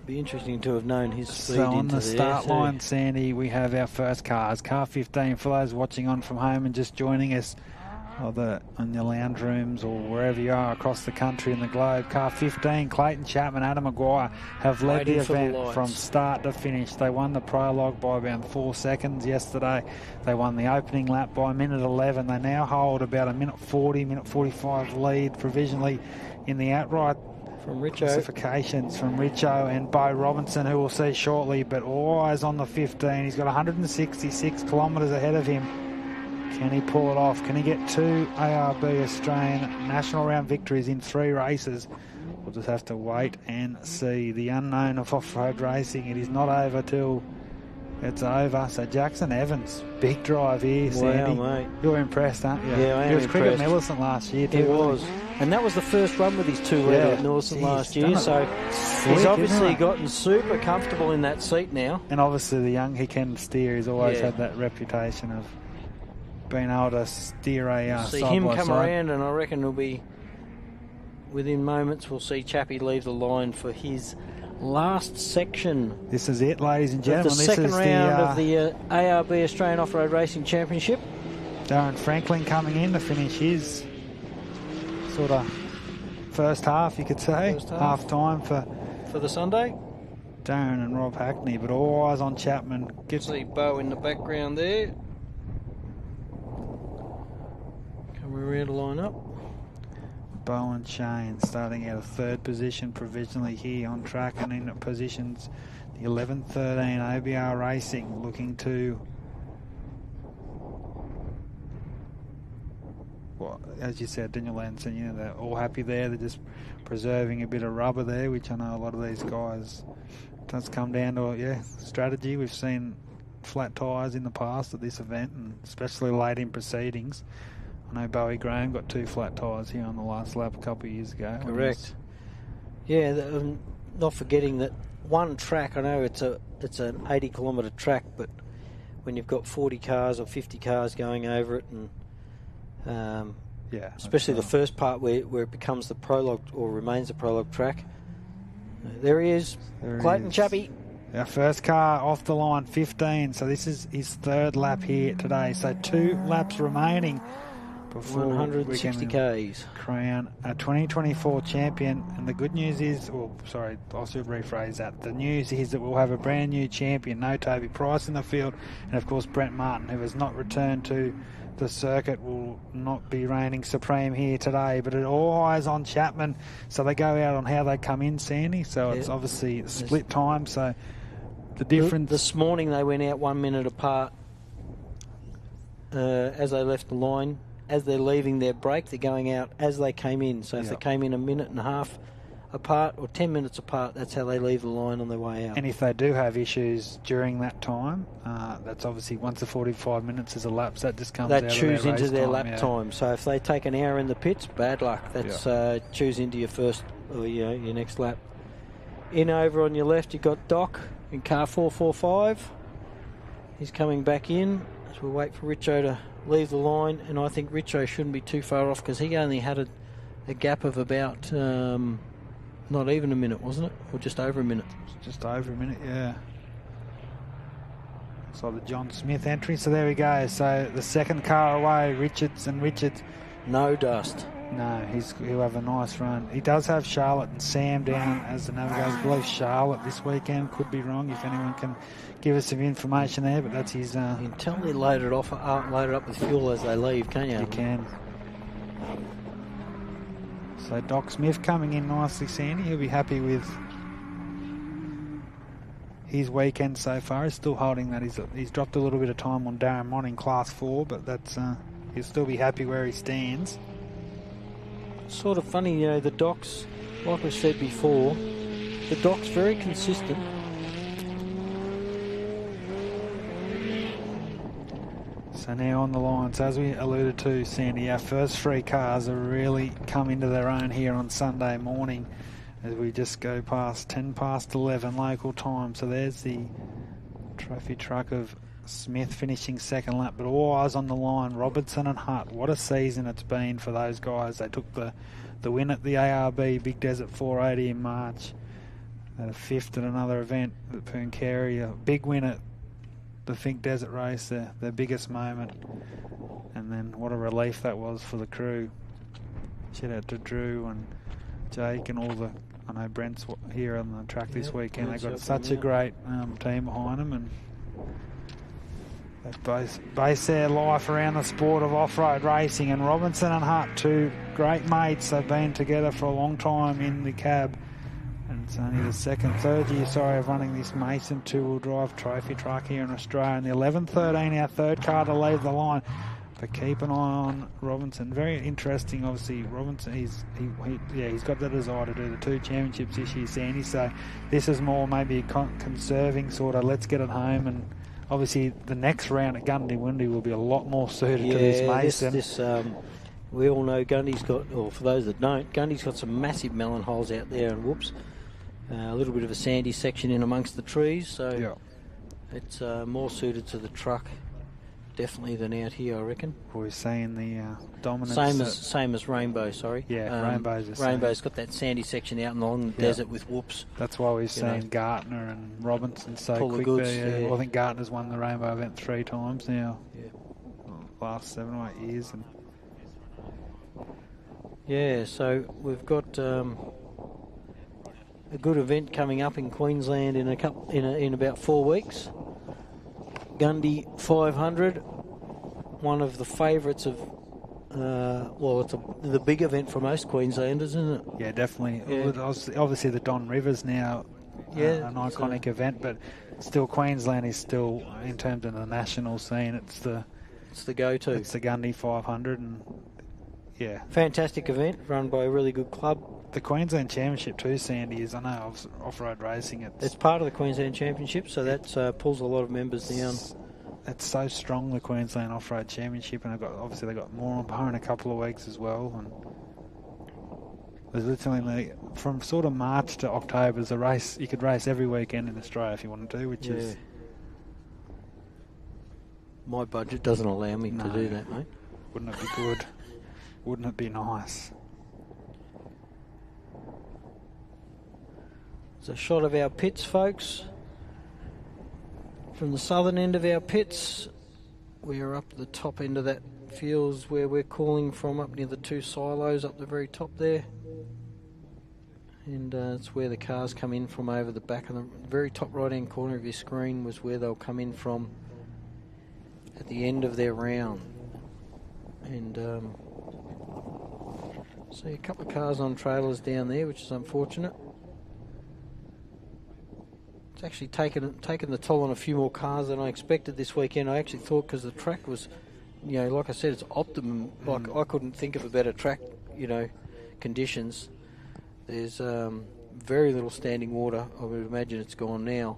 Be interesting to have known his speed. So on the start line, Sandy, we have our first cars. Car 15 for those watching on from home and just joining us, either on your lounge rooms or wherever you are across the country and the globe. Car 15, Clayton Chapman, Adam Maguire have led the event from start to finish. They won the prologue by about 4 seconds yesterday. They won the opening lap by a minute 11. They now hold about a minute 40, minute 45 lead provisionally in the outright from Richo. Classifications from Richo and Bo Robinson, who we'll see shortly. But all eyes on the 15. He's got 166 kilometres ahead of him. Can he pull it off? Can he get 2 ARB Australian National Round victories in 3 races? We'll just have to wait and see. The unknown of off-road racing. It is not over till it's over. So Jackson Evans, big drive here, Sandy. Wow, mate. You're impressed, aren't you? Yeah, I am. He was quick at Millicent last year too. He was. And that was the first run with his 2-litre at Millicent last year. So he's obviously gotten super comfortable in that seat now. And obviously the young, he can steer. He's always had that reputation of being able to steer a see side him by come side. around, and I reckon it'll be within moments. We'll see Chappie leave the line for his last section. This is it, ladies and gentlemen. The second round of the ARB Australian Off-Road Racing Championship. Darren Franklin coming in to finish his sort of first half, you could say. Half time for the Sunday. Darren and Rob Hackney, but all eyes on Chapman. See Bo in the background there. Coming around to line up. Bo and Shane starting out of 3rd position provisionally here on track, and in positions the 11-13 ABR Racing looking to as you said, Daniel Lanson, they're all happy there. They're just preserving a bit of rubber there, which I know a lot of these guys, it does come down to, strategy. We've seen flat tyres in the past at this event, and especially late in proceedings. I know Bowie Graham got 2 flat tyres here on the last lap a couple of years ago. Correct. Yeah, not forgetting that one track, I know it's an 80-kilometre track, but when you've got 40 cars or 50 cars going over it, and especially the first part where it becomes the prologue or remains the prologue track. There he is, Clayton Chappie. Our first car off the line, 15. So this is his 3rd lap here today. So 2 laps remaining before 160 Ks. Crown a 2024 champion. And the good news is, I should rephrase that. The news is that we'll have a brand new champion. No Toby Price in the field. And of course, Brent Martin, who has not returned to the circuit, will not be reigning supreme here today. But it all eyes on Chapman. So they go out on how they come in, Sandy. So it's obviously split time. So the difference. This morning they went out 1 minute apart as they left the line. As they're leaving their break, they're going out as they came in. So if they came in a minute and a half apart or 10 minutes apart, that's how they leave the line on their way out. And if they do have issues during that time, that's obviously once the 45 minutes is elapsed, that just comes out of their race time. That chews into their lap time. So if they take an hour in the pits, bad luck. That's chews into your first or your next lap. In over on your left, you've got Doc in car 445. He's coming back in as we wait for Richo to leave the line, and I think Richo shouldn't be too far off because he only had a gap of about not even a minute, wasn't it? Or just over a minute? Just over a minute, yeah. So the John Smith entry, so there we go. So the second car away, Richards. No dust. No, he'll have a nice run. He does have Charlotte and Sam down as the navigators. I believe Charlotte this weekend, could be wrong if anyone can give us some information there, but that's his... You can tell they load it up with fuel as they leave, can't you? You can. So Doc Smith coming in nicely, Sandy. He'll be happy with his weekend so far. He's still holding that. He's dropped a little bit of time on Darren Mott in Class 4, but that's he'll still be happy where he stands. Sort of funny, the Doc's, like we said before, the Doc's very consistent. So now on the lines, as we alluded to, Sandy, our first 3 cars have really come into their own here on Sunday morning as we just go past 10 past 11 local time. So there's the trophy truck of Smith finishing second lap, but all eyes on the line. Robertson and Hutt, what a season it's been for those guys. They took the win at the ARB Big Desert 480 in March. They had a 5th at another event at Pooncarie, a big win at the Fink Desert race, their biggest moment. And then what a relief that was for the crew. Shout out to Drew and Jake and all the, I know Brent's here on the track this weekend. They've got such a great team behind them, and they base their life around the sport of off-road racing. And Robinson and Hutt, 2 great mates. They've been together for a long time in the cab. And it's only the third year, of running this Mason 2-wheel drive trophy truck here in Australia. And the 11-13, our third car to leave the line. But keep an eye on Robinson. Very interesting, obviously. Robinson, he's got the desire to do the 2 championships this year, Sandy. So this is more maybe a conserving sort of let's get it home. And obviously the next round at Gundy-Windy will be a lot more suited to this Mason. We all know Gundy's got, or for those that don't, Gundy's got some massive melon holes out there, and a little bit of a sandy section in amongst the trees. So it's more suited to the truck, definitely, than out here, I reckon. We're seeing the dominance. Same as Rainbow, sorry. Yeah, Rainbow's got that sandy section out along the desert with whoops. That's why we've seen Gartner and Robinson so quick there. Well, I think Gartner's won the Rainbow event 3 times now. Yeah. Last 7 or 8 years. So we've got a good event coming up in Queensland in about 4 weeks. Gundy 500, one of the favourites of, it's the big event for most Queenslanders, isn't it? Yeah, definitely. Yeah. Obviously the Don Rivers now, an iconic event, but still Queensland is still, in terms of the national scene, it's the go-to. It's the Gundy 500, and Yeah. Fantastic event run by a really good club. The Queensland Championship too, Sandy, is, I know, off-road racing. It's part of the Queensland Championship, so that pulls a lot of members down. It's so strong, the Queensland Off-Road Championship, and obviously they got more on bar in a couple of weeks as well. And there's literally, from sort of March to October, there's a race. You could race every weekend in Australia if you wanted to, which is... My budget doesn't allow me to do that, mate. Wouldn't it be good? Wouldn't it be nice? It's a shot of our pits, folks. From the southern end of our pits, we are up at the top end of that fields where we're calling from, up near the two silos up the very top there. And it's where the cars come in from over the back of the very top right-hand corner of your screen was where they'll come in from at the end of their round. And see a couple of cars on trailers down there, which is unfortunate. It's actually taken the toll on a few more cars than I expected this weekend. I actually thought, because the track was, you know, like I said, it's optimum. Like I couldn't think of a better track, you know, conditions. There's very little standing water. I would imagine it's gone now.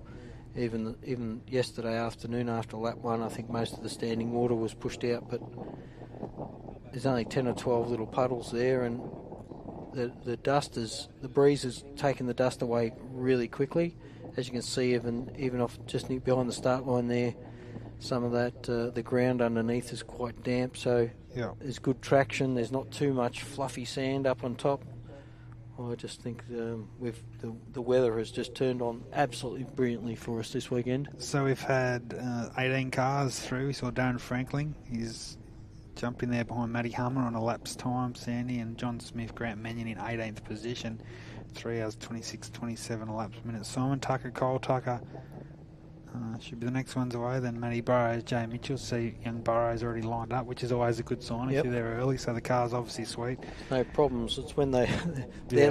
Even yesterday afternoon after lap 1, I think most of the standing water was pushed out, but there's only 10 or 12 little puddles there, and the breeze has taken the dust away really quickly. As you can see, even off just behind the start line there, some of that the ground underneath is quite damp, so there's good traction. There's not too much fluffy sand up on top. I just think the weather has just turned on absolutely brilliantly for us this weekend. So we've had 18 cars through. We saw Darren Franklin. He's jumped in there behind Matty Hummer on a lap's time, Sandy, and John Smith, Grant Mannion in 18th position. 3 hours 26.27 a lapse minute. Simon Tucker, Cole Tucker should be the next ones away. Then Matty Burrows, Jay Mitchell. See young Burrows already lined up, which is always a good sign if you're there early. So the car's obviously sweet. No problems. It's when they're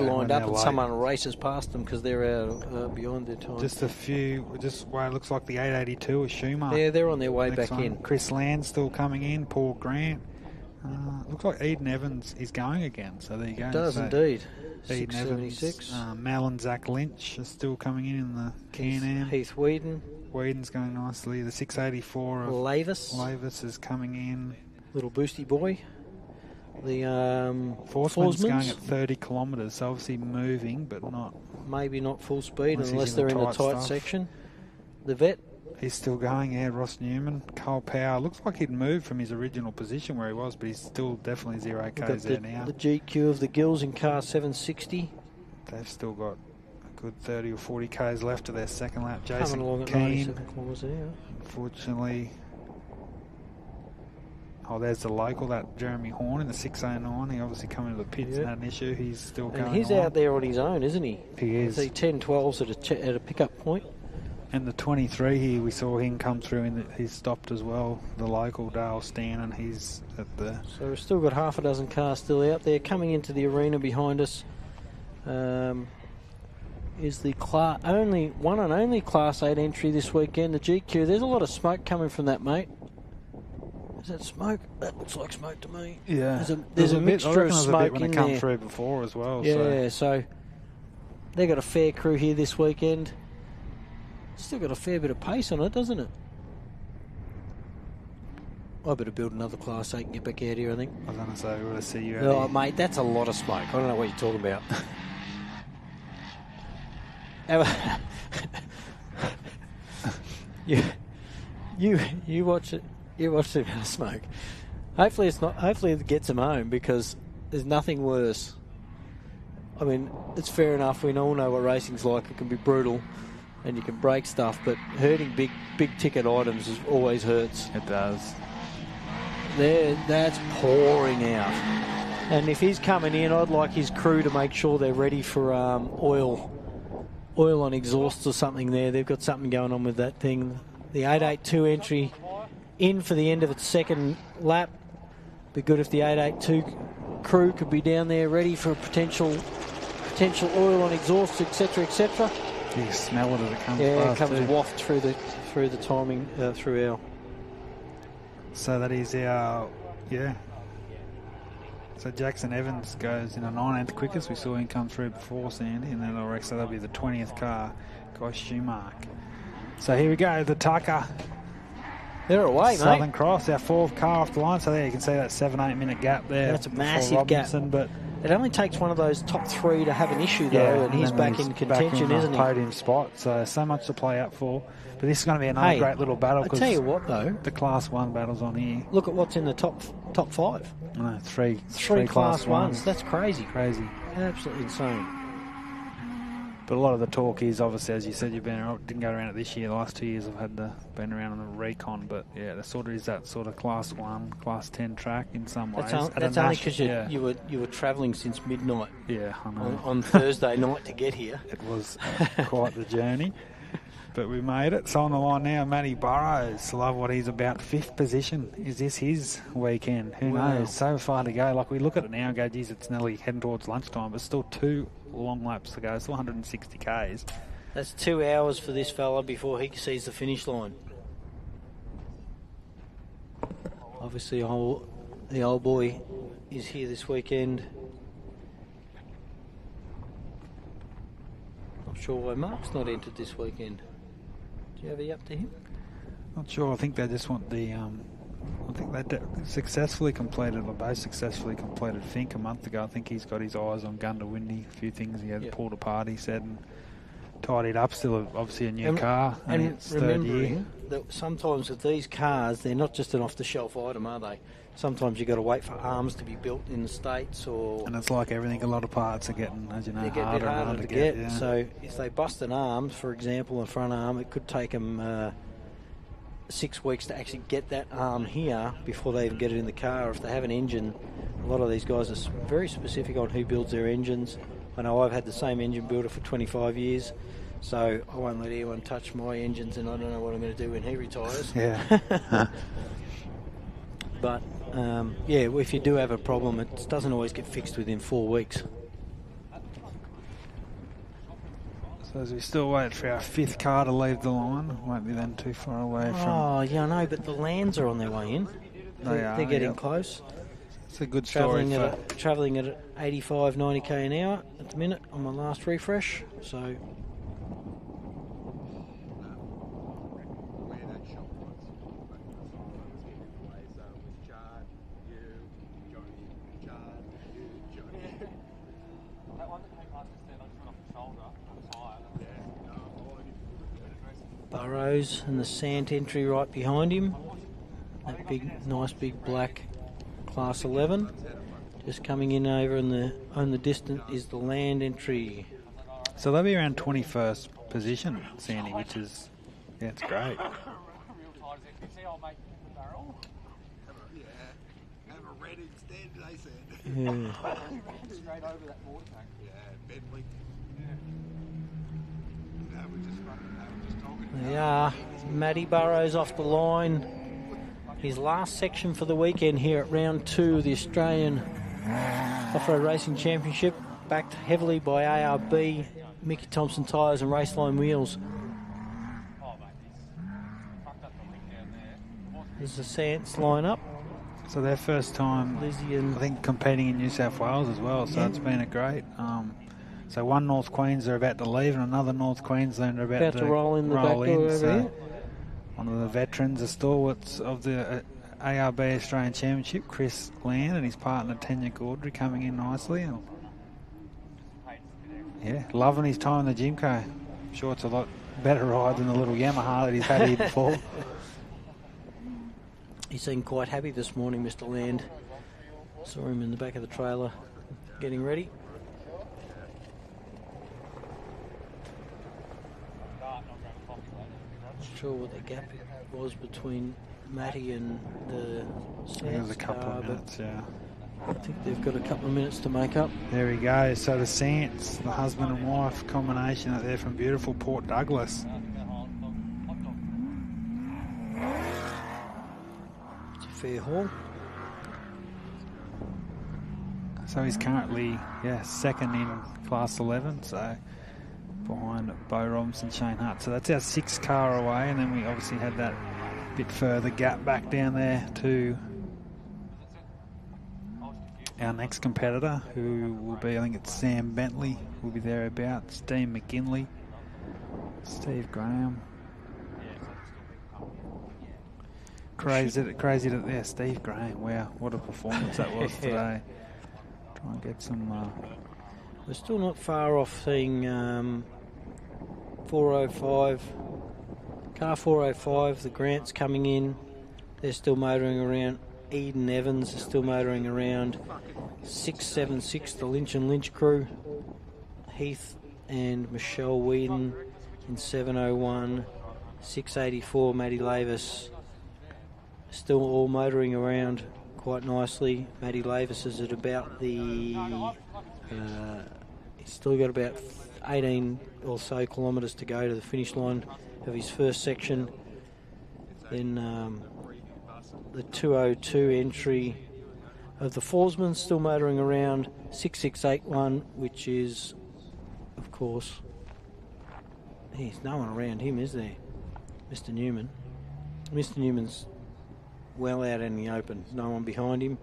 lined up and late. Someone races past them because they're out behind their time. Just a few. Just where it looks like the 882 is Schumacher. Yeah, they're on their way back in. Chris Land still coming in. Paul Grant. Looks like Eden Evans is going again. So there you go. It does indeed. 676. Mal and Zach Lynch are still coming in the Can-Am. Heath Whedon. Whedon's going nicely. The 684 of Lavis is coming in. Little boosty boy. The Forsman's going at 30 kilometres, so obviously moving, but not... Maybe not full speed unless they're in the tight section. The vet. He's still going, Ross Newman. Cole Power. Looks like he'd moved from his original position where he was, but he's still definitely 0 Ks there now. The GQ of the Gills in car 760. They've still got a good 30 or 40 Ks left to their second lap. Jason along at 97 kilometres there. Unfortunately... Oh, there's the local, that Jeremy Horn in the 609. He obviously come into the pits and had an issue. He's still going on. And he's out there on his own, isn't he? He is. I see 10-12s at a pickup point. And the 23 here, we saw him come through he's stopped as well. The local Dale Stannon, he's at the... So we've still got half a dozen cars still out there. Coming into the arena behind us is the one and only Class 8 entry this weekend, the GQ. There's a lot of smoke coming from that, mate. Is that smoke? That looks like smoke to me. Yeah. There's a mixture of smoke when it come through before as well. Yeah, so they've got a fair crew here this weekend. Still got a fair bit of pace on it, doesn't it? I better build another Class 8 and get back out here, I think. I was going to say, we want to see you out here. Oh, mate, that's a lot of smoke. I don't know what you're talking about. You watch it. You watch the amount of smoke. Hopefully it's not. Hopefully it gets them home, because there's nothing worse. I mean, it's fair enough. We all know what racing's like. It can be brutal, and you can break stuff, but hurting big ticket items always hurts. It does. That's pouring out. And if he's coming in, I'd like his crew to make sure they're ready for oil on exhausts or something there. They've got something going on with that thing. The 882 entry in for the end of its second lap. Be good if the 882 crew could be down there ready for potential oil on exhausts, etc., etc. You can smell it as it comes past. Yeah, it comes waft through the timing through our. So that is our So Jackson Evans goes in a 19th quickest. We saw him come through before Sandy, and then AORRA, so that'll be the 20th car, Guy Schumark. So here we go, the Tucker. They're away, Southern mate. Cross, our 4th car off the line. So there you can see that 7-8 minute gap there. That's a massive gap. But it only takes one of those top 3 to have an issue, though, and he's back in contention, isn't he? Podium spot, so much to play up for. But this is going to be another great little battle. I tell you what, though, the Class 1 battle's on here. Look at what's in the top 5. No, three Class 1s. That's crazy. Crazy. Absolutely insane. But a lot of the talk is, obviously, as you said, didn't go around it this year. The last 2 years I've been around on the recon. But yeah, the sort of is that sort of Class 1, Class 10 track in some ways. That's only because you were travelling since midnight. Yeah, I know. On Thursday night to get here. It was quite the journey. But we made it. So on the line now, Matty Burrows. Love what he's about. 5th position. Is this his weekend? Who knows? So far to go. Like, we look at it now and go, geez, it's nearly heading towards lunchtime, but still 2 long laps to go. Still 160 Ks. That's 2 hours for this fella before he sees the finish line. Obviously, the old boy is here this weekend. Not sure why Mark's not entered this weekend. Do you have it up to him? Not sure. I think they just want the. I think they successfully completed, or both successfully completed Fink a month ago. I think he's got his eyes on Gundawindi. A few things he had pulled apart, he said, and tidied up. Still, obviously, a new car. And it's third year. That sometimes with these cars, they're not just an off-the-shelf item, are they? Sometimes you've got to wait for arms to be built in the States, or... And it's like everything, a lot of parts are getting, as you know, harder and harder to get. Yeah. So if they bust an arm, for example, a front arm, it could take them 6 weeks to actually get that arm here before they even get it in the car. If they have an engine, a lot of these guys are very specific on who builds their engines. I know I've had the same engine builder for 25 years, so I won't let anyone touch my engines, and I don't know what I'm going to do when he retires. Yeah. But, if you do have a problem, it doesn't always get fixed within 4 weeks. So as we still wait for our 5th car to leave the line, won't be then too far away from... Oh, yeah, I know, but the Lands are on their way in. They're getting close. It's a good story. Travelling at 85, 90 k an hour at the minute on my last refresh. So... Burrows and the Sant entry right behind him. That big, nice big black Class 11. Just coming in over on the distance is the Land entry. So they'll be around 21st position, Sandy, which is, it's great. Yeah. They are. Matty Burrows off the line. His last section for the weekend here at round 2 of the Australian Offroad Racing Championship, backed heavily by ARB, Mickey Thompson Tyres and Raceline Wheels. There's the Sants line up. So their first time, Lizzie and I think, competing in New South Wales as well, so it's been a great... so one North Queenslander about to leave and another North Queenslander about to roll in the back door over here. One of the veterans, the stalwarts of the ARB Australian Championship, Chris Land, and his partner Tanya Gaudry coming in nicely. And yeah, loving his time in the Jimco. I'm sure it's a lot better ride than the little Yamaha that he's had here before. He seemed quite happy this morning, Mr. Land. Saw him in the back of the trailer getting ready. Not sure what the gap was between Matty and the There's a couple of minutes, yeah. I think they've got a couple of minutes to make up. There we go. So the Sants, the husband and wife combination out there from beautiful Port Douglas. It's a fair haul. So he's currently, second in Class 11, so behind Bo Robinson, Shane Hart. So that's our 6th car away, and then we obviously had that bit further gap back down there to our next competitor, who will be, I think it's Sam Bentley, will be thereabouts. Dean McGinley, Steve Graham. Crazy that there, Steve Graham. Wow, what a performance that was today. Try and get some. We're still not far off seeing 405. Car 405, the Grant's coming in. They're still motoring around. Eden Evans is still motoring around. 676, the Lynch and Lynch crew. Heath and Michelle Whedon in 701. 684, Maddie Lavis. Still all motoring around quite nicely. Maddie Lavis is at about the... he's still got about 18 or so kilometres to go to the finish line of his first section. Then the 202 entry of the Forsman still motoring around. 6681, which is, of course, there's no one around him, is there? Mr. Newman. Mr. Newman's well out in the open. No one behind him.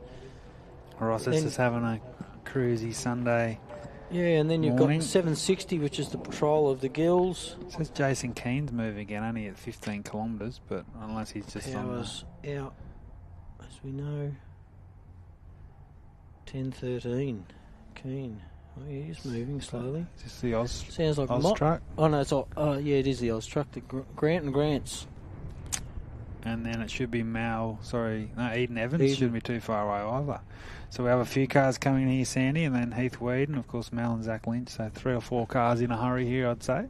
Ross is just having a cruisy Sunday. Yeah, and then you've morning. got 760, which is the patrol of the Gills. It says Jason Keen's moving again, only at 15 kilometres, but unless he's just Powers out, as we know. 10:13. Keen. Oh, yeah, he's moving slowly. Is this the Oz? Sounds like Oz truck. Oh no, it's all, yeah, it is the Oz truck. The Grant and Grants. And then it should be Eden Evans. Eden. Shouldn't be too far away either. So we have a few cars coming in here, Sandy, and then Heath Whedon, of course, Mel and Zach Lynch. So 3 or 4 cars in a hurry here, I'd say.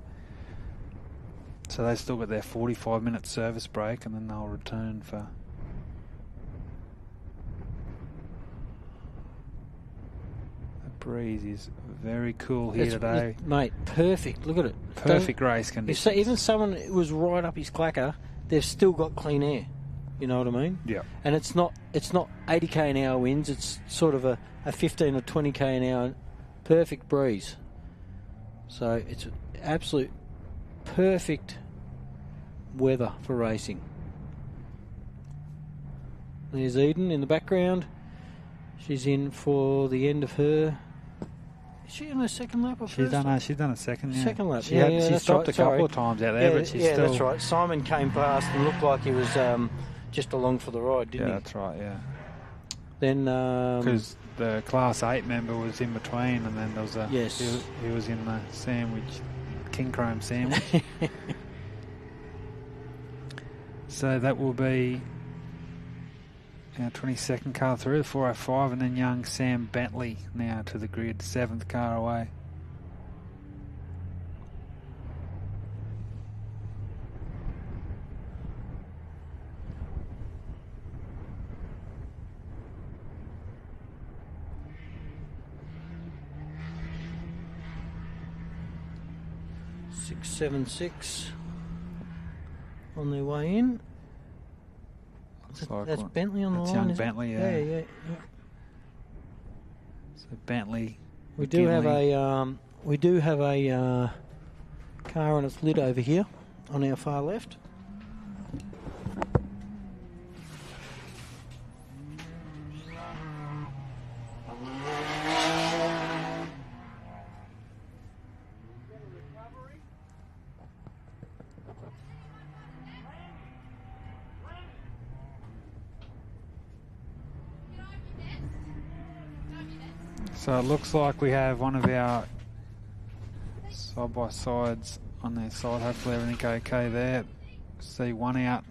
So they've still got their 45-minute service break, and then they'll return for... The breeze is very cool here today. Mate, perfect. Look at it. Perfect race conditions. If even someone was right up his clacker, they've still got clean air. You know what I mean? Yeah. And it's not 80k an hour winds. It's sort of a 15 or 20k an hour perfect breeze. So it's absolute perfect weather for racing. There's Eden in the background. She's in for the end of her. Is she on her second lap or She's first? done a second. Yeah. Second lap. She That's stopped right, a couple sorry. of times out there, but she's yeah, still. that's right. Simon came past and looked like he was just along for the ride, didn't he? Yeah, that's right. Yeah. Then Because the Class 8 member was in between, and then there was a... Yes. He was in the sandwich, King Chrome sandwich. So that will be our 22nd car through, the 405, and then young Sam Bentley now to the grid, 7th car away. Six, 7, 6 on their way in. That's Bentley on the line. Young is Bentley, it? yeah. Yeah. So Bentley. We do have a car on its lid over here on our far left. So it looks like we have one of our side-by-sides on their side. Hopefully everything okay there. See one out.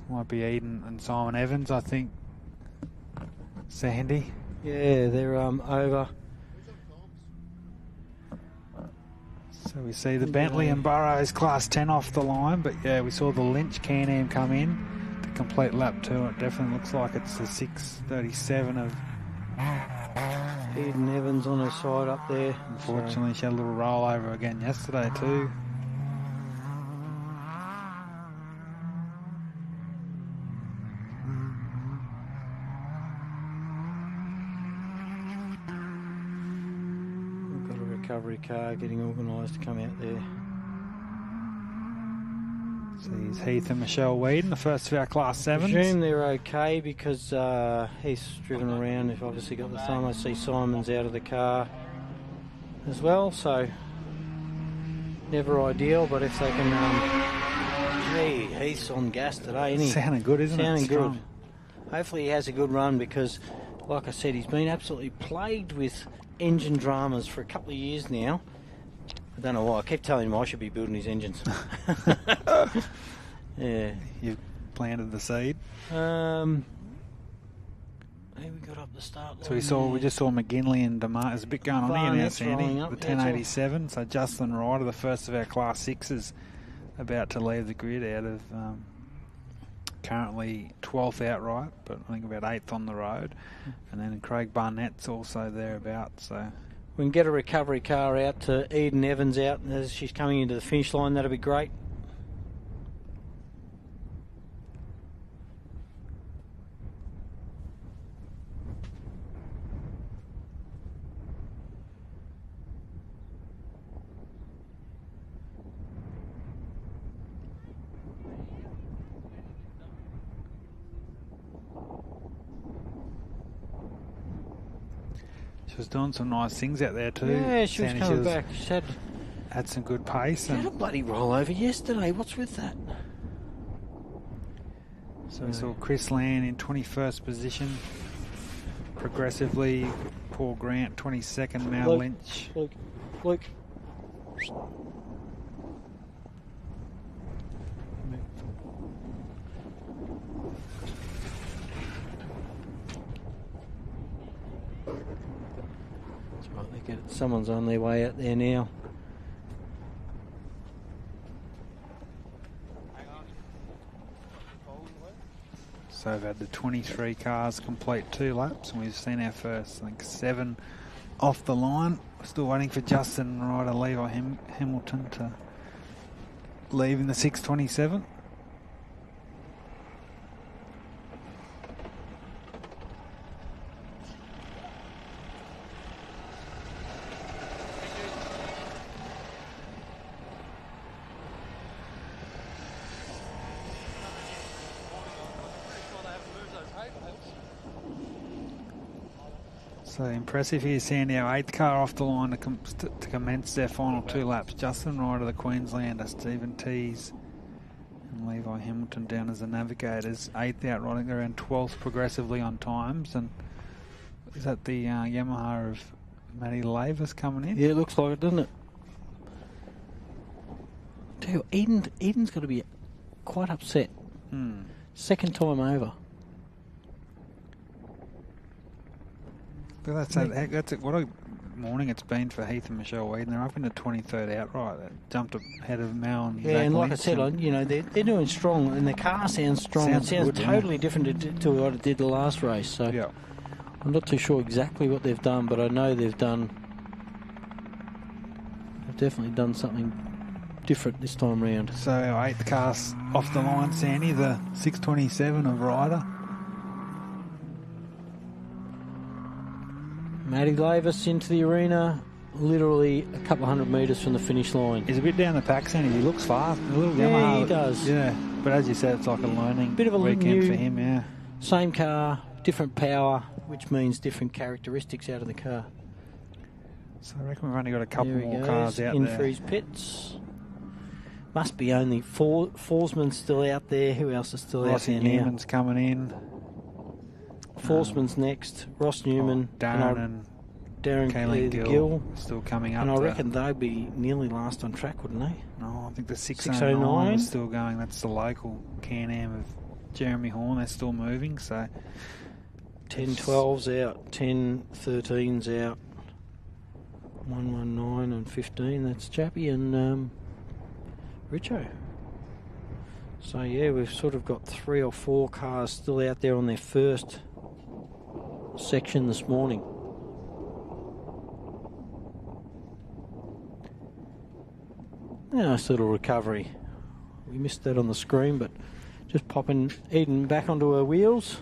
Might be Eden and Simon Evans, I think. Sandy. Yeah, they're over. So we see the Bentley and Burrows Class 10 off the line, but yeah, we saw the Lynch Can-Am come in to complete lap 2. It definitely looks like it's the 6:37 of... Eden Evans on her side up there. Unfortunately, she had a little rollover again yesterday too. Recovery car getting organised to come out there. So he's Heath and Michelle Weed in the first of our Class 7s. I presume they're okay because Heath's driven around. They've obviously got the thumb. I see Simon's out of the car as well, so never ideal, but if they can... gee, Heath's on gas today, isn't he? Sounding good, isn't it? Sounding good. Hopefully he has a good run because, like I said, he's been absolutely plagued with engine dramas for a couple of years now. I don't know why. I kept telling him I should be building his engines. Yeah. You've planted the seed. Hey, we got up the start line. So we just saw McGinley and DeMar. There's a bit going on here now, Sandy. rolling up. The 1087. So Justin Ryder, the first of our Class 6s, about to leave the grid out of currently 12th outright, but I think about 8th on the road. And then Craig Barnett's also thereabouts. So we can get a recovery car out to Eden Evans out as she's coming into the finish line. That'll be great. she was doing some nice things out there too. Yeah, she was Sandy. coming back. She had some good pace. had a bloody rollover yesterday. What's with that? So we saw Chris Land in 21st position. Progressively, Paul Grant 22nd, Mal Lynch. Luke. That's right, they get it. Someone's on their way out there now. So we've had the 23 cars complete 2 laps, and we've seen our first, I think, 7 off the line. We're still waiting for Justin Ryder, Levi Hamilton to leave in the 627. So impressive here, Sandy. Our 8th car off the line to commence their final 2 laps. Justin Ryder, the Queenslander, Stephen Tees and Levi Hamilton down as the navigators. 8th out, riding around 12th progressively on times. And is that the Yamaha of Matty Lavis coming in? Yeah, it looks like it, doesn't it? Tell you, Eden's got to be quite upset. Second time over. But that's what a morning it's been for Heath and Michelle Weed. They're up in the 23rd outright. They jumped ahead of Mal and Zach and like Lynch, I said, they're doing strong, and the car sounds strong. It sounds good, totally different to what it did the last race. So yeah. I'm not too sure exactly what they've done, but I know they've definitely done something different this time round. So our 8th car's off the line, Sandy, the 627 of Ryder. Matty Lavis into the arena, literally a couple of 100 metres from the finish line. He's a bit down the pack, Sandy. He looks fast. A little Yeah, Yamaha, he does. Yeah, but as you said, it's like a learning Bit of a weekend new- for him, yeah. Same car, different power, which means different characteristics out of the car. So I reckon we've only got a couple There he more goes, cars out in there. for his pits. Must be only Forsman's still out there. Who else is still Rossi out there now? Newman's coming in. Forsman's next. Ross Newman. Darren and Darren Kayleen Gill. still coming up. And I to- reckon they'd be nearly last on track, wouldn't they? No, I think the 609 609 is still going. That's the local Can-Am of Jeremy Horn. They're still moving, so 10-12's out. 10-13's out. 119 and 15. That's Chappie and Richo. So, yeah, we've sort of got 3 or 4 cars still out there on their first section this morning. Nice little recovery. We missed that on the screen, but just popping Eden back onto her wheels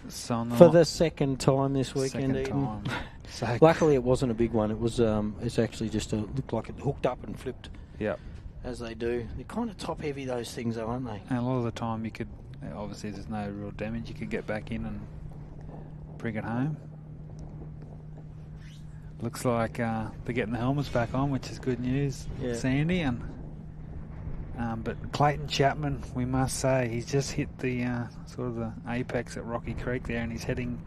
for the second time this weekend. Eden. So Luckily, it wasn't a big one. It was. It's actually just looked like it hooked up and flipped. yeah. as they do. They're kind of top heavy, those things, though, aren't they? And a lot of the time you could, obviously there's no real damage, you could get back in and bring it home. Looks like they're getting the helmets back on, which is good news, Yeah. Sandy. And but Clayton Chapman, we must say, he's just hit the sort of the apex at Rocky Creek there, and he's heading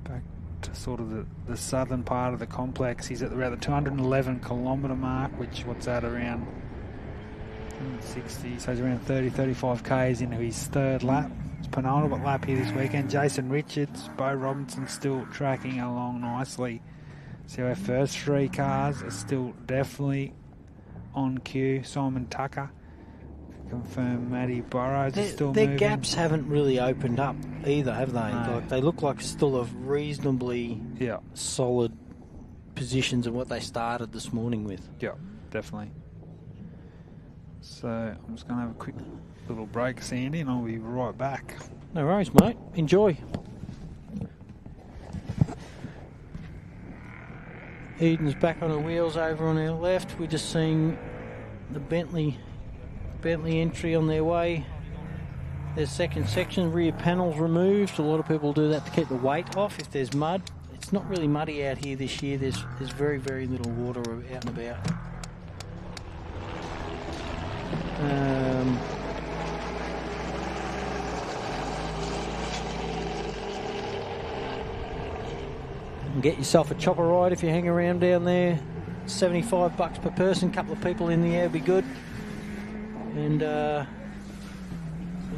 back to sort of the southern part of the complex. He's at around the 211 kilometre mark, which what's that, around 60, so he's around 35 k's into his third lap. It's penultimate lap here this weekend. Jason Richards, Bo Robinson still tracking along nicely. So our first three cars are still definitely on cue. Simon Tucker, confirmed. Matty Burrows is still their moving. gaps haven't really opened up either, have they? No. Like, they look like still a reasonably Yeah, solid positions of what they started this morning with. yeah, definitely. So I'm just going to have a quick little break, Sandy, and I'll be right back. No worries, mate. Enjoy. Eden's back on her wheels over on our left. We're just seeing the Bentley entry on their way. Their second section, rear panels removed. A lot of people do that to keep the weight off if there's mud. It's not really muddy out here this year. There's very, very little water out and about. Get yourself a chopper ride if you hang around down there. $75 per person, couple of people in the air would be good. And we're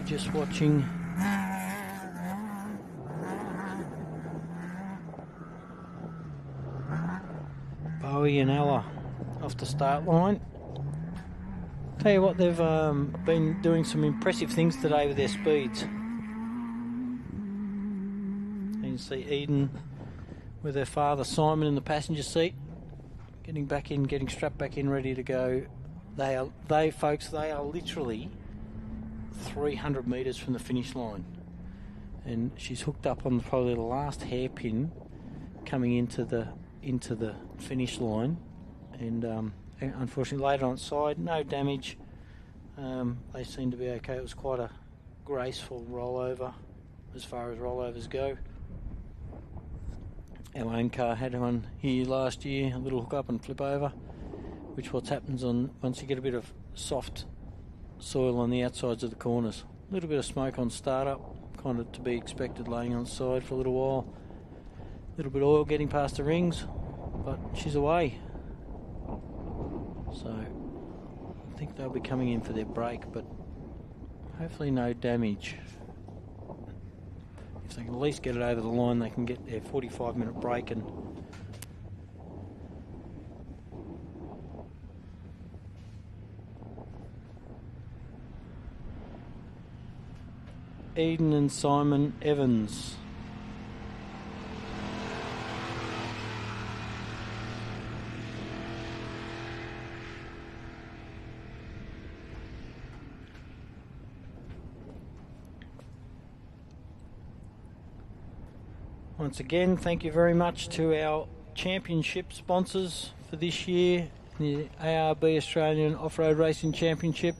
just watching Bowie and Ella off the start line. Tell you what, they've been doing some impressive things today with their speeds. And you see Eden with her father Simon in the passenger seat, getting back in, getting strapped back in, ready to go. They are literally 300 metres from the finish line, and she's hooked up on probably the last hairpin coming into the finish line, and unfortunately later on side, no damage. They seem to be okay. It was quite a graceful rollover as far as rollovers go. Our own car had one here last year, a little hook up and flip over, which what happens once you get a bit of soft soil on the outsides of the corners. A little bit of smoke on startup, kind of to be expected, laying on the side for a little while. A little bit of oil getting past the rings, but she's away. So I think they'll be coming in for their break, but hopefully no damage. If they can at least get it over the line, they can get their 45-minute break. And Eden and Simon Evans. Once again, thank you very much to our championship sponsors for this year, the ARB Australian Off-Road Racing Championship,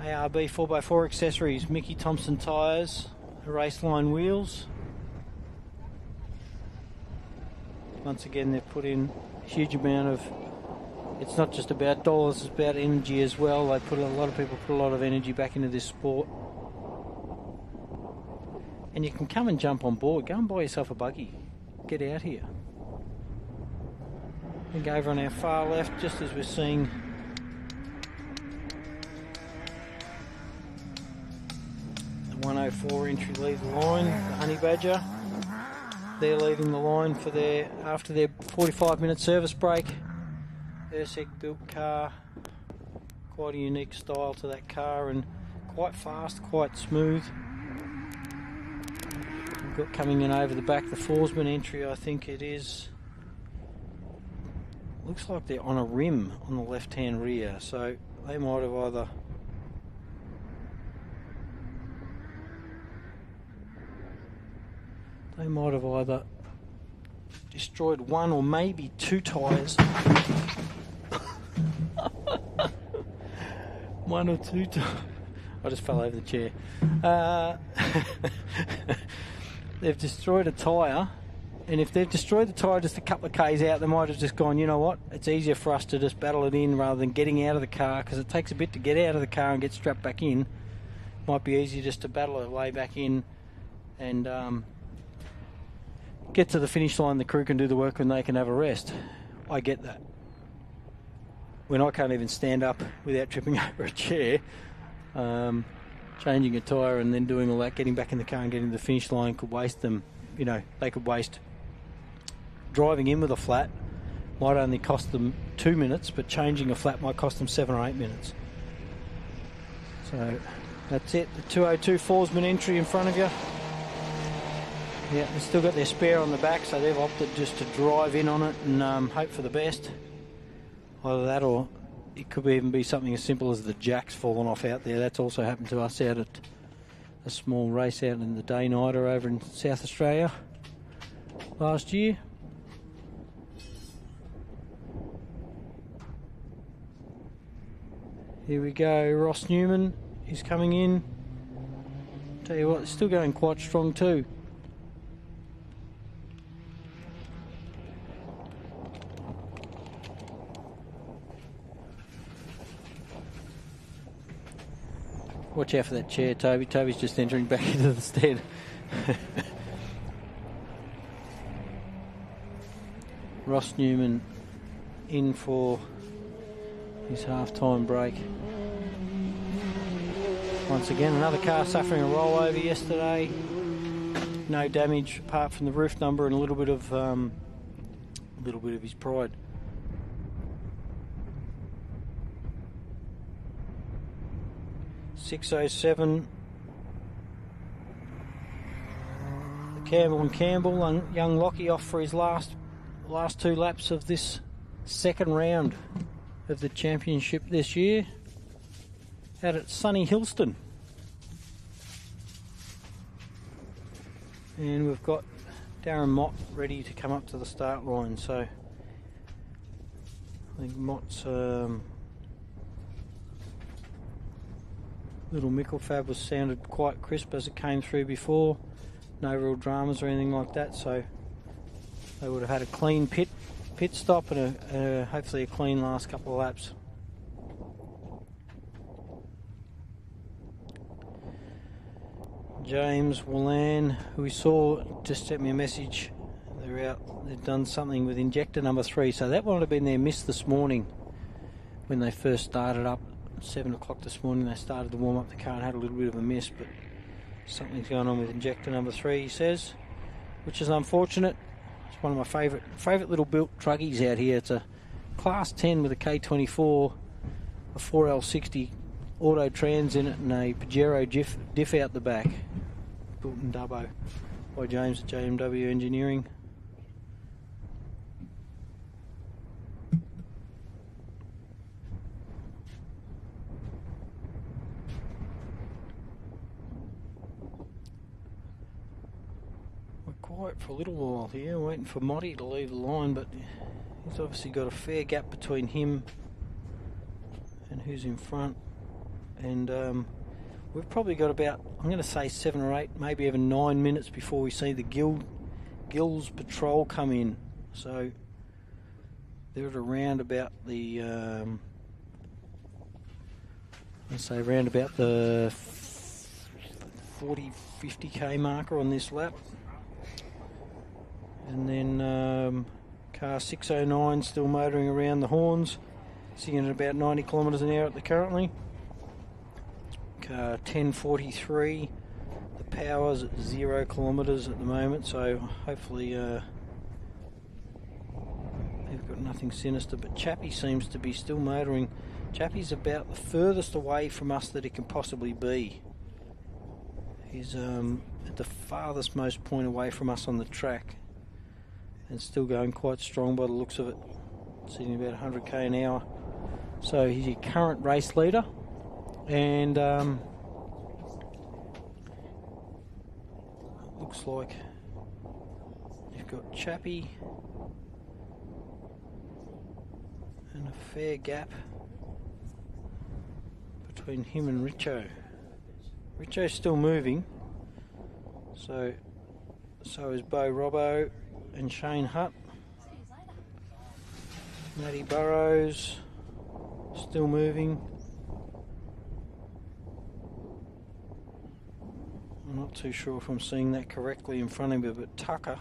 ARB 4x4 accessories, Mickey Thompson Tyres, Raceline Wheels. Once again, they've put in a huge amount of, it's not just about dollars, it's about energy as well. A lot of people put a lot of energy back into this sport. And you can come and jump on board. Go and buy yourself a buggy. Get out here. And go over on our far left, just as we're seeing the 104 entry leave the line, the Honey Badger. They're leaving the line for after their 45-minute service break. Ursec built car. Quite a unique style to that car, and quite fast, quite smooth. Got coming in over the back, the Forsman entry, I think it is. Looks like they're on a rim on the left-hand rear, so they might have either destroyed one or maybe two tyres. 1 or 2 times. I just fell over the chair. They've destroyed a tyre, and if they've destroyed the tyre just a couple of k's out, they might have just gone, you know what, it's easier for us to just battle it in rather than getting out of the car, because it takes a bit to get out of the car and get strapped back in. Might be easier just to battle our way back in and get to the finish line. The crew can do the work and they can have a rest. I get that. When I can't even stand up without tripping over a chair, changing a tyre and then doing all that, getting back in the car and getting to the finish line could waste them. You know, they could waste driving in with a flat. Might only cost them 2 minutes, but changing a flat might cost them 7 or 8 minutes. So that's it. The 202 Forsman entry in front of you. Yeah, they've still got their spare on the back, so they've opted just to drive in on it and hope for the best. Either that, or it could even be something as simple as the jack's fallen off out there. That's also happened to us out at a small race out in the Day-Nighter over in South Australia last year. Here we go, Ross Newman is coming in. Tell you what, it's still going quite strong too. Watch out for that chair, Toby. Toby's just entering back into the stand. Ross Newman in for his half-time break. Once again, another car suffering a rollover yesterday. No damage apart from the roof number and a little bit of his pride. .607. Campbell and Campbell, young Lockie off for his last 2 laps of this second round of the championship this year out at sunny Hillston. And we've got Darren Mott ready to come up to the start line, so I think Mott's little Mickle Fab was sounded quite crisp as it came through before. No real dramas or anything like that, so they would have had a clean pit stop and hopefully a clean last couple of laps. James Wallan, who we saw, just sent me a message. They're out. They've done something with injector number 3, so that might have been their miss this morning when they first started up. 7 o'clock this morning they started to warm up the car and had a little bit of a miss, but something's going on with injector number 3, he says, which is unfortunate. It's one of my favourite little built truggies out here. It's a class 10 with a K24, a 4L60 auto trans in it and a Pajero diff out the back, built in Dubbo by James at JMW Engineering. Quiet for a little while here, waiting for Motti to leave the line, but he's obviously got a fair gap between him and who's in front. And we've probably got about, I'm going to say 7 or 8, maybe even 9 minutes before we see the Gills Patrol come in. So they're at around about the, let's say around about the 40, 50k marker on this lap. And then car 609 still motoring around the horns, sitting at about 90 kilometres an hour at the currently. Car 1043, the power's at 0 kilometres at the moment, so hopefully they've got nothing sinister. But Chappie seems to be still motoring. Chappie's about the furthest away from us that it can possibly be. He's at the farthest most point away from us on the track, and still going quite strong by the looks of it, sitting about 100k an hour. So he's your current race leader, and looks like you've got Chappie and a fair gap between him and Richo. Richo's still moving. So is Bo Robbo and Shane Hutt. Matty Burrows still moving. I'm not too sure if I'm seeing that correctly in front of me, but Tucker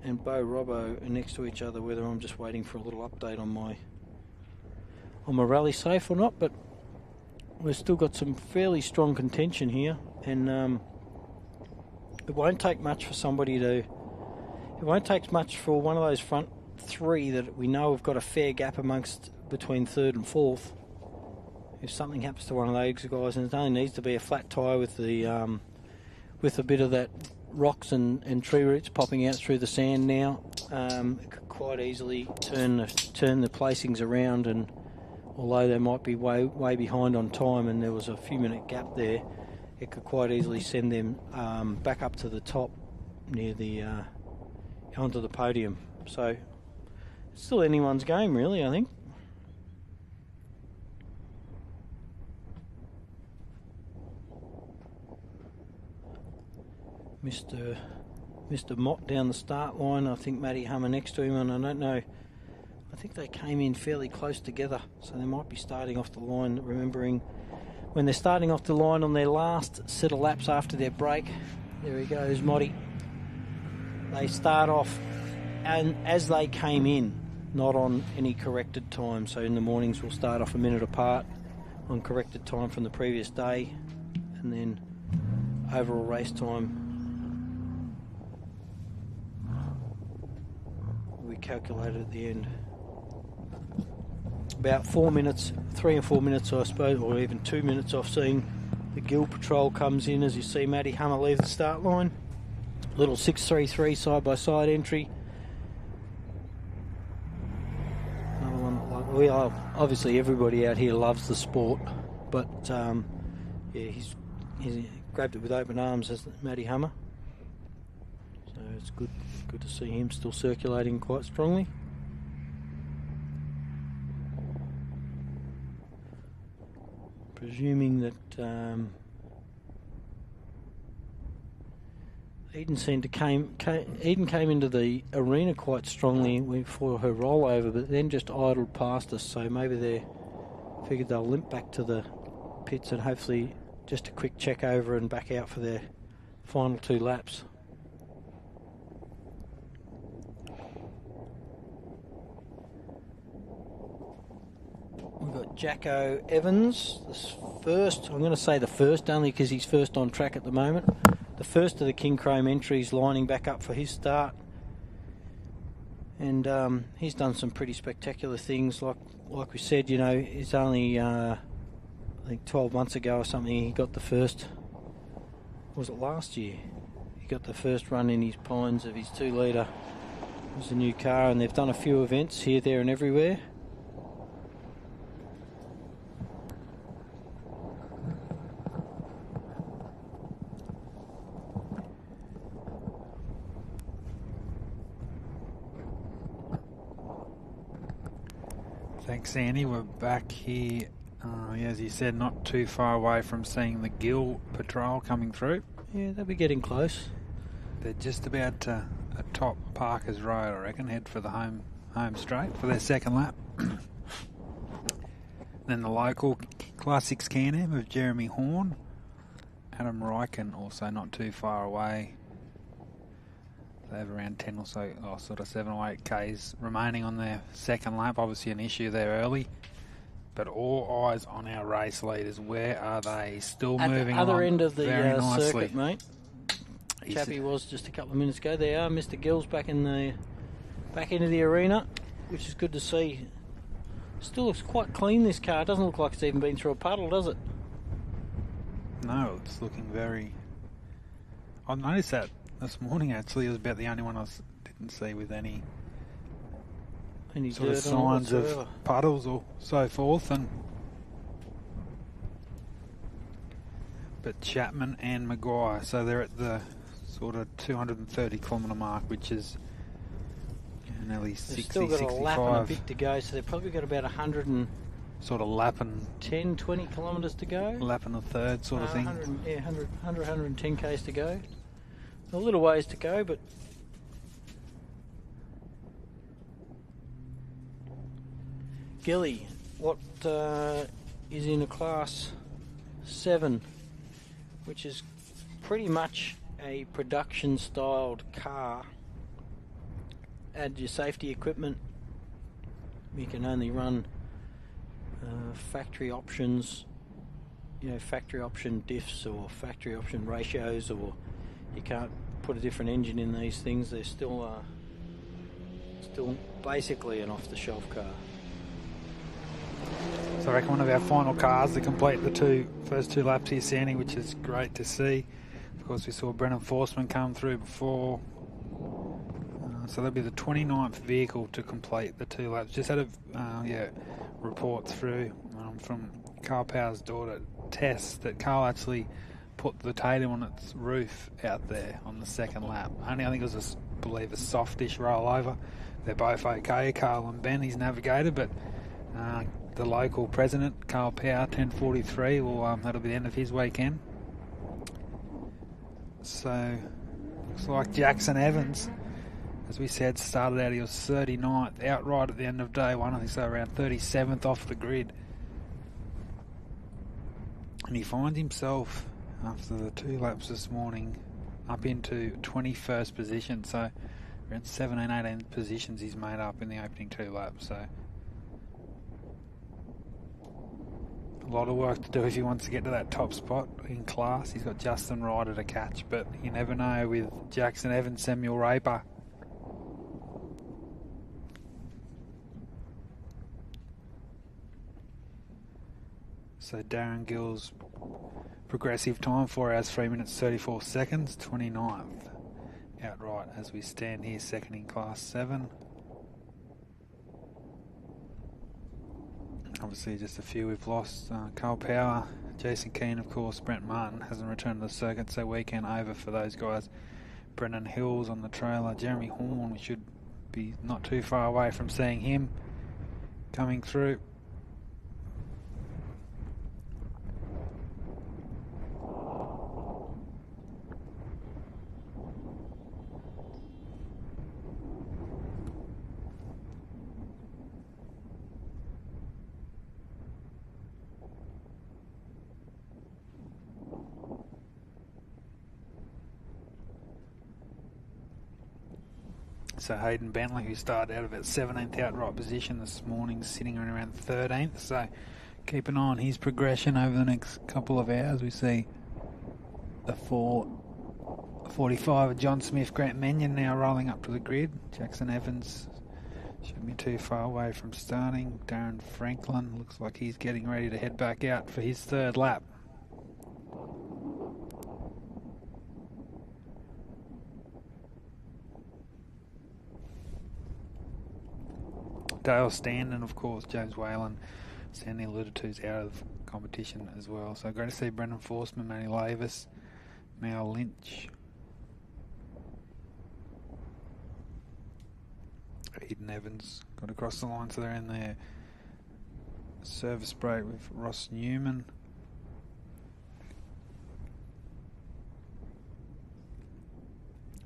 and Bo Robbo are next to each other, whether I'm just waiting for a little update on my rally safe or not, but we've still got some fairly strong contention here, and it won't take much for one of those front three that we know have got a fair gap between third and fourth. If something happens to one of those guys, and it only needs to be a flat tyre with a bit of that rocks and tree roots popping out through the sand now, it could quite easily turn the placings around, and although they might be way behind on time and there was a few minute gap there, it could quite easily send them back up to the top near the onto the podium. So it's still anyone's game, really, I think. Mr. Mott down the start line. I think Matty Hummer next to him, and I don't know. I think they came in fairly close together, so they might be starting off the line. Remembering when they're starting off the line on their last set of laps after their break. There he goes, Motty. They start off, and as they came in, not on any corrected time. So in the mornings we'll start off a minute apart on corrected time from the previous day, and then overall race time we calculated at the end. About 4 minutes, 3 and 4 minutes, I suppose, or even 2 minutes off seeing the Gill Patrol comes in as you see Matty Hummer leave the start line. Little 633 side-by-side entry. Another one. Obviously everybody out here loves the sport, but yeah, he's grabbed it with open arms as Matty Hummer. So it's good to see him still circulating quite strongly. Presuming that Eden came into the arena quite strongly for her rollover, but then just idled past us. So maybe they figured they'll limp back to the pits and hopefully just a quick check over and back out for their final 2 laps. We've got Jacko Evans, I'm going to say the first only because he's first on track at the moment. The first of the King Chrome entries lining back up for his start. And he's done some pretty spectacular things. Like we said, you know, it's only, I think 12 months ago or something, he got the first, was it last year? He got the first run in his Pines of his 2 litre. It was a new car, and they've done a few events here, there and everywhere. Thanks, Andy. We're back here, as you said, not too far away from seeing the Gill Patrol coming through. Yeah, they'll be getting close. They're just about to top Parker's Road, I reckon, head for the home straight for their second lap. Then the local Classics Can-Am of Jeremy Horn. Adam Ryken also not too far away. They have around 10 or so, sort of 7 or 8 Ks remaining on their second lap. Obviously an issue there early. But all eyes on our race leaders. Where are they? Still moving at the other on end of the very nicely. circuit, mate. Chappie was just a couple of minutes ago. They are. Mr. Gill's back into the arena, which is good to see. Still looks quite clean, this car. It doesn't look like it's even been through a puddle, does it? No, it's looking very... I noticed that this morning, actually. It was about the only one I didn't see with any sort of signs of puddles or so forth. But Chapman and Maguire, so they're at the sort of 230 kilometre mark, which is nearly 60, They've still got 65. a lap and a bit to go, so they've probably got about 100 and sort of lapping 10, 20 kilometres to go. Lapping a third sort of thing. 100, 110 k's to go. A little ways to go, but Gilly, what is in a Class 7, which is pretty much a production-styled car. Add your safety equipment. You can only run factory options, factory option diffs or factory option ratios, or you can't put a different engine in these things. They're still basically an off-the-shelf car. So I reckon one of our final cars to complete the first two laps here, Sandy, which is great to see. Of course, we saw Brennan Forsman come through before. So that'll be the 29th vehicle to complete the 2 laps. Just had a report through from Carl Power's daughter, Tess, that Carl actually put the podium on its roof out there on the second lap. Only I think it was, a softish rollover. They're both okay, Carl and Ben, his navigator, but the local president, Carl Power, 1043, that'll be the end of his weekend. So, looks like Jackson Evans, as we said, started out, he was 39th outright at the end of day one. I think so, around 37th off the grid. And he finds himself, after the 2 laps this morning, up into 21st position. So around 17, 18 positions he's made up in the opening 2 laps. So a lot of work to do if he wants to get to that top spot in class. He's got Justin Ryder to catch, but you never know with Jackson Evans, Samuel Raper. So Darren Gill's progressive time, 4 hours 3 minutes 34 seconds, 29th outright as we stand here, second in Class 7. Obviously just a few we've lost. Carl Power, Jason Keane, of course. Brent Martin hasn't returned to the circuit, so weekend over for those guys. Brendan Hills on the trailer. Jeremy Horn, we should be not too far away from seeing him coming through. So Hayden Bentley, who started out of at 17th outright position this morning, sitting around 13th. So keep an eye on his progression over the next couple of hours. We see the 4:45 of John Smith, Grant Menyon now rolling up to the grid. Jackson Evans shouldn't be too far away from starting. Darren Franklin looks like he's getting ready to head back out for his 3rd lap. Dale Standen, of course, James Whalen, Sandy alluded to, is out of competition as well. So great to see Brendan Forsman, Manny Lavis, Mal Lynch, Eden Evans got across the line, so they're in their service break with Ross Newman.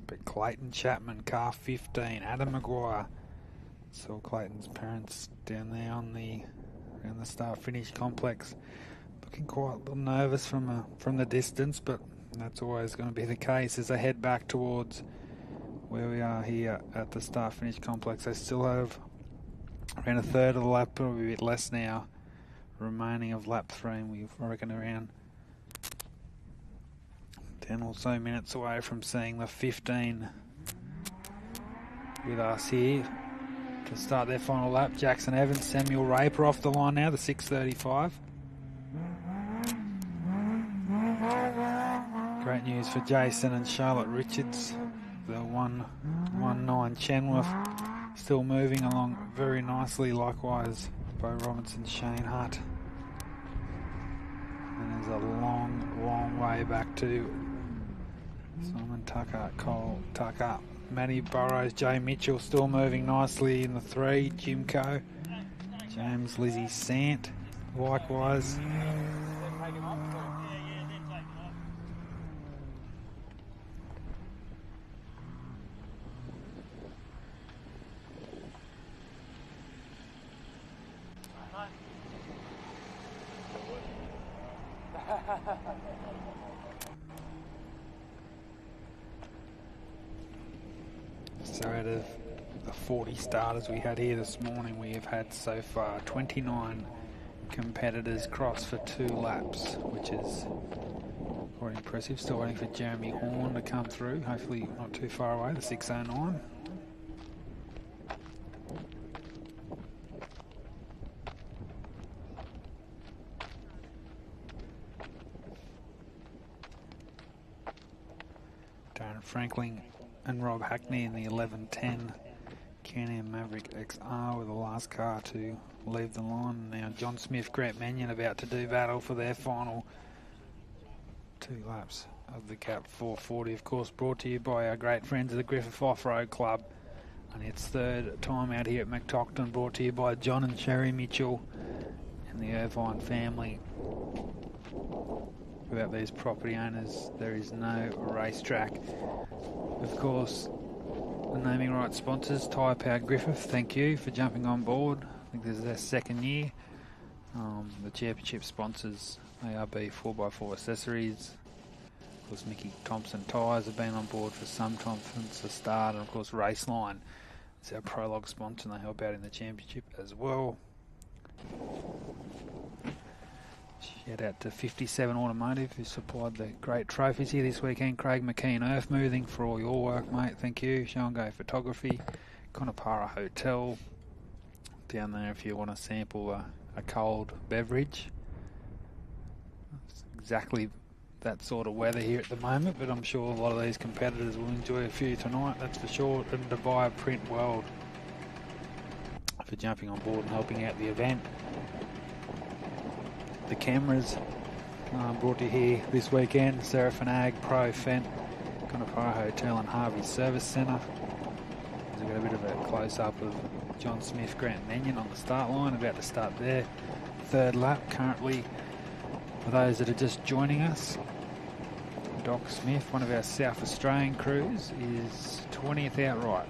But Clayton Chapman, car 15, Adam Maguire. Saw Clayton's parents down there around the start-finish complex, looking quite a little nervous from the distance, but that's always going to be the case as they head back towards where we are here at the start-finish complex. They still have around a third of the lap, probably a bit less now, remaining of lap 3, and we reckon around 10 or so minutes away from seeing the 15 with us here to start their final lap. Jackson Evans, Samuel Raper off the line now, the 6:35. Great news for Jason and Charlotte Richards. The 119 Chenworth still moving along very nicely. Likewise, Bo Robinson, Shane Hutt. And there's a long way back to Simon Tucker, Cole Tucker, Matty Burrows, Jay Mitchell still moving nicely in the 3, Jimco, James Lizzie Sant, likewise. So out of the 40 starters we had here this morning, we have had so far 29 competitors cross for 2 laps, which is quite impressive. Still waiting for Jeremy Horn to come through, hopefully not too far away, the 609. Darren Franklin and Rob Hackney in the 1110 Can-Am Maverick XR with the last car to leave the line. Now John Smith, Grant Mannion about to do battle for their final 2 laps of the Gap 440, of course brought to you by our great friends of the Griffith Offroad Club, and its 3rd time out here at McTockton, brought to you by John and Sherry Mitchell and the Irvine family. Without these property owners, there is no racetrack. Of course, the naming rights sponsors, Tyrepower Griffith, thank you for jumping on board. I think this is their 2nd year. The championship sponsors, ARB 4x4 Accessories. Of course, Mickey Thompson Tyres have been on board for some time since the start. And of course, Raceline is our prologue sponsor, and they help out in the championship as well. Shout out to 57 Automotive, who supplied the great trophies here this weekend. Craig McKean Earthmoving for all your work, mate. Thank you. Show and Go Photography. Conapara Hotel. Down there if you want to sample a cold beverage. It's exactly that sort of weather here at the moment, but I'm sure a lot of these competitors will enjoy a few tonight, that's for sure. And Devire Print World for jumping on board and helping out the event. The cameras brought to you here this weekend, Seraphin Ag, Pro Fent, Conapara Hotel and Harvey's Service Centre. We've got a bit of a close-up of John Smith, Grant Mannion on the start line, about to start their 3rd lap currently. For those that are just joining us, Doc Smith, one of our South Australian crews, is 20th outright,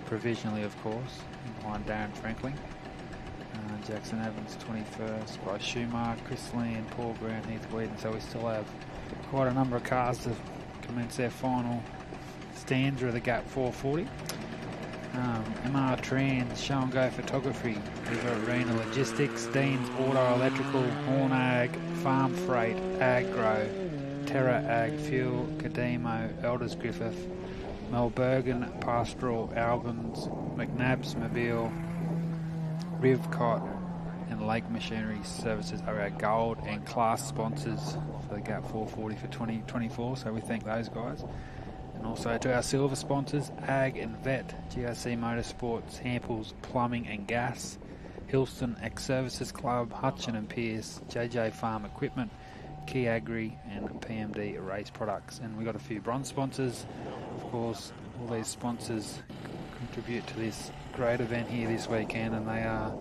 provisionally of course, behind Darren Franklin. Jackson Evans 21st, by Schumacher, Chris Lee and Paul Brown, Heath Wheaton. So we still have quite a number of cars to commence their final stanza of the Gap 440. MR Trans, Show and Go Photography, River Arena Logistics, Dean's Auto Electrical, Horn Ag, Farm Freight, Agro, Terra Ag Fuel, Cademo, Elders Griffith, Melbergen, Pastoral, Albans, McNabb's Mobile, Rivcott and Lake Machinery Services are our gold and class sponsors for the Gap 440 for 2024, so we thank those guys. And also to our silver sponsors, Ag and Vet, GRC Motorsports, Hamples Plumbing and Gas, Hillston Ex-Services Club, Hutchin and Pierce, JJ Farm Equipment, Key Agri and PMD Race Products. And we got a few bronze sponsors. Of course, all these sponsors contribute to this great event here this weekend, and they are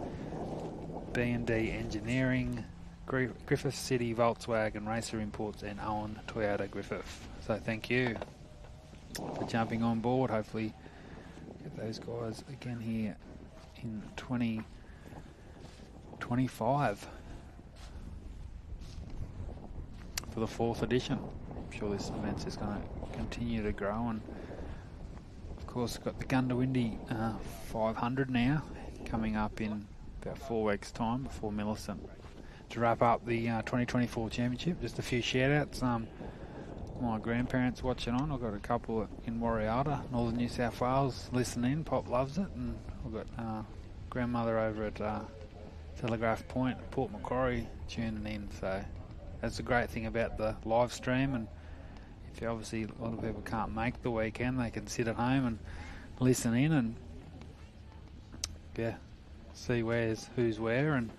B&D Engineering, Griffith City Volkswagen Racer Imports and Owen Toyota Griffith. So thank you for jumping on board. Hopefully get those guys again here in 2025 for the 4th edition. I'm sure this event is going to continue to grow, and of course we've got the Gundawindi 500 now coming up in about 4 weeks time before Millicent. To wrap up the 2024 championship, just a few shout outs. My grandparents watching on. I've got a couple in Wariata, Northern New South Wales, listening. Pop loves it. And I've got grandmother over at Telegraph Point, Port Macquarie, tuning in. So that's the great thing about the live stream. And if you obviously a lot of people can't make the weekend, they can sit at home and listen in and see who's where and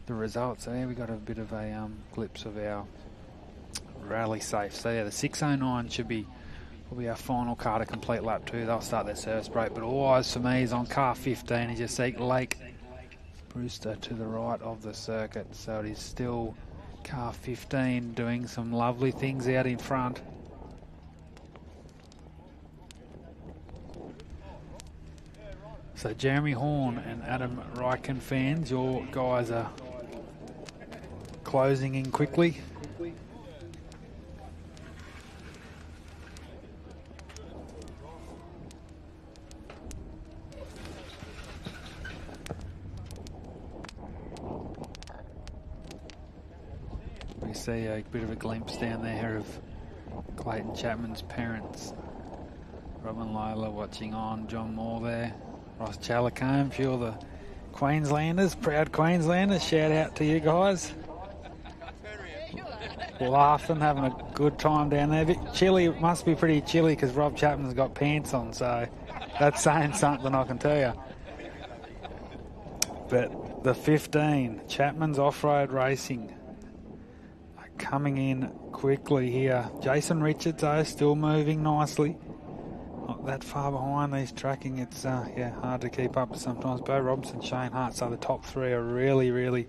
the results. So yeah, we got a bit of a glimpse of our rally safe. So yeah, the 609 should be probably our final car to complete lap 2. They'll start their service break, but all eyes for me is on car 15 as you see Lake Brewster to the right of the circuit, so it is still car 15 doing some lovely things out in front. So Jeremy Horn and Adam Ryken fans, your guys are closing in quickly. We see a bit of a glimpse down there of Clayton Chapman's parents. Robin Lila watching on, John Moore there. Ross Chalacombe, a few of the Queenslanders, proud Queenslanders, shout out to you guys. Laughing, having a good time down there. Chilly, it must be pretty chilly because Rob Chapman's got pants on, so that's saying something, I can tell you. But the 15, Chapman's Offroad Racing, are coming in quickly here. Jason Richards, though, still moving nicely. Not that far behind these tracking. It's hard to keep up sometimes. Bo Robson, Shane Hart, so the top three are really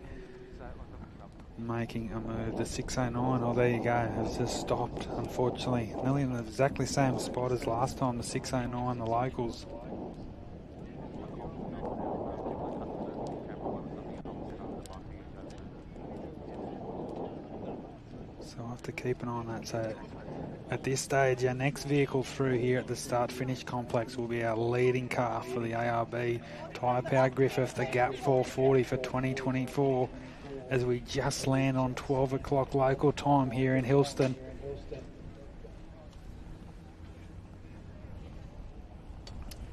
making a move. The 609, oh there you go, has just stopped, unfortunately. Nearly in the exactly same spot as last time, the 609, the locals. So I'll have to keep an eye on that. So at this stage, our next vehicle through here at the start-finish complex will be our leading car for the ARB Tyrepower Griffith, the Gap 440 for 2024, as we just land on 12 o'clock local time here in Hillston.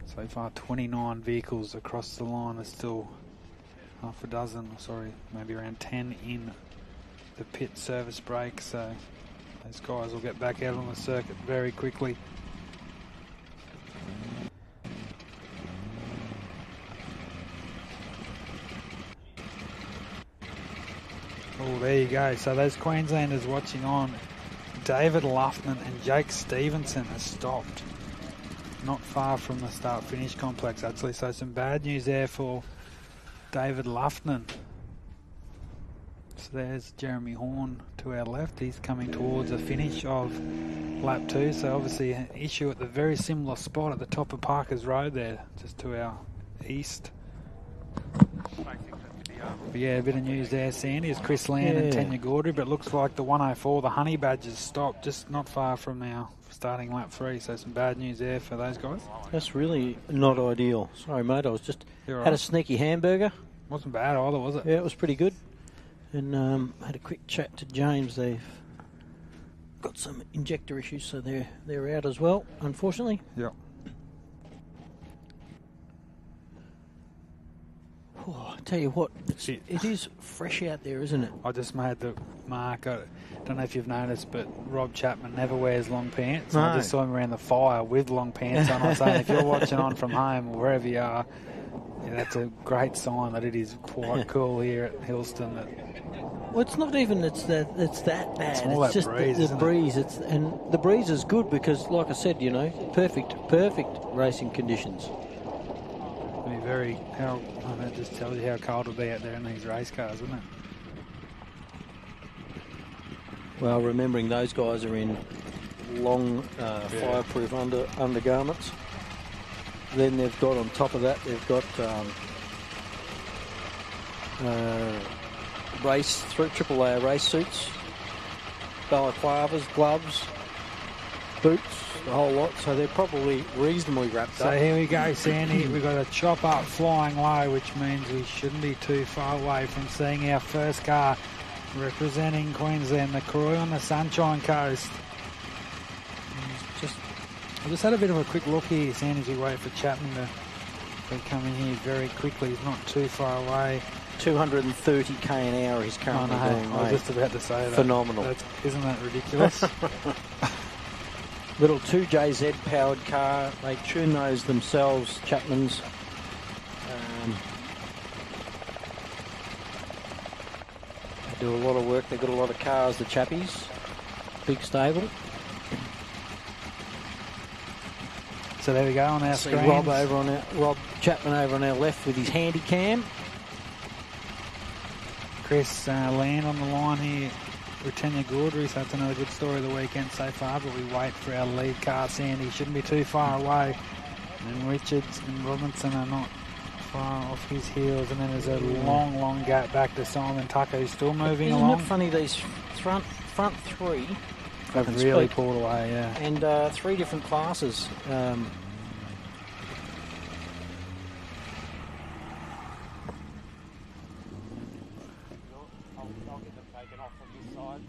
So far, 29 vehicles across the line. There's still half a dozen, sorry, maybe around 10 in the pit service break, so those guys will get back out on the circuit very quickly. Oh, there you go. So those Queenslanders watching on, David Luffman and Jake Stevenson has stopped not far from the start-finish complex, actually. So some bad news there for David Luffman. So there's Jeremy Horn to our left. He's coming towards the finish of lap 2. So obviously an issue at the very similar spot at the top of Parker's Road there, just to our east. But yeah, a bit of news there, Sandy, is Chris Land and Tanya Gaudry, but it looks like the 104, the Honey Badgers, stopped just not far from our starting lap 3. So some bad news there for those guys. That's really not ideal. Sorry, mate, I was just You're had right. a sneaky hamburger. Wasn't bad either, was it? Yeah, it was pretty good. And had a quick chat to James. They've got some injector issues, so they're out as well, unfortunately. Yep. Oh, I tell you what, it is fresh out there, isn't it? I just made the mark. I don't know if you've noticed, but Rob Chapman never wears long pants. No. I just saw him around the fire with long pants on. I was saying, if you're watching on from home or wherever you are, yeah, that's a great sign that it is quite cool here at Hillston. Well, it's not even it's that bad. It's more that just breeze, the isn't it? breeze. And the breeze is good because, like I said, you know, perfect racing conditions. It'll be very. That just tells you how cold it'll be out there in these race cars, isn't it? Well, remembering those guys are in long fireproof undergarments. Then they've got, on top of that, they've got triple layer race suits, balaclavas, gloves, boots, the whole lot. So they're probably reasonably wrapped up. So here we go, Sandy. We've got a chop up flying low, which means we shouldn't be too far away from seeing our first car representing Queensland, the Croy on the Sunshine Coast. I just had a bit of a quick look here, Sandy, as we wait for Chapman to come in here very quickly. He's not too far away. 230 k an hour he's currently doing. I was just about to say that. Phenomenal. Isn't that ridiculous? Little 2JZ powered car. They tune those themselves, Chapman's. They do a lot of work. They've got a lot of cars, the Chappies. Big stable. So there we go on our See screen. Rob Chapman over on our left with his handy cam. Chris Land on the line here. Britannia Gaudry, so that's another good story of the weekend so far, but we wait for our lead car, Sandy. Shouldn't be too far away. And Richards and Robinson are not far off his heels, and then there's a long gap back to Simon Tucker, who's still moving along. Isn't it funny, these front three have really pulled away, yeah. And 3 different classes. I'll get them taken off from this side.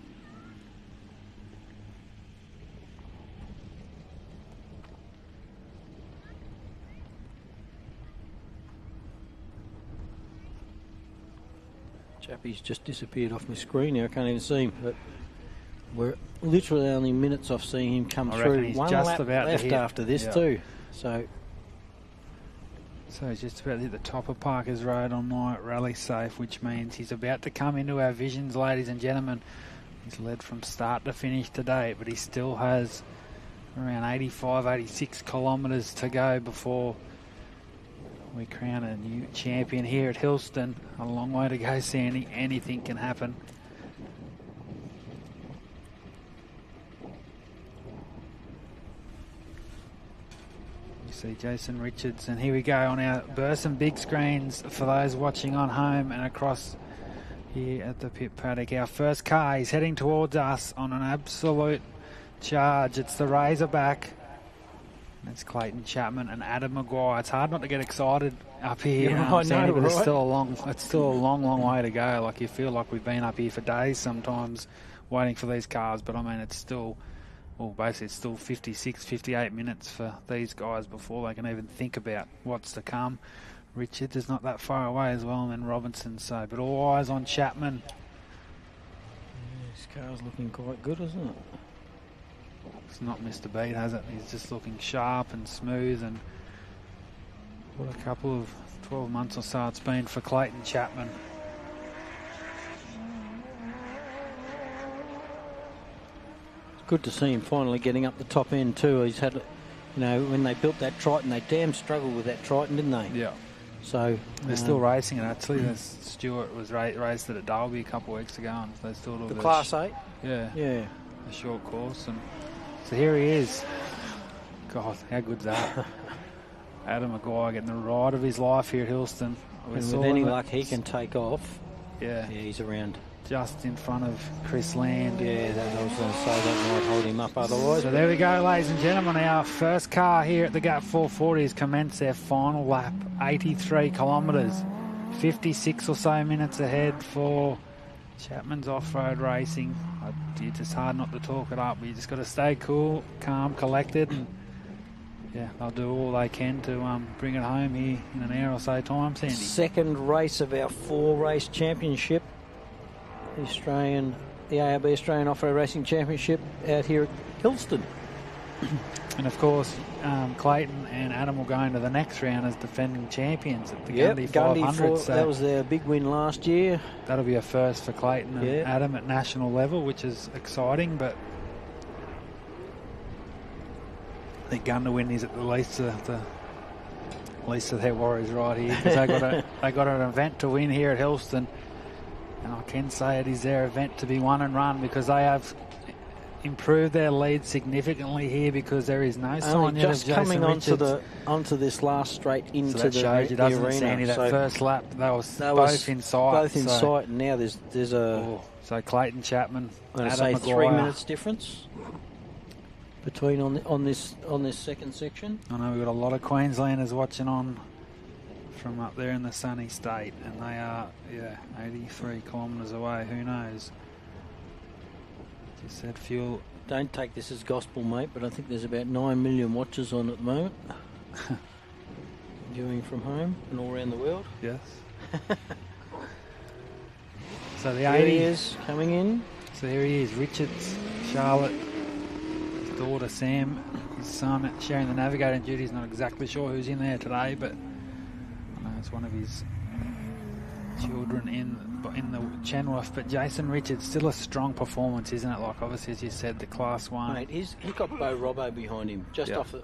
Chappie's just disappeared off my screen now. I can't even see him. But we're literally only minutes off seeing him come through. He's One just lap about left to hit. after this too. So he's just about to hit the top of Parker's Road on my rally safe, which means he's about to come into our visions, ladies and gentlemen. He's led from start to finish today, but he still has around 85, 86 kilometres to go before we crown a new champion here at Hillston. A long way to go, Sandy. Anything can happen. You see Jason Richards, and here we go on our Burson big screens for those watching on home and across here at the pit paddock. Our first car is heading towards us on an absolute charge. It's the Razorback. It's Clayton Chapman and Adam Maguire. It's hard not to get excited up here, Sandy, but it's still a long way to go. Like, you feel like we've been up here for days sometimes waiting for these cars, but I mean, it's still, well, basically it's still 56, 58 minutes for these guys before they can even think about what's to come. Richards is not that far away as well, and then Robinson, so, but all eyes on Chapman. yeah, this car's looking quite good, isn't it? It's not missed a beat, has it? He's just looking sharp and smooth, and what a couple of 12 months or so it's been for Clayton Chapman. It's good to see him finally getting up the top end too. He's had, you know, when they built that Triton, they damn struggled with that Triton, didn't they? Yeah. So they're still racing it, actually. Stuart was raced it at Dalby a couple of weeks ago, and they still do the Class 8? Yeah. Yeah. A short course, and so here he is. God, how good's that? Adam Maguire getting the ride of his life here at Hillston. And with any luck, he can take off. Yeah. Yeah, he's around. Just in front of Chris Land. Yeah, I was going to say that might hold him up otherwise. So there we go, ladies and gentlemen. Our first car here at the Gap 440 has commenced their final lap. 83 kilometres. 56 or so minutes ahead for Chapman's Offroad Racing. It's just hard not to talk it up. You just got to stay cool, calm, collected, and yeah, they'll do all they can to bring it home here in an hour or so time, Sandy. Second race of our 4-race championship. The ARB Australian Offroad Racing Championship out here at Hillston. And of course, Clayton and Adam will go into the next round as defending champions at the Gundy 500. So that was their big win last year. That'll be a first for Clayton and Adam at national level, which is exciting, but their gun to win is at the least of their worries right here, because they got an event to win here at Hillston, and I can say it is their event to be won and run, because they have improved their lead significantly here, because there is no sign yet of Jason coming Richards. onto this last straight into so that shows you, the doesn't arena. it, Sandy? That first lap, they was both in sight. Both in sight, and now there's a... So Clayton Chapman, I'm Adam say Maguire. 3 minutes difference between on this second section. I know we've got a lot of Queenslanders watching on from up there in the sunny state, and they are 83 kilometres away. Who knows? Just said fuel. Don't take this as gospel, mate, but I think there's about 9 million watchers on at the moment. Viewing from home and all around the world. Yes. So the Here 80 he is coming in. So here he is, Richards, Charlotte, his daughter Sam, his son sharing the navigating duties. Not exactly sure who's in there today, but I know it's one of his children in the Chenworth. But Jason Richards, still a strong performance, isn't it? Like, obviously, as you said, the Class 1. Mate, he's got Bo Robbo behind him, just off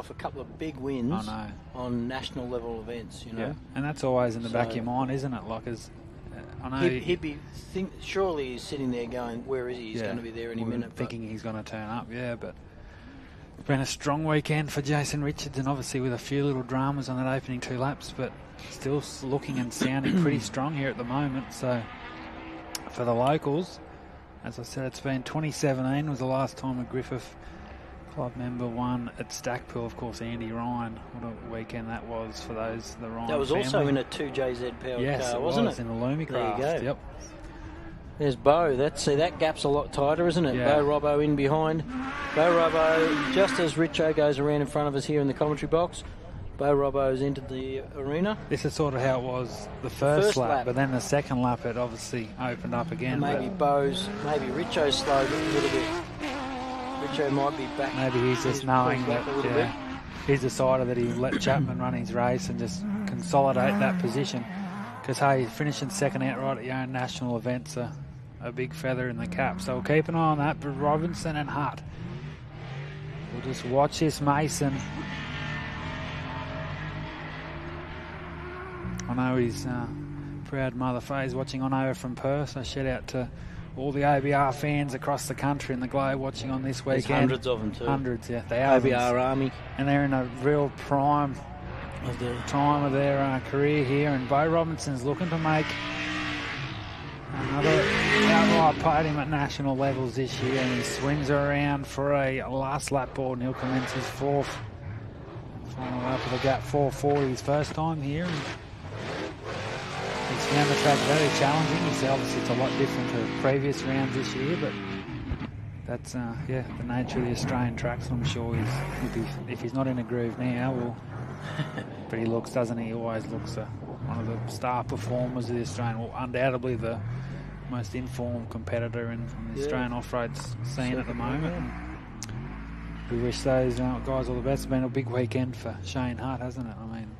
a couple of big wins on national level events, you know. Yeah, and that's always in the back of your mind, isn't it? Like, as I know he'd be surely he's sitting there going, where is he? He's going to be there any minute. Thinking he's going to turn up, but it's been a strong weekend for Jason Richards, and obviously with a few little dramas on that opening 2 laps, but still looking and sounding pretty strong here at the moment. So for the locals, as I said, it's been 2017 was the last time a Griffith club member won at Stackpool. Of course, Andy Ryan. What a weekend that was for the Ryan That was family. also in a 2JZ powered car, wasn't it? In the Lumicraft. There you go. Yep. There's Bo. That gap's a lot tighter, isn't it? Yeah. Bo Robbo in behind. Bo Robbo, just as Richo goes around in front of us here in the commentary box, Bo Robbo's entered the arena. This is sort of how it was the first lap, but then the second lap it obviously opened up again. And maybe Richo's slowed it a little bit. Richo might be back. Maybe he's just knowing that he's decided that he'll let Chapman run his race and just consolidate that position. Because, hey, finishing second outright at your own national event's a big feather in the cap. So we'll keep an eye on that. But Robinson and Hutt. We'll just watch this Mason. I know he's proud mother Faye's watching on over from Perth. So shout out to all the OBR fans across the country and the globe watching on this weekend. There's hundreds of them too. Hundreds, yeah. Thousands. OBR Army. And they're in a real prime of the time of their career here. And Bo Robinson's looking to make another outright podium at national levels this year. And he swings around for a last lap board and he'll commence his 4th final lap of the gap 440 his first time here. And he's found the track very challenging. He said obviously it's a lot different to previous rounds this year, but that's the nature of the Australian tracks. I'm sure if he's not in a groove now, but he looks, doesn't he? He always looks one of the star performers of the Australian, undoubtedly the most informed competitor in the Australian off-road scene at the moment. And we wish those guys all the best. It's been a big weekend for Shane Hutt, hasn't it? I mean,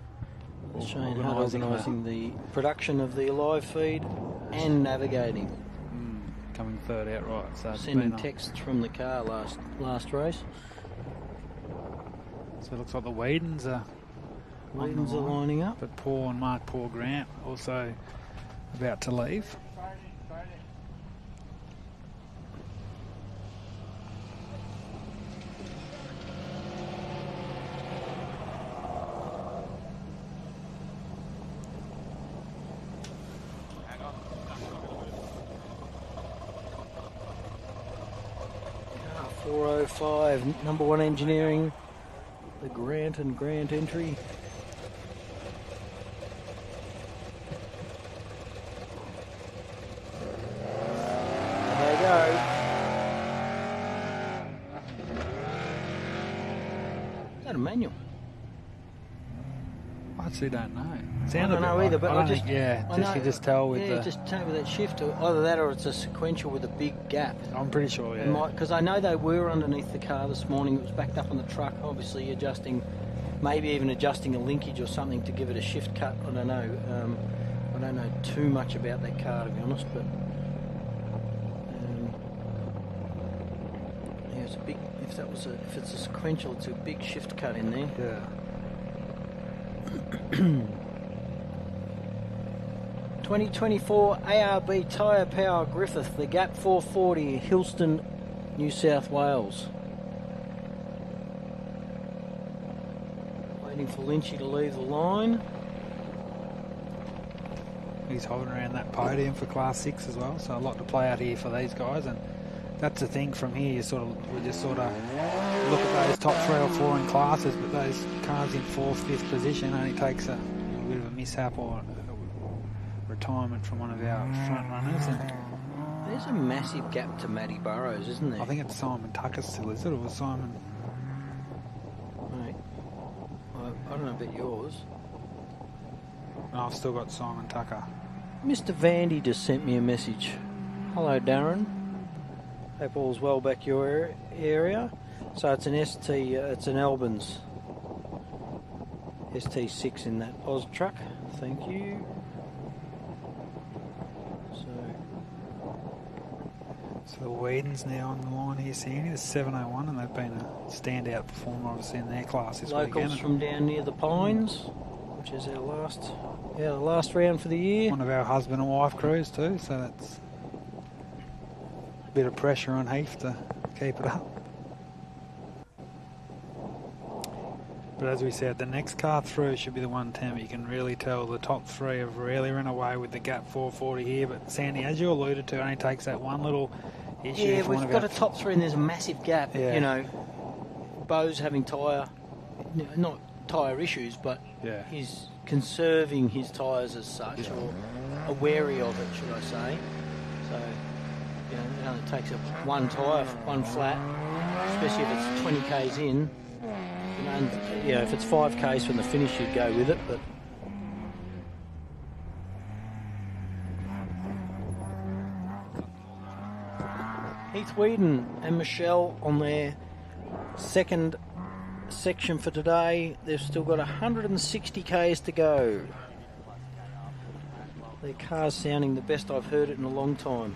Shane Hutt organising the production of the live feed and navigating. Coming third outright. So sending texts from the car last race. So it looks like the Whedons are lining up. But Paul and Mark Paul Grant also about to leave. Number 1 engineering, the Grant and Grant entry. There they go. Is that a manual? I actually don't know. I don't know either, but you just tell with just tell with that shift. Either that or it's a sequential with a big gap. I'm pretty sure, yeah. Because I know they were underneath the car this morning. It was backed up on the truck, obviously maybe even adjusting a linkage or something to give it a shift cut. I don't know. I don't know too much about that car, to be honest, but it's a big. If it's a sequential, it's a big shift cut in there. Yeah. 2024 ARB Tyrepower Griffith, the Gap 440, Hillston, New South Wales. Waiting for Lynchy to leave the line. He's hovering around that podium for Class 6 as well, so a lot to play out here for these guys. And that's the thing from here, we just sort of look at those top 3 or 4 in classes, but those cars in 4th, 5th position only takes a bit of a mishap or retirement from one of our front runners. And there's a massive gap to Matty Burrows, isn't there? I think it's Simon Tucker still, is it? Or was Simon? Right. I don't know about yours. No, I've still got Simon Tucker. Mr. Vandy just sent me a message. Hello, Darren. Hope all's well back your area. So it's an it's an Albans ST6 in that Oz truck. Thank you. So the Whedons now on the line here, Sandy. The 701, and they've been a standout performer, obviously, in their class this weekend. Locals from down near the Pines. which is our last round for the year. One of our husband and wife crews too, so that's a bit of pressure on Heath to keep it up. But as we said, the next car through should be the 110. You can really tell the top three have really run away with the gap 440 here. But Sandy, as you alluded to, it only takes that one little issue. Yeah, we've got a top three and there's a massive gap. Yeah. You know, Bo's having not tyre issues, but he's conserving his tyres as such, or wary of it, should I say. So, you know, it only takes one tyre, one flat, especially if it's 20 k's in. And, you know, if it's 5 k's from the finish, you'd go with it, but Heath Whedon and Michelle on their second section for today. They've still got 160 k's to go. Their car's sounding the best I've heard it in a long time.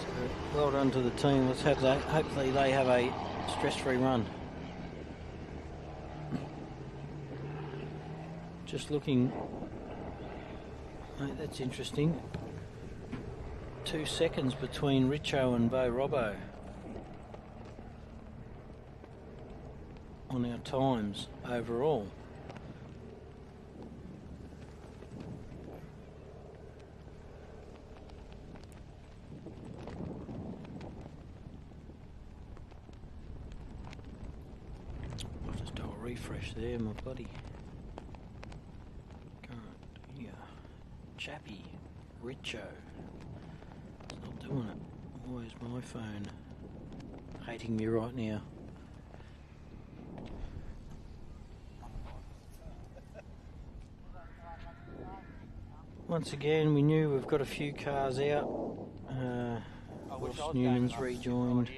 So well done to the team. Let's have that. Hopefully they have a stress-free run. Just looking. Mate, that's interesting. 2 seconds between Richo and Bo Robbo on our times overall. I'll just do a refresh there, my buddy. Current here. Chappie, Richo. It's not doing it. Why is my phone hating me right now? Once again, we knew we've got a few cars out. Ross Newman's rejoined.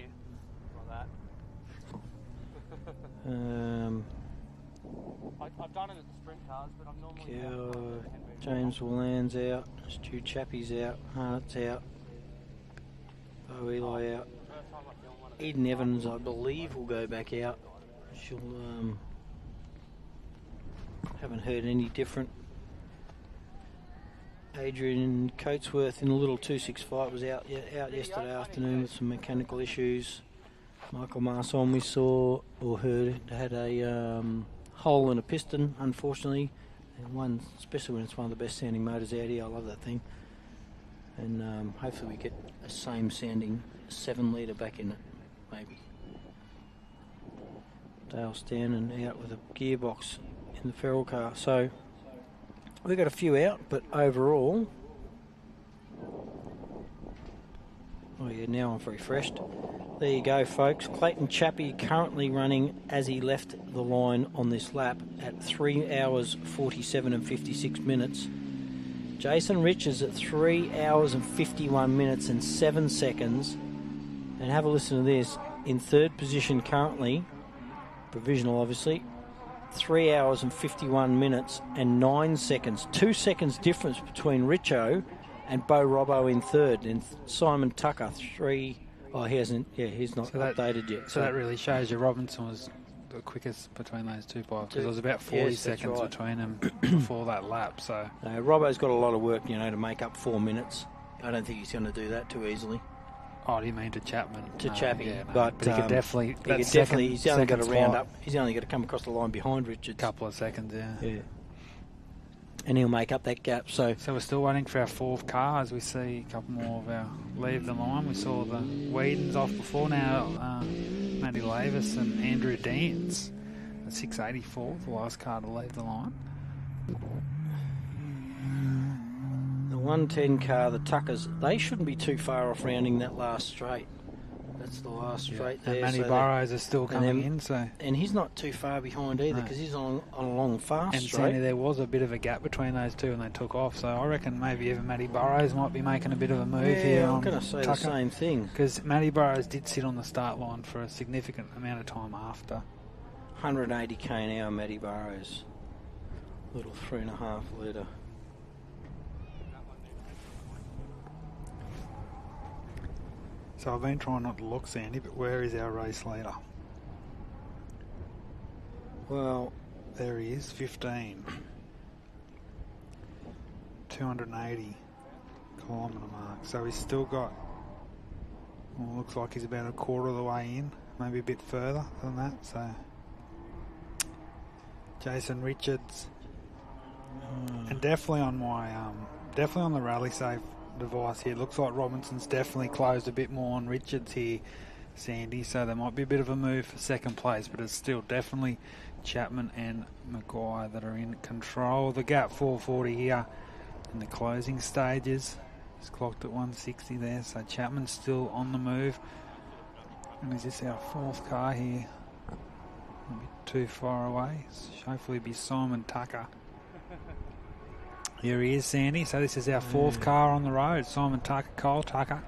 I've done it at the sprint cars, but I'm normally James Walland's out. Stu Chappie's out. Hart's out. Bo Eli out. Eden Evans, I believe, will go back out. She'll haven't heard any different. Adrian Coatsworth in a little 265 was out yesterday afternoon with some mechanical issues. Michael Marson we saw or heard had a hole in a piston, unfortunately, and one, especially when it's one of the best sounding motors out here. I love that thing, and hopefully we get a same sounding 7 litre back in it, maybe. Dale Stanton out with a gearbox in the feral car, so we've got a few out, but overall, oh yeah, now I've refreshed. There you go, folks. Clayton Chappie currently running as he left the line on this lap at 3 hours 47 and 56 minutes. Jason Richards at 3 hours and 51 minutes and 7 seconds. And have a listen to this. In third position currently, provisional obviously, 3 hours and 51 minutes and 9 seconds. 2 seconds difference between Richo and Bo Robbo in third. And Simon Tucker, he hasn't, he's not updated yet. So that really shows you Robinson was the quickest between those two bikes, because it was about 40 seconds between them before that lap. So Robbo's got a lot of work, to make up 4 minutes. I don't think he's going to do that too easily. Oh, do you mean to Chapman? To Chappie, yeah, but he could definitely. He's only got to round up. He's only got to come across the line behind Richards. Couple of seconds, yeah. And he'll make up that gap. So we're still waiting for our fourth car as we see a couple more of our leave the line. We saw the Whedons off before now. Matty Lavis and Andrew Deans at 684, the last car to leave the line. The 110 car, the Tuckers, they shouldn't be too far off rounding that last straight. That's the last straight there. And Matty Burrows is still coming in, so. And he's not too far behind either, because he's on a long fast straight. And there was a bit of a gap between those two and they took off, so I reckon maybe even Matty Burrows might be making a bit of a move here. I'm going to say Tucker. The same thing. Because Matty Burrows did sit on the start line for a significant amount of time after. 180 k an hour, Matty Burrows. Little 3.5 litre. So I've been trying not to look, Sandy, but where is our race leader? Well, There he is, 15. 280 kilometre mark. So he's still got, well, looks like he's about a quarter of the way in, maybe a bit further than that. So Jason Richards, and definitely on my, definitely on the rally safe device here. Looks like Robinson's definitely closed a bit more on Richards here, Sandy. So there might be a bit of a move for second place, but it's still definitely Chapman and Maguire that are in control. The gap 440 here in the closing stages. It's clocked at 160 there, so Chapman's still on the move. And is this our fourth car here? A bit too far away. So hopefully it'll be Simon Tucker. Here he is, Sandy. So this is our fourth car on the road. Simon Tucker, Cole Tucker.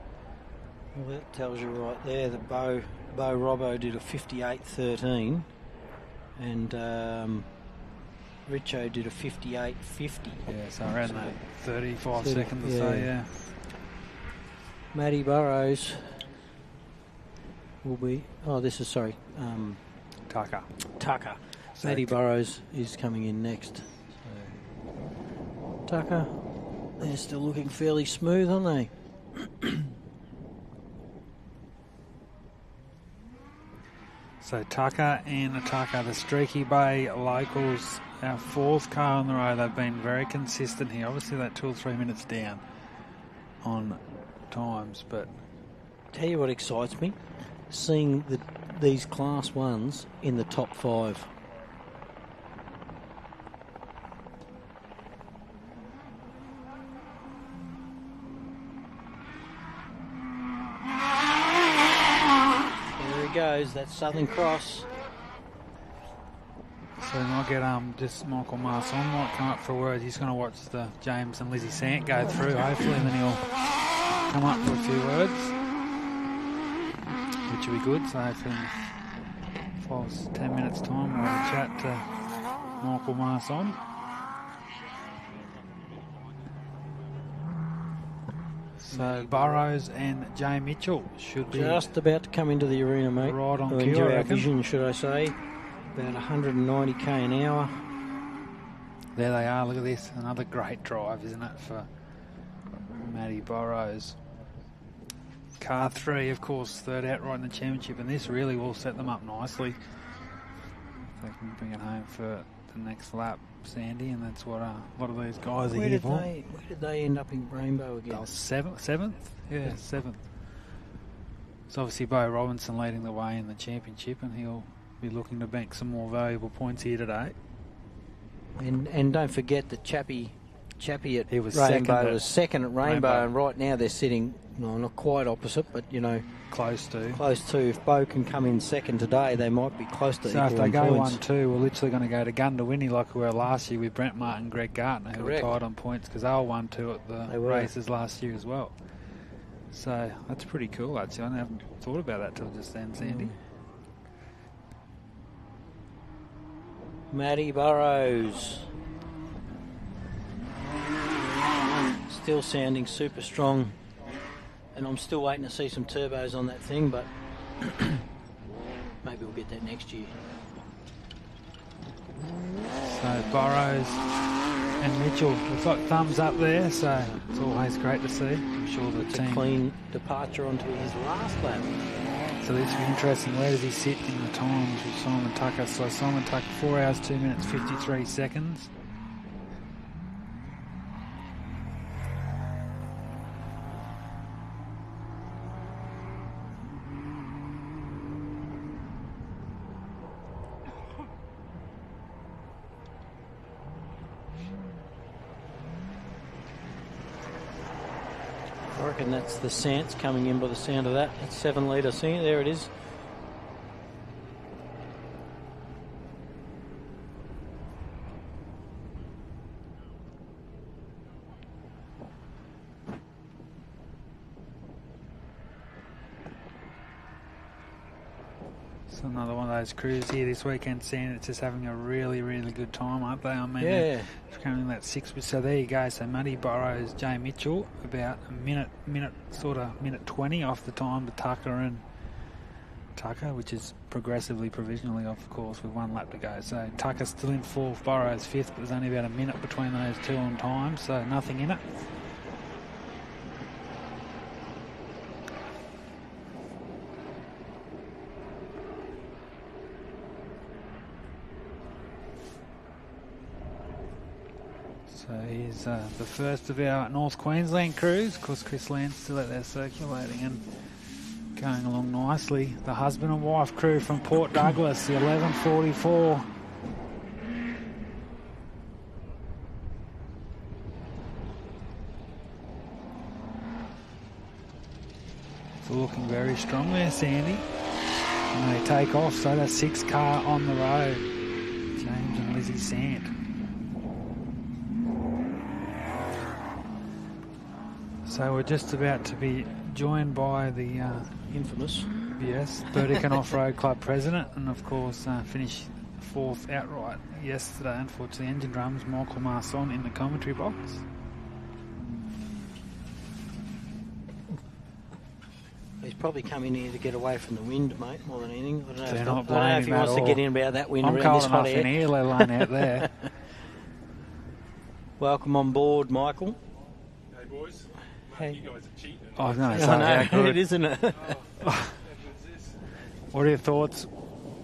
Well, that tells you right there that Bo Robbo did a 58.13 and Richo did a 58.50. Yeah, so around that 35 seconds or so, yeah. Matty Burrows will be, Tucker. So Matty Burrows is coming in next. So, Tucker, they're still looking fairly smooth, aren't they? So Tucker and Tucker, the Streaky Bay locals, our fourth car on the road. They've been very consistent here. Obviously that 2 or 3 minutes down on times, but Tell you what excites me, seeing these Class 1s in the top 5. There he goes, that's Southern Cross. so we might get just Michael Marson might come up for a word. He's going to watch the James and Lizzie Sant go through, hopefully, and then he'll come up for a few words, which will be good. So hopefully in 5 to 10 minutes time we'll have a chat to Michael Marson. So Burrows and Jay Mitchell should be Just about to come into the arena, mate. right on Or cue, into I our reckon. vision, should I say. About 190k an hour. There they are. Look at this. Another great drive, isn't it, for Matty Burrows. Car 3, of course, third outright in the championship, and this really will set them up nicely. If they can bring it home for the next lap, Sandy, and that's what a lot of these guys are here for. Where did they end up in Rainbow again? They were seventh? Yeah, seventh. So obviously Bo Robinson leading the way in the championship, and he'll be looking to bank some more valuable points here today. And don't forget that Chappie at He was Rainbow was second at Rainbow, Rainbow. and right now they're sitting, not quite opposite, but Close to. close to. If Bo can come in second today, they might be close to So if equal they go points. 1-2, we're literally going to go to gun to winnie like we were last year with Brent Martin and Greg Gartner, who Correct. were tied on points because they were 1-2 at They the were. races last year as well. So that's pretty cool, actually. I haven't thought about that till just then, Sandy. Matty Burrows. Still sounding super strong. And I'm still waiting to see some turbos on that thing, but maybe we'll get that next year. So Burrows and Mitchell, looks like thumbs up there, so it's always great to see. I'm sure the It's a team. clean departure onto his last lap. So this will be interesting. Where does he sit in the times with Simon Tucker? So Simon Tucker, 4 hours, 2 minutes, 53 seconds. I reckon that's the Sants coming in by the sound of that. That's 7 litre. See, there it is. It's another one of those crews here this weekend, seeing it's just having a really, really good time, aren't they? I mean, Yeah. they're coming in that 6. So there you go. So Matty Burrows, Jay Mitchell, about a minute 20 off the time to Tucker and Tucker, which is progressively provisionally off course with 1 lap to go. So Tucker's still in 4th, Burrows 5th, but there's only about a minute between those two on time, so nothing in it. So here's the first of our North Queensland crews. Of course, Chris Land's still out there circulating and going along nicely. The husband and wife crew from Port Douglas, the 1144. It's looking very strong there, Sandy. And they take off, so that's 6 car on the road. James and Lizzie Sant. So we're just about to be joined by the infamous, yes, Burdick Off-Road Club president, and of course finished 4th outright yesterday. Unfortunately, engine drums, Michael Marson in the commentary box. He's probably come in here to get away from the wind, mate, more than anything. I don't know, They're if, not I don't know if he wants to get in about that wind I'm around this cold hot enough air. in here, let alone out there. Welcome on board, Michael. Hey boys, Hey. you guys are cheating. Oh no, I know, it isn't it? What are your thoughts,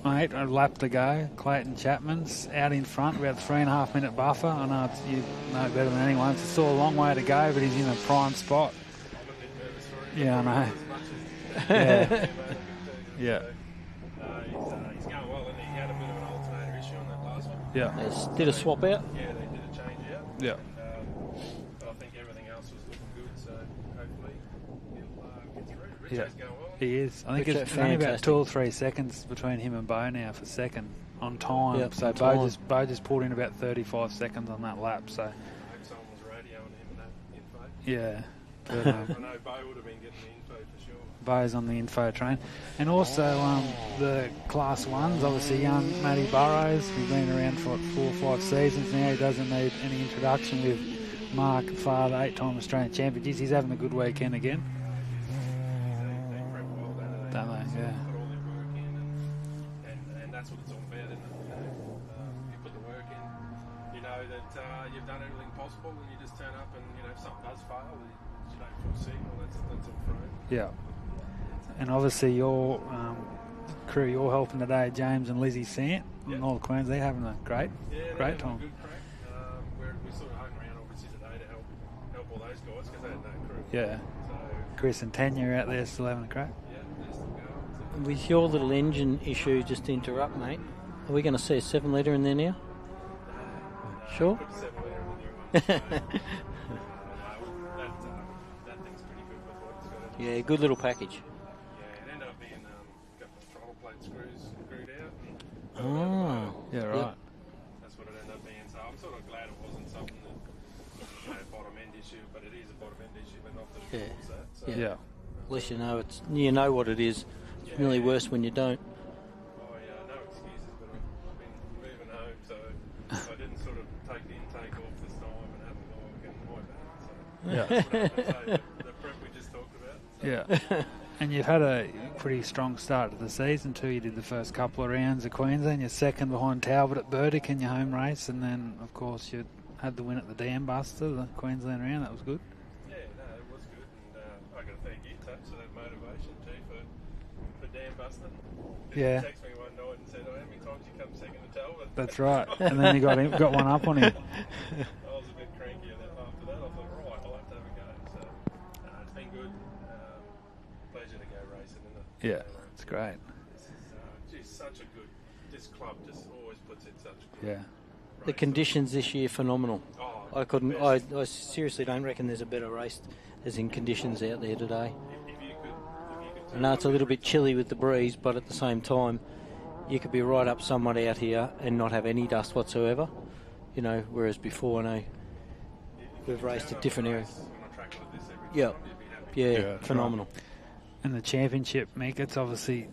mate? A lap to go. Clayton Chapman's out in front, about 3.5 minute buffer. I know you know better than anyone. It's still a long way to go, but he's in a prime spot. Yeah, I know. Yeah. Yeah. He's going well, and he had a bit of an alternator issue on that last one. Yeah. They did a swap out. Yeah, they did a change out. Yeah. But I think everything else was looking good, so hopefully he'll get through. Yeah. Richo's going well. He is. I think Richo, it's only about fantastic. 2 or 3 seconds between him and Bo now for second on time. Yep, so on time. Bo just pulled in about 35 seconds on that lap. So I hope someone was radioing him that info. yeah. But, I know Bo would have been getting the info for sure. Bo's on the info train. And also the Class 1s, obviously young Matty Burrows, who's been around for 4 or 5 seasons now. He doesn't need any introduction with Mark, father, 8-time Australian champion. He's having a good weekend again. They prep well, don't they? Don't they? Yeah. Put all their work in, and that's what it's all about, isn't it? You put the work in, you know that you've done everything possible, and you just turn up and, you know, if something does fail, you don't foresee, well, that's all thrown. Yeah. And obviously your crew you're helping today, James and Lizzie Sant, Yeah. North Queensland, they're having a great Great time. Good crack. We sort of hung around obviously today to help all those guys because they had no crew. Yeah. So Chris and Tanya are out there still having a crack. yeah, they're still going. So, With your little engine issue, just to interrupt, mate, are we going to see a 7-litre in there now? Sure. put 7 litre in the new one. So, that thing's pretty good with what it's got. Yeah, good little package. Yeah, it ended up being a couple of throttle plate screws screwed out. And Oh. Yeah, right. Yep. that's what it ended up being. So I'm sort of glad it wasn't something that, you know, bottom end issue, but it is a bottom end issue, but not that it Yeah. caused that. So, Yeah. At least you know what it is. It's really worse when you don't. no excuses, but I've been moving home, so I didn't sort of take the intake off this time and have a look, and my bad. So Yeah. that's what happened. So the prep we just talked about. So Yeah. And you've had a pretty strong start to the season too. You did the first couple of rounds of Queensland. You're second behind Talbot at Burdick in your home race, and then of course you had the win at the Dam Buster, the Queensland round. That was good. yeah, no, it was good, and I got to thank you, Taps, for that motivation too for Dan Buston. Yeah. He texted me one night and said, "Oh, how many times you come second to Talbot?" That's right. And then you got one up on him. I was a bit cranky after that. I thought, right, I'll have to have a go. So it's been good. Pleasure to go racing, isn't it? Yeah, it's great. This is just such a good. This club just always puts it such a good. Yeah. The conditions this year phenomenal. Oh, I couldn't. best. I seriously don't reckon there's a better race as in conditions out there today. If you could I know it's a little bit chilly with the breeze, but at the same time, you could be right up someone out here and not have any dust whatsoever. You know, whereas before, I know we've raced at different areas. on a track like this every Yeah, time, you'd be happy. yeah, Yeah, that's phenomenal. And the championship, Mick, it's obviously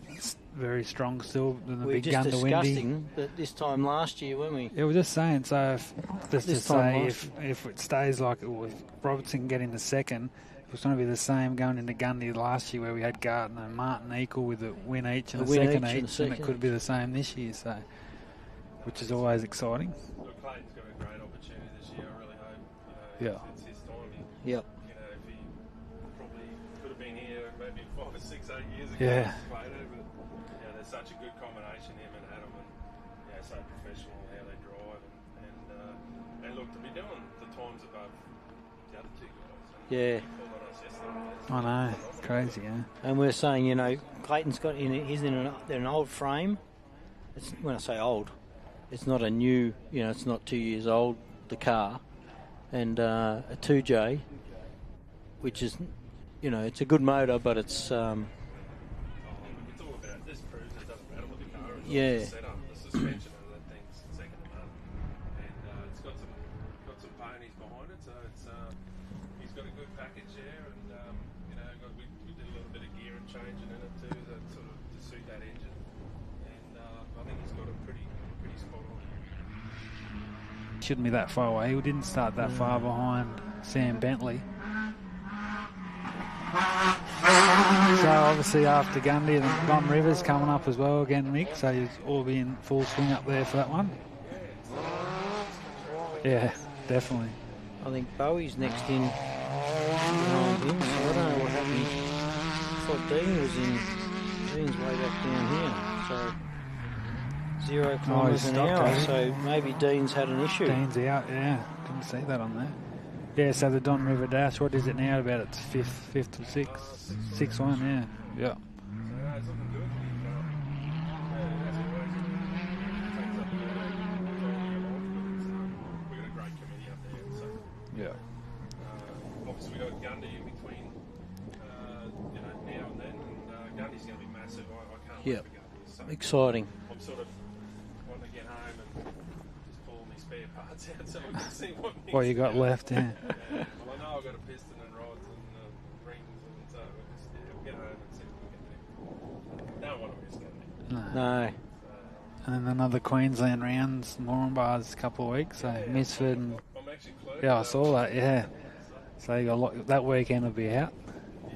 very strong still. The We were big just gun to windy. discussing that this time last year, weren't we? Yeah, we're just saying. So, if, just to This time say, last if it stays like it was, Robertson getting the second, It's going to be the same going into Gundy last year where we had Gardner and Martin equal with a win each and a second each, and it could be the same this year, so which is always exciting. Look, Clayton's got a great opportunity this year. I really hope it's his time. Yep. If he probably could have been here maybe 5 or 6, 8 years ago. Yeah. But there's such a good combination, him and Adam, and so professional how they drive, and look, to be doing the times above the other two guys. Yeah. I know, it's crazy, yeah. And we're saying, Clayton's he's in an old frame. When I say old, it's not a new, it's not 2 years old, the car, and a 2J, which is, it's a good motor, but it's it's all about this proves it doesn't matter what the car is. Yeah. The setup, the suspension of that thing's second to none, and it's got some ponies behind it, so it's he's got a good package there, and we did a little bit of gear and changing in it too, that sort of to suit that engine, and I think he's got a pretty spot on. Shouldn't be that far away. He didn't start that far behind Sam Bentley. So obviously after Gundy, the Don Rivers coming up as well again, Mick. So he's all be in full swing up there for that one. Yeah, definitely. I think Bowie's next in behind him, so I don't know what happened. I thought Dean was in. Dean's way back down here, so 0 kilometres an hour, so maybe Dean's had an issue. Dean's out, yeah. Didn't see that on there. Yeah, so the Don River Dash, what is it now? About its fifth or sixth one, yeah. Yeah. It's looking good. We've got a great committee up there, so obviously we got Gundy in between now and then, and Gundy's going to be massive. I can't wait for Gundy. So Exciting. I'm sort of wanting to get home and just pull all my spare parts out so we can see what you got left, yeah. Well, I know I've got a piston and rods and rings, and so we'll get home and see what we can do. Don't want to miss Gundy. No. And then another Queensland rounds, Moranbah's a couple of weeks, so Misford and... I'm actually close. Yeah, I saw that, yeah. So you got that weekend will be out. Yeah,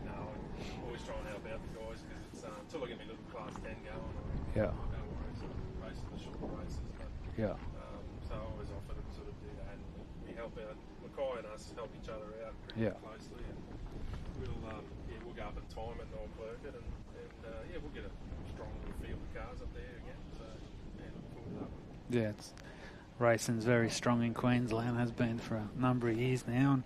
no, I'm always trying to help out the guys because it's until I get my little class 10 going. Yeah. I don't worry, sort of racing the short races, but Yeah. so I always offer to sort of do that, and we help out. Mackay and us help each other out pretty closely, and we'll go up and time it and I'll clerk it, and we'll get a strong little field of cars up there again. So look forward to that one. Yeah, racing's very strong in Queensland, has been for a number of years now.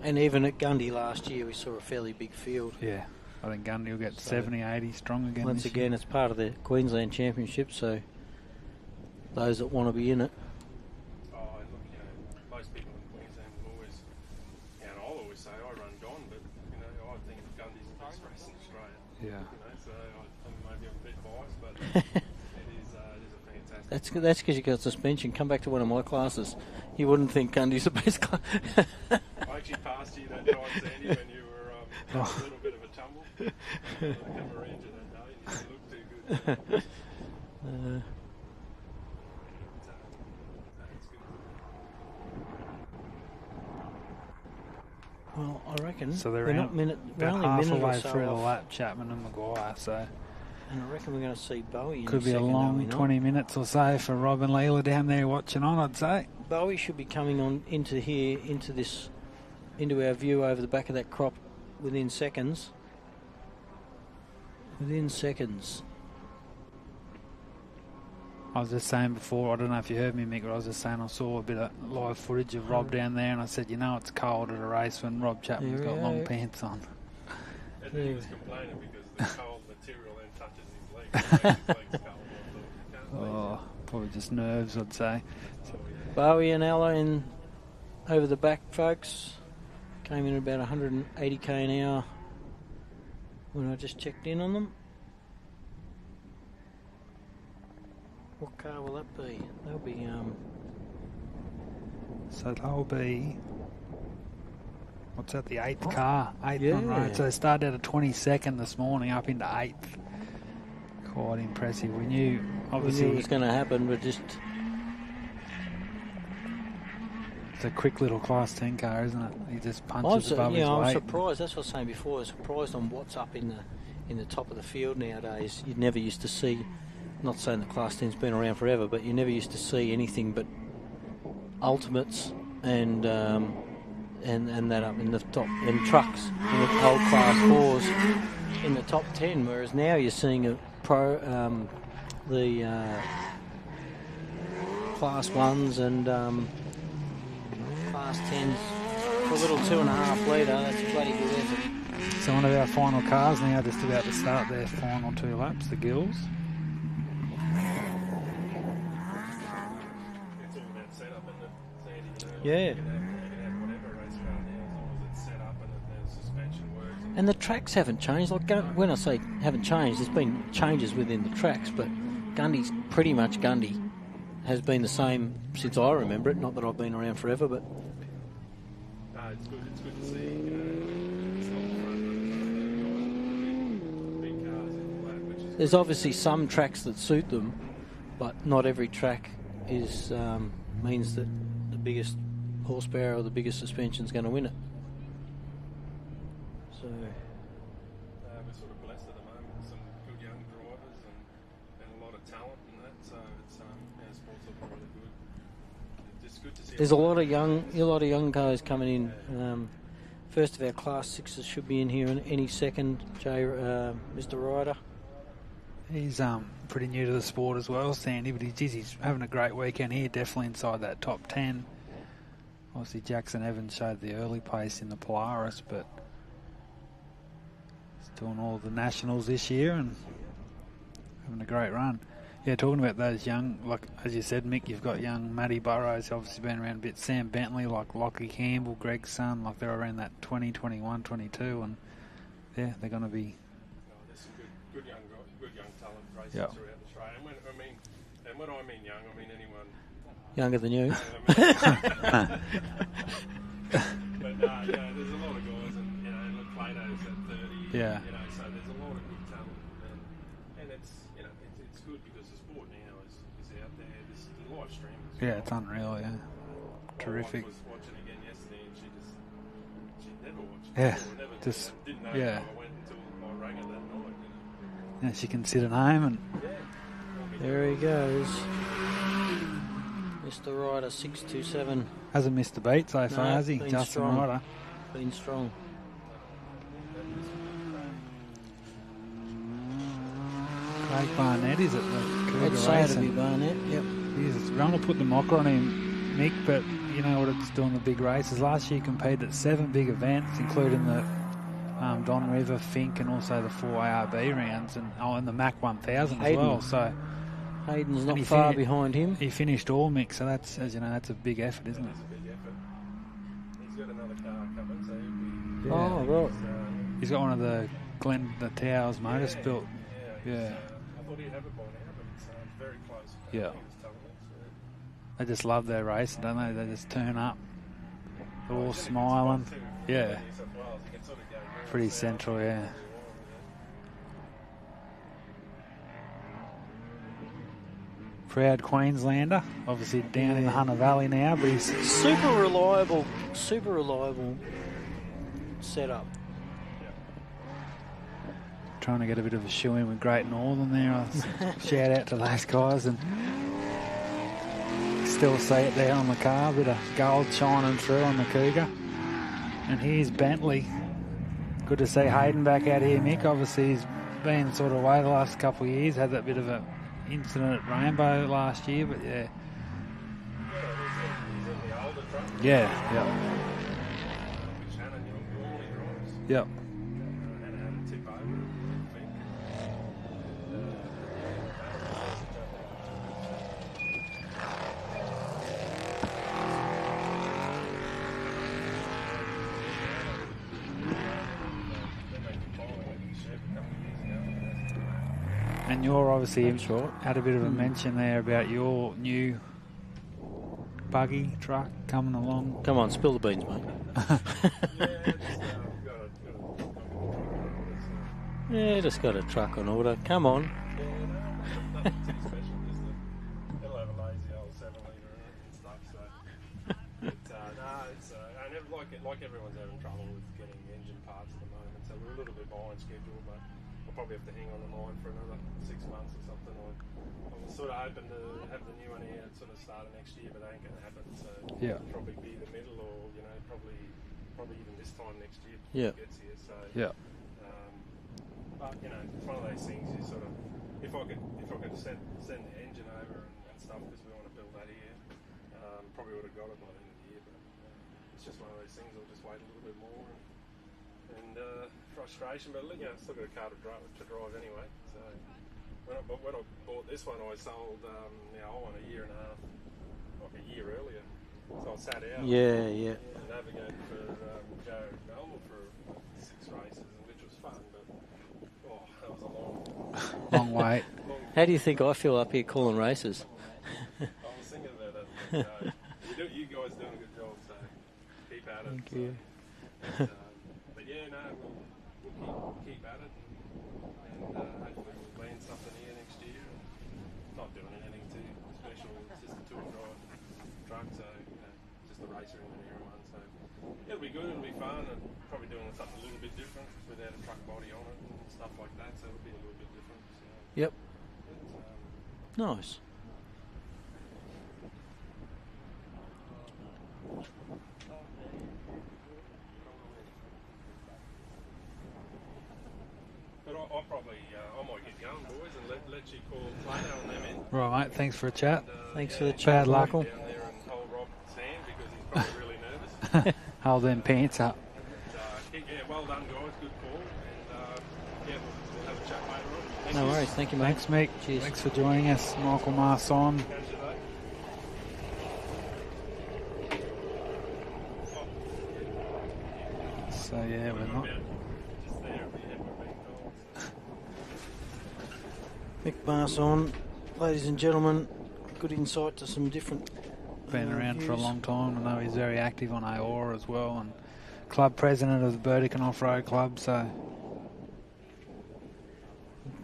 And even at Gundy last year, we saw a fairly big field. Yeah, I think Gundy will get 70, 80 strong again. Once again, it's part of the Queensland Championship, so those that want to be in it. Oh, and look, most people in Queensland will always, and I'll always say I run Don, but I think Gundy's the best race in Australia. Yeah. So maybe I'm a bit biased, but it is a fantastic. That's because you got suspension. Come back to one of my classes. You wouldn't think Gundy's the best class. I actually passed you that time, Sandy, when you were a little bit of a tumble. I come around you that day and you looked too good. That's good. Well, I reckon So they're we're only half away through the lap, Chapman and Maguire, so... And I reckon we're going to see Bowie in Could be a second, long 20 minutes or so for Rob and Leela down there watching on, I'd say. Bowie should be coming on into our view over the back of that crop within seconds. Within seconds. I was just saying before, I don't know if you heard me, Mick, but I was just saying I saw a bit of live footage of Rob down there, and I said, it's cold at a race when Rob Chapman's got long pants on. And he was complaining because the cold material then touches his legs. His legs cold. Oh, probably just nerves, I'd say. Bowie and Ella in over the back, folks. Came in about 180 k an hour when I just checked in on them. What car will that be? They'll be So they'll be... What's that, the 8th car? 8th on Yeah. road. So they started at 22nd this morning, up into 8th. Quite impressive. We knew, obviously... it was going to happen, but just... just a quick little Class 10 car, isn't it? He just punches above his weight. I'm surprised. That's what I was saying before. I was surprised on what's up in the top of the field nowadays. You never used to see. Not saying the Class 10's been around forever, but you never used to see anything but ultimates and that up in the top, and trucks in the old Class 4s in the top 10. Whereas now you're seeing the Class 1s and Class 10s for a little 2.5 litre. That's a bloody good effort. So one of our final cars now, just about to start their final 2 laps, the Gills. Yeah. And the tracks haven't changed. Like, when I say haven't changed, there's been changes within the tracks, but Gundy's pretty much Gundy. Has been the same since I remember it. Not that I've been around forever, but it's good to see. Big cars in the lap, which is there's obviously some tracks that suit them, but not every track is means that the biggest horsepower or the biggest suspension is going to win it. So we're sort of blessed at the moment. Some good young drivers and a lot of talent in that. So it's sports looking really good. It's good to see. There's a lot of young guys coming in. First of our Class 6s should be in here in any second. Mr. Ryder. He's pretty new to the sport as well, Sandy, but he's having a great weekend here, definitely inside that top 10. Obviously Jackson Evans showed the early pace in the Polaris, but he's doing all the nationals this year and having a great run. Yeah, talking about those young, like as you said, Mick, you've got young Matty Burrows, obviously been around a bit, Sam Bentley, like Lockie Campbell, Greg's son, like they're around that 20, 21, 22, and yeah, they're going to be... There's some good young talent racing Yep. throughout Australia. And when I mean young, I mean anyone Younger than you. But there's a lot of guys, and look, Plato's at 30. Yeah. So there's a lot of good talent, and it's good because the sport now is out there. There's the live stream. Yeah, it's unreal. Yeah, terrific. My wife was watching again yesterday, and she never watched. Yeah, Never, just didn't know yeah. I went until I rang her that night. Yeah, she can sit at home and. There he goes. Mr. Ryder, 627. Hasn't missed a beat so far, has he? been Justin strong. Ryder. Been strong. Craig Barnett is at the Cougar I'd say it'd be Racing. Barnett, yep. He's going to put the mocker on him, Mick, but you know what it's doing the big races. Last year he competed at 7 big events, including the Don River, Fink, and also the 4 ARB rounds, and the Mac 1000 as Hayden. well. So Hayden's not he far behind him. He finished all, Mick, so that's, as you know, that's a big effort, isn't it? It's a big effort. He's got another car coming, so he'll be... Oh, right. He's got one of the the Towers motors built. Yeah. I thought he'd have it by now, but it's very close. Yeah. He was telling me, so. They just love their race, don't they? They just turn up. They're all smiling. Yeah. Pretty central, yeah. Proud Queenslander, obviously down in the Hunter Valley now, but he's super reliable setup. trying to get a bit of a shoe in with Great Northern there. Shout out to those guys, and still see it there on the car, a bit of gold shining through on the Cougar. And here's Bentley. Good to see Hayden back out here, Mick. Obviously he's been sort of away the last couple of years, had that bit of an incident at Rainbow last year, but yeah. Yeah. Yep. And you're obviously had a bit of a mention there about your new buggy truck coming along. Come on, spill the beans, mate. Yeah, just got a truck on order. Come on. like everyone's having trouble with getting engine parts at the moment, so we're a little bit behind schedule, but I'll probably have to hang on the line for another 6 months or something. I'm sort of hoping to have the new one here at sort of start of next year, but that ain't going to happen, so it'll probably be the middle or, you know, probably even this time next year before it gets here, so but, you know, it's one of those things you sort of, if I could send the engine over and stuff, because we want to build that here, probably would have got it by the end of the year, but it's just one of those things. I'll just wait a little bit more and frustration, but you know, still got a car to drive anyway. So when I bought this one, I sold now I want a year and a half, like a year earlier. So I sat out. Yeah. And navigated for Joe Melbourne for 6 races, which was fun, but that was a long wait. How do you think I feel up here calling races? I was thinking about that. You guys doing a good job, so keep at it. Thank you. But yeah, no, we'll keep at it, and hopefully we'll land something here next year. Not doing anything too special, it's just a two-wheel drive truck, so you know, just a racer in the one. So it'll be good, it'll be fun, and probably doing something a little bit different without a truck body on it and stuff like that. So it'll be a little bit different. So, yep. But, nice. But I'll probably, I might get going, boys, and let you call Plato and them in. Right, mate, thanks for a chat. And, Thanks for the chat, Michael. Down there and hold Rob's hand because he's probably really nervous. Hold them pants up. And, well done, guys. Good call. And we'll have a chat later on. No worries. Thank you, mate. Thanks, Mick. Cheers. Thanks for joining us, Michael Marson. Catch you later. So yeah, we're not. Just there, we're being told. Mick Marson, ladies and gentlemen, good insight to some different. Been around views. for a long time. I know he's very active on AORRA as well, and club president of the Burdick and Offroad Club. So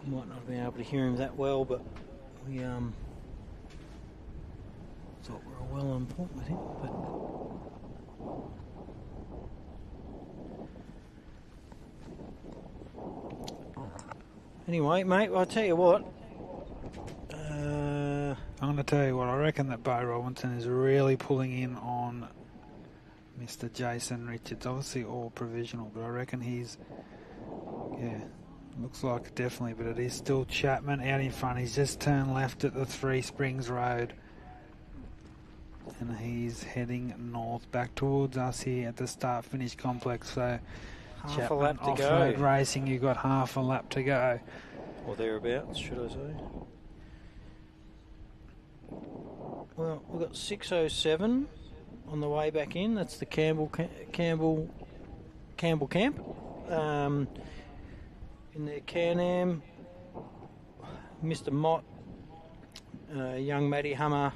Might not have been able to hear him that well, but we thought we were well on point with him. But anyway, mate, I'll tell you what. I'm going to tell you what, I reckon that Bo Robinson is really pulling in on Mr. Jason Richards. Obviously all provisional, but I reckon he's, looks like definitely, but it is still Chapman out in front. He's just turned left at the Three Springs Road. And he's heading north back towards us here at the start-finish complex. So Half Chapman a lap to Off-Road go. Racing, you've got half a lap to go. Or thereabouts, should I say. Well, we've got 6:07 on the way back in. That's the Campbell camp. In the Can-Am, Mr. Mott, young Matty Hummer,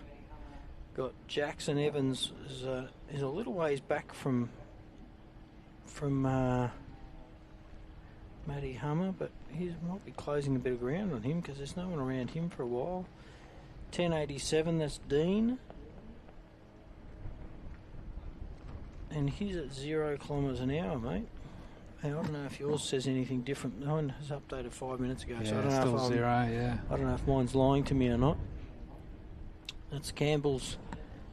got Jackson Evans is a little ways back from Matty Hummer, but he might be closing a bit of ground on him because there's no one around him for a while. 1087, that's Dean. And he's at 0 kilometres an hour, mate. Hey, I don't know if yours says anything different. No one has updated 5 minutes ago, so I don't know still if 0, I don't know if mine's lying to me or not. That's Campbell's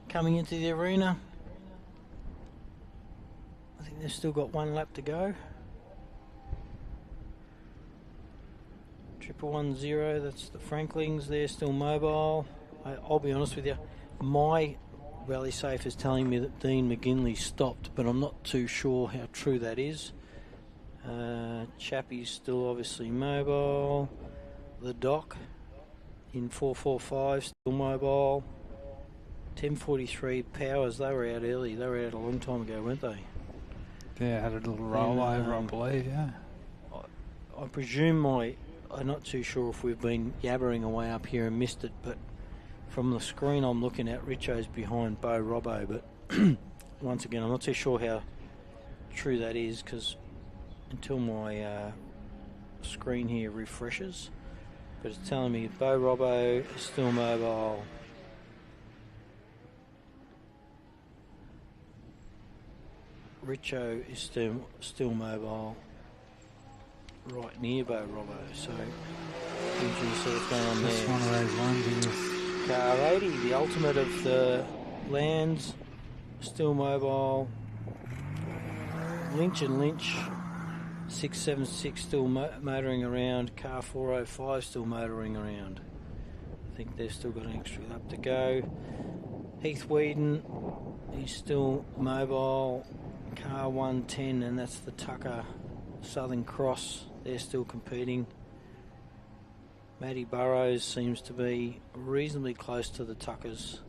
coming into the arena. I think they've still got 1 lap to go. 110, that's the Franklins. They're still mobile. I'll be honest with you, my rally safe is telling me that Dean McGinley stopped, but I'm not too sure how true that is. Chappie's still obviously mobile. The Doc in 445 still mobile. 1043 Powers, they were out early. They were out a long time ago, weren't they? Yeah, had a little rollover, I believe, yeah. I presume I'm not too sure if we've been yabbering away up here and missed it, but from the screen I'm looking at, Richo's behind Bo Robbo, but once again, I'm not too sure how true that is, because until my screen here refreshes, but it's telling me Bo Robbo is still mobile. Richo is still mobile right near Bo Robbo, so interesting to see what's going on there. Just one of those ones, yes. Car 80, the ultimate of the lands, still mobile. Lynch and Lynch, 676 still motoring around. Car 405 still motoring around. I think they've still got an extra lap to go. Heath Whedon, he's still mobile. Car 110, and that's the Tucker Southern Cross. They're still competing. Matty Burrows seems to be reasonably close to the Tuckers.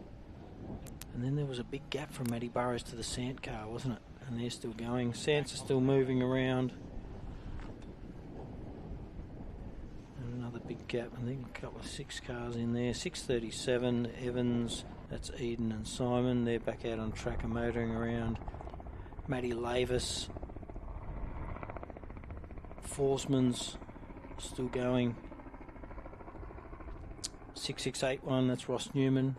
And then there was a big gap from Matty Burrows to the Sant car, wasn't it? And they're still going. Sants are still moving around. And another big gap. I think a couple of 6 cars in there. 637, Evans, that's Eden and Simon. They're back out on track and motoring around. Matty Lavis. Forsman's still going. 6681, that's Ross Newman.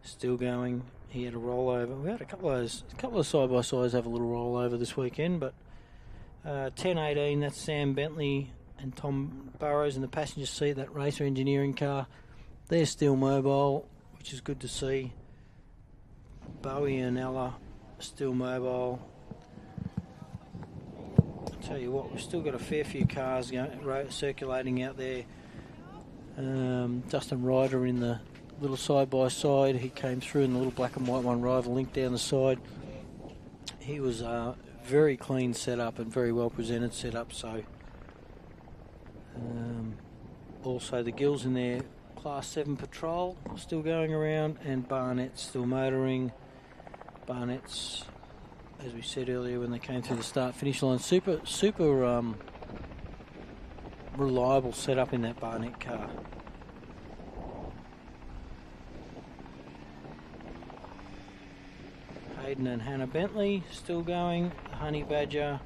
Still going. He had a rollover. We had a couple of side-by-sides have a little rollover this weekend, but 1018, that's Sam Bentley and Tom Burrows in the passenger seat, that Racer Engineering car. They're still mobile, which is good to see. Bowie and Ella still mobile. I'll tell you what, we've still got a fair few cars circulating out there. Dustin Ryder in the little side-by-side. He came through in the little black and white one, Rival Link down the side. He was very clean setup and very well presented setup. So also the Gills in their Class 7 Patrol still going around, and Barnett's still motoring. Barnett's, as we said earlier when they came through the start-finish line, super reliable setup in that Barnett car. Hayden and Hannah Bentley still going. The Honey Badger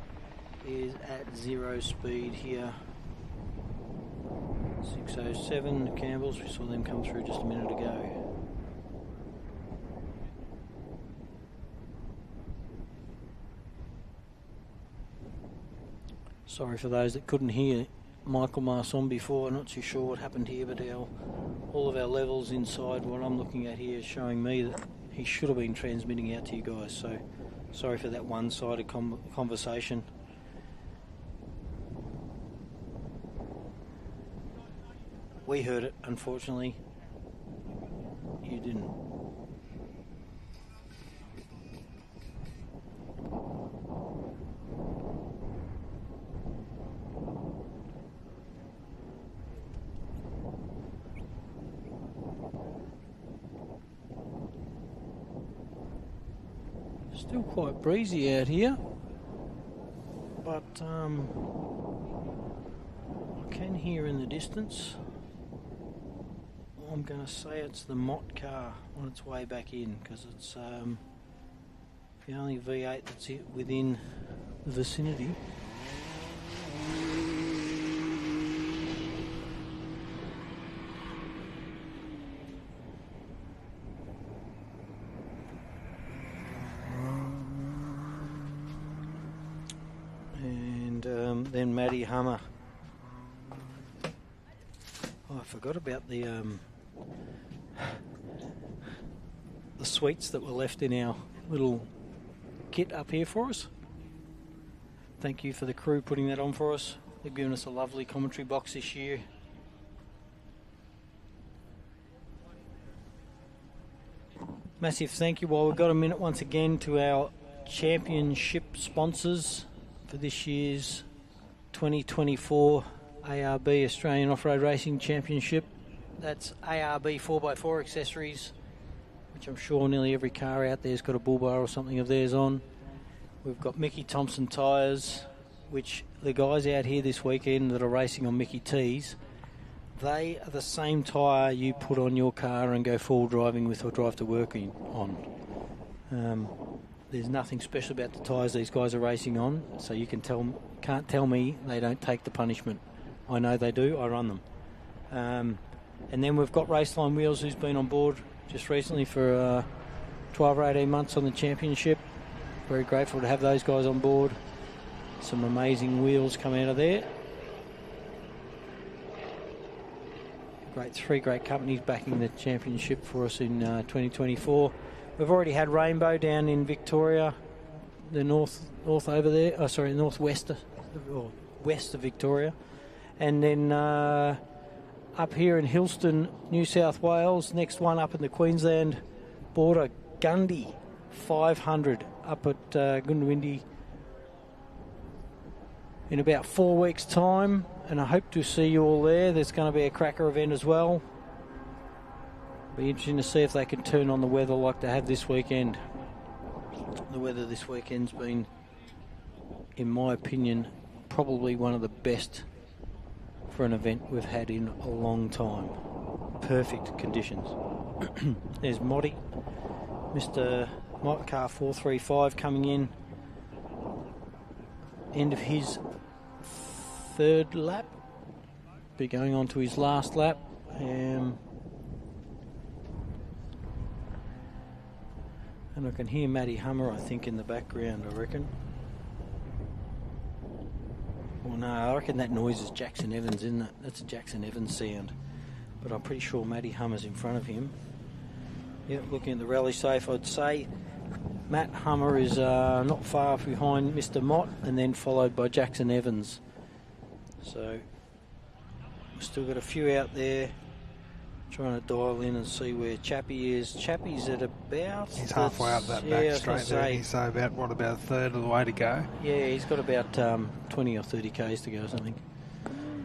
is at 0 speed here. 607, the Campbells, we saw them come through just a minute ago. Sorry for those that couldn't hear Michael Marson before, not too sure what happened here, but all of our levels inside what I'm looking at here is showing me that he should have been transmitting out to you guys, so sorry for that one-sided conversation. We heard it, unfortunately. You didn't. Still quite breezy out here, but I can hear in the distance. I'm going to say it's the Mott car on its way back in, because it's the only V8 that's within the vicinity. Then Matty Hummer. Oh, I forgot about the sweets that were left in our little kit up here for us. Thank you for the crew putting that on for us. They've given us a lovely commentary box this year. Massive thank you, while we've got a minute once again, to our championship sponsors for this year's 2024 ARB Australian Off-Road Racing Championship. That's ARB 4x4 accessories, which I'm sure nearly every car out there's got a bull bar or something of theirs on. We've got Mickey Thompson Tyres, which the guys out here this weekend that are racing on Mickey T's, they are the same tyre you put on your car and go full driving with or drive to work on. There's nothing special about the tyres these guys are racing on, so you can't tell me they don't take the punishment. I know they do, I run them. And then we've got Raceline Wheels, who's been on board just recently for 12 or 18 months on the championship. very grateful to have those guys on board. Some amazing wheels come out of there. Three great companies backing the championship for us in 2024. We've already had Rainbow down in Victoria, the north over there. Oh, sorry, northwest or west of Victoria, and then up here in Hillston, New South Wales. Next one up in the Queensland border, Gundy 500 up at Goondiwindi in about 4 weeks' time, and I hope to see you all there. There's going to be a cracker event as well. Be interesting to see if they can turn on the weather like they have this weekend. The weather this weekend's been, in my opinion, probably one of the best for an event we've had in a long time. Perfect conditions. There's Motty, Mr. Mott, car 435 coming in. End of his third lap. Be going on to his last lap. And I can hear Matty Hummer, I think, in the background, I reckon. Well, no, I reckon that noise is Jackson Evans, isn't it? That's a Jackson Evans sound. But I'm pretty sure Matty Hummer's in front of him. Yep, looking at the rally safe, I'd say Matt Hummer is not far behind Mr. Mott, and then followed by Jackson Evans. So we've still got a few out there trying to dial in and see where Chappie is. Chappie's at about... He's halfway up that back straight there. So about a third of the way to go. Yeah, he's got about 20 or 30 Ks to go or something.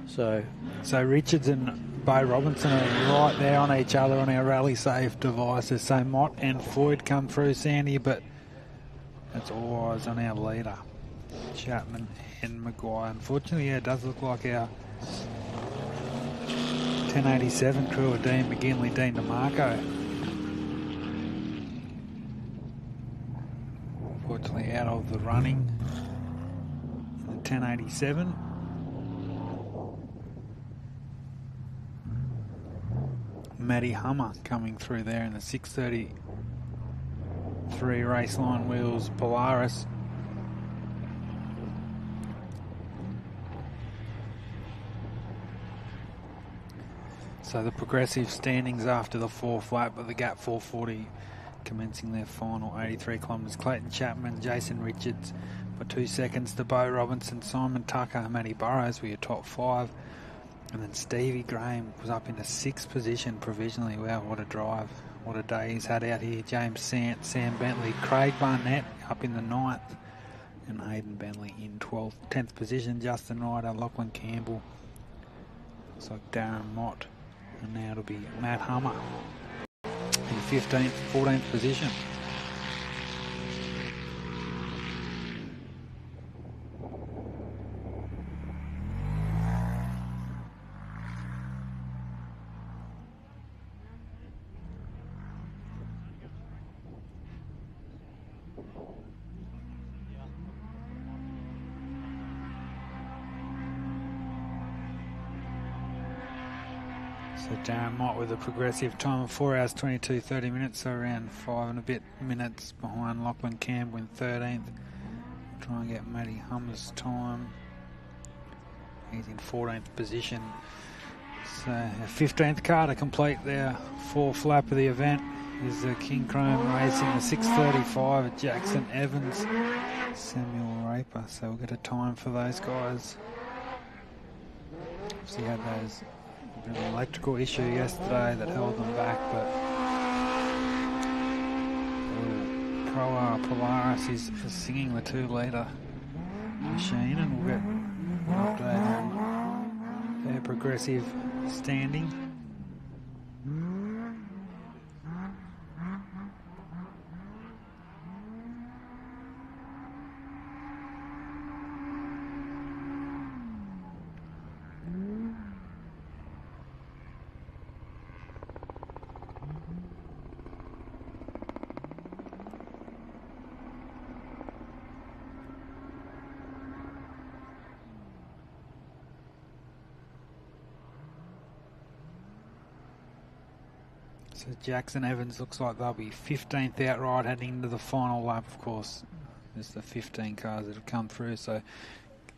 So Richards and Bo Robinson are right there on each other on our rally safe devices. So Mott and Floyd come through, Sandy, but that's all eyes on our leader, Chapman and Maguire. Unfortunately, yeah, it does look like our 1087 crew of Dean McGinley, Dean DeMarco. Unfortunately, out of the running in the 1087. Matty Hummer coming through there in the 633 Raceline Wheels Polaris. So the progressive standings after the fourth lap of the Gap 440 commencing their final 83 kilometres. Clayton Chapman, Jason Richards by 2 seconds to Bo Robinson, Simon Tucker, Matty Burrows were your top five. And then Stevie Graham was up in the 6th position provisionally. Wow, what a drive. What a day he's had out here. James Sant, Sam Bentley, Craig Barnett up in the 9th. And Hayden Bentley in 12th. 10th position, Justin Ryder, Lachlan Campbell. Looks like Darren Mott. And now it'll be Matt Hummer in 15th, 14th position. So Darren Mott with a progressive time of 4 hours 22:30 minutes, so around 5 and a bit minutes behind Lachlan Campbell in 13th. Try and get Matty Hummer's time. He's in 14th position. So a 15th car to complete their 4th lap of the event is the King Chrome Racing, the 6:35 at Jackson Evans, Samuel Raper. So we'll get a time for those guys. So you had those an electrical issue yesterday that held them back, but Pro Polaris is singing the 2-litre machine, and we'll get an update on their progressive standing. So Jackson Evans looks like they'll be 15th outright heading into the final lap, of course. There's the 15 cars that have come through, so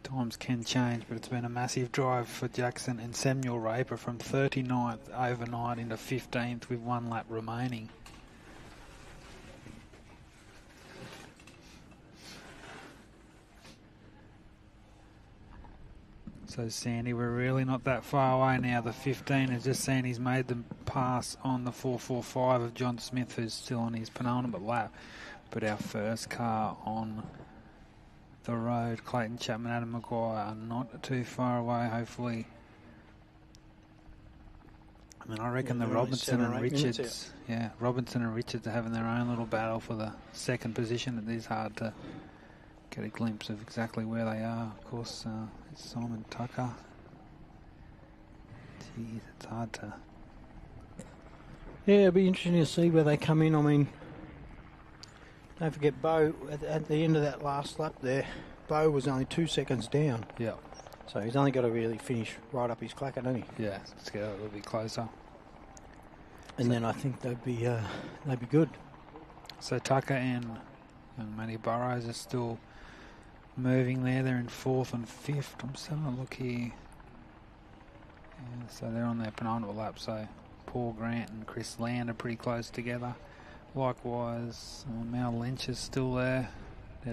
times can change, but it's been a massive drive for Jackson and Samuel Raper from 39th overnight into 15th with 1 lap remaining. So Sandy, we're really not that far away now. The 15 has just seen he's made the pass on the 445 of John Smith, who's still on his penultimate lap. But our first car on the road, Clayton Chapman, Adam Maguire, are not too far away, hopefully. I mean, I reckon the Robinson and Richards, Robinson and Richards are having their own little battle for the second position. It is hard to get a glimpse of exactly where they are. Of course, it's Simon Tucker. Geez, it's hard to... Yeah, it'll be interesting to see where they come in. I mean, don't forget Bo, at the end of that last lap there, Bo was only 2 seconds down. Yeah. So he's only got to really finish right up his clacker, hasn't he? Yeah, it's a little bit closer. And then I think they'd be good. So Tucker and young Matty Burrows are still moving there. They're in 4th and 5th. I'm just having a look here. Yeah, so they're on their penultimate lap. So Paul Grant and Chris Land are pretty close together. Likewise, Mal Lynch is still there.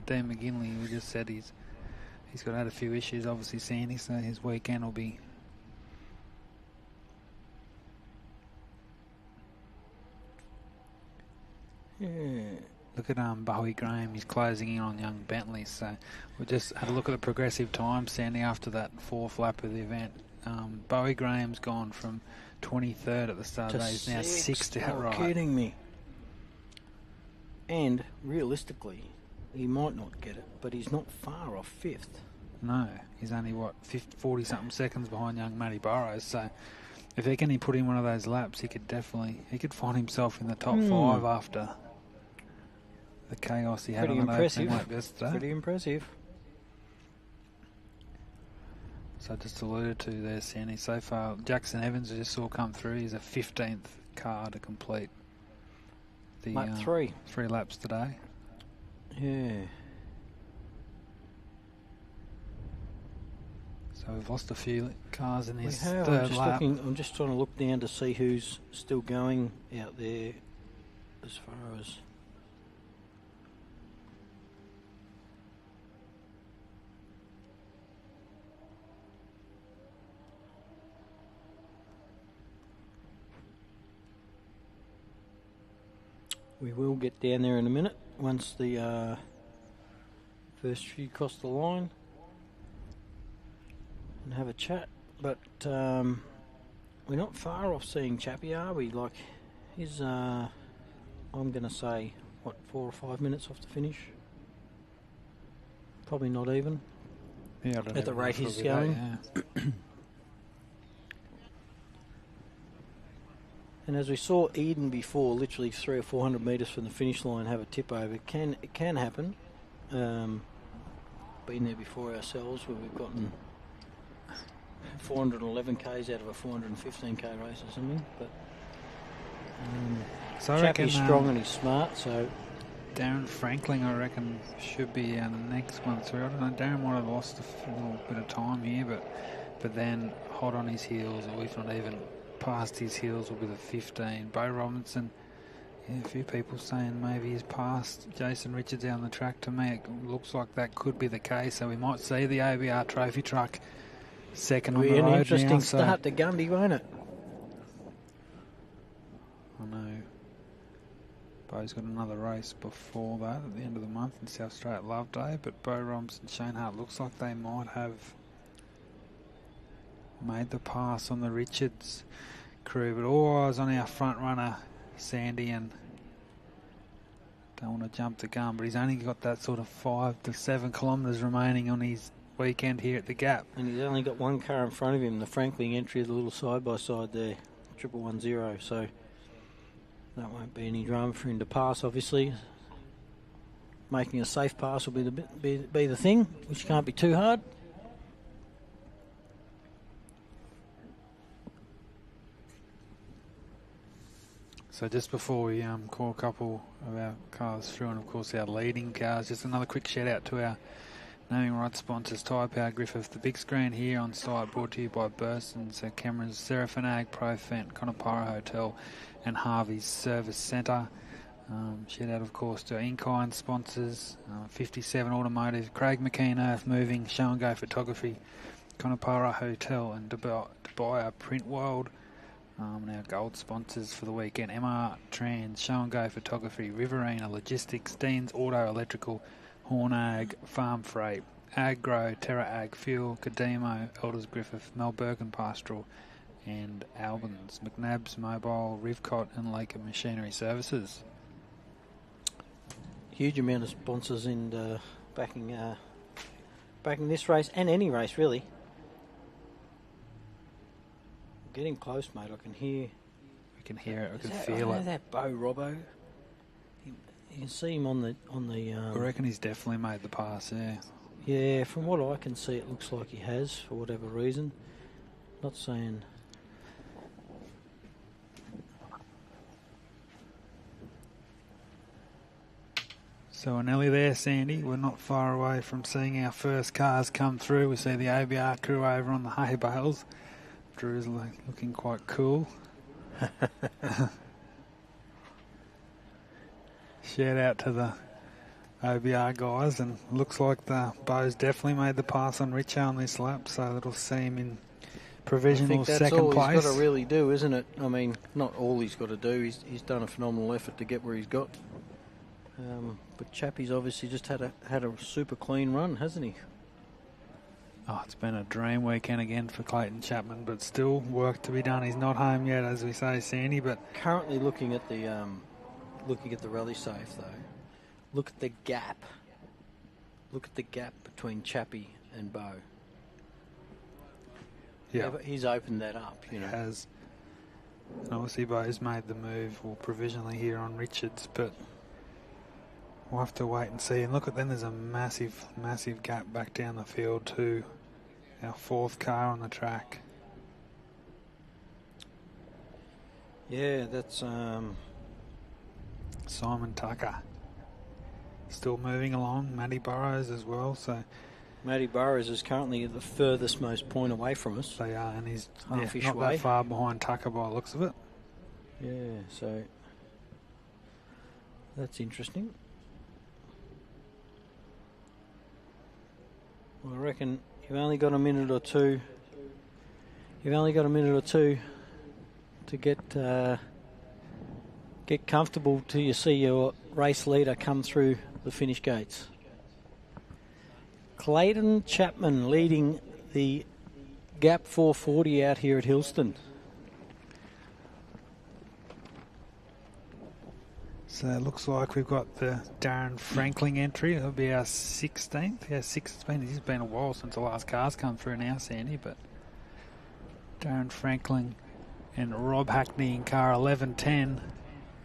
Dean McGinley, we just said he's had a few issues, obviously, Sandy, so his weekend will be... Yeah. Look at Bowie Graham, he's closing in on young Bentley, so we just had a look at the progressive time, Sandy, after that 4th lap of the event. Bowie Graham's gone from 23rd at the start of the day, he's now 6th outright. You're kidding me. And realistically, he might not get it, but he's not far off 5th. No, he's only, 40-something seconds behind young Matty Burrows, so if he can put in one of those laps, he could find himself in the top 5 after the chaos he had on that opening lap yesterday. Pretty impressive. So I just alluded to there, Sandy, so far, Jackson Evans I just saw come through, he's a 15th car to complete the lap 3 laps today. Yeah. So we've lost a few cars in his third lap. I'm just trying to look down to see who's still going out there as far as... We will get down there in a minute once the first few cross the line and have a chat. But we're not far off seeing Chappie, are we? Like, he's, I'm going to say, 4 or 5 minutes off the finish? Probably not even. Yeah, I don't at the rate he's going. Yeah. And as we saw Eden before, literally 300 or 400 metres from the finish line, have a tip over. It can happen. Been there before ourselves, where we've gotten 411 k's out of a 415k race or something. But so Chappie's strong and he's smart. So Darren Franklin, I reckon, should be the next one through. I don't know. Darren might have lost a little bit of time here, but then hot on his heels, or if not even past his heels, will be the 15. Bo Robinson, a few people saying maybe he's passed Jason Richards down the track. To me, it looks like that could be the case, so we might see the ABR trophy truck second on the road now. An interesting start to Gundy, won't it? I know. Bo's got another race before that at the end of the month in South Australia at Love Day, but Bo Robinson, Shane Hart, looks like they might have made the pass on the Richards crew, but all eyes on our front runner Sandy, and don't want to jump the gun, but he's only got that sort of 5 to 7 kilometres remaining on his weekend here at the Gap, and he's only got one car in front of him, the Franklin entry, the little side by side there, 1110, so that won't be any drama for him to pass. Obviously making a safe pass will be the thing, which can't be too hard. So just before we call a couple of our cars through, and of course our leading cars, just another quick shout out to our naming rights sponsors, Tyrepower Griffith. The big screen here on site brought to you by Burson, so cameras, Seraphinag, Profent, Conopara Hotel and Harvey's Service Centre. Shout out of course to our in-kind sponsors, 57 Automotive, Craig McKean Earth Moving, Show and Go Photography, Conopara Hotel and Dubai Print World. And our gold sponsors for the weekend, MR Trans, Show and Go Photography, Riverina Logistics, Dean's Auto Electrical, Hornag, Farm Freight, Agro, Terra Ag Fuel, Cademo, Elders Griffith, Melbourne Pastoral and Albans, McNabb's Mobile, Rivcot and Laker Machinery Services. Huge amount of sponsors in backing this race and any race really. Getting close, mate. I can hear. We can hear it. I can feel it. That Bo Robbo. You can see him on the. I reckon he's definitely made the pass. Yeah. Yeah, from what I can see, it looks like he has for whatever reason. Not saying. So we're nearly there, Sandy. We're not far away from seeing our first cars come through. We see the ABR crew over on the hay bales. Drew's looking quite cool. Shout out to the OBR guys, and looks like the Bo's definitely made the pass on Richo on this lap, so that'll see him in provisional second place. That's all he's got to really do, isn't it? I mean, not all he's got to do. He's done a phenomenal effort to get where he's got. But Chappie's obviously just had a super clean run, hasn't he? Oh, it's been a dream weekend again for Clayton Chapman, but still work to be done. He's not home yet, as we say, Sandy. But currently looking at the rally safe though, look at the gap. Look at the gap between Chappie and Bo. Yeah, he's opened that up. He has. And obviously, Bo's made the move, or provisionally here on Richards, but we'll have to wait and see. And look, then there's a massive, massive gap back down the field to our fourth car on the track. Yeah, that's Simon Tucker. Still moving along. Matty Burrows as well. So Matty Burrows is currently the furthest most point away from us. They are, and he's half-ish not way. that far behind Tucker by the looks of it. Yeah, so that's interesting. Well, I reckon you've only got a minute or two. You've only got a minute or two to get comfortable till you see your race leader come through the finish gates. Clayton Chapman leading the Gap 440 out here at Hillston. So it looks like we've got the Darren Franklin entry. It'll be our 16th. Yeah, 6th. It's been a while since the last car's come through now, Sandy, but Darren Franklin and Rob Hackney in car 1110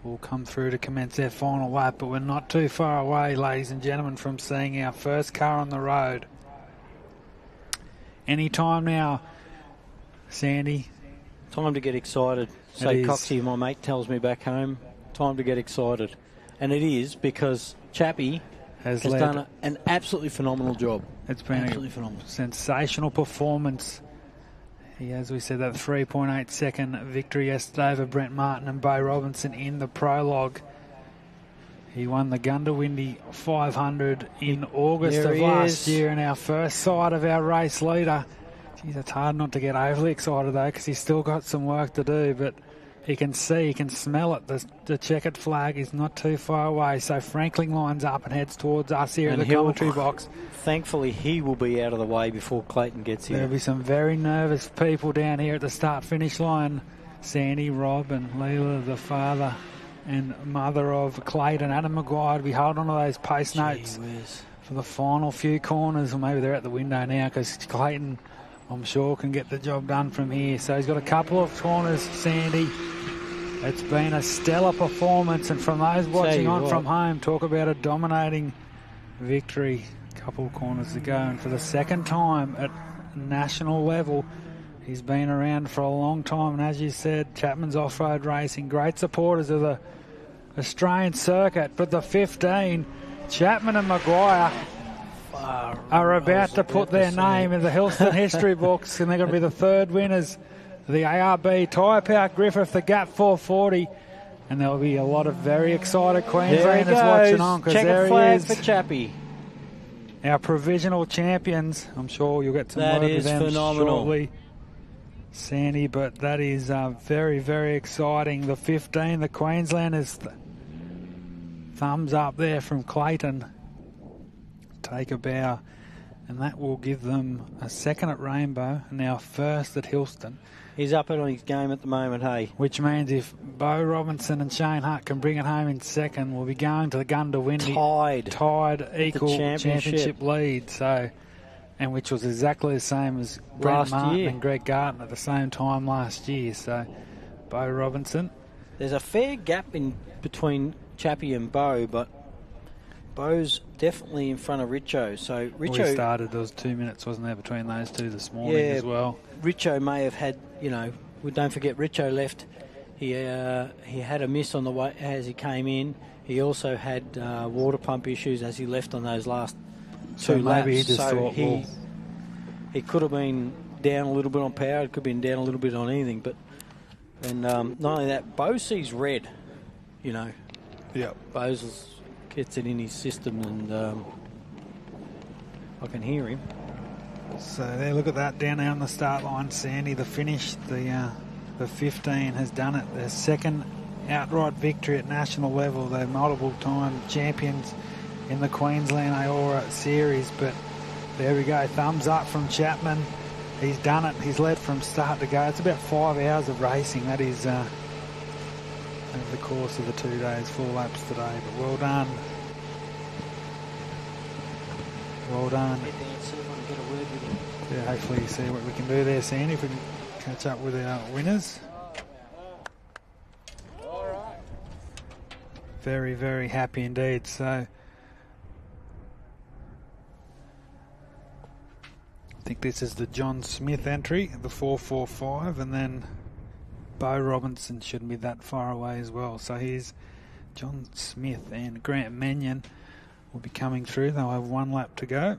will come through to commence their final lap, but we're not too far away, ladies and gentlemen, from seeing our first car on the road. Any time now, Sandy. Time to get excited. Say Coxie, my mate, tells me back home. Time to get excited. And it is, because Chappie has done an absolutely phenomenal job. It's been absolutely phenomenal. Sensational performance. He, as we said, that 3.8 second victory yesterday over Brent Martin and Bo Robinson in the prologue. He won the Gundawindi 500 in August of last year, and our first sight of our race leader. Geez, it's hard not to get overly excited though, because he's still got some work to do, but he can see, he can smell it. The checkered flag is not too far away, so Franklin lines up and heads towards us here in the commentary box. Thankfully, he will be out of the way before Clayton gets here. There'll be some very nervous people down here at the start-finish line. Sandy, Rob and Leela, the father and mother of Clayton, Adam Maguire, to be holding on to those pace notes for the final few corners. Or maybe they're at the window now, because Clayton, I'm sure, can get the job done from here. So he's got a couple of corners, Sandy. It's been a stellar performance, and from those watching on from home, talk about a dominating victory. A couple of corners to go, and for the second time at national level, He's been around for a long time, and as you said, Chapman's Off-Road Racing, great supporters of the Australian circuit. But the 15, Chapman and Maguire are about to put their name in the Hillston history books, and they're going to be the third winners of the ARB Tyrepower Griffith, the Gap 440. And there'll be a lot of very excited Queenslanders watching on, because there he flag is. for Chappie. Our provisional champions. I'm sure you'll get some That word with is them phenomenal. shortly, Sandy, but that is very, very exciting. The 15, the Queenslanders, thumbs up there from Clayton. Take a bow, and that will give them a second at Rainbow and now first at Hillston. He's up on his game at the moment, hey. Which means if Bo Robinson and Shane Hutt can bring it home in second, we'll be going to the gun to win. Tied equal championship lead. So, and which was exactly the same as Brent Martin and Greg Garton at the same time last year. So, Bo Robinson. There's a fair gap in between Chappie and Bo, but Bo's definitely in front of Richo. So Richo, we started, there was 2 minutes, wasn't there, between those two this morning as well. Richo may have had, don't forget Richo left. He had a miss on the way as he came in. He also had water pump issues as he left on those last two laps. Maybe he just thought, he could have been down a little bit on power. It could have been down a little bit on anything. But and not only that, Bo sees red. Yep. Bo's gets it in his system, and I can hear him. So there, look at that down there on the start line, Sandy. The finish, the 15 has done it. Their second outright victory at national level. They're multiple-time champions in the Queensland AORRA series. But there we go, thumbs up from Chapman. He's done it. He's led from start to go. It's about 5 hours of racing. That is over the course of the 2 days, 4 laps today. But well done. Well done. Yeah, hopefully you see what we can do there, Sandy, if we can catch up with our winners. Very, very happy indeed. So I think this is the John Smith entry, the 445, and then Bo Robinson shouldn't be that far away as well. So here's John Smith and Grant Mannion will be coming through. They'll have 1 lap to go.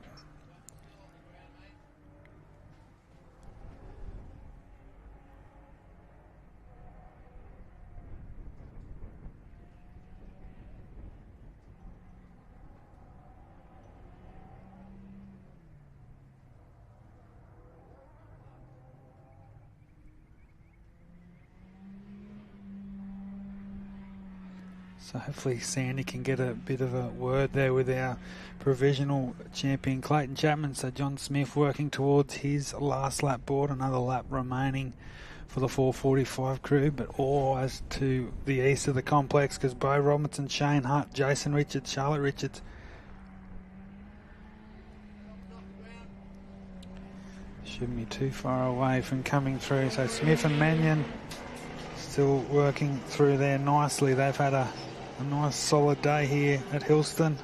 So hopefully Sandy can get a bit of a word there with our provisional champion Clayton Chapman. So John Smith working towards his last lap board, another lap remaining for the 445 crew, but all as to the east of the complex, because Bo Robinson, Shane Hutt, Jason Richards, Charlotte Richards shouldn't be too far away from coming through. So Smith and Mannion still working through there nicely. They've had a nice solid day here at Hillston.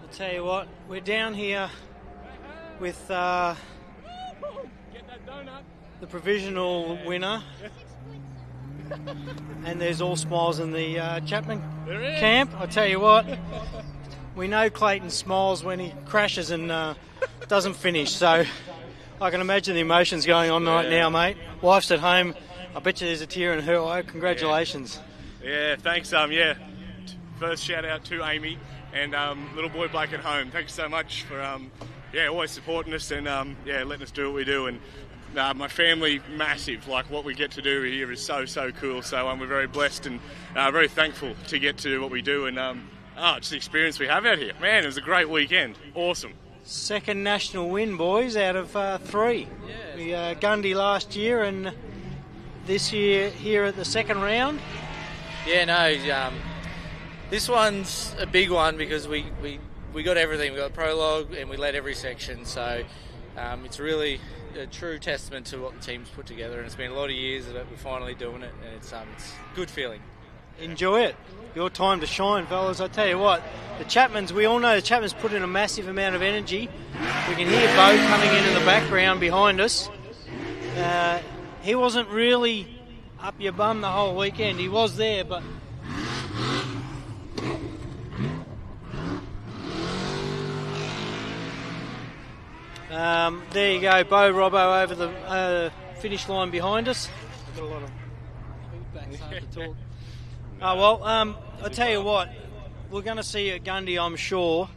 I'll tell you what, we're down here with the provisional winner, and there's all smiles in the Chapman camp. I tell you what, we know Clayton smiles when he crashes and doesn't finish, so I can imagine the emotions going on right now, mate. Wife's at home. I bet you there's a tear in her eye. Congratulations. Yeah, thanks. First shout out to Amy and little boy Blake at home. Thanks so much for always supporting us and letting us do what we do. And my family, massive. Like what we get to do here is so cool. So we're very blessed and very thankful to get to do what we do and just the experience we have out here. Man, it was a great weekend. Awesome. Second national win, boys, out of 3. Yeah. We Gundy last year and this year here at the second round. Yeah, no, this one's a big one because we got everything. We got prologue and we led every section, so it's really a true testament to what the team's put together, and it's been a lot of years that we're finally doing it, and it's a good feeling. Enjoy it. Your time to shine, fellas. I tell you what, the Chapmans, we all know the Chapmans put in a massive amount of energy. We can hear Bo coming in the background behind us. He wasn't really up your bum the whole weekend. He was there, but... there you go, Bo Robbo over the finish line behind us. I've got a lot of feedback, it's hard to talk. Oh, well, I tell you what, we're going to see you at Gundy, I'm sure,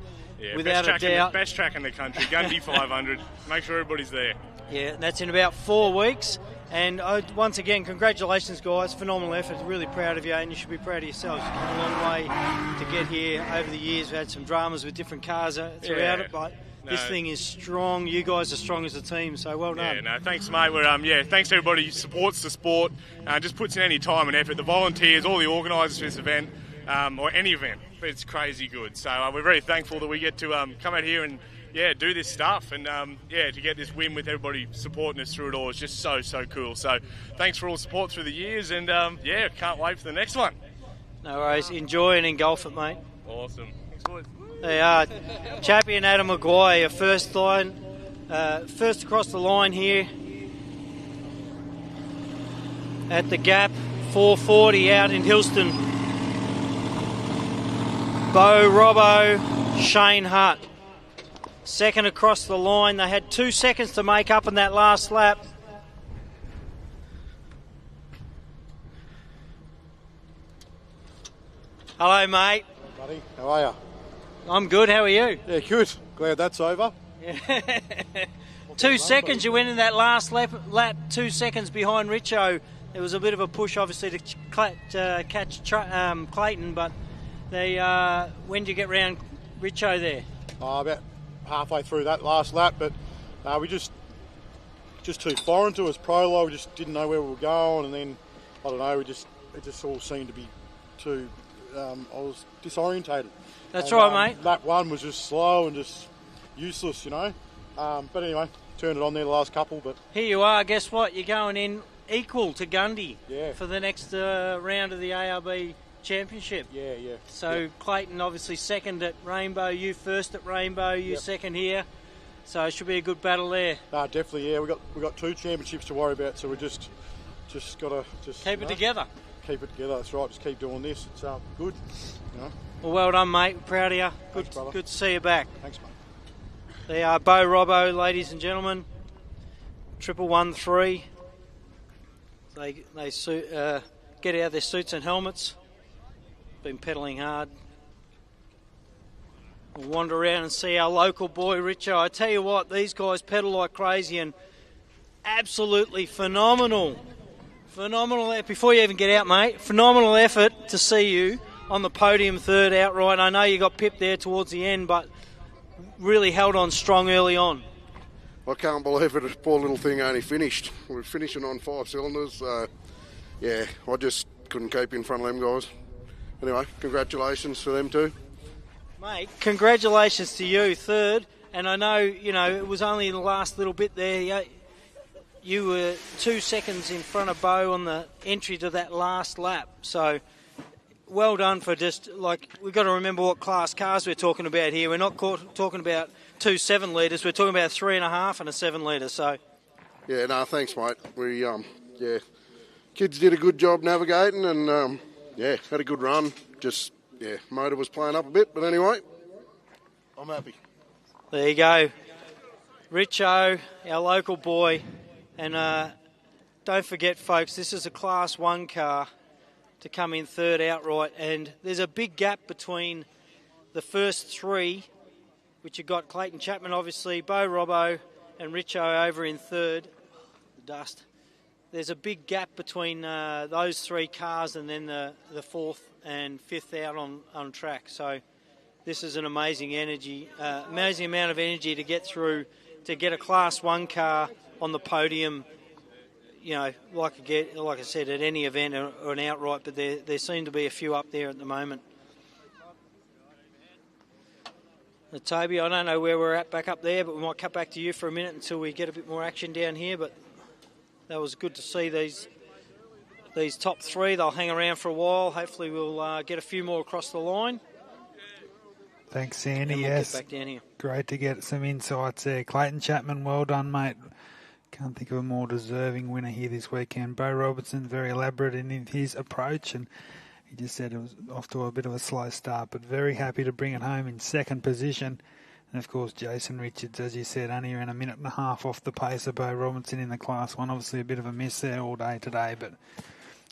without a doubt. Best track in the country, Gundy 500. Make sure everybody's there. Yeah, that's in about 4 weeks. And once again, congratulations, guys. Phenomenal effort. Really proud of you, and you should be proud of yourselves. You've come a long way to get here over the years. We've had some dramas with different cars throughout it, but this thing is strong. You guys are strong as a team, so well done. Yeah, no, thanks, mate. We're thanks to everybody who supports the sport, just puts in any time and effort. The volunteers, all the organisers for this event, or any event. It's crazy good. So we're very thankful that we get to come out here and do this stuff, and to get this win with everybody supporting us through it all is just so cool. So thanks for all the support through the years, and can't wait for the next one. No worries. Enjoy and engulf it, mate. Awesome. Thanks, boys. They are Chappie and Adam Maguire, first across the line here at the gap, 440 out in Hillston. Bo Robbo, Shane Hutt. Second across the line. They had 2 seconds to make up in that last lap. Hello, mate. Buddy, how are you? I'm good. How are you? Yeah, good. Glad that's over. 2 seconds you went in that last lap 2 seconds behind Richo. There was a bit of a push, obviously, to catch Clayton, but when did you get round Richo there? About halfway through that last lap, but we just too foreign to us. Prologue, we just didn't know where we were going, and then I don't know. It just all seemed to be too. I was disorientated. That's right, mate. Lap 1 was just slow and just useless, you know. But anyway, turned it on there the last couple. But here you are. Guess what? You're going in equal to Gundy for the next round of the ARB Championship. Yeah. So Clayton obviously second at Rainbow, you first at Rainbow, you second here. So it should be a good battle there. Definitely, yeah. We got 2 championships to worry about, so we just got to keep it together. Keep it together. That's right. Just keep doing this. It's good. You know. Well done, mate. Proud of you. Thanks, brother. Good to see you back. Thanks, mate. They are Bo Robbo, ladies and gentlemen. 113. They get out their suits and helmets. Been pedalling hard. We'll wander around and see our local boy Richo. I tell you what, these guys pedal like crazy and absolutely phenomenal. Before you even get out, mate, phenomenal effort to see you on the podium third outright. I know you got pipped there towards the end, but really held on strong early on. I can't believe it. The poor little thing only finished. We're finishing on 5 cylinders. I just couldn't keep in front of them guys. Anyway, congratulations to them too. Mate, congratulations to you, third. And I know, it was only in the last little bit there. You were 2 seconds in front of Bo on the entry to that last lap. So, well done for we've got to remember what class cars we're talking about here. We're not talking about 2 7-litres. We're talking about 3.5 and a 7-litre. So, yeah, no, thanks, mate. We, kids did a good job navigating and, had a good run. Just, motor was playing up a bit, but anyway, I'm happy. There you go. Richo, our local boy. And don't forget, folks, this is a Class 1 car to come in third outright. And there's a big gap between the first 3, which you've got Clayton Chapman, obviously, Bo Robbo and Richo over in third. The dust. There's a big gap between those 3 cars and then the 4th and 5th out on track. So this is an amazing amount of energy to get through, to get a Class 1 car on the podium, like I said, at any event or an outright, but there seem to be a few up there at the moment. Toby, I don't know where we're at back up there, but we might cut back to you for a minute until we get a bit more action down here, but that was good to see these these top three. They'll hang around for a while. Hopefully we'll get a few more across the line. Thanks, Sandy. We'll yes, get back down here. Great to get some insights there. Clayton Chapman, well done, mate. Can't think of a more deserving winner here this weekend. Bo Robertson, very elaborate in his approach, and he just said it was off to a bit of a slow start, but very happy to bring it home in second position. And, of course, Jason Richards, as you said, only around a minute and a half off the pace of Bo Robinson in the Class 1. Obviously a bit of a miss there all day today, but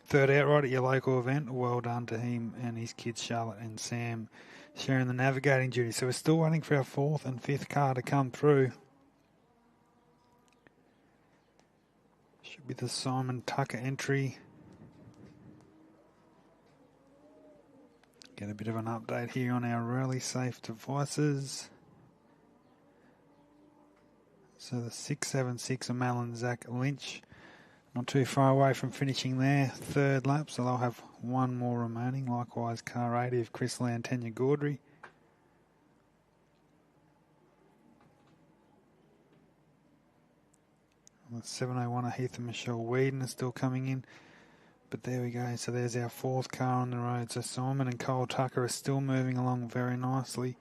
third outright at your local event. Well done to him and his kids, Charlotte and Sam, sharing the navigating duty. So we're still waiting for our fourth and fifth car to come through. Should be the Simon Tucker entry. Get a bit of an update here on our rally safe devices. So the 676 of Malin Zach Lynch, not too far away from finishing their third lap, so they'll have one more remaining. Likewise, car 80 of Chris Lee and Tanya Gaudry. The 701 of Heath and Michelle Whedon are still coming in. But there we go. So there's our fourth car on the road. So Simon and Cole Tucker are still moving along very nicely.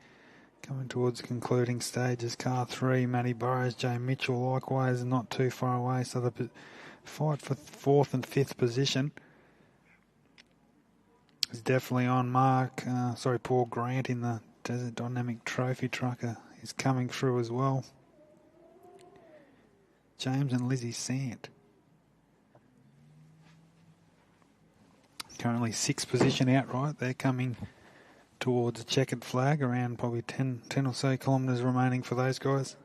Coming towards the concluding stages. Car 3, Matty Burrows, Jay Mitchell likewise not too far away. So the fight for fourth and fifth position is definitely on. Paul Grant in the Desert Dynamic Trophy Trucker is coming through as well. James and Lizzie Sant. Currently sixth position outright. They're coming towards a checkered flag, around probably 10 or so kilometres remaining for those guys.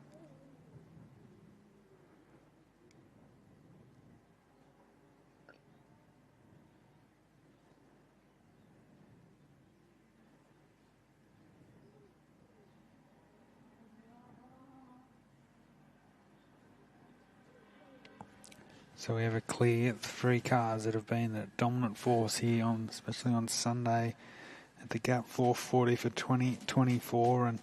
So we have a clear three cars that have been the dominant force here, especially on Sunday at the Gap 440 for 2024, and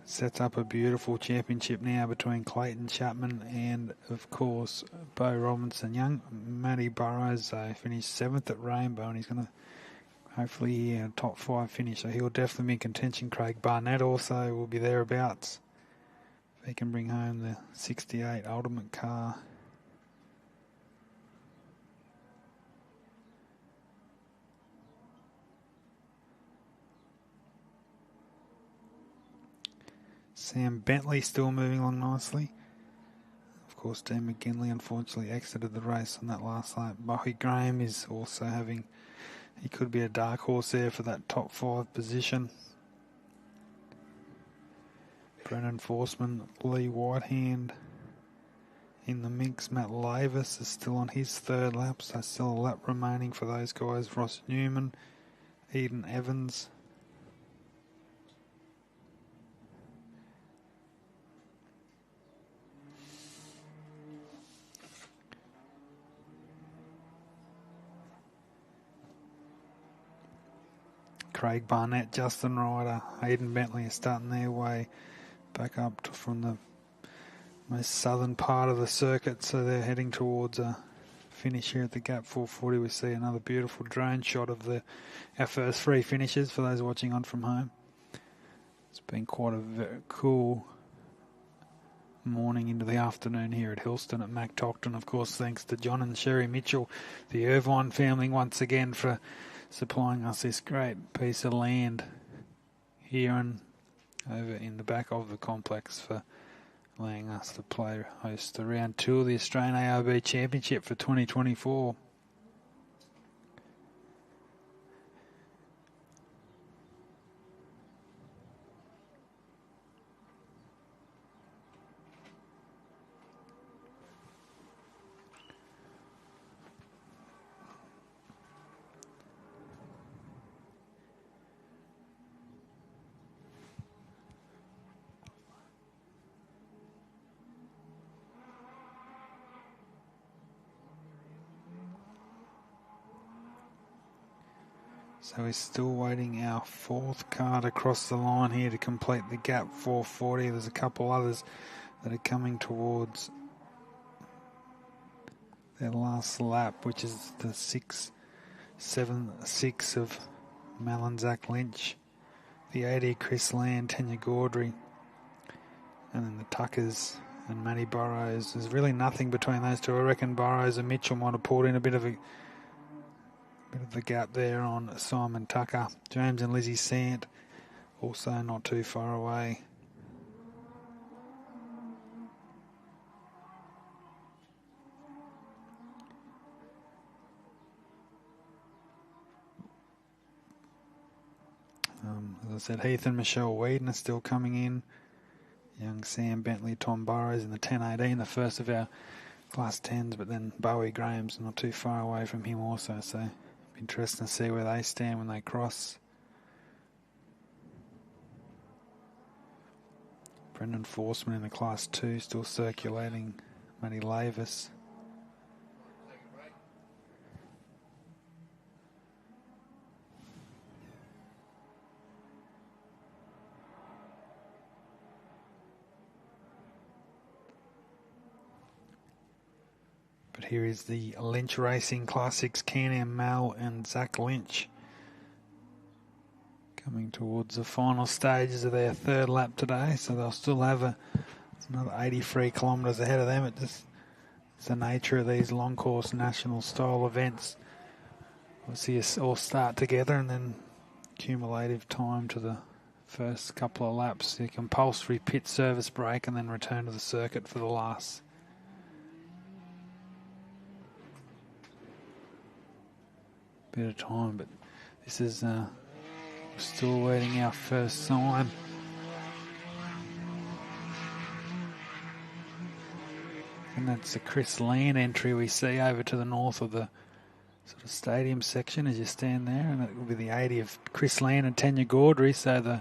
sets up a beautiful championship now between Clayton Chapman and, of course, Bo Robinson. Young Matty Burrows finished 7th at Rainbow, and he's going to hopefully top 5 finish, so he'll definitely be in contention. Craig Barnett also will be thereabouts. He can bring home the 68 Ultimate car. Sam Bentley still moving along nicely. Of course, Dean McGinley unfortunately exited the race on that last lap. Bowie Graham is also he could be a dark horse there for that top 5 position. Brennan Forsman, Lee Whitehand in the mix. Matt Lavis is still on his third lap, so still a lap remaining for those guys. Ross Newman, Eden Evans. Craig Barnett, Justin Ryder, Hayden Bentley are starting their way back up from the most southern part of the circuit, so they're heading towards a finish here at the Gap 440. We see another beautiful drone shot of our first 3 finishes for those watching on from home. It's been quite a very cool morning into the afternoon here at Hillston at Mac Tocton. Of course, thanks to John and Sherry Mitchell, the Irvine family, once again for supplying us this great piece of land here and over in the back of the complex, for allowing us to host the round 2 of the Australian ARB Championship for 2024. So we're still waiting our 4th car to cross the line here to complete the Gap 440. There's a couple others that are coming towards their last lap, which is the 6.76 of Malin Zach Lynch, the 80 Chris Land, Tanya Gaudry, and then the Tuckers and Matty Burrows. There's really nothing between those two. I reckon Burrows and Mitchell might have pulled in a bit of the gap there on Simon Tucker. James and Lizzie Sant also not too far away. As I said, Heath and Michelle Whedon are still coming in. Young Sam Bentley, Tom Burrows in the 10.18, the first of our Class 10s, but then Bowie Graham's not too far away from him also, so interesting to see where they stand when they cross. Brendan Forsman in the Class 2 still circulating. Matty Lavis. But here is the Lynch Racing Classics, Can-Am Mal and Zach Lynch coming towards the final stages of their third lap today, so they'll still have another 83 kilometres ahead of them. It's the nature of these long course national style events. We'll see us all start together and then cumulative time to the first couple of laps, the compulsory pit service break, and then return to the circuit for the last. Bit of time, but this is still waiting our first sign. And that's the Chris Land entry we see over to the north of the sort of stadium section as you stand there, and it will be the 80 of Chris Land and Tanya Gaudry. So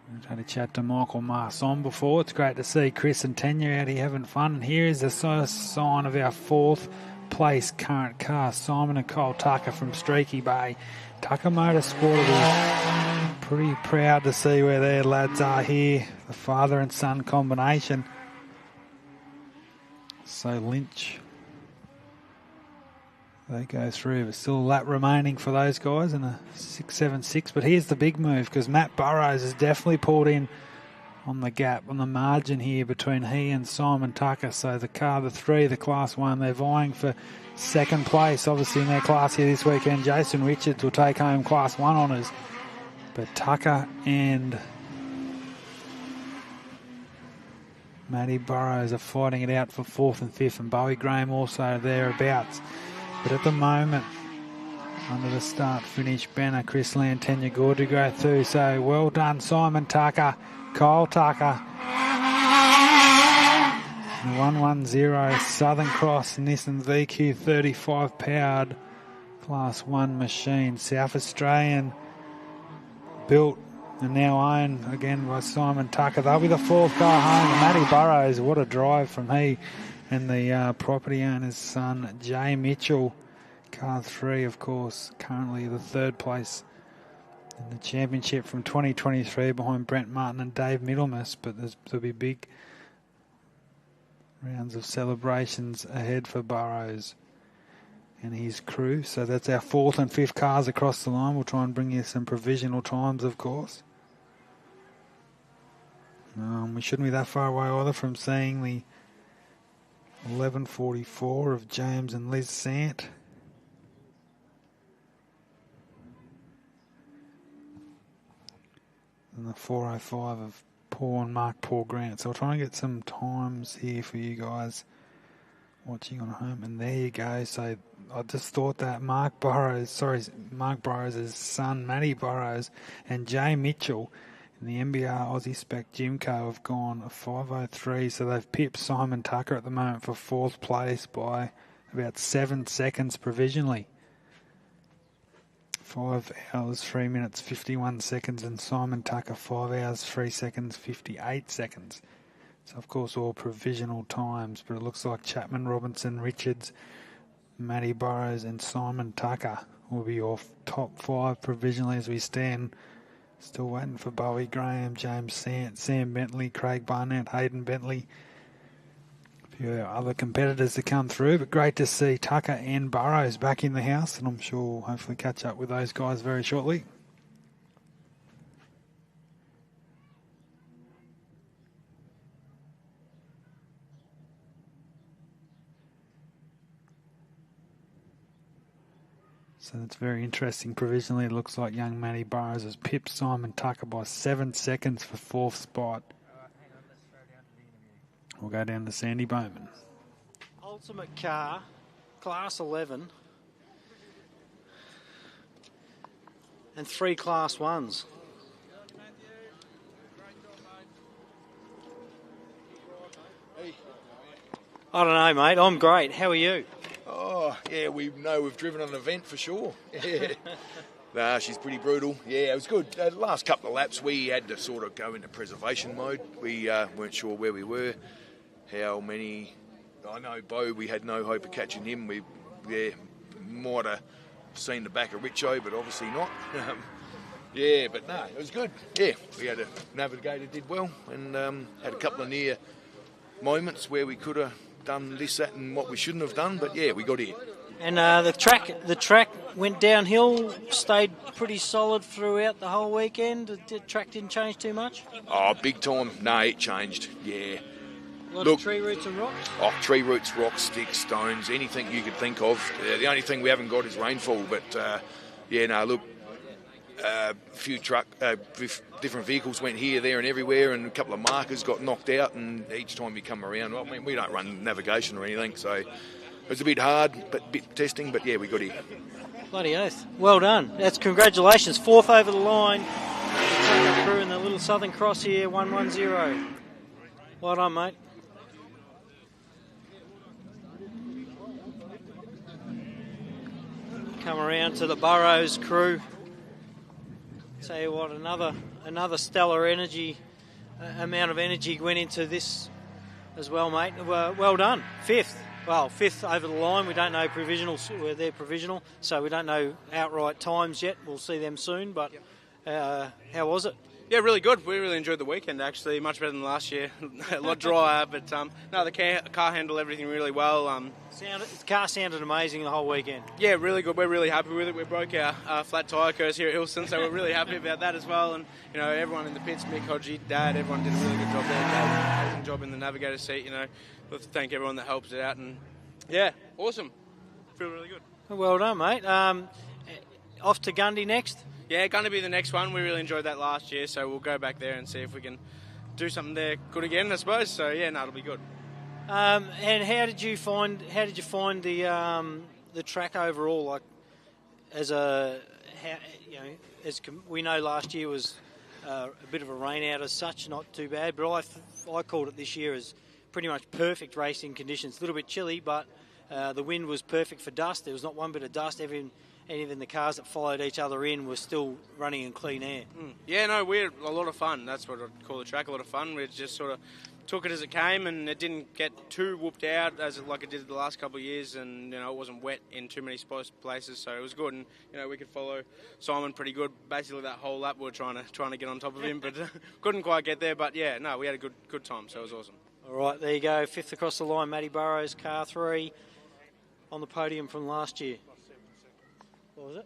we've had a chat to Michael Marson before. It's great to see Chris and Tanya out here having fun. And here is the first sign of our fourth place current car, Simon and Cole Tucker from Streaky Bay. Tucker Motorsport will be pretty proud to see where their lads are here, the father and son combination. So Lynch, they go through, but still a lap remaining for those guys in a 6.76. But here's the big move, because Matt Burrows has definitely pulled in on the gap, on the margin here between he and Simon Tucker. So the car, the three, the Class 1, they're vying for second place, obviously, in their class here this weekend. Jason Richards will take home Class 1 honours. But Tucker and Matty Burrows are fighting it out for fourth and fifth, and Bowie Graham also thereabouts. But at the moment, under the start-finish banner, Chris Land, Tanya Gaudry go through. So well done, Simon Tucker, Kyle Tucker. The 110 Southern Cross Nissan VQ 35 powered Class 1 machine. South Australian built and now owned again by Simon Tucker. They'll be the fourth car home. And Matty Burrows, what a drive from he and the property owner's son, Jay Mitchell. Car 3, of course, currently the third place in the championship from 2023 behind Brent Martin and Dave Middlemas, but there'll be big rounds of celebrations ahead for Burrows and his crew. So that's our fourth and fifth cars across the line. We'll try and bring you some provisional times, of course. We shouldn't be that far away either from seeing the 11.44 of James and Liz Sant. And the 4.05 of Paul and Mark Paul Grant. So I'll try and get some times here for you guys watching on home. And there you go. So I just thought that Mark Burrows' son, Matty Burrows, and Jay Mitchell in the MBR Aussie Spec Gymco have gone a 5.03. So they've pipped Simon Tucker at the moment for fourth place by about 7 seconds provisionally. 5 hours, 3 minutes, 51 seconds, and Simon Tucker 5 hours, 3 seconds, 58 seconds. So, of course, all provisional times, but it looks like Chapman, Robinson, Richards, Matty Burrows, and Simon Tucker will be off top 5 provisionally as we stand. Still waiting for Bowie Graham, James Sant, Sam Bentley, Craig Barnett, Hayden Bentley, A few other competitors to come through, but great to see Tucker and Burrows back in the house, and I'm sure we'll hopefully catch up with those guys very shortly. So that's very interesting. Provisionally, it looks like young Matty Burrows has pipped Simon Tucker by 7 seconds for fourth spot. We'll go down to Sandy Bowman. Ultimate car, Class 11, and 3 Class 1s. I don't know, mate. I'm great. How are you? Oh, yeah, we know we've driven an event for sure. Yeah. Nah, she's pretty brutal. Yeah, it was good. The last couple of laps, we had to sort of go into preservation mode. We weren't sure where we were, how many. I know Bo, we had no hope of catching him. We might have seen the back of Richo, but obviously not. Yeah, but no, it was good. Yeah, we had a navigator did well, and had a couple of near moments where we could have done this, that, and what we shouldn't have done. But yeah, we got here. And the track went downhill, stayed pretty solid throughout the whole weekend. The track didn't change too much. Oh, big time. No, it changed. Yeah. A lot of tree roots and rocks? Oh, tree roots, rocks, sticks, stones, anything you could think of. The only thing we haven't got is rainfall. But, a few different vehicles went here, there and everywhere, and a couple of markers got knocked out, and each time you come around, I mean, we don't run navigation or anything, so it was a bit hard, but a bit testing, but yeah, we got here. Bloody oath. Well done. That's congratulations. 4th over the line. The crew in the little Southern Cross here, 110. Well done, mate. Come around to the Burrows crew. Tell you what, another stellar amount of energy went into this as well, mate. Well done. 5th. Well, 5th over the line. We don't know provisionals. They're provisional, so we don't know outright times yet. We'll see them soon. But how was it? Yeah, really good. We really enjoyed the weekend, actually. Much better than last year. A lot drier, but no, the car handled everything really well. The car sounded amazing the whole weekend. Yeah, really good. We're really happy with it. We broke our flat tyre curse here at Hillston, so we're really happy about that as well. And, you know, everyone in the pits, Mick, Hodgie, Dad, everyone did a really good job there. Dad, amazing job in the navigator seat, you know. We'll have to thank everyone that helps it out. And, yeah, awesome. Feel really good. Well done, mate. Off to Gundy next? Yeah, going to be the next one. We really enjoyed that last year, so we'll go back there and see if we can do something there good again, I suppose. So yeah, no, it'll be good. And how did you find the track overall? Like, we know last year was a bit of a rain out as such, not too bad. But I called it this year as pretty much perfect racing conditions. A little bit chilly, but the wind was perfect for dust. There was not one bit of dust. Even the cars that followed each other in were still running in clean air. Yeah, no, we had a lot of fun. That's what I'd call the track, a lot of fun. We just sort of took it as it came, and it didn't get too whooped out like it did the last couple of years, and you know, it wasn't wet in too many places, so it was good. And you know, we could follow Simon pretty good. Basically, that whole lap we were trying to get on top of him, but couldn't quite get there. But yeah, no, we had a good time, so it was awesome. All right, there you go. 5th across the line, Matty Burrows, car 3, on the podium from last year. What was it?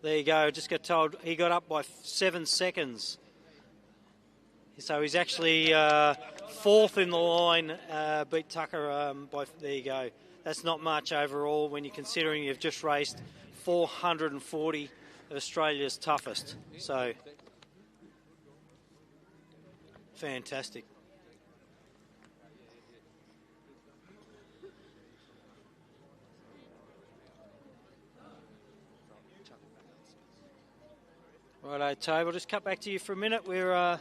There you go. Just got told he got up by 7 seconds. So he's actually 4th in the line, beat Tucker there you go. That's not much overall when you're considering you've just raced 440 of Australia's toughest. So, fantastic. Righto, Tobe, we'll just cut back to you for a minute. We're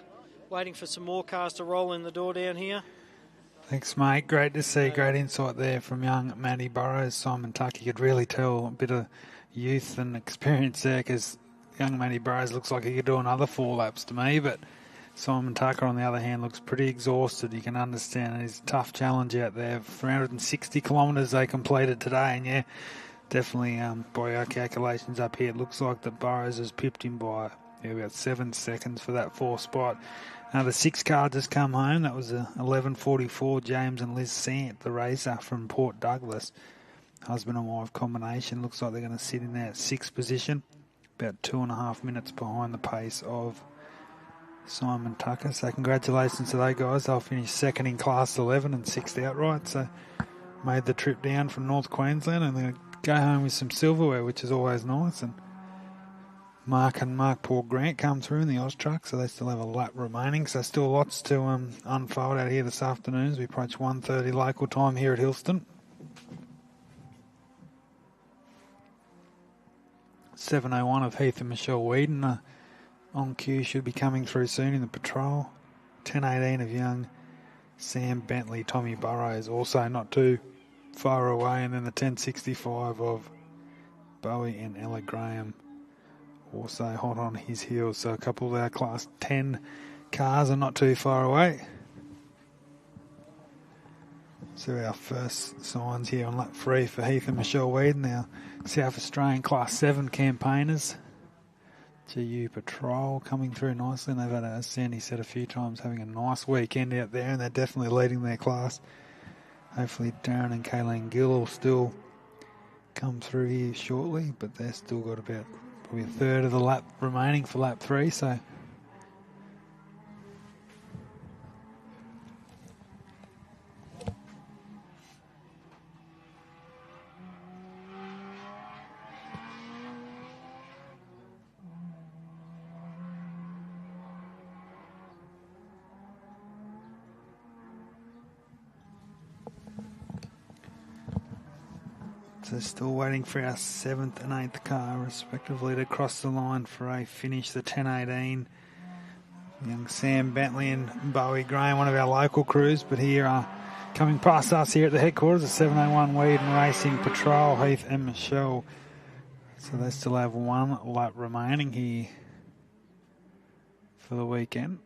waiting for some more cars to roll in the door down here. Thanks, mate. Great to see. Great insight there from young Matty Burrows. Simon Tucker, you could really tell a bit of youth and experience there, because young Matty Burrows looks like he could do another 4 laps to me, but Simon Tucker, on the other hand, looks pretty exhausted. You can understand it's a tough challenge out there. 360 kilometres they completed today, and yeah, definitely, by our calculations up here, it looks like that Burrows has pipped him by Yeah, we got 7 seconds for that 4th spot. The 6 car just come home. That was a 11:44. James and Liz Sant, the racer from Port Douglas. Husband and wife combination. Looks like they're going to sit in that 6th position. About 2.5 minutes behind the pace of Simon Tucker. So congratulations to those guys. They'll finish 2nd in Class 11 and 6th outright. So made the trip down from North Queensland and they're going to go home with some silverware, which is always nice. And Mark Paul Grant come through in the Oz truck, so they still have a lap remaining. So still lots to unfold out here this afternoon as we approach 1:30 local time here at Hillston. 7:01 of Heath and Michelle Whedon on cue, should be coming through soon in the patrol. 10:18 of young Sam Bentley, Tommy Burrows also not too far away, and then the 10:65 of Bowie and Ella Graham also hot on his heels. So a couple of our Class 10 cars are not too far away. So our first signs here on lap 3 for Heath and Michelle Whedon, our South Australian Class 7 campaigners. GU Patrol coming through nicely, and they've had, as Sandy said a few times, having a nice weekend out there, and they're definitely leading their class. Hopefully Darren and Kayleen Gill will still come through here shortly, but they've still got about probably a third of the lap remaining for lap 3, so still waiting for our 7th and 8th car respectively to cross the line for a finish. The 10:18 young Sam Bentley and Bowie Graham, one of our local crews, but here coming past us here at the headquarters, the 7:01 Whedon Racing Patrol, Heath and Michelle. So they still have 1 lap remaining here for the weekend.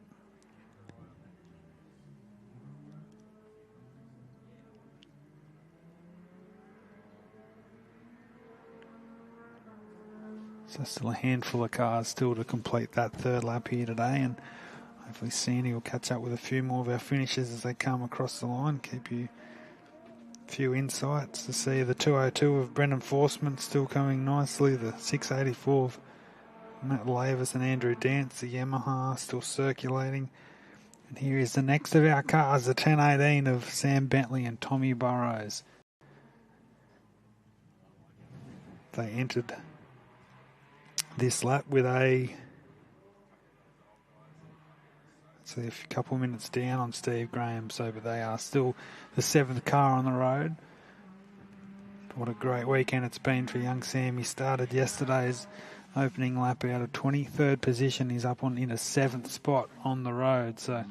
So still a handful of cars still to complete that 3rd lap here today, and hopefully Sandy will catch up with a few more of our finishes as they come across the line. Keep you a few insights to see the 202 of Brendan Forsman still coming nicely, the 684 of Matt Lavis and Andrew Dance, the Yamaha still circulating. And here is the next of our cars, the 10:18 of Sam Bentley and Tommy Burrows. They entered this lap with a couple of minutes down on Steve Graham, but they are still the 7th car on the road. What a great weekend it's been for young Sam. He started yesterday's opening lap out of 23rd position. He's up in a 7th spot on the road, so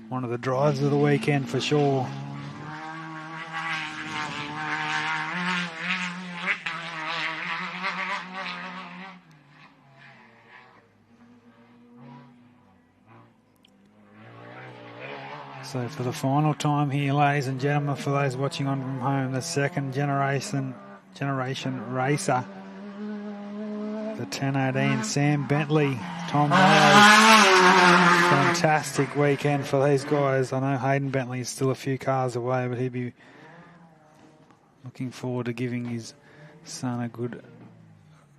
one of the drives of the weekend for sure. So for the final time here, ladies and gentlemen, for those watching on from home, the 2nd generation racer, the 10:18 Sam Bentley, Tom Rose. Fantastic weekend for these guys. I know Hayden Bentley is still a few cars away, but he'd be looking forward to giving his son a good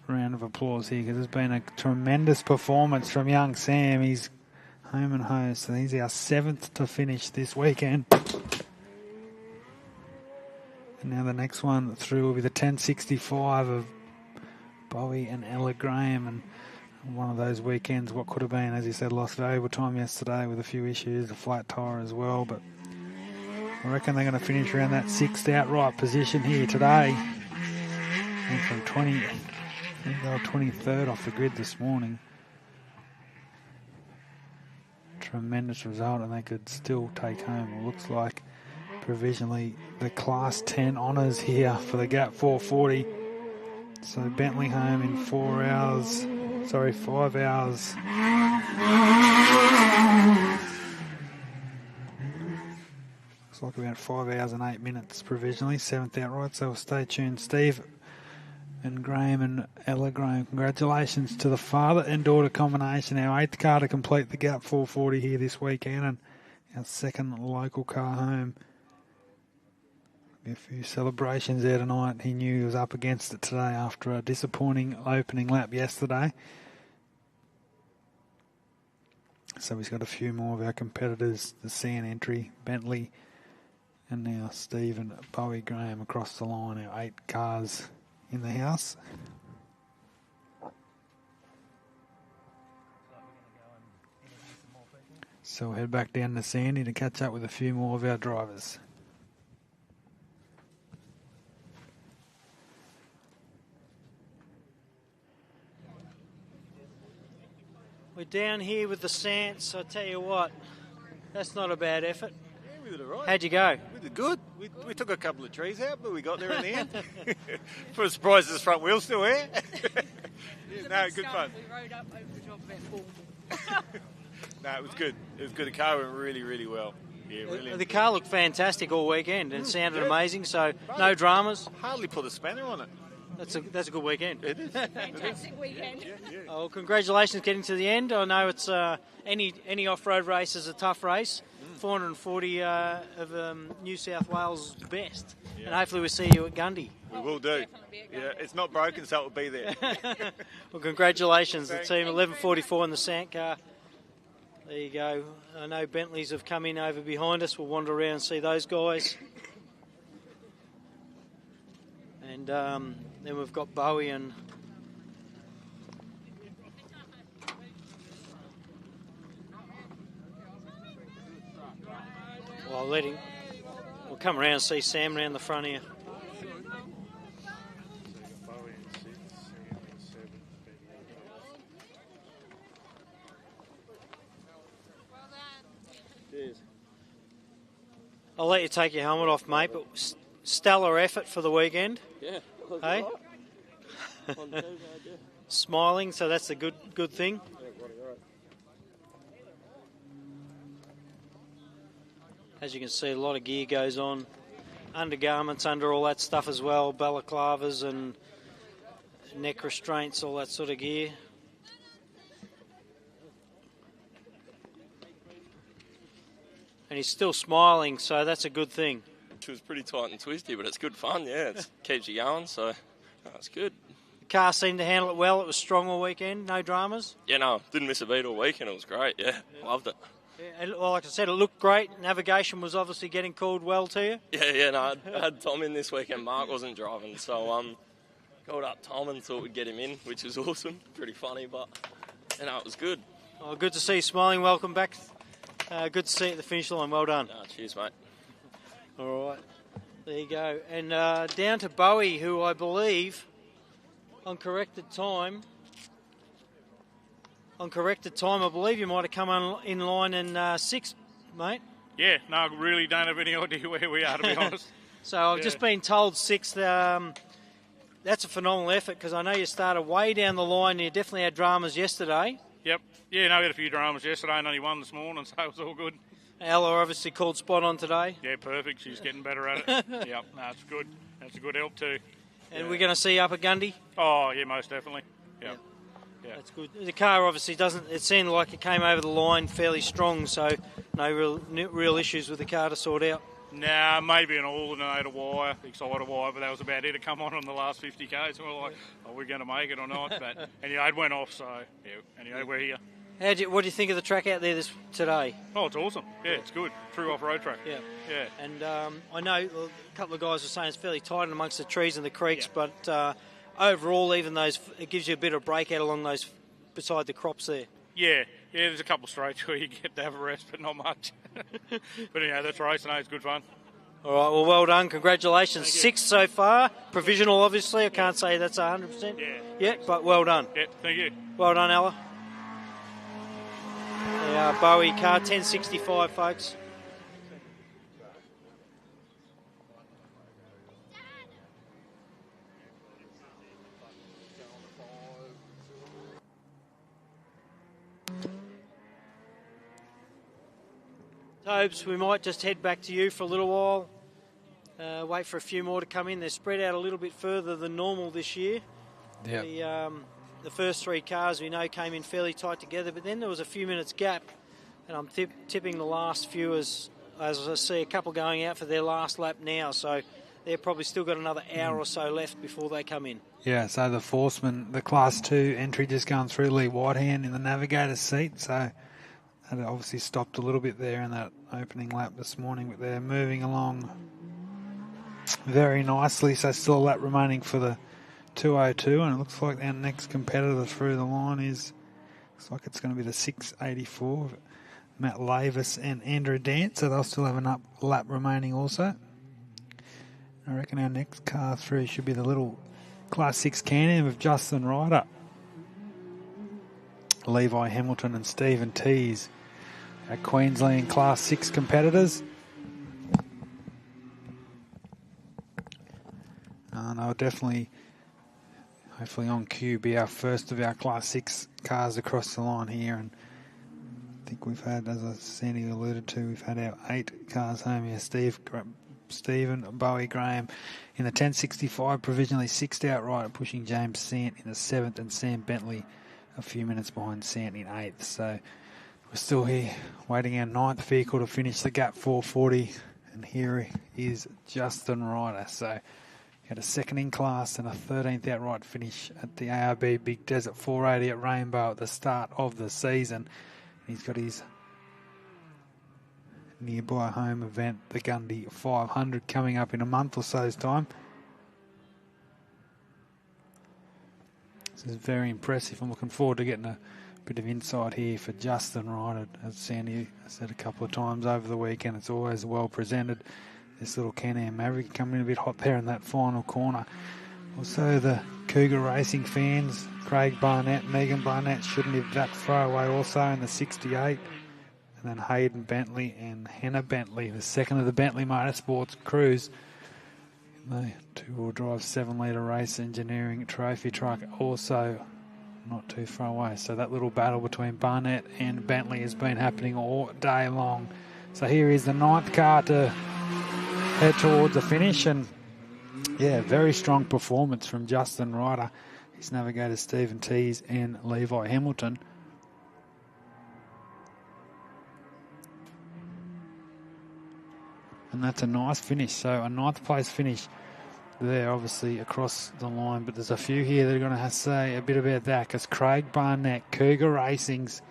round of applause here, because it's been a tremendous performance from young Sam. He's home and home, so he's our 7th to finish this weekend. And now the next one through will be the 10:65 of Bowie and Ella Graham, and one of those weekends, what could have been, as you said, lost valuable time yesterday with a few issues, a flat tyre as well, but I reckon they're going to finish around that 6th outright position here today. And from 20, I think they were 23rd off the grid this morning. Tremendous result, and they could still take home, it looks like, provisionally, the Class 10 honours here for the Gap 440. So Bentley home in 5 hours. Looks like about 5 hours and 8 minutes provisionally, 7th outright, so stay tuned. Steve and Graham and Ella Graham. Congratulations to the father and daughter combination. Our 8th car to complete the Gap 440 here this weekend, and our 2nd local car home. A few celebrations there tonight. He knew he was up against it today after a disappointing opening lap yesterday. So he's got a few more of our competitors, the San entry, Bentley, and now Steve and Bowie Graham across the line. Our 8 cars in the house. So we'll head back down to Sandy to catch up with a few more of our drivers. We're down here with the Sants. I tell you what, that's not a bad effort. Yeah, we did all right. How'd you go? We did good. We took a couple of trees out, but we got there in the end. For a surprise, this front wheel's still here. Yeah, no, good fun. We rode up over the top of that ball. No, it was good. It was good. The car went really, really well. Yeah, really. The car looked fantastic all weekend and it sounded amazing, so no dramas. Hardly put a spanner on it. That's a good weekend. It is. Fantastic weekend. Yeah. Oh, congratulations getting to the end. I know it's any off-road race is a tough race. 440 of New South Wales best. Yeah. And hopefully we'll see you at Gundy. We will do. Yeah, it's not broken, so it will be there. Well, congratulations. Thanks. The team 1144 in the Sant car. There you go. I know Bentleys have come in over behind us. We'll wander around and see those guys. And then we've got Bowie and we'll come around and see Sam around the front here. I'll let you take your helmet off, mate, but stellar effort for the weekend. Yeah. Hey? Smiling, so that's a good thing. As you can see, a lot of gear goes on. Undergarments under all that stuff as well, balaclavas and neck restraints, all that sort of gear. And he's still smiling, so that's a good thing. It was pretty tight and twisty, but it's good fun, yeah. It keeps you going, so it's good. The car seemed to handle it well. It was strong all weekend, no dramas. Yeah, no, didn't miss a beat all weekend. It was great, yeah. Loved it. Yeah, well, like I said, it looked great. Navigation was obviously getting called well to you. Yeah, no, I had Tom in this weekend. Mark wasn't driving, so called up Tom and thought we'd get him in, which was awesome. Pretty funny, but, it was good. Oh, good to see you smiling. Welcome back. Good to see you at the finish line. Well done. Cheers, mate. All right. There you go. And down to Bowie, who I believe, on corrected time, I believe you might have come in line in 6th, mate. Yeah, no, I really don't have any idea where we are, to be honest. So I've just been told 6th. That's a phenomenal effort because I know you started way down the line. You definitely had dramas yesterday. Yep. Yeah, no, we had a few dramas yesterday and only one this morning, so it was all good. Ella obviously called spot on today. Yeah, perfect. She's getting better at it. Yep, no, it's good. That's a good help too. And we're going to see you up at Gundy? Oh, yeah, most definitely. Yep. Yeah. That's good. The car obviously it seemed like it came over the line fairly strong, so no real issues with the car to sort out. Nah, maybe an alternator wire, exciter wire, but that was about it. It come on the last 50 k's. We were like, are we going to make it or not? But anyway, it went off, so yeah. Anyway, we're here. What do you think of the track out there today? Oh, it's awesome. Yeah, it's good. True off-road track. Yeah. Yeah. And I know a couple of guys were saying it's fairly tight in amongst the trees and the creeks, but overall, even it gives you a bit of breakout along those beside the crops there. Yeah, there's a couple of straights where you get to have a rest, but not much. But anyway, that's racing. It's good fun. All right, well done. Congratulations. 6th so far. Provisional, obviously. I can't say that's 100% yet, but well done. Yeah, thank you. Well done, Ella. Bowie car, 1065, folks. Tobes, we might just head back to you for a little while. wait for a few more to come in. They're spread out a little bit further than normal this year. Yep. The first 3 cars we know came in fairly tight together, but then there was a few minutes gap, and I'm tipping the last few as I see a couple going out for their last lap now, so they've probably still got another hour or so left before they come in. Yeah, so the Forceman, the Class 2 entry just going through, Lee Whitehand in the navigator's seat, so that obviously stopped a little bit there in that opening lap this morning, but they're moving along very nicely, so still a lap remaining for the 202, and it looks like our next competitor through the line looks like it's going to be the 684, Matt Lavis and Andrew Dance, so they'll still have a lap remaining also. I reckon our next car through should be the little Class 6 Can-Am of Justin Ryder, Levi Hamilton and Stephen Tees, our Queensland Class 6 competitors. And I'll definitely, hopefully on cue, be our first of our Class 6 cars across the line here. And I think we've had, as Sandy alluded to, we've had our 8 cars home here. Stephen Bowie Graham in the 1065, provisionally 6th outright, pushing James Sant in the 7th, and Sam Bentley a few minutes behind Sant in 8th. So we're still here waiting our 9th vehicle to finish the gap 440, and here is Justin Ryder. So he had a 2nd in class and a 13th outright finish at the ARB Big Desert 480 at Rainbow at the start of the season. He's got his nearby home event, the Gundy 500, coming up in a month or so's time. This is very impressive. I'm looking forward to getting a bit of insight here for Justin Ryder. As Sandy said a couple of times over the weekend, it's always well presented. This little Can-Am Maverick coming in a bit hot there in that final corner. Also the Cougar Racing fans, Craig Barnett, Megan Barnett shouldn't have that throwaway also in the 68. And then Hayden Bentley and Hannah Bentley, the second of the Bentley Motorsports crews, in the 2-wheel drive 7-litre race engineering trophy truck, also not too far away. So that little battle between Barnett and Bentley has been happening all day long. So here is the 9th car to head towards the finish, and yeah, very strong performance from Justin Ryder, his navigator Stephen Tees and Levi Hamilton. And that's a nice finish. So a 9th place finish there, obviously across the line. But there's a few here that are going to have to say a bit about that, because Craig Barnett, Cougar Racing's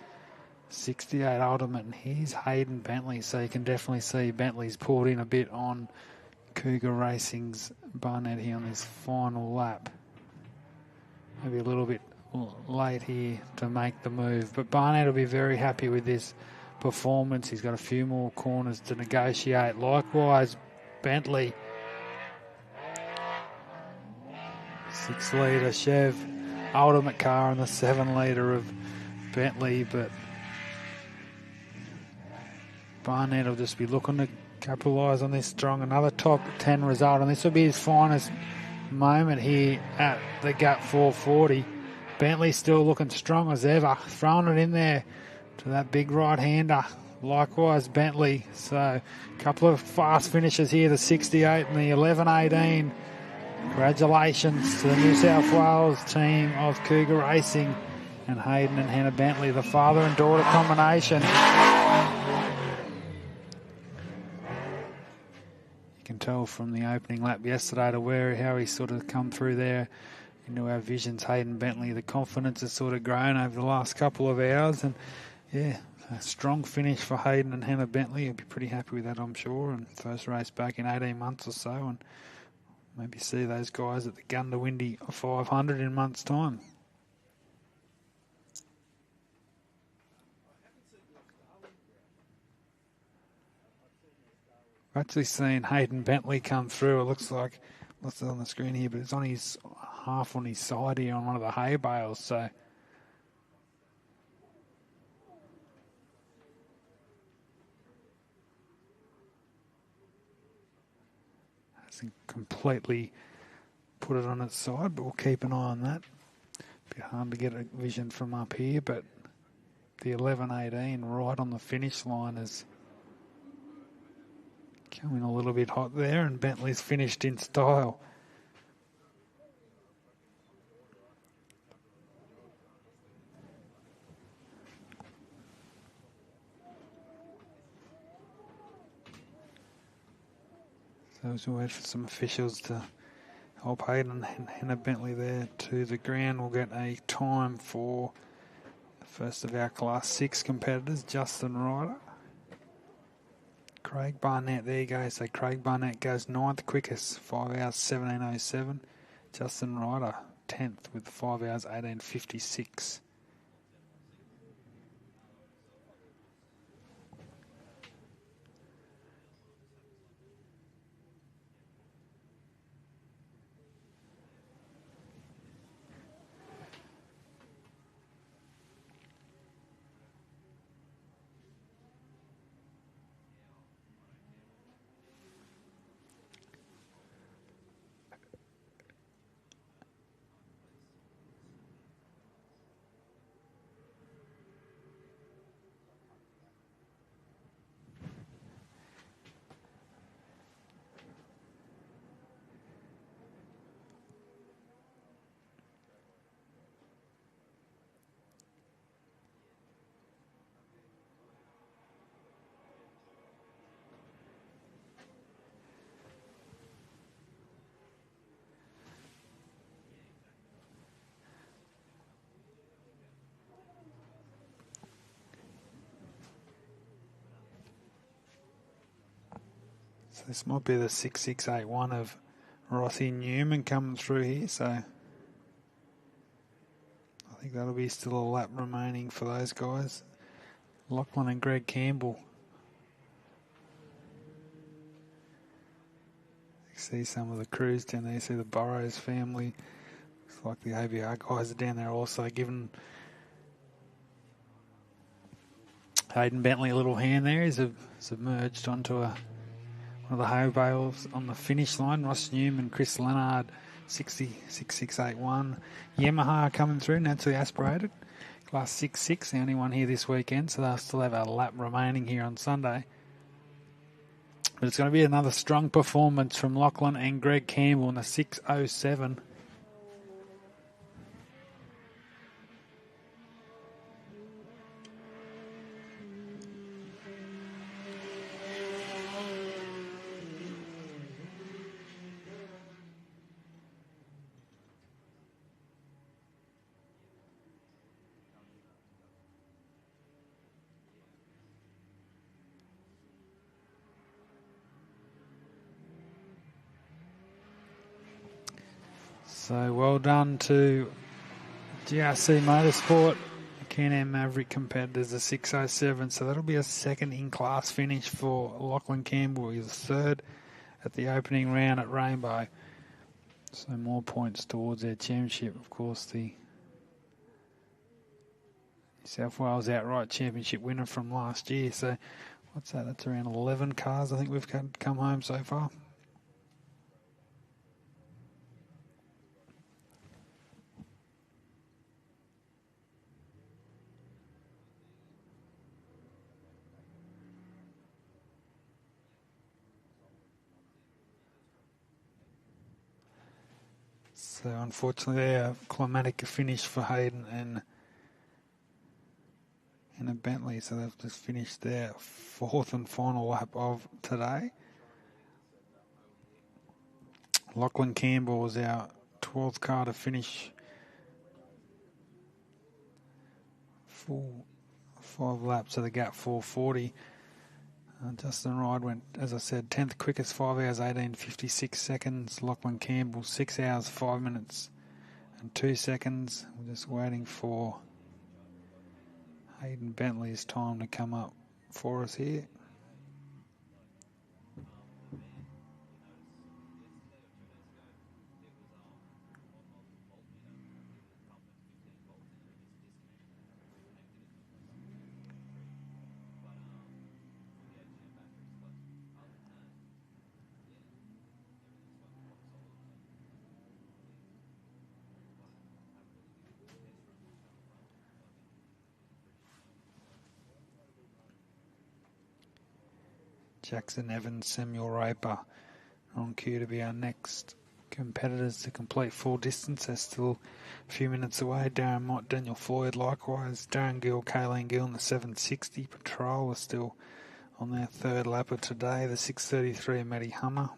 68 Ultimate, and here's Hayden Bentley. So you can definitely see Bentley's pulled in a bit on Cougar Racing's Barnett here on this final lap. Maybe a little bit late here to make the move. But Barnett will be very happy with this performance. He's got a few more corners to negotiate. Likewise, Bentley, 6-litre Chev Ultimate car and the 7-litre of Bentley, but Barnett will just be looking to capitalise on this strong. Another top 10 result, and this will be his finest moment here at the Gap 440. Bentley still looking strong as ever, throwing it in there to that big right-hander. Likewise, Bentley. So a couple of fast finishes here, the 68 and the 11-18. Congratulations to the New South Wales team of Cougar Racing and Hayden and Hannah Bentley, the father and daughter combination. You can tell from the opening lap yesterday to how he sort of come through there into our visions. Hayden Bentley, the confidence has sort of grown over the last couple of hours, and yeah, a strong finish for Hayden and Hannah Bentley. He'll be pretty happy with that, I'm sure. And first race back in 18 months or so, and maybe see those guys at the Gundawindi 500 in a month's time. I've actually seen Hayden Bentley come through. It looks like, what's on the screen here, but it's on his half on his side here on one of the hay bales. So hasn't completely put it on its side, but we'll keep an eye on that. A bit hard to get a vision from up here, but the 11-18 right on the finish line is Coming a little bit hot there, and Bentley's finished in style. So as we wait for some officials to help Hayden and Hannah Bentley there to the ground, we'll get a time for the first of our Class 6 competitors, Justin Ryder. Craig Barnett, there you go. So Craig Barnett goes 9th quickest, 5 hours 17:07. Justin Ryder 10th with 5 hours 18:56. So this might be the 6681 of Rossi Newman coming through here, so I think that'll be still a lap remaining for those guys. Lachlan and Greg Campbell. You see some of the crews down there, you see the Burrows family. Looks like the ABR guys are down there also giving Hayden Bentley a little hand there. He's submerged onto one of the hay bales on the finish line. Ross Newman, Chris Leonard, 6681. Yamaha coming through, naturally aspirated. Class 6-6, the only one here this weekend, so they'll still have a lap remaining here on Sunday. But it's going to be another strong performance from Lachlan and Greg Campbell in the 6:07. So well done to GRC Motorsport, Can-Am Maverick competitors, the 6:07. So that'll be a second in-class finish for Lachlan Campbell. He was third at the opening round at Rainbow. So more points towards their championship. Of course, the New South Wales outright championship winner from last year. So what's that? That's around 11 cars I think we've come home so far. So unfortunately, a climatic finish for Hayden and a Bentley. So they've just finished their fourth and final lap of today. Lachlan Campbell was our 12th car to finish full 5 laps of the gap 440. Justin Ryde went, as I said, 10th quickest, 5 hours 18:56 seconds. Lachlan Campbell 6 hours 5 minutes and 2 seconds. We're just waiting for Hayden Bentley's time to come up for us here. Jackson Evans, Samuel Raper on cue to be our next competitors to complete full distance. They're still a few minutes away. Darren Mott, Daniel Floyd likewise. Darren Gill, Kayleen Gill in the 760. Patrol are still on their third lap of today. The 633 of Matty Hummer.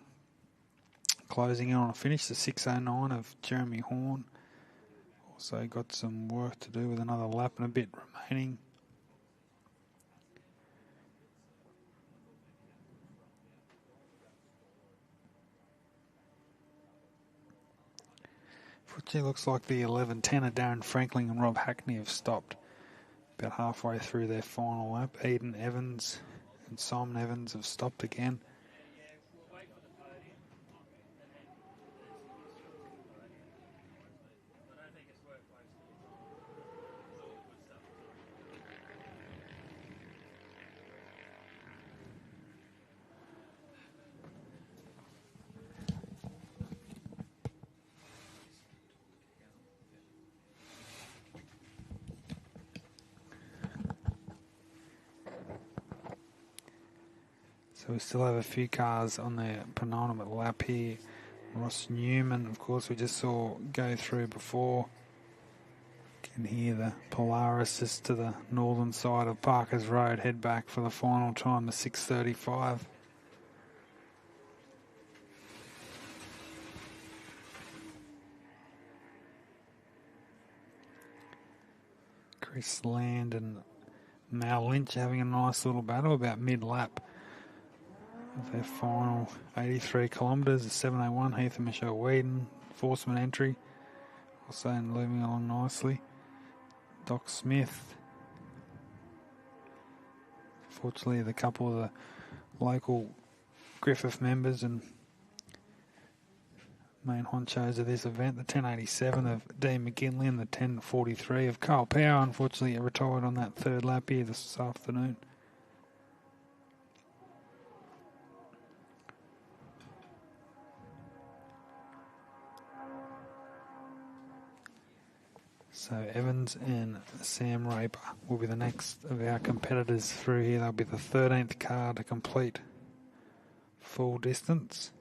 Closing in on a finish, the 609 of Jeremy Horn. Also got some work to do with another lap and a bit remaining. Fortunately, looks like the 11-10 of Darren Franklin and Rob Hackney have stopped about halfway through their final lap. Eden Evans and Simon Evans have stopped again. So we still have a few cars on their penultimate lap here. Ross Newman, of course, we just saw go through before. Can hear the Polaris just to the northern side of Parkers Road head back for the final time, the 6:35. Chris Land and Mal Lynch having a nice little battle about mid-lap of their final 83 kilometres. The 701, Heath and Michelle Whedon, Forceman entry, also moving along nicely. Doc Smith. Fortunately, the couple of the local Griffith members and main honchos of this event, the 1087 of Dean McGinley and the 1043 of Carl Power, unfortunately retired on that third lap here this afternoon. So Evans and Sam Raper will be the next of our competitors through here. They'll be the 13th car to complete full distance.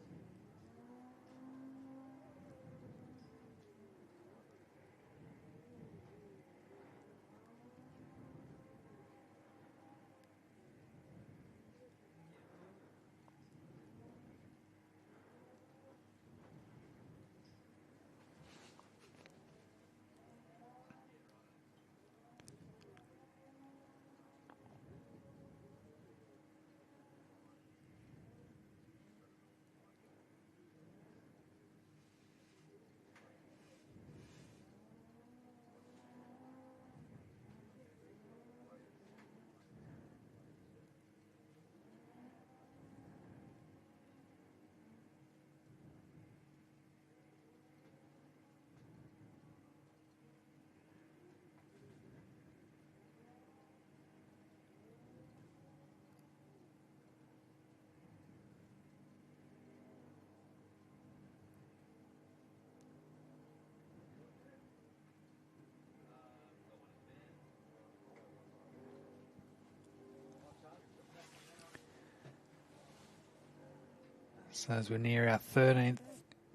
So as we're near our 13th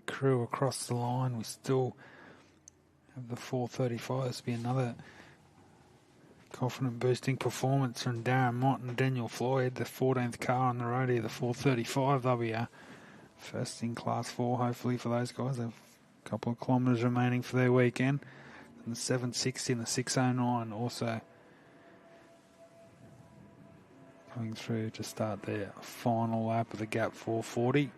crew across the line, we still have the 435. This will be another confident boosting performance from Darren Mott and Daniel Floyd, the 14th car on the road here, the 435. They'll be our first in Class 4, hopefully, for those guys. They have a couple of kilometres remaining for their weekend. And the 760 and the 609 also coming through to start their final lap of the Gap 440.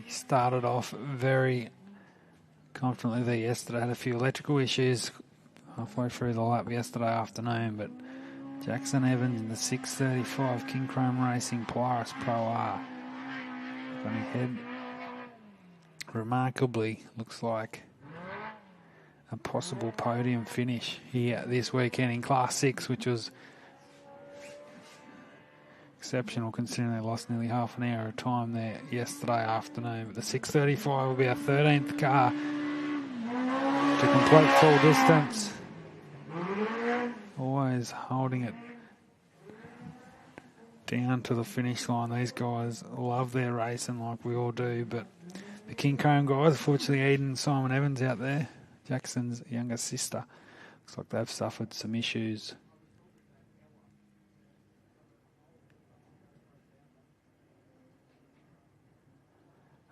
Started off very confidently there yesterday. Had a few electrical issues halfway through the lap yesterday afternoon, but Jackson Evans in the 635 King Chrome Racing Polaris Pro R going ahead remarkably looks like a possible podium finish here this weekend in Class 6, which was exceptional considering they lost nearly half an hour of time there yesterday afternoon. But the 6:35 will be our 13th car to complete full distance. Always holding it down to the finish line. These guys love their racing like we all do, but the King Chrome guys, unfortunately Eden and Simon Evans out there, Jackson's younger sister, looks like they've suffered some issues.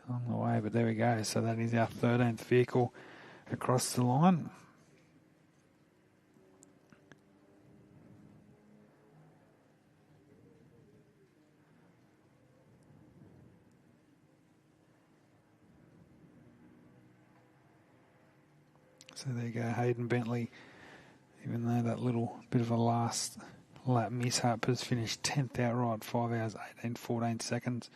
On the way, but there we go. So that is our 13th vehicle across the line. So there you go, Hayden Bentley, even though that little bit of a last lap mishap, has finished 10th outright, 5 hours, 14 seconds.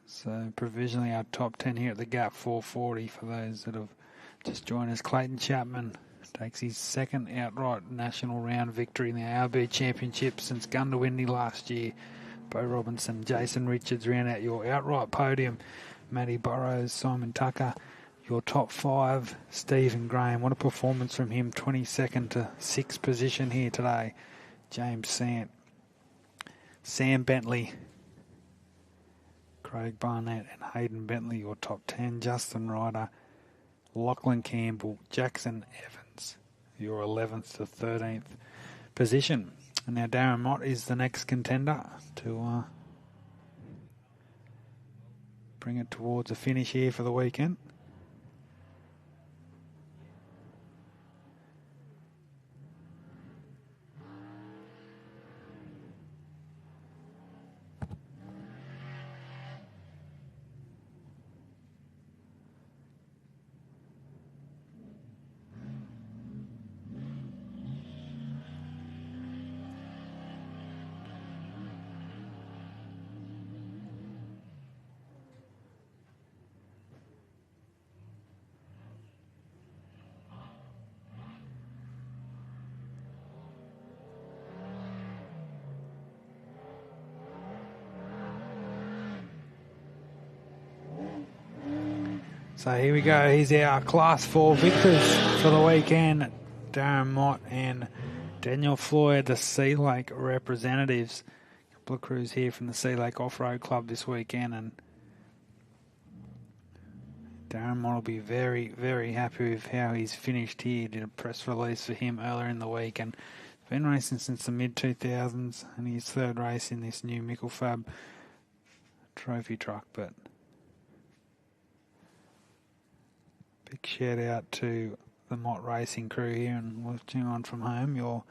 So provisionally our top 10 here at the Gap 440 for those that have just joined us. Clayton Chapman takes his second outright national round victory in the ARB Championship since Gundawindi last year. Bo Robinson, Jason Richards round out your outright podium. Matty Burrows, Simon Tucker, your top 5. Stephen Graham, what a performance from him, 22nd to 6th position here today. James Sant, Sam Bentley, Craig Barnett and Hayden Bentley, your top 10. Justin Ryder, Lachlan Campbell, Jackson Evans, your 11th to 13th position. And now Darren Mott is the next contender to bring it towards a finish here for the weekend. So here we go. Here's our Class 4 victors for the weekend. Darren Mott and Daniel Floyd, the Sea Lake representatives. A couple of crews here from the Sea Lake Offroad Club this weekend. And Darren Mott will be very, very happy with how he's finished here. Did a press release for him earlier in the week. And been racing since the mid-2000s. And his third race in this new Mickelfab trophy truck. But big shout out to the Mott Racing crew here and watching on from home. Your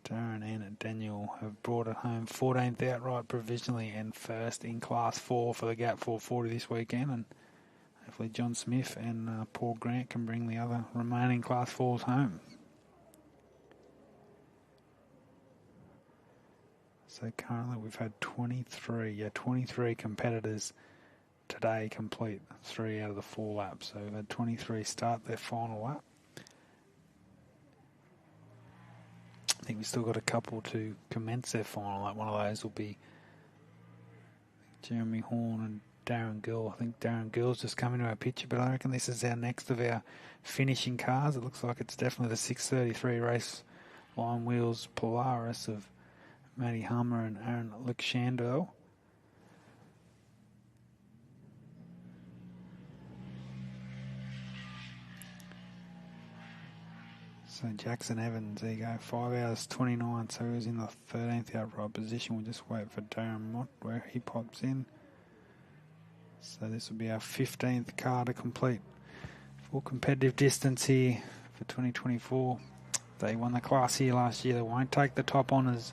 Darren and Daniel have brought it home 14th outright provisionally and first in Class 4 for the Gap 440 this weekend. And hopefully John Smith and Paul Grant can bring the other remaining Class 4s home. So currently we've had 23 competitors today complete 3 out of the 4 laps. So we've had 23 start their final lap. I think we've still got a couple to commence their final lap. One of those will be Jeremy Horn and Darren Gill. I think Darren Gill's just come into our picture, but I reckon this is our next of our finishing cars. It looks like it's definitely the 633 Raceline Wheels Polaris of Matty Hummer and Aaron Luxandel. So Jackson Evans, there you go, 5 hours 29, so he was in the 13th outright position. We'll just wait for Darren Mott where he pops in. So this will be our 15th car to complete full competitive distance here for 2024. They won the class here last year. They won't take the top honours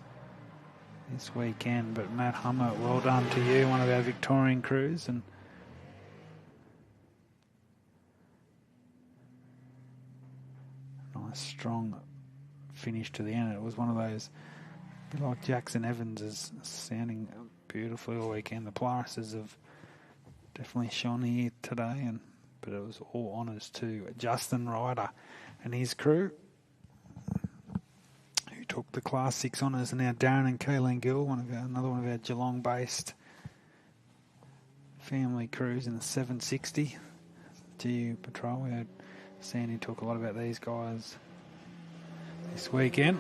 this weekend, but Matt Hummer, well done to you, one of our Victorian crews, and nice strong finish to the end. It was one of those, a bit like Jackson Evans is sounding beautifully all weekend. The Polarises have definitely shone here today, but it was all honours to Justin Ryder and his crew, who took the Class 6 honours, and now Darren and Kayleen Gill, another one of our Geelong-based family crews in the 760 GU Patrol. We heard Sandy talk a lot about these guys this weekend.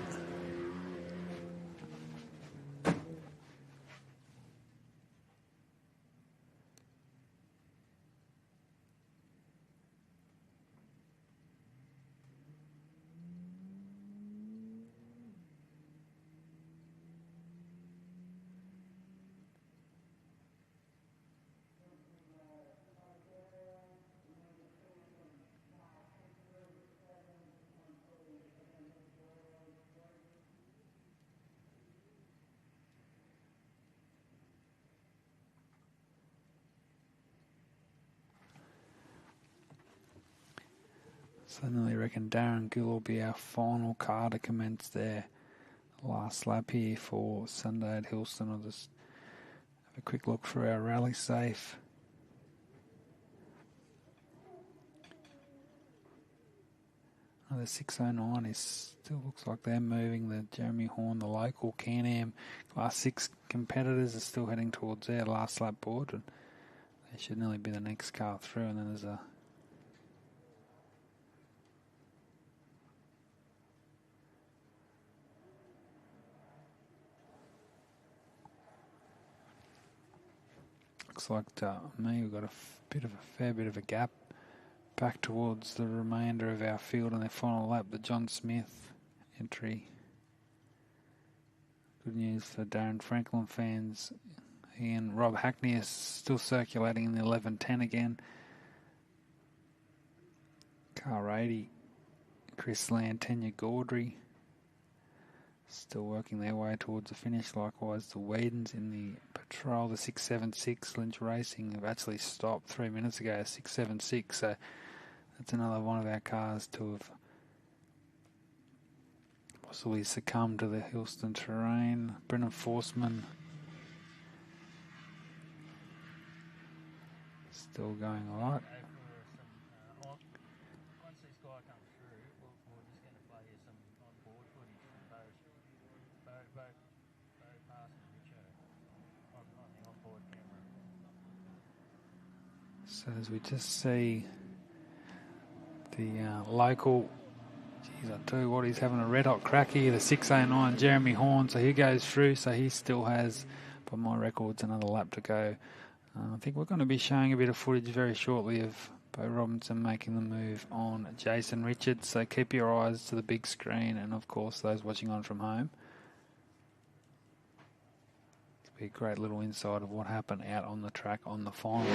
So I nearly reckon Darren Gill will be our final car to commence their last lap here for Sunday at Hillston. I'll just have a quick look through our rally safe. Oh, the 609 still looks like they're moving. The Jeremy Horn, the local Can-Am Class 6 competitors are still heading towards their last lap board, and they should nearly be the next car through. And then there's a looks like to me we've got a fair bit of a gap back towards the remainder of our field on their final lap. The John Smith entry. Good news for Darren Franklin fans. He and Rob Hackney are still circulating in the 11:10 again. Car 80, Chris Land, Tanya Gaudry still working their way towards the finish. Likewise, the Whedons in the Patrol, the 676. Lynch Racing have actually stopped 3 minutes ago, 676. So that's another one of our cars to have possibly succumbed to the Hillston terrain. Brennan Forsman still going all right. So as we just see the local, geez, I tell you what, he's having a red hot crack here, the 609 Jeremy Horn, so he goes through, so he still has, by my records, another lap to go. I think we're going to be showing a bit of footage very shortly of Bo Robinson making the move on Jason Richards, so keep your eyes to the big screen, and of course those watching on from home. Be a great little insight of what happened out on the track on the final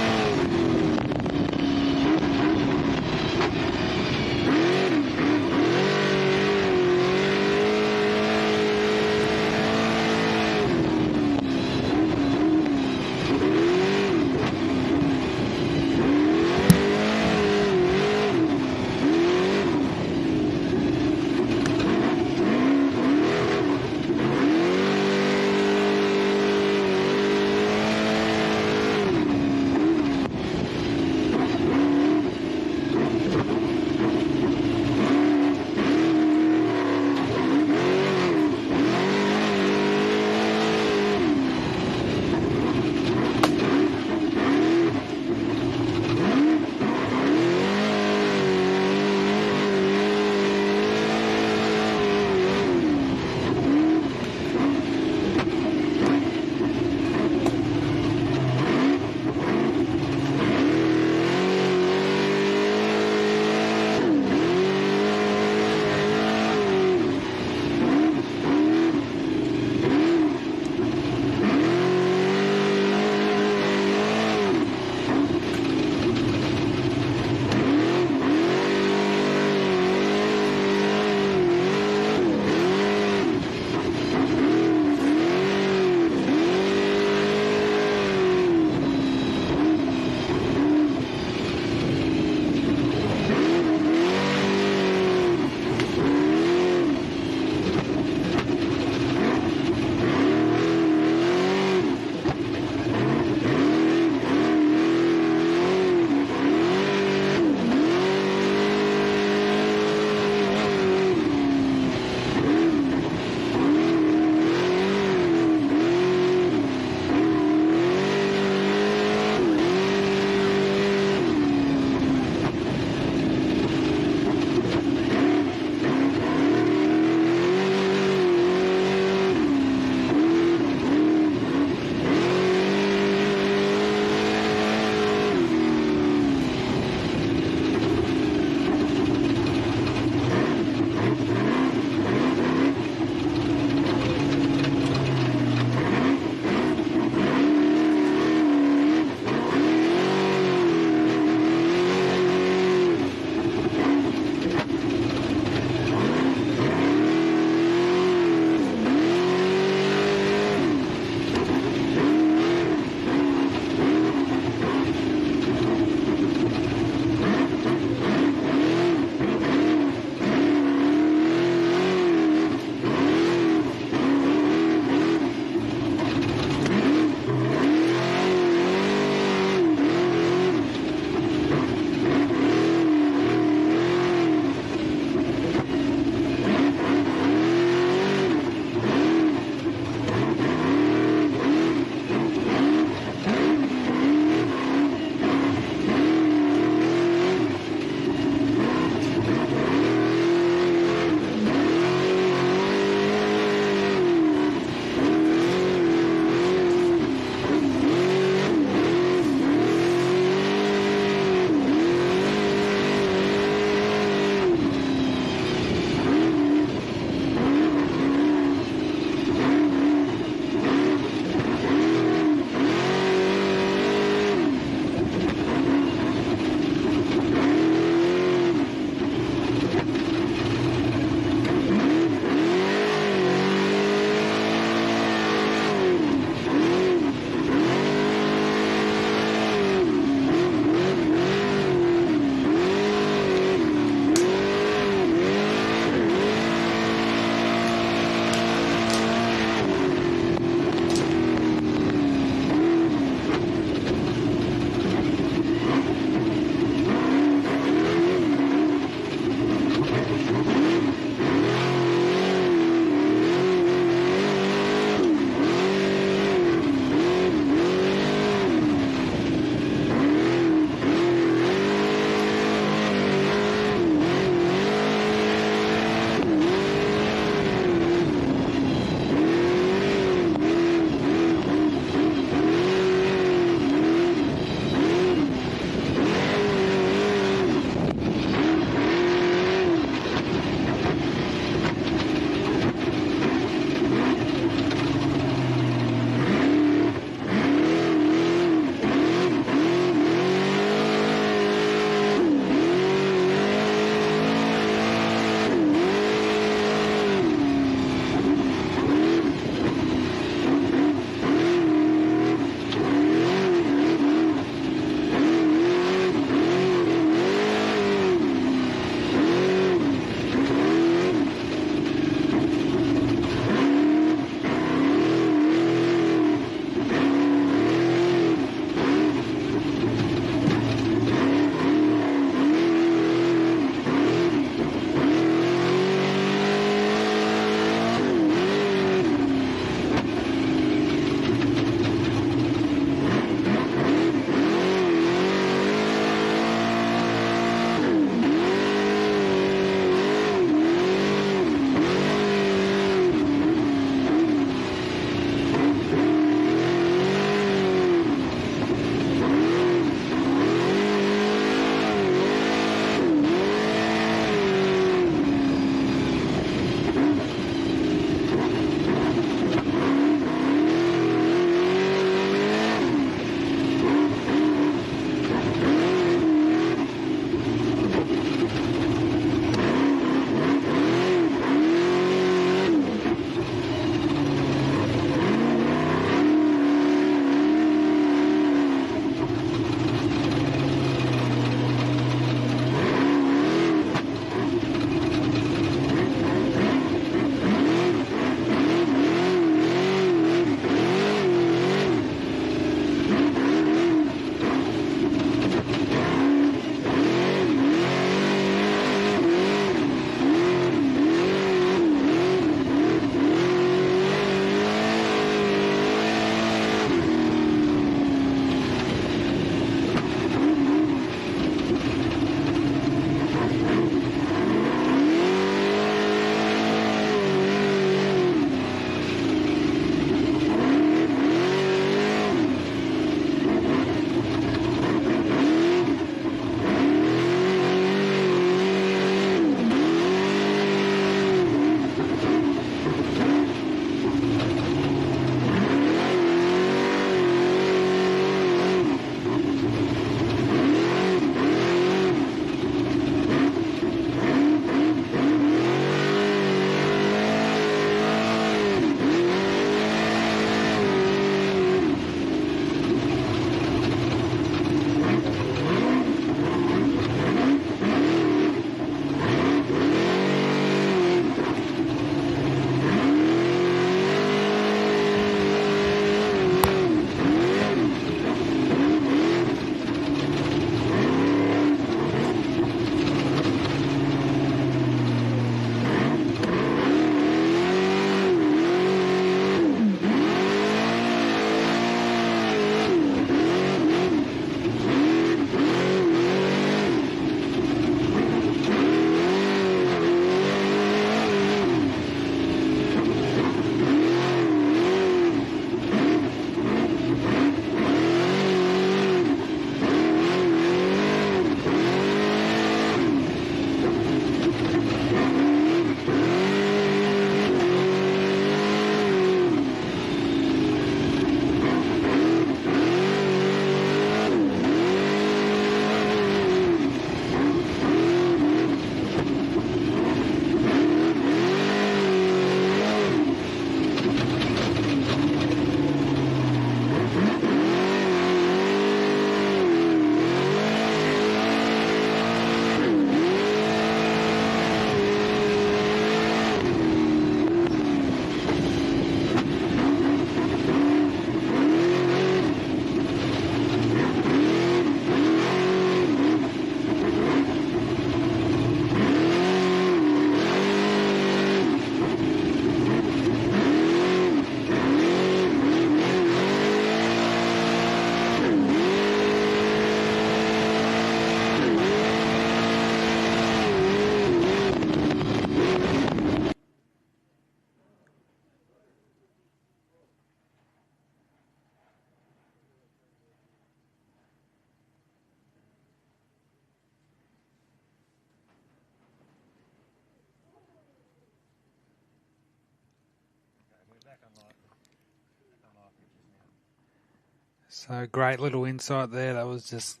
So great little insight there. That was just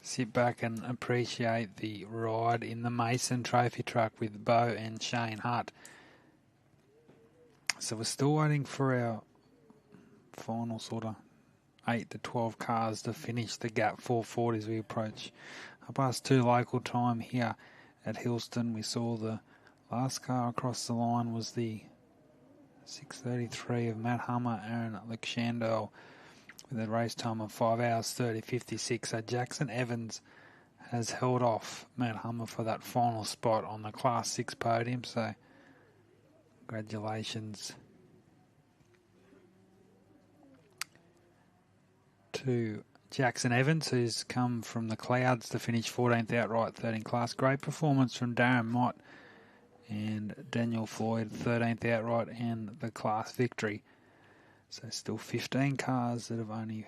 sit back and appreciate the ride in the Mason Trophy truck with Bo and Shane Hutt. So we're still waiting for our final sort of 8 to 12 cars to finish the gap 440 as we approach 2:30 local time here at Hillston. We saw the last car across the line was the 6:33 of Matt Hummer, Aaron Lechandel, with a race time of 5 hours 30:56. So Jackson Evans has held off Matt Hummer for that final spot on the Class 6 podium. So congratulations to Jackson Evans, who's come from the clouds to finish 14th outright, 13th class. Great performance from Darren Mott and Daniel Floyd, 13th outright and the class victory. So still 15 cars that have only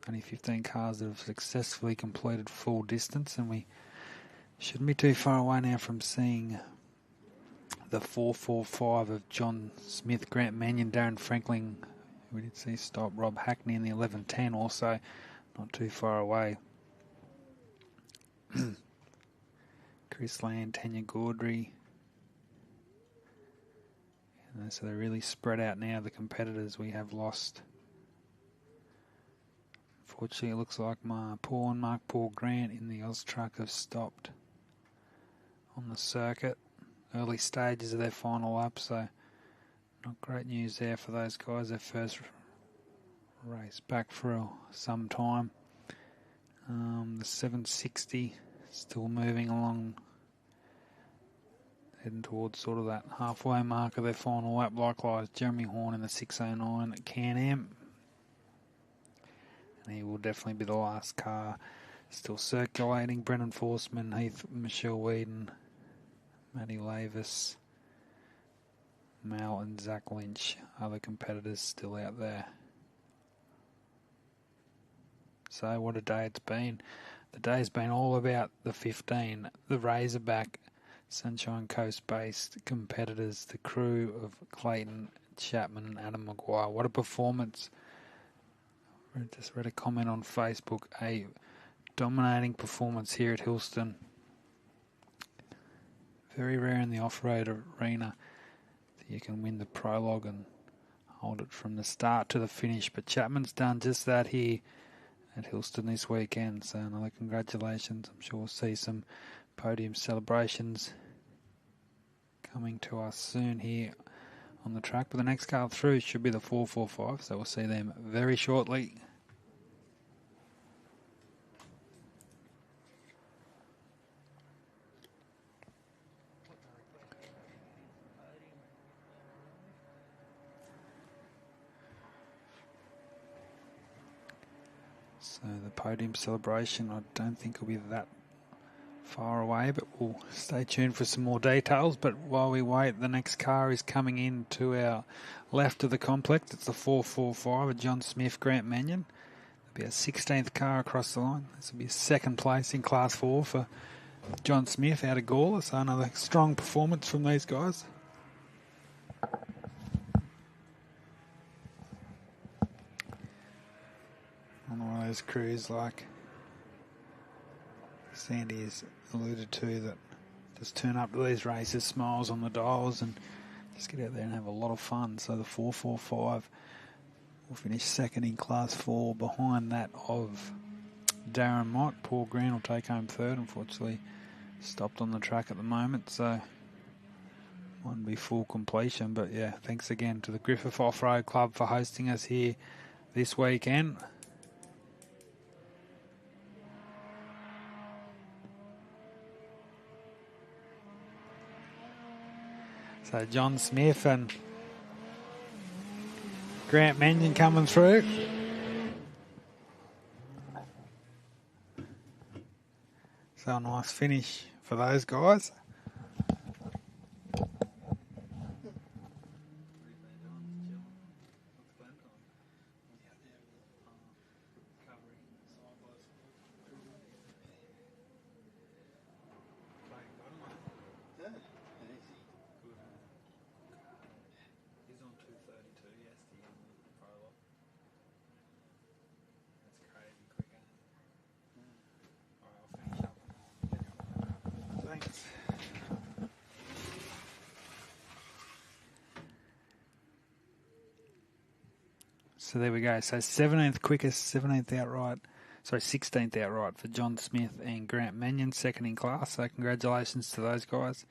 15 cars that have successfully completed full distance, and we shouldn't be too far away now from seeing the 445 of John Smith, Grant Mannion, Darren Franklin. We did see stop Rob Hackney in the 11:10 also, not too far away. Chris Land, Tanya Gaudry. And so they're really spread out now, the competitors we have lost. Fortunately, it looks like Mark Paul Grant in the Oz truck have stopped on the circuit. Early stages of their final lap, so not great news there for those guys. Their first race back for some time. The 760 still moving along, heading towards sort of that halfway mark of their final lap. Likewise, Jeremy Horn in the 609 at Can-Am. And he will definitely be the last car still circulating. Brendan Forsman, Heath, Michelle Whedon, Matty Lavis, Mal and Zach Lynch, other competitors still out there. So what a day it's been. The day's been all about the 15, the Razorback Sunshine Coast-based competitors, the crew of Clayton Chapman and Adam Maguire. What a performance. I just read a comment on Facebook, a dominating performance here at Hillston. Very rare in the off-road arena that you can win the prologue and hold it from the start to the finish. But Chapman's done just that here at Hillston this weekend. So another congratulations. I'm sure we'll see some podium celebrations coming to us soon here on the track. But the next car through should be the 445, so we'll see them very shortly. So the podium celebration, I don't think will be that far away, but we'll stay tuned for some more details. But while we wait, the next car is coming in to our left of the complex. It's the 445 of John Smith, Grant Mannion. There'll be a 16th car across the line. This will be second place in Class 4 for John Smith out of Gawler. So another strong performance from these guys. On one of those crews like Sandy has alluded to, that just turn up to these races, smiles on the dials, and just get out there and have a lot of fun. So the 445 will finish second in Class 4 behind that of Darren Mott. Paul Green will take home third. Unfortunately, stopped on the track at the moment, so won't be full completion. But yeah, thanks again to the Griffith Off-Road Club for hosting us here this weekend. So John Smith and Grant Mannion coming through. So a nice finish for those guys. So there we go. So 17th quickest, 17th outright. Sorry, 16th outright for John Smith and Grant Mannion, second in class. So congratulations to those guys.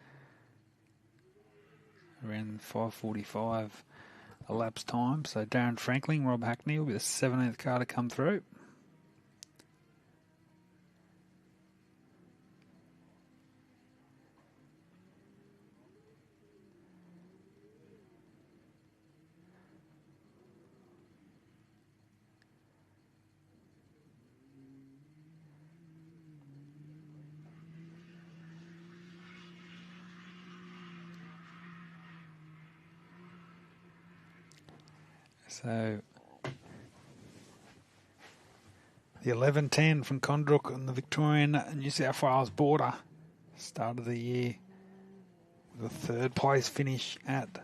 Around 5:45 elapsed time. So Darren Franklin, Rob Hackney will be the 17th car to come through. So the 11:10 from Condrook on the Victorian New South Wales border. Start of the year with a third place finish at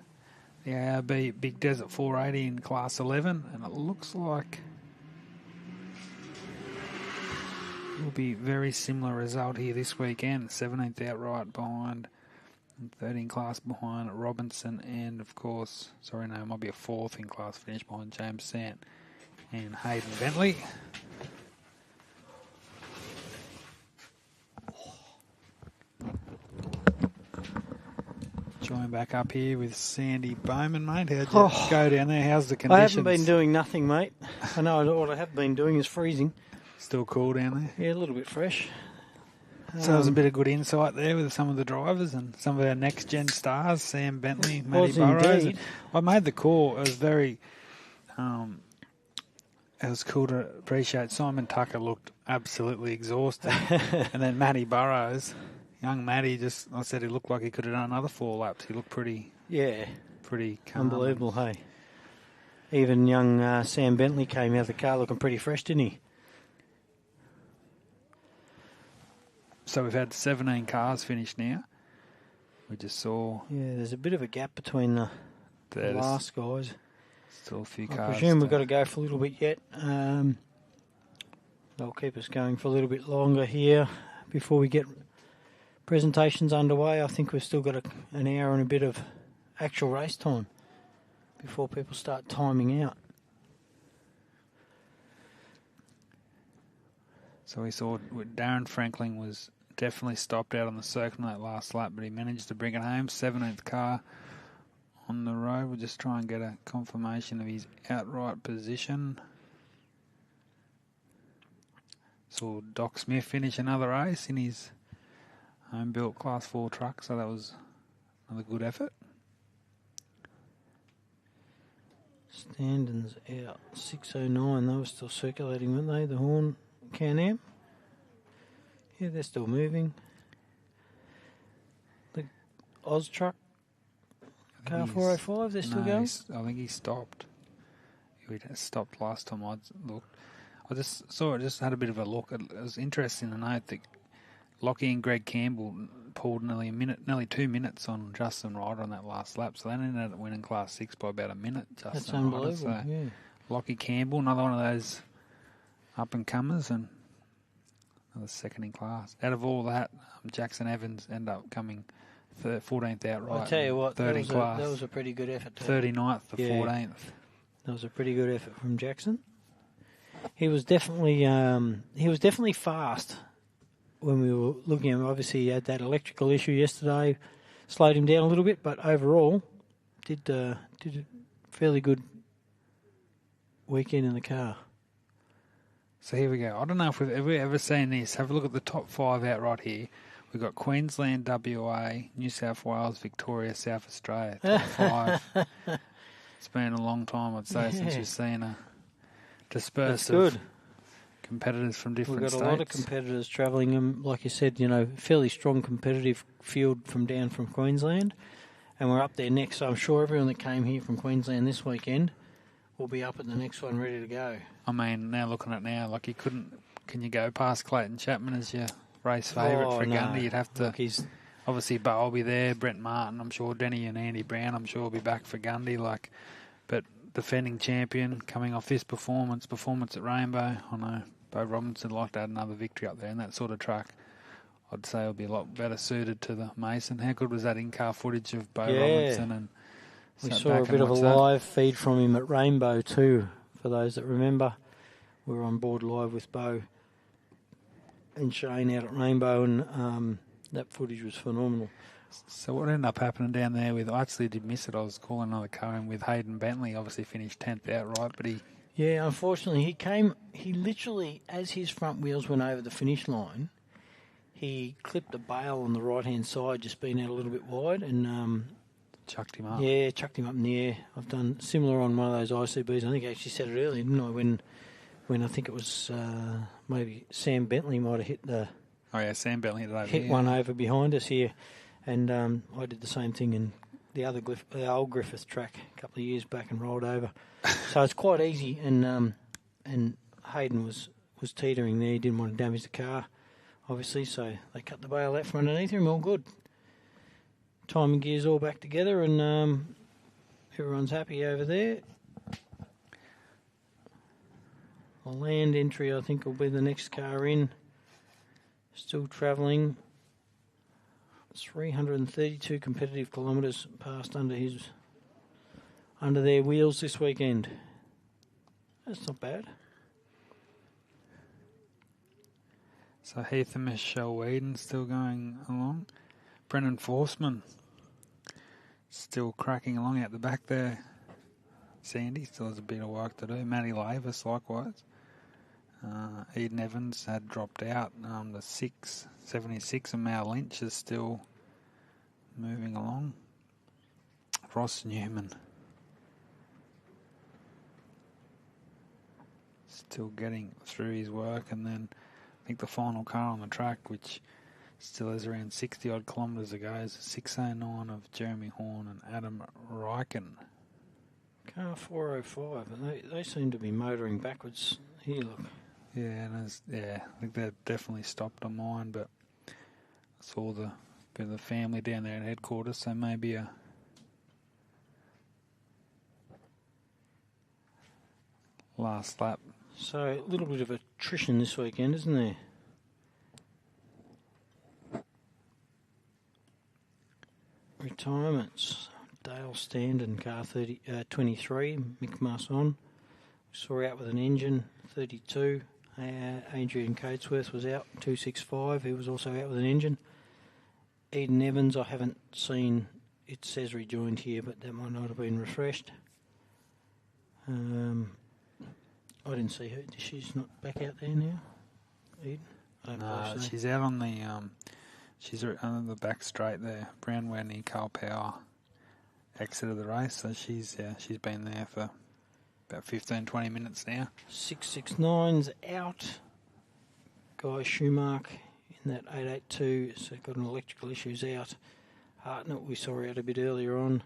the ARB Big Desert 480 in Class 11. And it looks like it will be a very similar result here this weekend. 17th outright behind and 3rd in class behind Robinson and, of course, sorry, no, it might be a 4th in class finish behind James Sant and Hayden Bentley. Join back up here with Sandy Bowman, mate. How'd you go down there? How's the conditions? I haven't been doing nothing, mate. I know what I have been doing is freezing. Still cool down there? Yeah, a little bit fresh. So there's a bit of good insight there with some of the drivers and some of our next-gen stars, Sam Bentley, Matty Burrows. Indeed. I made the call. It was very... it was cool to appreciate. Simon Tucker looked absolutely exhausted. And then Matty Burrows, young Matty, I said he looked like he could have done another 4 laps. He looked pretty... Yeah. Pretty calm. Unbelievable, hey. Even young Sam Bentley came out of the car looking pretty fresh, didn't he? So we've had 17 cars finished now. We just saw... Yeah, there's a bit of a gap between the last guys. Still a few I cars. presume we've got to go for a little bit yet. They'll keep us going for a little bit longer here before we get presentations underway. I think we've still got an hour and a bit of actual race time before people start timing out. So we saw Darren Franklin was definitely stopped out on the circle on that last lap, but he managed to bring it home. 17th car on the road. We'll just try and get a confirmation of his outright position. Saw Doc Smith finish another race in his home-built Class 4 truck, so that was another good effort. Standens out 6:09. They were still circulating, weren't they? The Horn Can-Am. Yeah, they're still moving. The Oz truck, car 405, they're still going? I think he stopped. He stopped last time I looked. I just saw it, just had a bit of a look. It was interesting to note that Lockie and Greg Campbell pulled nearly 2 minutes on Justin Ryder on that last lap, so they ended up winning Class 6 by about a minute. That's unbelievable, Ryder, so yeah. Lockie Campbell, another one of those up-and-comers, and another second in class. Out of all that, Jackson Evans ended up coming 14th outright. I tell you what, third in class. That was a pretty good effort. 39th to 14th. That was a pretty good effort from Jackson. He was definitely fast when we were looking at him. Obviously, he had that electrical issue yesterday, slowed him down a little bit, but overall, did a fairly good weekend in the car. So here we go. I don't know if we've ever seen this. Have a look at the top 5 outright here. We've got Queensland, WA, New South Wales, Victoria, South Australia. Top 5. It's been a long time, I'd say, since we've seen a disperse of competitors from different states. We've got a lot of competitors travelling, and like you said, fairly strong competitive field from Queensland. And we're up there next, so I'm sure everyone that came here from Queensland this weekend will be up at the next one ready to go. I mean, now looking at it now, like can you go past Clayton Chapman as your race favourite for Gundy? No. You'd have to. Obviously, Bo will be there, Brent Martin, I'm sure, Denny and Andy Brown, I'm sure will be back for Gundy. But defending champion, coming off this performance at Rainbow, I know Bo Robinson would like to add another victory up there, and that sort of track, I'd say, will be a lot better suited to the Mason. How good was that in-car footage of Bo Robinson? And we saw a bit of a live feed from him at Rainbow too, for those that remember. We were on board live with Bo and Shane out at Rainbow, and that footage was phenomenal. So what ended up happening down there with, I actually did miss it, I was calling another car in with Hayden Bentley, obviously finished 10th outright, but Yeah, unfortunately, he literally, as his front wheels went over the finish line, he clipped a bale on the right-hand side, just being out a little bit wide, and chucked him up. Yeah, chucked him up in the air. I've done similar on one of those ICBs. I think I actually said it earlier, didn't I? When I think it was maybe Sam Bentley might have hit the... Oh, yeah, Sam Bentley hit one over behind us here. And I did the same thing in the old Griffith track a couple of years back and rolled over. So it's quite easy. And Hayden was teetering there. He didn't want to damage the car, obviously. So they cut the bale out from underneath him. All good. Timing gears all back together, and everyone's happy over there. A land entry, I think, will be the next car in. Still travelling. 332 competitive kilometres passed under their wheels this weekend. That's not bad. So Heath and Michelle Whedon still going along. Brendan Forsman still cracking along out the back there. Sandy still has a bit of work to do. Matty Lavis likewise. Eden Evans had dropped out. The 676 and Mal Lynch is still moving along. Ross Newman still getting through his work, and then I think the final car on the track, which still has around 60 odd kilometres to go, is a 609 of Jeremy Horn and Adam Riken. Car 405, and they seem to be motoring backwards here, look. Yeah, I think they've definitely stopped on mine, but I saw the bit of the family down there at headquarters, so maybe a last lap. So a little bit of attrition this weekend, isn't there? Retirements. Dale Standen, car 23, Mick Masson. Saw out with an engine, 32. Adrian Coatsworth was out, 265. He was also out with an engine. Eden Evans, I haven't seen, it says rejoined here, but that might not have been refreshed. I didn't see her. She's not back out there now, Eden? No, she's out on the, she's on the back straight there. Brown Wendy, Carl Power exited the race, so she's been there for about 15-20 minutes now. 669's out. Guy Schumacher in that 882, so got an electrical issues out. Hartnett we saw out a bit earlier on.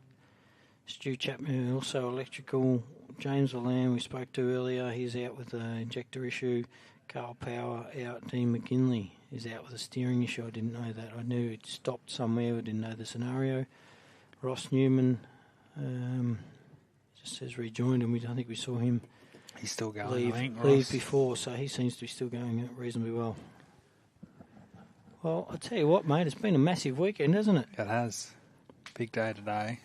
Stu Chapman also electrical. James Lamb we spoke to earlier, he's out with an injector issue. Carl Power out. Dean McGinley is out with a steering issue. I didn't know that. I knew it stopped somewhere. I didn't know the scenario. Ross Newman just says rejoined, and I think we saw him. He's still going. Leave before, so he seems to be still going reasonably well. Well, I tell you what, mate, it's been a massive weekend, hasn't it? It has. Big day today.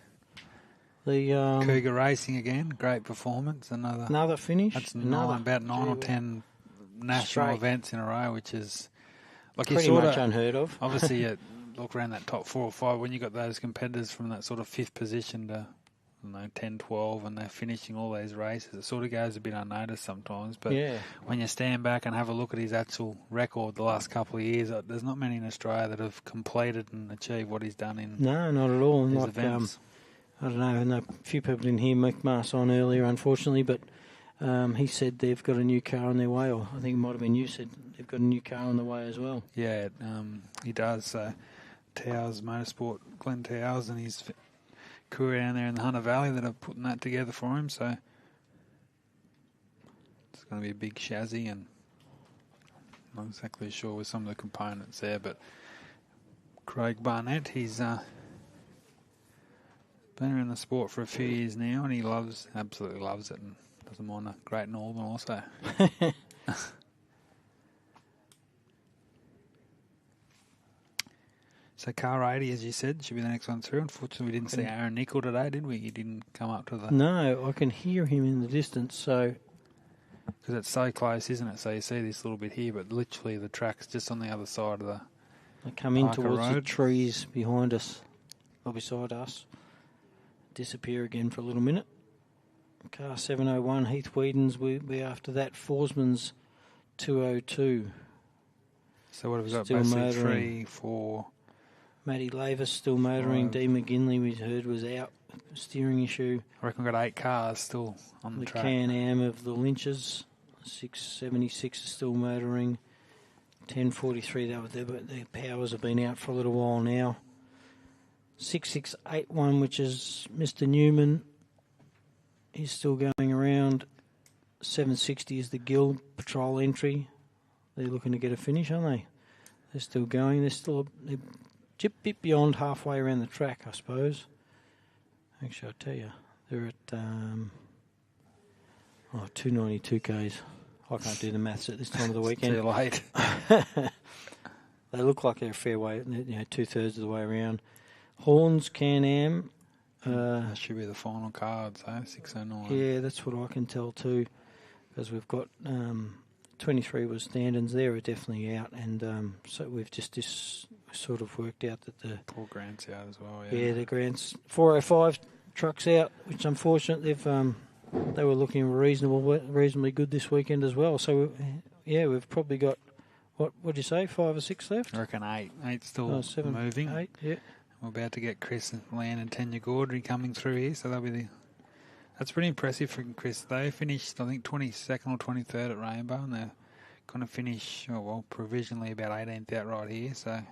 The Cougar racing again, great performance. Another finish. That's about 9 or 10 national events in a row, which is like pretty much unheard of. Obviously, you look around that top 4 or 5 when you got those competitors from that sort of 5th position to 10, 12, and they're finishing all these races. It sort of goes a bit unnoticed sometimes, but when you stand back and have a look at his actual record the last couple of years, there's not many in Australia that have completed and achieved what he's done in no, not at all. These events. I don't know, I know a few people didn't hear Mick Mars on earlier, unfortunately, but he said they've got a new car on their way, or I think it might have been you said they've got a new car on the way as well. Yeah, he does. So Towers Motorsport, Glenn Towers and his crew down there in the Hunter Valley that are putting that together for him, so it's going to be a big chassis, and I'm not exactly sure with some of the components there, but Craig Barnett, he's been around the sport for a few years now, and he absolutely loves it, and doesn't mind a Great Northern also. So car 80, as you said, should be the next one through. Unfortunately, we didn't see Aaron Nicol today, did we? He didn't come up to the... No, I can hear him in the distance, so Because it's so close, isn't it? So you see this little bit here, but literally the track's just on the other side of the They come in Parker towards the Road. trees behind us, or beside us. Disappear again for a little minute. Car 701, Heath Whedon's will be after that. Forsman's 202. So what have we got? Still Basically motoring. 3, 4. Matty Lavis still motoring. 5. Dee McGinley, we heard, was out. Steering issue. I reckon we've got 8 cars still on the track. Can-Am of the Lynches. 676 is still motoring. 1043, their powers have been out for a little while now. 6681, which is Mr. Newman, he's still going around. 760 is the Guild Patrol entry. They're looking to get a finish, aren't they? They're still going. They're a bit beyond halfway around the track, I suppose. Actually, I'll tell you, they're at 292 Ks. I can't do the maths at this time of the weekend. Too late. They look like they're a fair way, 2/3 of the way around. Horns, Can-Am. That should be the final cards, 609. Yeah, that's what I can tell too, because we've got 23 was stand-ins there are definitely out, and so we've just sort of worked out that the Poor Grant's out as well. yeah the Grants 405 trucks out, which unfortunate they were looking reasonably good this weekend as well. So yeah, we've probably got what do you say, 5 or 6 left? I reckon 8. 8 still 7, moving. 8, yeah. We're about to get Chris Land and Tanya Gaudry coming through here, so that's pretty impressive for Chris. They finished, I think, 22nd or 23rd at Rainbow, and they're going to finish, provisionally about 18th out right here, so...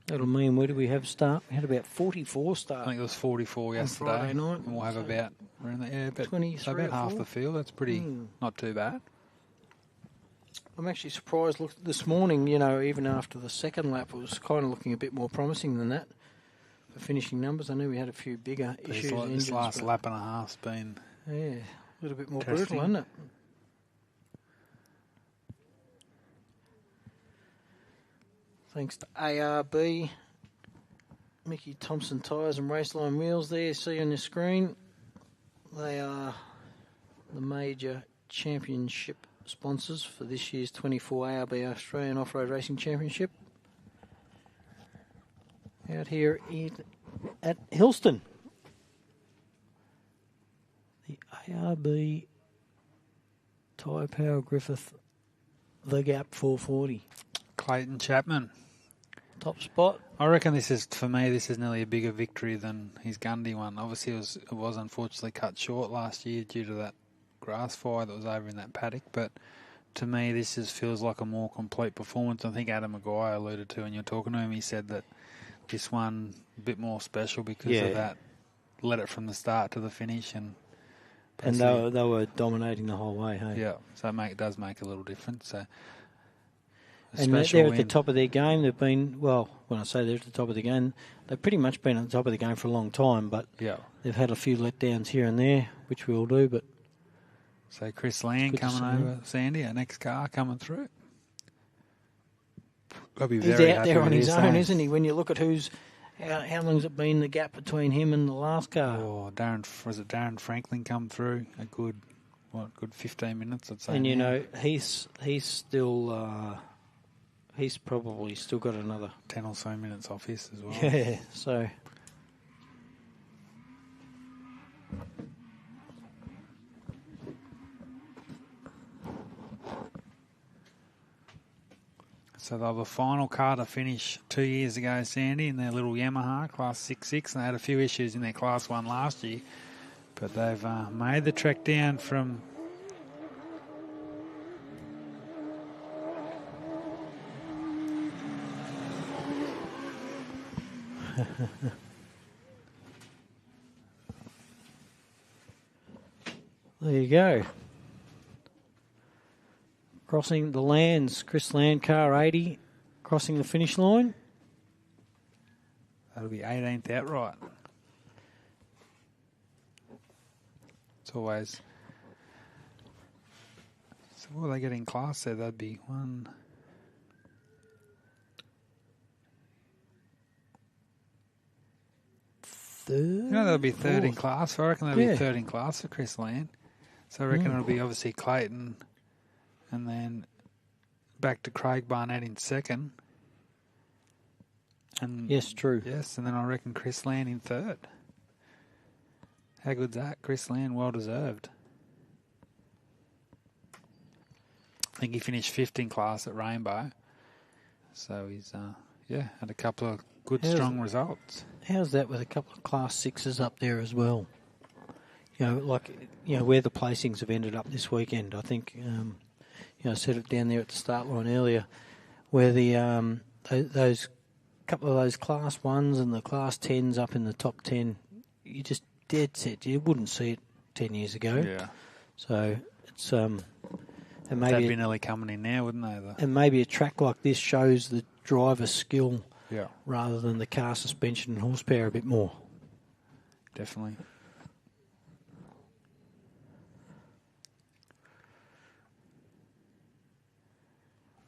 That'll mean, where do we have start? We had about 44 start. I think it was 44 yesterday. Friday night. And we'll have about 23 so about or half 4. the field. That's pretty not too bad. I'm actually surprised. Look, this morning, even after the second lap, it was kind of looking a bit more promising than that for finishing numbers. I knew we had a few bigger issues. This last lap and a half's been a little bit more testing. brutal, hasn't it? Thanks to ARB, Mickey Thompson Tyres and Raceline Wheels there, see on your screen. They are the major championship sponsors for this year's 24 ARB Australian Off-Road Racing Championship. Out here at Hillston. The ARB Tyrepower Griffith, The Gap 440. Clayton Chapman. Top spot. I reckon this is nearly a bigger victory than his Gundy one. Obviously, it was unfortunately cut short last year due to that grass fire that was over in that paddock. But to me, this feels like a more complete performance. I think Adam Maguire alluded to when you were talking to him. He said that this one a bit more special because of that. Led it from the start to the finish, and they were dominating the whole way. Hey? Yeah, so it does make a little difference. So. And they're at the top of their game. They've been, well, when I say they're at the top of the game, they've pretty much been at the top of the game for a long time, but they've had a few letdowns here and there, which we all do. But so Chris Land coming over, Sandy, our next car coming through. I'll be very He's out there on his own, isn't he? When you look at how long's it been the gap between him and the last car? Oh, Darren Franklin come through a good 15 minutes, I'd say. And he's still. He's probably still got another 10 or so minutes off his as well. Yeah, so. So they're the final car to finish 2 years ago, Sandy, in their little Yamaha Class 6.6. And they had a few issues in their Class 1 last year. But they've made the trek down from... There you go. Crossing the lands, Chris Land, car 80, crossing the finish line. That'll be 18th outright. It's always... So what are they getting class there? That'd be 1... third. You know, there'll be third in fourth. class. I reckon there'll Yeah. be third in class for Chris Land. So I reckon it'll be obviously Clayton and then back to Craig Barnett in second. And Yes, true. Yes, and then I reckon Chris Land in third. How good's that? Chris Land, well deserved. I think he finished fifth in class at Rainbow. So he's, had a couple of good, strong results. How's that with a couple of Class 6s up there as well? Where the placings have ended up this weekend. I think, I said it down there at the start line earlier, where the those couple of those Class 1s and the Class 10s up in the top 10, you just dead set. You wouldn't see it 10 years ago. Yeah. So it's and They'd maybe be nearly coming in now, wouldn't they? and maybe a track like this shows the driver's skill Yeah. rather than the car suspension and horsepower a bit more. Definitely.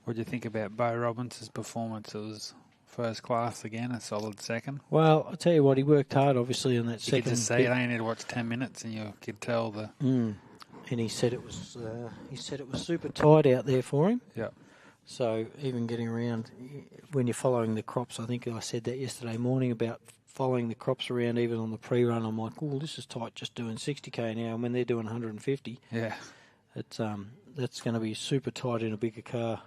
What do you think about Bo Robinson's performance? It was first class again, a solid second. Well, I'll tell you what, he worked hard, obviously, on that You second could just see bit. it. I need to watch 10 minutes, and you could tell the. And he said it was super tight out there for him. Yeah. So even getting around, when you're following the crops, I think I said that yesterday morning about following the crops around even on the pre-run. I'm like, oh, this is tight, just doing 60k now, and when they're doing 150, Yeah. it's that's going to be super tight in a bigger car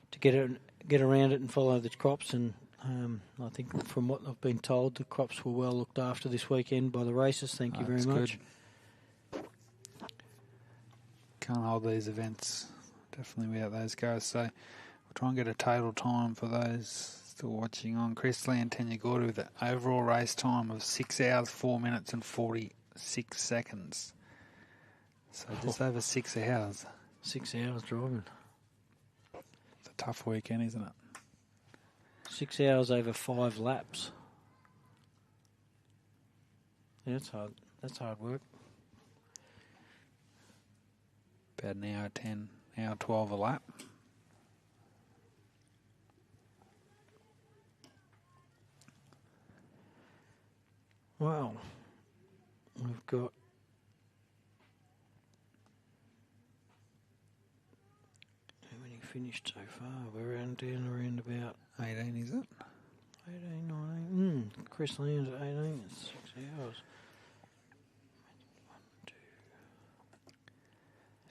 to get around it and follow the crops. And I think from what I've been told, the crops were well looked after this weekend by the races. Thank you very much. Good. Can't hold these events definitely without those guys. So we'll try and get a total time for those still watching on. Chris Lee and Tanya Gordy with an overall race time of 6 hours, 4 minutes and 46 seconds. So just over 6 hours. 6 hours driving. It's a tough weekend, isn't it? 6 hours over 5 laps. Yeah, that's hard. That's hard work. About an hour 10, hour 12 a lap. Well, we've got how many finished so far? We're around about 18, is it? 18, 19. Chris Land's at 18. It's 6 hours.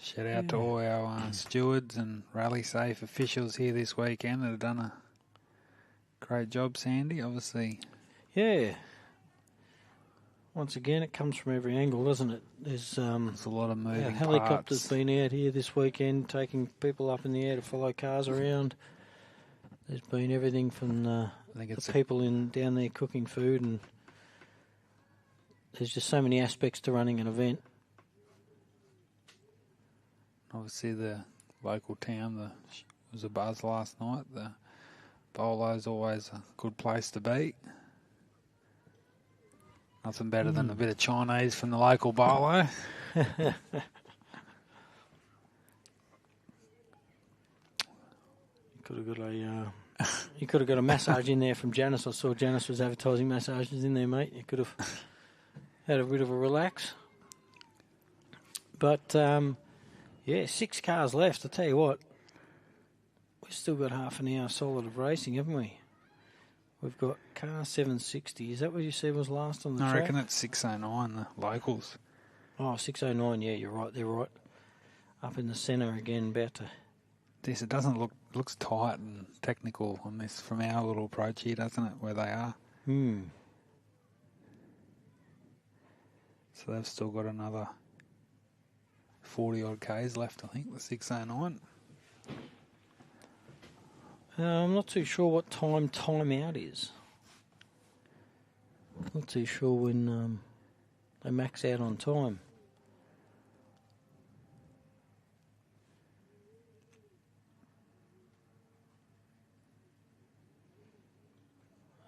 Shout out to all our stewards and rally safe officials here this weekend that have done a great job, Sandy. Obviously. Yeah. Once again, it comes from every angle, doesn't it? There's a lot of moving helicopters parts. been out here this weekend, taking people up in the air to follow cars around. There's been everything from the people down there cooking food, and there's just so many aspects to running an event. Obviously, the local town was a buzz last night. The Bolo's always a good place to be. Nothing better than a bit of Chinese from the local Bolo. You could have got a massage in there from Janice. I saw Janice was advertising massages in there, mate. You could have had a bit of a relax. But 6 cars left. I'll tell you what, we've still got half an hour solid of racing, haven't we? We've got car 760. Is that what you said was last on the track? I reckon it's 609, the locals. Oh, 609, yeah, you're right. They're right up in the centre again, about to... This, it doesn't looks tight and technical on this from our little approach here, doesn't it, where they are? So they've still got another 40-odd Ks left, I think, the 609. I'm not too sure what time out is. Not too sure when they max out on time.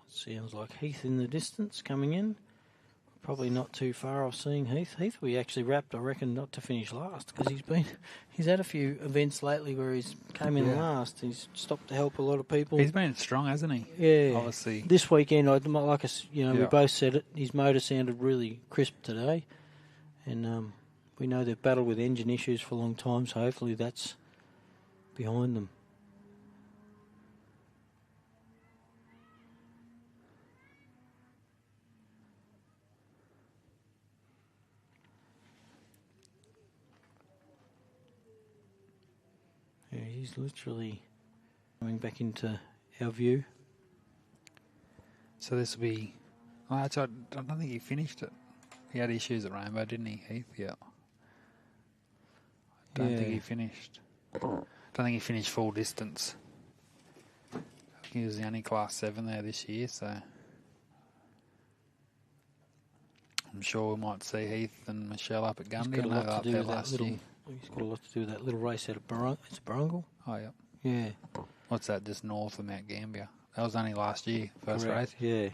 Sounds like Heath in the distance coming in. probably not too far off seeing Heath. Heath we actually wrapped, I reckon, not to finish last because he's had a few events lately where he's came in last. He's stopped to help a lot of people. He's been strong, hasn't he? Yeah. Obviously. This weekend, we both said it, his motor sounded really crisp today. And we know they've battled with engine issues for a long time, so hopefully that's behind them. Yeah, he's literally coming back into our view. So this will be... I don't think he finished it. He had issues at Rainbow, didn't he, Heath? Yeah. I don't think he finished. Don't think he finished full distance. He was the only Class 7 there this year, so... I'm sure we might see Heath and Michelle up at Gundy. He's got a lot to do with that little... He's got a lot to do with that little race out of Barongal. Oh, yeah. Yeah. What's that, just north of Mount Gambier? That was only last year, first race. Yeah.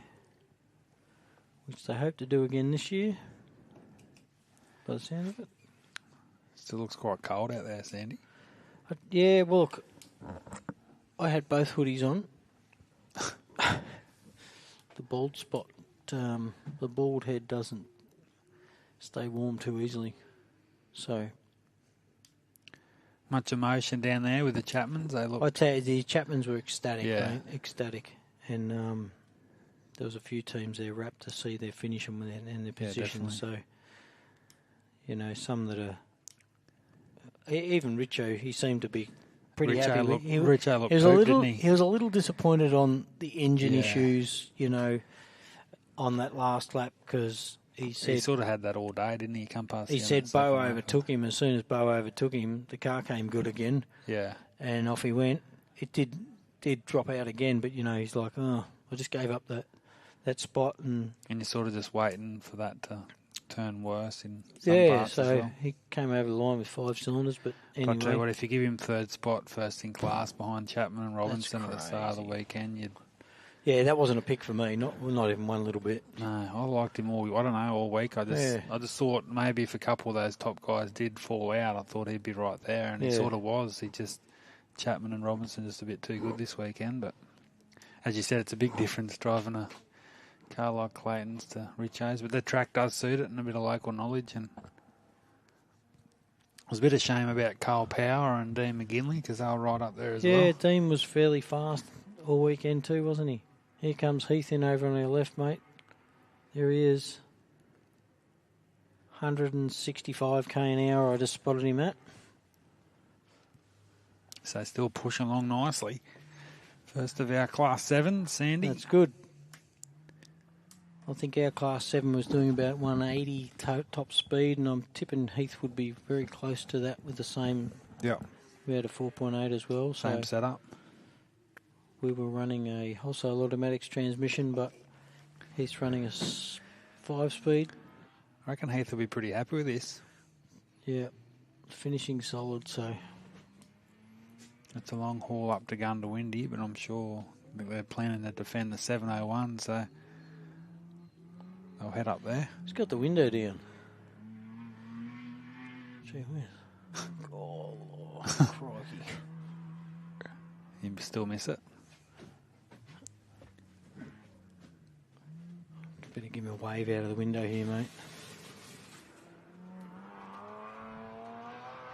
Which they hope to do again this year, by the sound of it. Still looks quite cold out there, Sandy. Yeah, well, look, I had both hoodies on. The bald spot, the bald head doesn't stay warm too easily. So... Much emotion down there with the Chapmans. They look. I tell you, the Chapmans were ecstatic, Yeah. mate, ecstatic, and there was a few teams there wrapped to see their finish and their positions. So, you know, some that are even Richo, he seemed to be pretty happy. Richo looked he was a little. didn't he? He was a little disappointed on the engine Yeah. issues, you know, on that last lap because. He sort of had that all day, didn't he? Come past. He said Bo overtook him. As soon as Bo overtook him, the car came good again. Yeah. And off he went. It did drop out again, but, you know, he's like, oh, I just gave up that spot. And you're sort of just waiting for that to turn worse in some parts as well. He came over the line with 5 cylinders, but anyway. I'll tell you what, if you give him third spot, first in class behind Chapman and Robinson at the start of the weekend, you'd... Yeah, that wasn't a pick for me, not even one little bit. No, I liked him all week. I just thought maybe if a couple of those top guys did fall out, I thought he'd be right there, and he sort of was. Chapman and Robinson just a bit too good this weekend, but as you said, it's a big difference driving a car like Clayton's to Richo's, but the track does suit it and a bit of local knowledge, and it was a bit of shame about Carl Power and Dean McGinley because they were right up there as well. Yeah, Dean was fairly fast all weekend too, wasn't he? Here comes Heath in over on our left, mate. There he is. 165k an hour I just spotted him at. So still pushing along nicely. First of our Class 7, Sandy. That's good. I think our Class 7 was doing about 180 top speed, and I'm tipping Heath would be very close to that with the same. Yeah. We had a 4.8 as well. Same setup. We were running a wholesale automatics transmission, but Heath's running a 5-speed. I reckon Heath will be pretty happy with this. Yeah, finishing solid, so... It's a long haul up to Gundawindi, but I'm sure they're planning to defend the 701, so they'll head up there. He's got the window down. Gee whiz. Oh, crikey. You still miss it? Better give me a wave out of the window here, mate.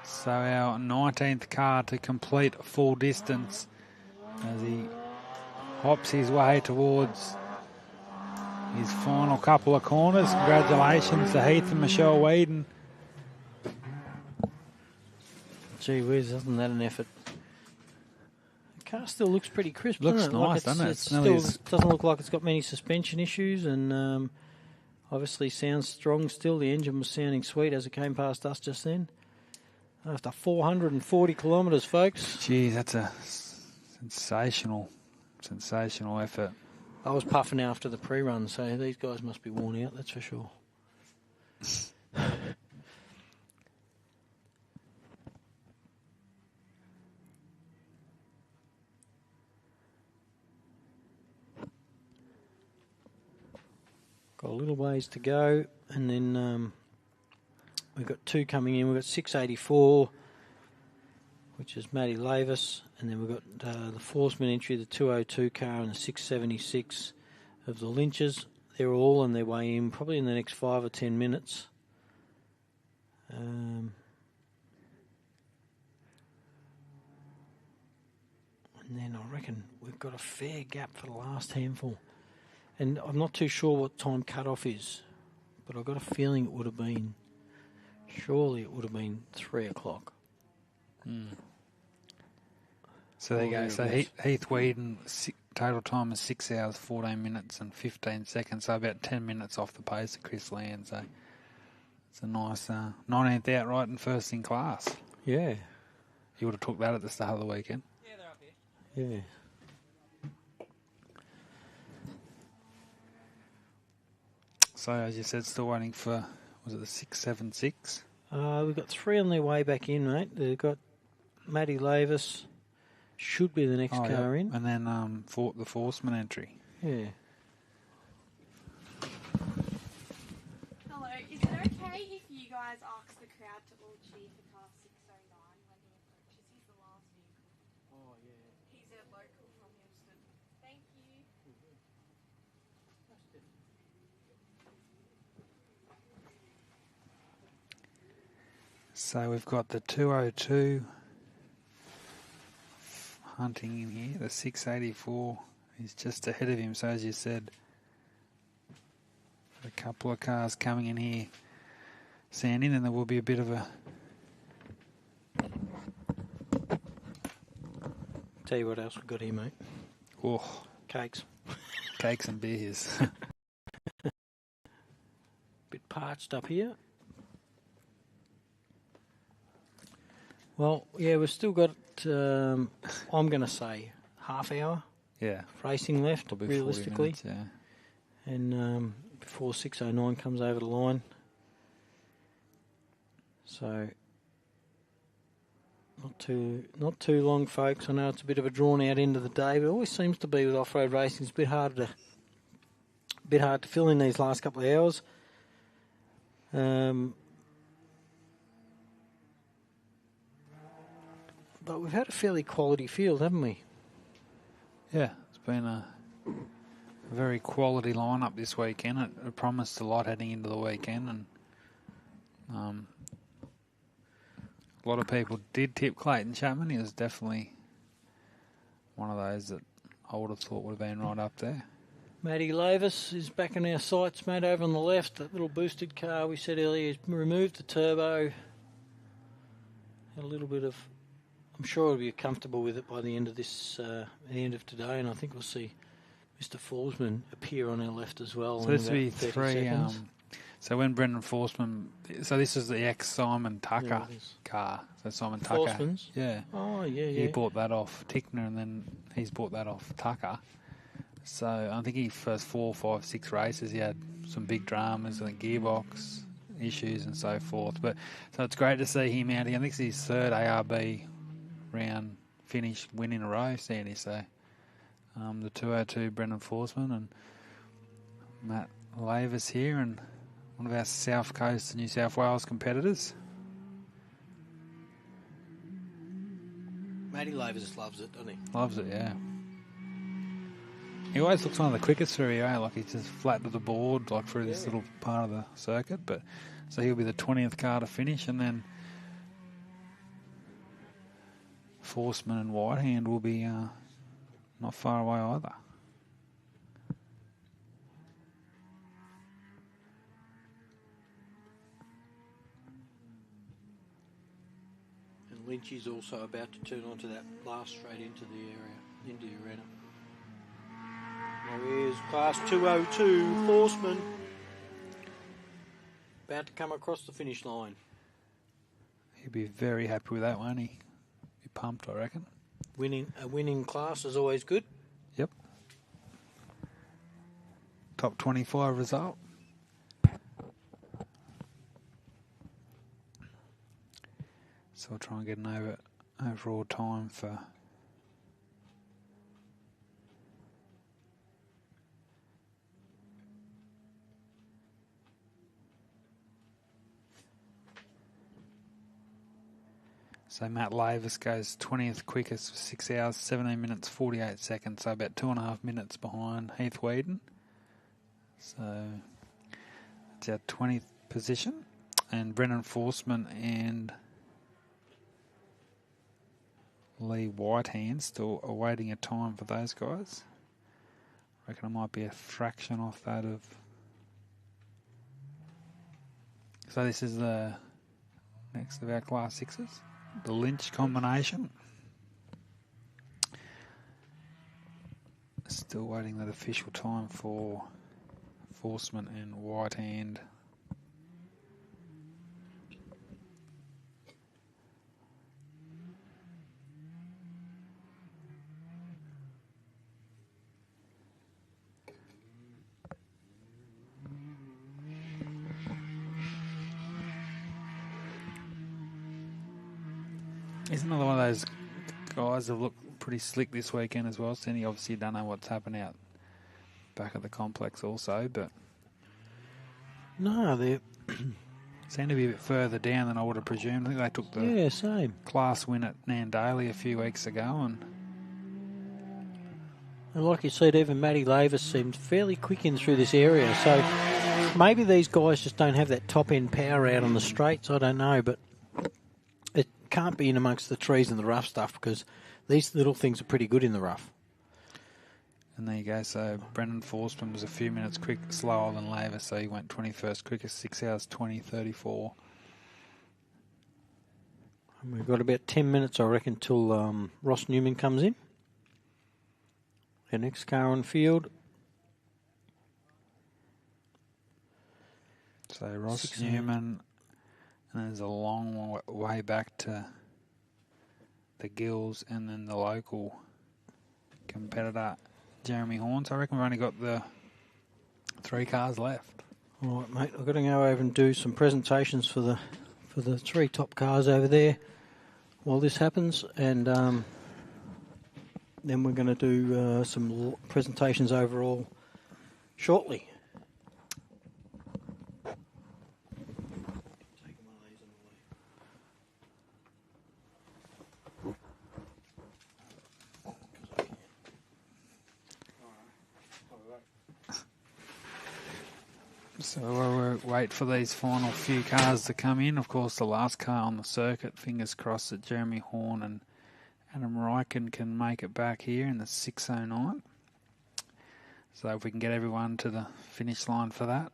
So our 19th car to complete full distance as he hops his way towards his final couple of corners. Congratulations to Heath and Michelle Whedon. Gee whiz, isn't that an effort? The car still looks pretty crisp, Looks doesn't it? nice, doesn't it? It still doesn't look like it's got many suspension issues, and obviously sounds strong still. The engine was sounding sweet as it came past us just then. After 440 kilometres, folks. Geez, that's a sensational effort. I was puffing after the pre-run, so these guys must be worn out, that's for sure. Got a little ways to go, and then we've got two coming in. We've got 684, which is Matty Lavis, and then we've got the Forceman entry, the 202 car, and the 676 of the Lynches. They're all on their way in, probably in the next 5 or 10 minutes. And then I reckon we've got a fair gap for the last handful. And I'm not too sure what time cut-off is, but I've got a feeling it would have been, surely it would have been 3 o'clock. So there you go. So Heath Whedon, total time is 6 hours, 14 minutes and 15 seconds, so about 10 minutes off the pace of Chris Land. So it's a nice 19th outright and first in class. Yeah. You would have took that at the start of the weekend. Yeah, they're up here. Yeah. So, as you said, still waiting for, was it the 676? We've got 3 on their way back in, mate. They've got Matty Lavis, should be the next car in. And then the Forceman entry. Yeah. Hello, is it okay if you guys ask the crowd to all cheer for car 609 when he approaches? He's the last vehicle. Oh, yeah. He's a local from Hillston. Thank you. So we've got the 202 hunting in here. The 684 is just ahead of him. So as you said, a couple of cars coming in here sanding, and there will be a bit of a... Tell you what else we've got here, mate. Oh, Cakes. Cakes and beers. Bit parched up here. Well, yeah, we've still got, I'm going to say, half hour racing left, Probably realistically. 40 minutes, yeah. And before 609 comes over the line. So, not too long, folks. I know it's a bit of a drawn-out end of the day, but it always seems to be with off-road racing. It's a bit hard to fill in these last couple of hours. But we've had a fairly quality field, haven't we? Yeah, it's been a very quality lineup this weekend. It promised a lot heading into the weekend, and a lot of people did tip Clayton Chapman. He was definitely one of those that I would have thought would have been right up there. Matty Lavis is back in our sights, mate, over on the left. That little boosted car we said earlier, he's removed the turbo. Had a little bit of... I'm sure he'll be comfortable with it by the end of this, the end of today, and I think we'll see Mr. Forsman appear on our left as well. So this will be 3. So when Brendan Forsman, so this is the ex-Simon Tucker car. So Simon Tucker, Forsman's? yeah. Oh yeah, He bought that off Tickner, and then he's bought that off Tucker. So I think he first 4, 5, 6 races he had some big dramas and the gearbox issues and so forth. But so it's great to see him out here. I think it's his 3rd ARB round finish win in a row, Sandy. So the 202 Brendan Forsman and Matt Lavis here, and one of our South Coast New South Wales competitors. Matty Lavis loves it, doesn't he? Loves it, yeah. He always looks one of the quickest through here, like he's just flat to the board, like through this little part of the circuit. But so he'll be the 20th car to finish, and then Forsman and Whitehand will be not far away either. And Lynch is also about to turn onto that last straight into the area, into the arena. There he is, class 202, Forsman. About to come across the finish line. He'll be very happy with that one. He'll be pumped, I reckon. A winning class is always good. Yep. Top 25 result. So we'll try and get an overall time for So Matt Lavis goes 20th quickest for 6 hours, 17 minutes, 48 seconds. So about 2.5 minutes behind Heath Whedon. So it's our 20th position. And Brennan Forsman and Lee Whitehand still awaiting a time for those guys. I reckon it might be a fraction off that of... So this is the next of our Class 6s. The Lynch combination. Still waiting that official time for Forsman and Whitehand. He's another one of those guys that look pretty slick this weekend as well. Cindy, obviously don't know what's happening out back at the complex also, but... No, they seem to be a bit further down than I would have presumed. I think they took the same class win at Nandaly a few weeks ago. And like you said, even Matty Lavis seemed fairly quick in through this area. So maybe these guys just don't have that top-end power out on the straights. I don't know, but it can't be in amongst the trees and the rough stuff because these little things are pretty good in the rough. And there you go. So Brendan Forsman was a few minutes slower than Lavis, so he went 21st quickest, 6 hours 20:34. And we've got about 10 minutes, I reckon, till Ross Newman comes in. The next car on field. So Ross Newman, and there's a long way back to the Gills and then the local competitor, Jeremy Horn. So I reckon we've only got the 3 cars left. All right, mate. I've got to go over and do some presentations for the 3 top cars over there while this happens, and then we're going to do some presentations overall shortly. So we'll wait for these final few cars to come in. Of course, the last car on the circuit, fingers crossed that Jeremy Horn and Adam Ryken can make it back here in the 6:09. So if we can get everyone to the finish line for that,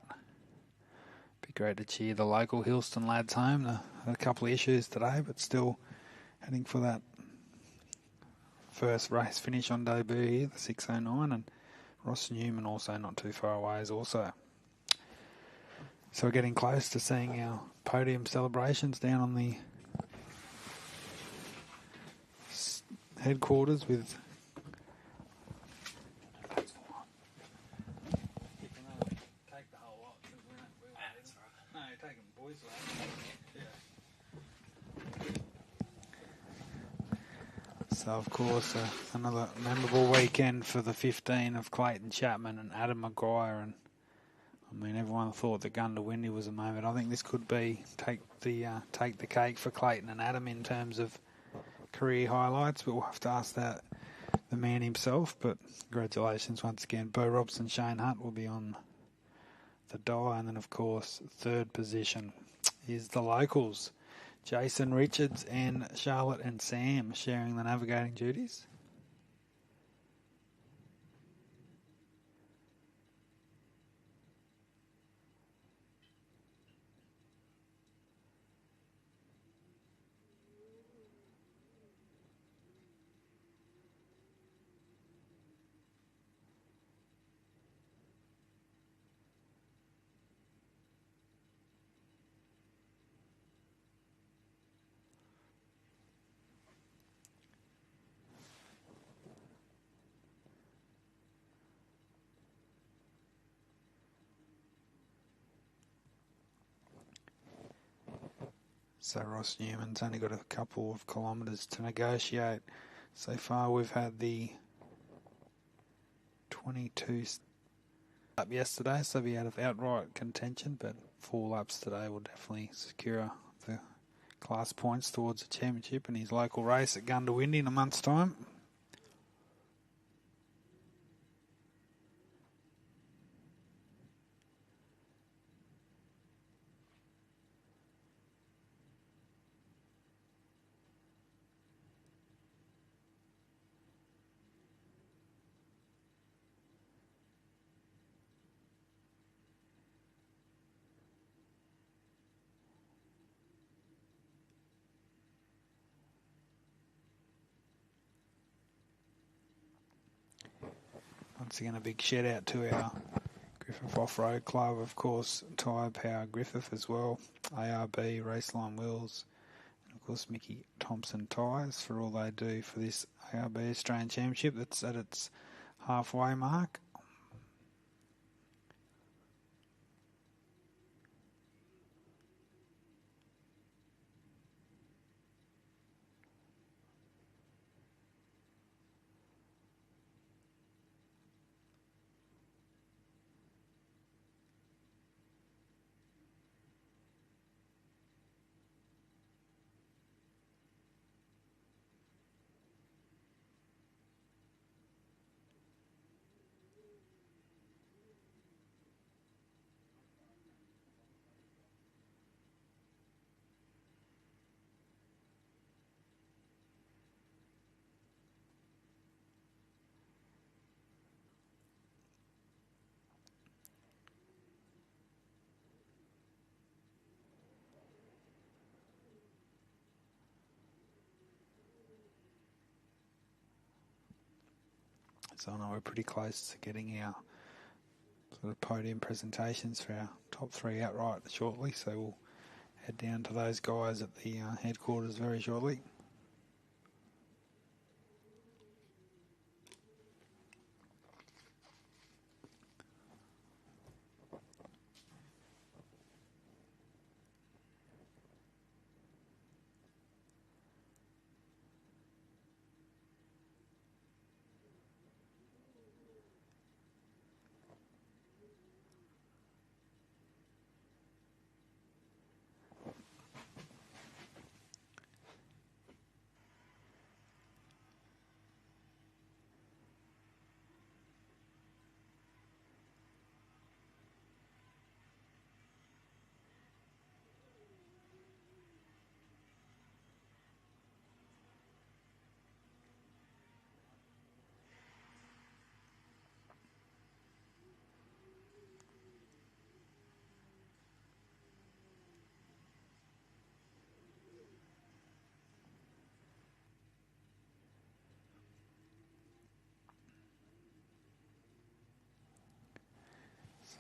be great to cheer the local Hillston lads home. They had a couple of issues today, but still heading for that first race finish on debut here, the 6:09, and Ross Newman also not too far away is also. So we're getting close to seeing our podium celebrations down on the headquarters with So of course another memorable weekend for the 15 of Clayton Chapman and Adam Maguire, and I mean everyone thought that Gunda Windy was a moment. I think this could be take the cake for Clayton and Adam in terms of career highlights, but we'll have to ask that the man himself. But congratulations once again. Bo Robson, Shane Hunt will be on the die, and then of course third position is the locals, Jason Richards and Charlotte and Sam sharing the navigating duties. So Ross Newman's only got a couple of kilometres to negotiate. So far we've had the 22 up yesterday, so be out of outright contention, but 4 laps today will definitely secure the class points towards the championship in his local race at Gundawindi in a month's time. Once again, a big shout out to our Griffith Offroad Club, of course, Tyrepower Griffith as well, ARB, Raceline Wheels, and of course Mickey Thompson Tyres for all they do for this ARB Australian Championship that's at its halfway mark. So I know we're pretty close to getting our sort of podium presentations for our top three outright shortly, so we'll head down to those guys at the headquarters very shortly.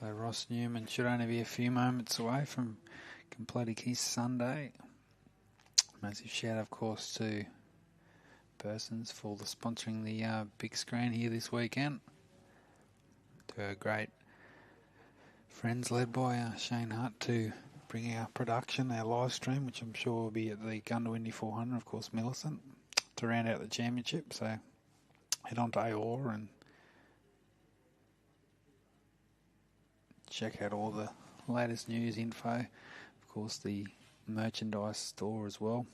So Ross Newman should only be a few moments away from completing his Sunday. Massive shout, of course, to Burson's for sponsoring the big screen here this weekend. To our great friends led by Shane Hutt to bring our production, our live stream, which I'm sure will be at the Gundawindi 400, of course, Millicent, to round out the championship. So head on to AORRA and check out all the latest news info. Of course, the merchandise store as well.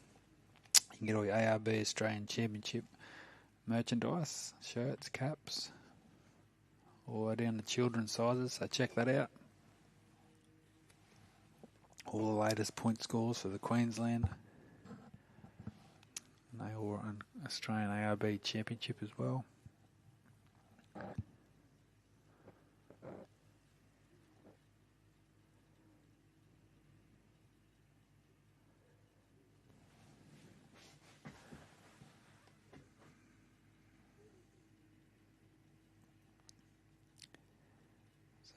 You can get all your ARB Australian Championship merchandise, shirts, caps, all the way down to children's sizes, so check that out. All the latest point scores for the Queensland and AORRA and Australian ARB Championship as well.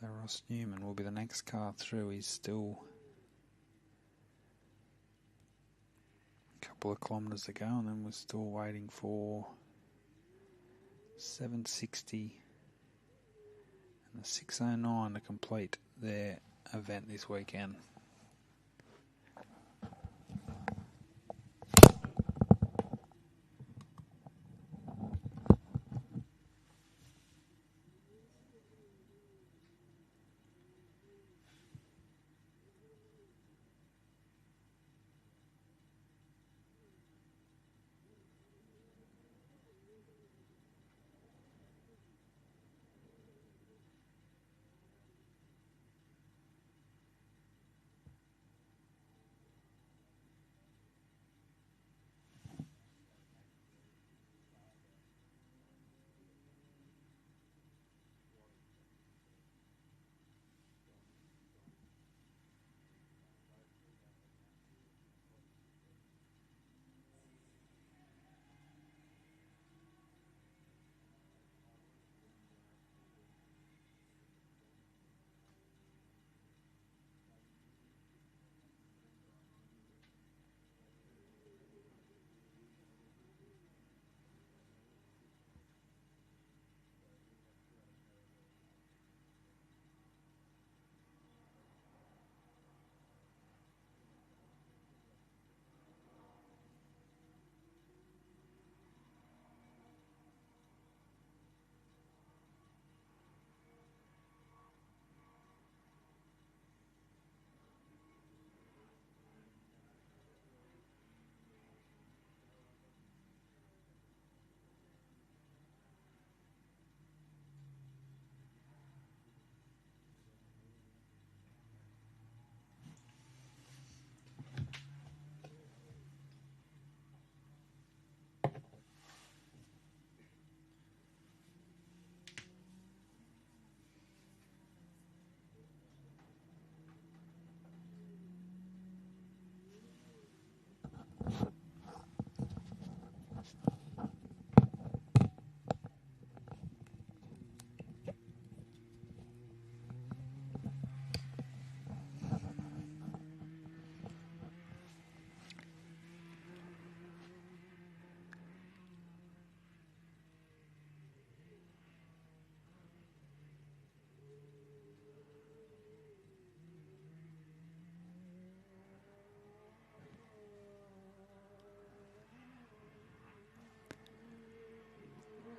So Ross Newman will be the next car through. He's still a couple of kilometres to go, and then we're still waiting for 760 and the 609 to complete their event this weekend.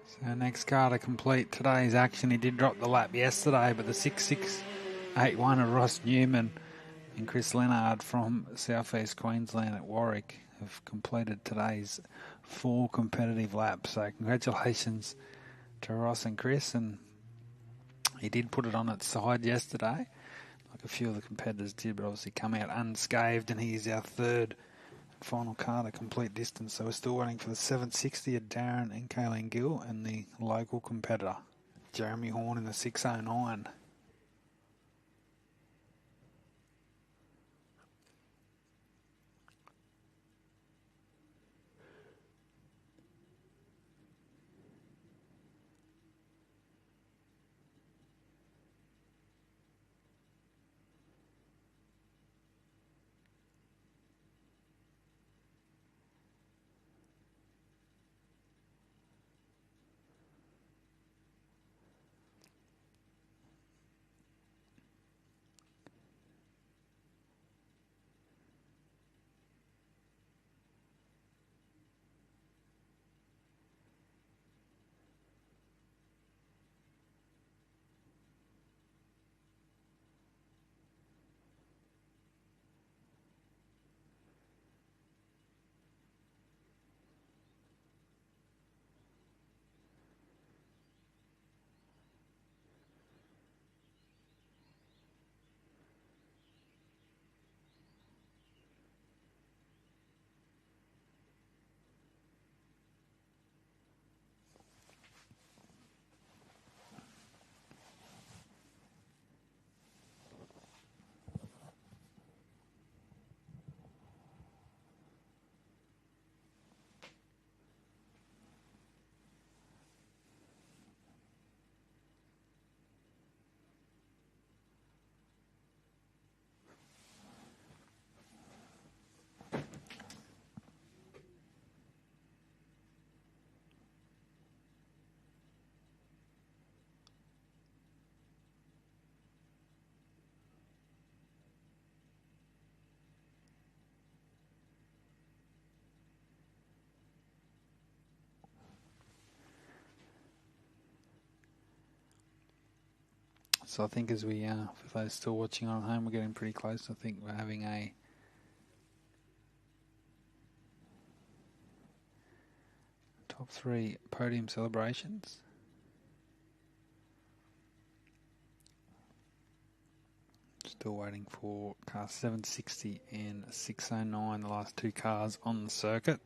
So next car to complete today's action. He did drop the lap yesterday, but the 6.681 of Ross Newman and Chris Leonard from southeast Queensland at Warwick have completed today's 4 competitive laps. So congratulations to Ross and Chris. And he did put it on its side yesterday, like a few of the competitors did, but obviously come out unscathed, and he is our third final car to complete distance. So we're still waiting for the 760 of Darren and Kayleen Gill and the local competitor, Jeremy Horn, in the 609. So I think as we, for those still watching on home, we're getting pretty close. I think we're having a top 3 podium celebrations. Still waiting for car 760 and 609, the last 2 cars on the circuit.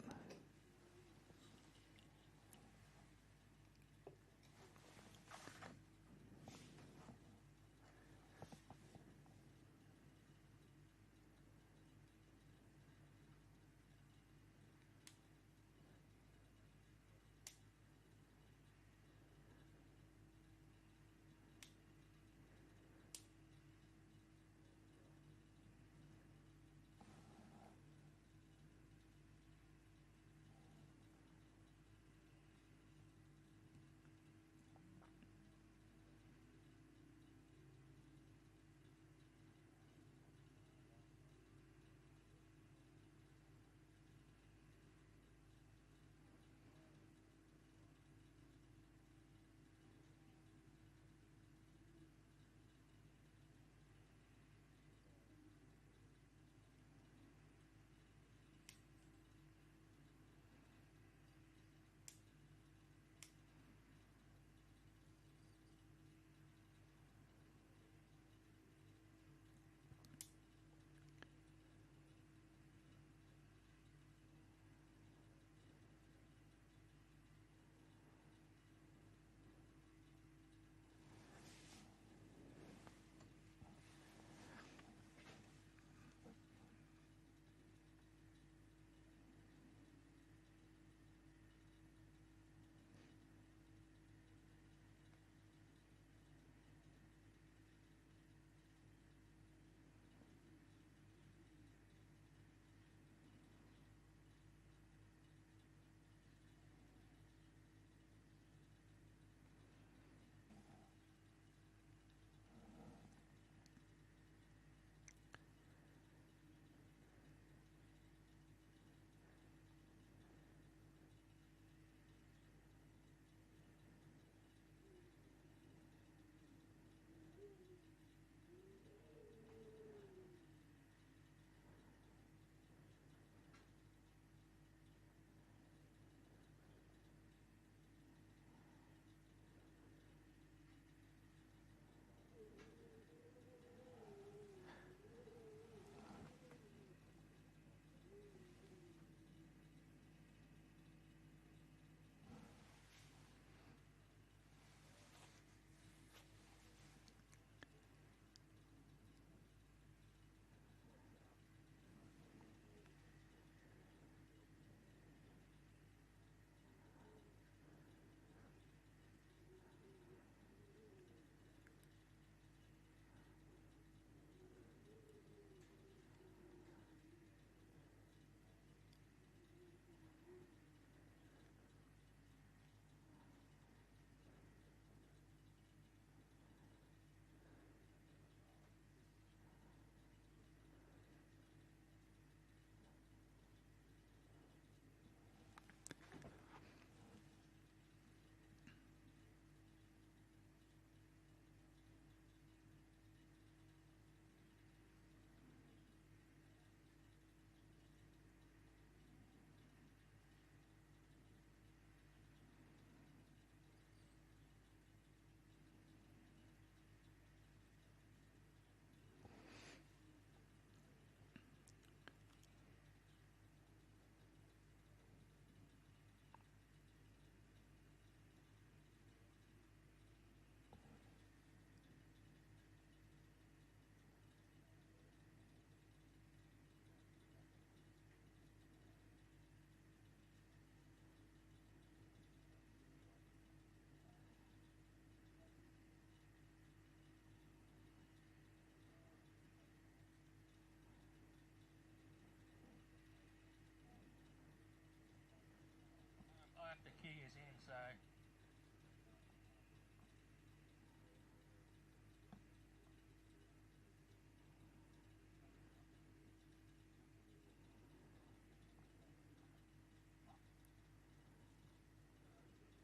this in, so...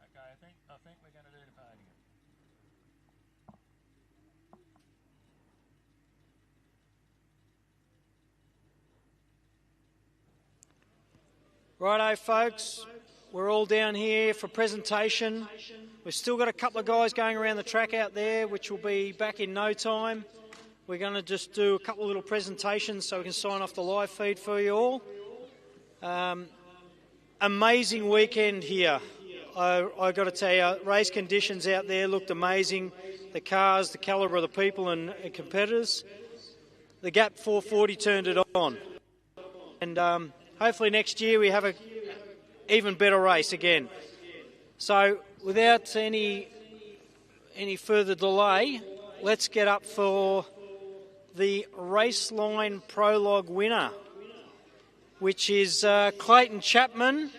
Okay, I think we're going to do the podium. Righto, folks, we're all down here for presentation. We've still got a couple of guys going around the track out there, which will be back in no time. We're going to just do a couple of little presentations so we can sign off the live feed for you all. Amazing weekend here. I got to tell you, race conditions out there looked amazing. The cars, the calibre of the people and competitors. The Gap 440 turned it on. And hopefully next year we have a even better race again. So without any further delay, let's get up for the Raceline Prologue winner, which is Clayton Chapman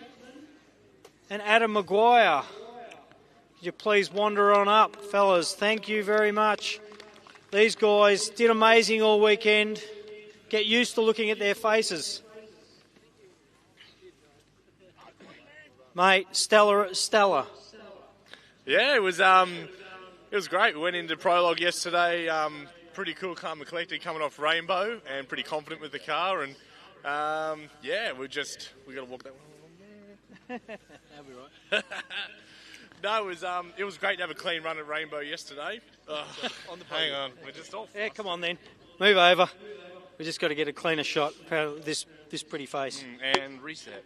and Adam Maguire. Could you please wander on up, fellas? Thank you very much. These guys did amazing all weekend. Get used to looking at their faces. Mate, stellar. Yeah, it was great. We went into prologue yesterday. Pretty cool, calm and collected, coming off Rainbow, and pretty confident with the car. And yeah, we got to walk that one. That'll be right. No, it was great to have a clean run at Rainbow yesterday. Hang on, we're just off. Yeah, come on then. Move over. We just got to get a cleaner shot of this pretty face. And reset.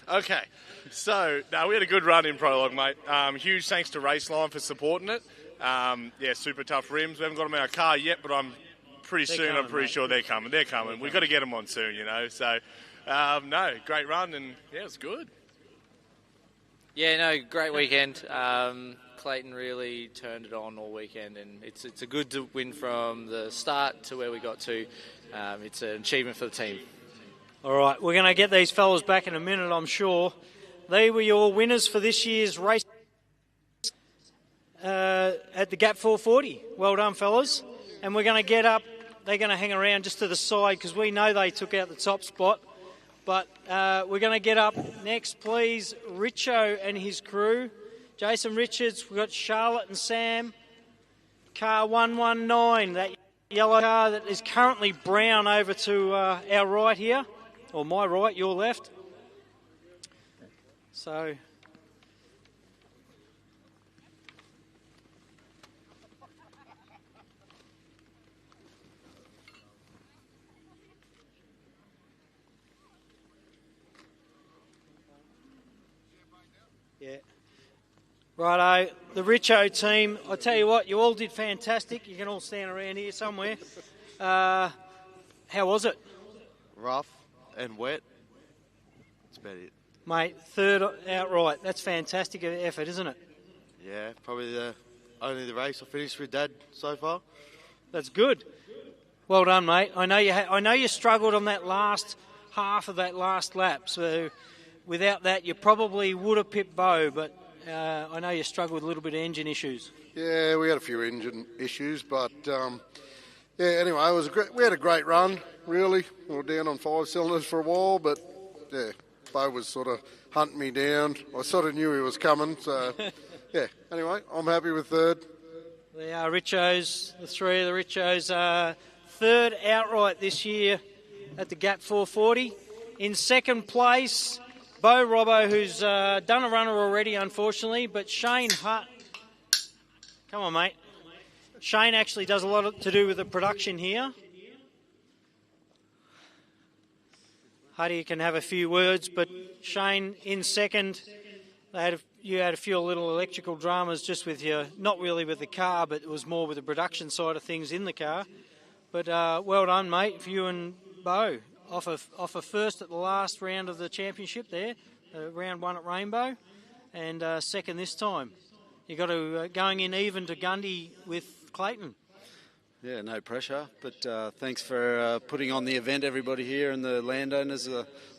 Okay, so we had a good run in prologue, mate. Huge thanks to Raceline for supporting it. Yeah, super tough rims. We haven't got them in our car yet, but I'm pretty sure they're coming. They're coming. We've got to get them on soon, you know. So, no, great run, and yeah, it was good. Yeah, no, great weekend. Clayton really turned it on all weekend, and it's a good win from the start to where we got to. It's an achievement for the team. All right, we're going to get these fellas back in a minute, I'm sure. They were your winners for this year's race at the Gap 440. Well done, fellas. And we're going to get up. They're going to hang around just to the side because we know they took out the top spot. But we're going to get up next, please. Richo and his crew. Jason Richards, we've got Charlotte and Sam. Car 119, that yellow car that is currently brown over to our right here. Or my right, your left. So... yeah. Righto, the Richo team, I tell you what, you all did fantastic. You can all stand around here somewhere. How was it? Rough and wet. That's about it. Mate, third outright. That's fantastic effort, isn't it? Yeah, probably only the race I finished with Dad so far. That's good. Well done, mate. I know you struggled on that last half of that last lap, so without that you probably would have pipped Bo, but I know you struggled with a little bit of engine issues. Yeah, we had a few engine issues, but yeah, anyway, it was we had a great run, really. We were down on 5 cylinders for a while, but yeah, Bo was sort of hunting me down. I sort of knew he was coming, so yeah, anyway, I'm happy with third. The Richos, the three of the Richos, third outright this year at the Gap 440. In second place, Bo Robbo, who's done a runner already, unfortunately, but Shane Hutt. Come on, mate. Shane actually does a lot to do with the production here. Huddy can have a few words, but Shane in second. You had a few little electrical dramas just with you, not really with the car, but it was more with the production side of things in the car. But well done, mate, for you and Bo. Off a first at the last round of the championship there, round one at Rainbow, and second this time. You got to going in even to Gundy with Clayton. Yeah, no pressure, but thanks for putting on the event, everybody here, and the landowners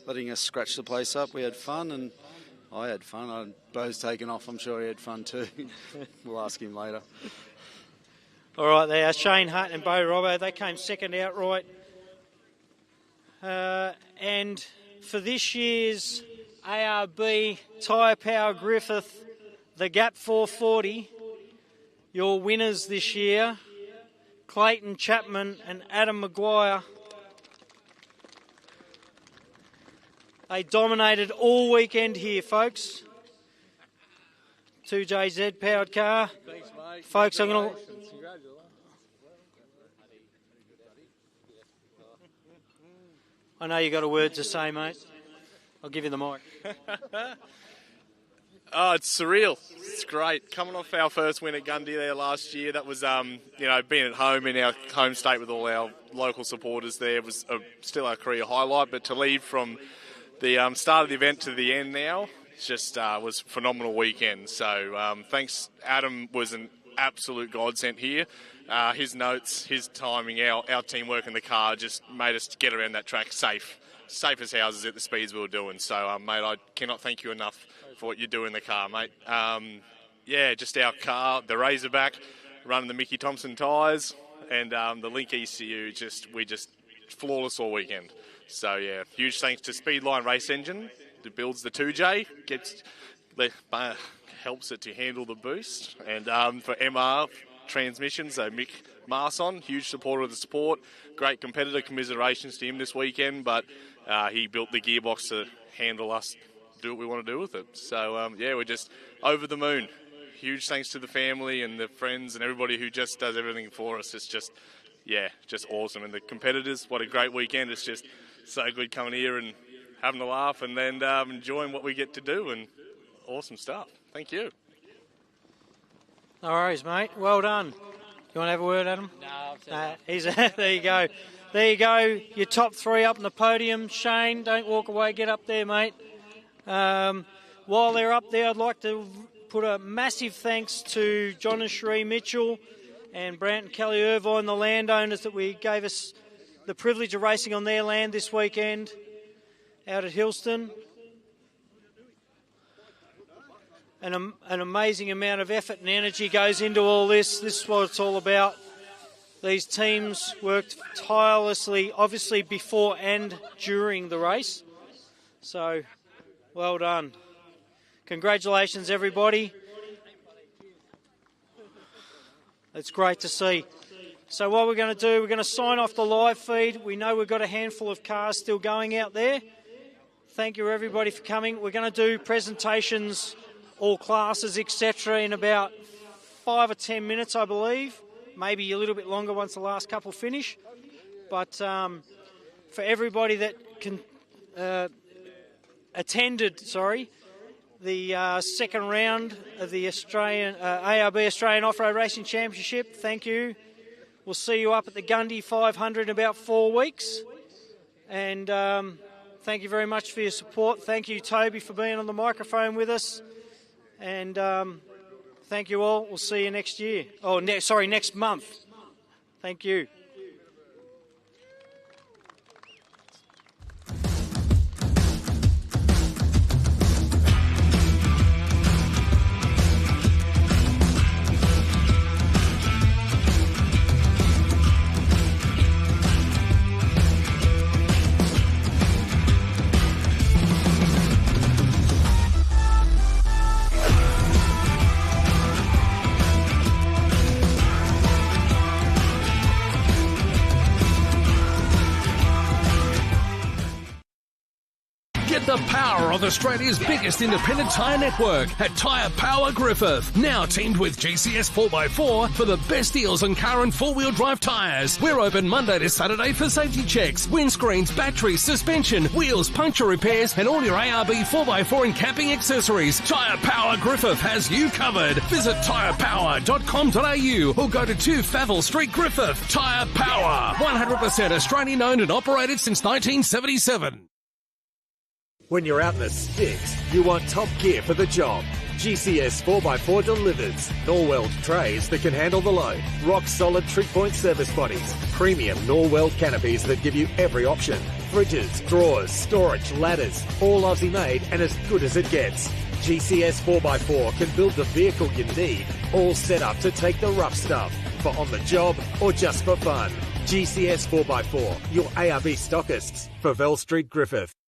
letting us scratch the place up. We had fun, and I had fun. Bo's taken off. I'm sure he had fun too. We'll ask him later. All right, there, Shane Hutt and Bo Robbo, they came second outright. And for this year's ARB Tyrepower Griffith, the Gap 440, your winners this year, Clayton Chapman and Adam Maguire. They dominated all weekend here, folks. 2JZ powered car. Thanks, mate. Folks, I'm going to... I know you got a word to say, mate. I'll give you the mic. Oh, it's surreal. It's great. Coming off our first win at Gundy there last year, that was, being at home in our home state with all our local supporters there was still our career highlight. But to lead from the start of the event to the end now, it's just was a phenomenal weekend. So thanks. Adam was an absolute godsend here. His notes, his timing, our teamwork in the car just made us get around that track safe as houses at the speeds we were doing. So, mate, I cannot thank you enough for what you do in the car, mate. Just our car, the Razorback, running the Mickey Thompson tyres, and the Link ECU, we just flawless all weekend. So, yeah, huge thanks to Speedline Race Engine that builds the 2J, helps it to handle the boost, and for MR transmission, so Mick Marson, huge supporter of the sport, great competitor, commiserations to him this weekend, but he built the gearbox to handle us, do what we want to do with it. So, we're just over the moon. Huge thanks to the family and the friends and everybody who just does everything for us. It's just awesome. And the competitors, what a great weekend. It's just so good coming here and having a laugh and then enjoying what we get to do, and awesome stuff. Thank you. No worries, mate. Well done. You want to have a word, Adam? No, there you go. There you go. Your top three up on the podium. Shane, don't walk away. Get up there, mate. While they're up there, I'd like to put a massive thanks to John and Sheree Mitchell and Brant and Kelly Irvine, the landowners that gave us the privilege of racing on their land this weekend out at Hillston. An amazing amount of effort and energy goes into all this. This is what it's all about. These teams worked tirelessly, obviously before and during the race. So, well done. Congratulations, everybody. It's great to see. So what we're going to do, we're going to sign off the live feed. We know we've got a handful of cars still going out there. Thank you, everybody, for coming. We're going to do presentations, all classes, etc. in about 5 or 10 minutes, I believe. Maybe a little bit longer once the last couple finish. But for everybody that attended the second round of the ARB Australian Off-Road Racing Championship, thank you. We'll see you up at the Gundy 500 in about 4 weeks. And thank you very much for your support. Thank you, Toby, for being on the microphone with us. And thank you all. We'll see you next year. Next month. Thank you. The power of Australia's biggest independent tyre network at Tyrepower Griffith. Now teamed with GCS 4x4 for the best deals on car and four-wheel drive tyres. We're open Monday to Saturday for safety checks, windscreens, batteries, suspension, wheels, puncture repairs, and all your ARB 4x4 and camping accessories. Tyrepower Griffith has you covered. Visit tyrepower.com.au or go to 2 Favell Street, Griffith. Tyrepower, 100% Australian owned and operated since 1977. When you're out in the sticks, you want top gear for the job. GCS 4x4 delivers. Norweld trays that can handle the load. Rock-solid trig-point service bodies. Premium Norweld canopies that give you every option. Fridges, drawers, storage, ladders. All Aussie made and as good as it gets. GCS 4x4 can build the vehicle you need, all set up to take the rough stuff. For on the job or just for fun. GCS 4x4, your ARB stockists. For Vel Street, Griffith.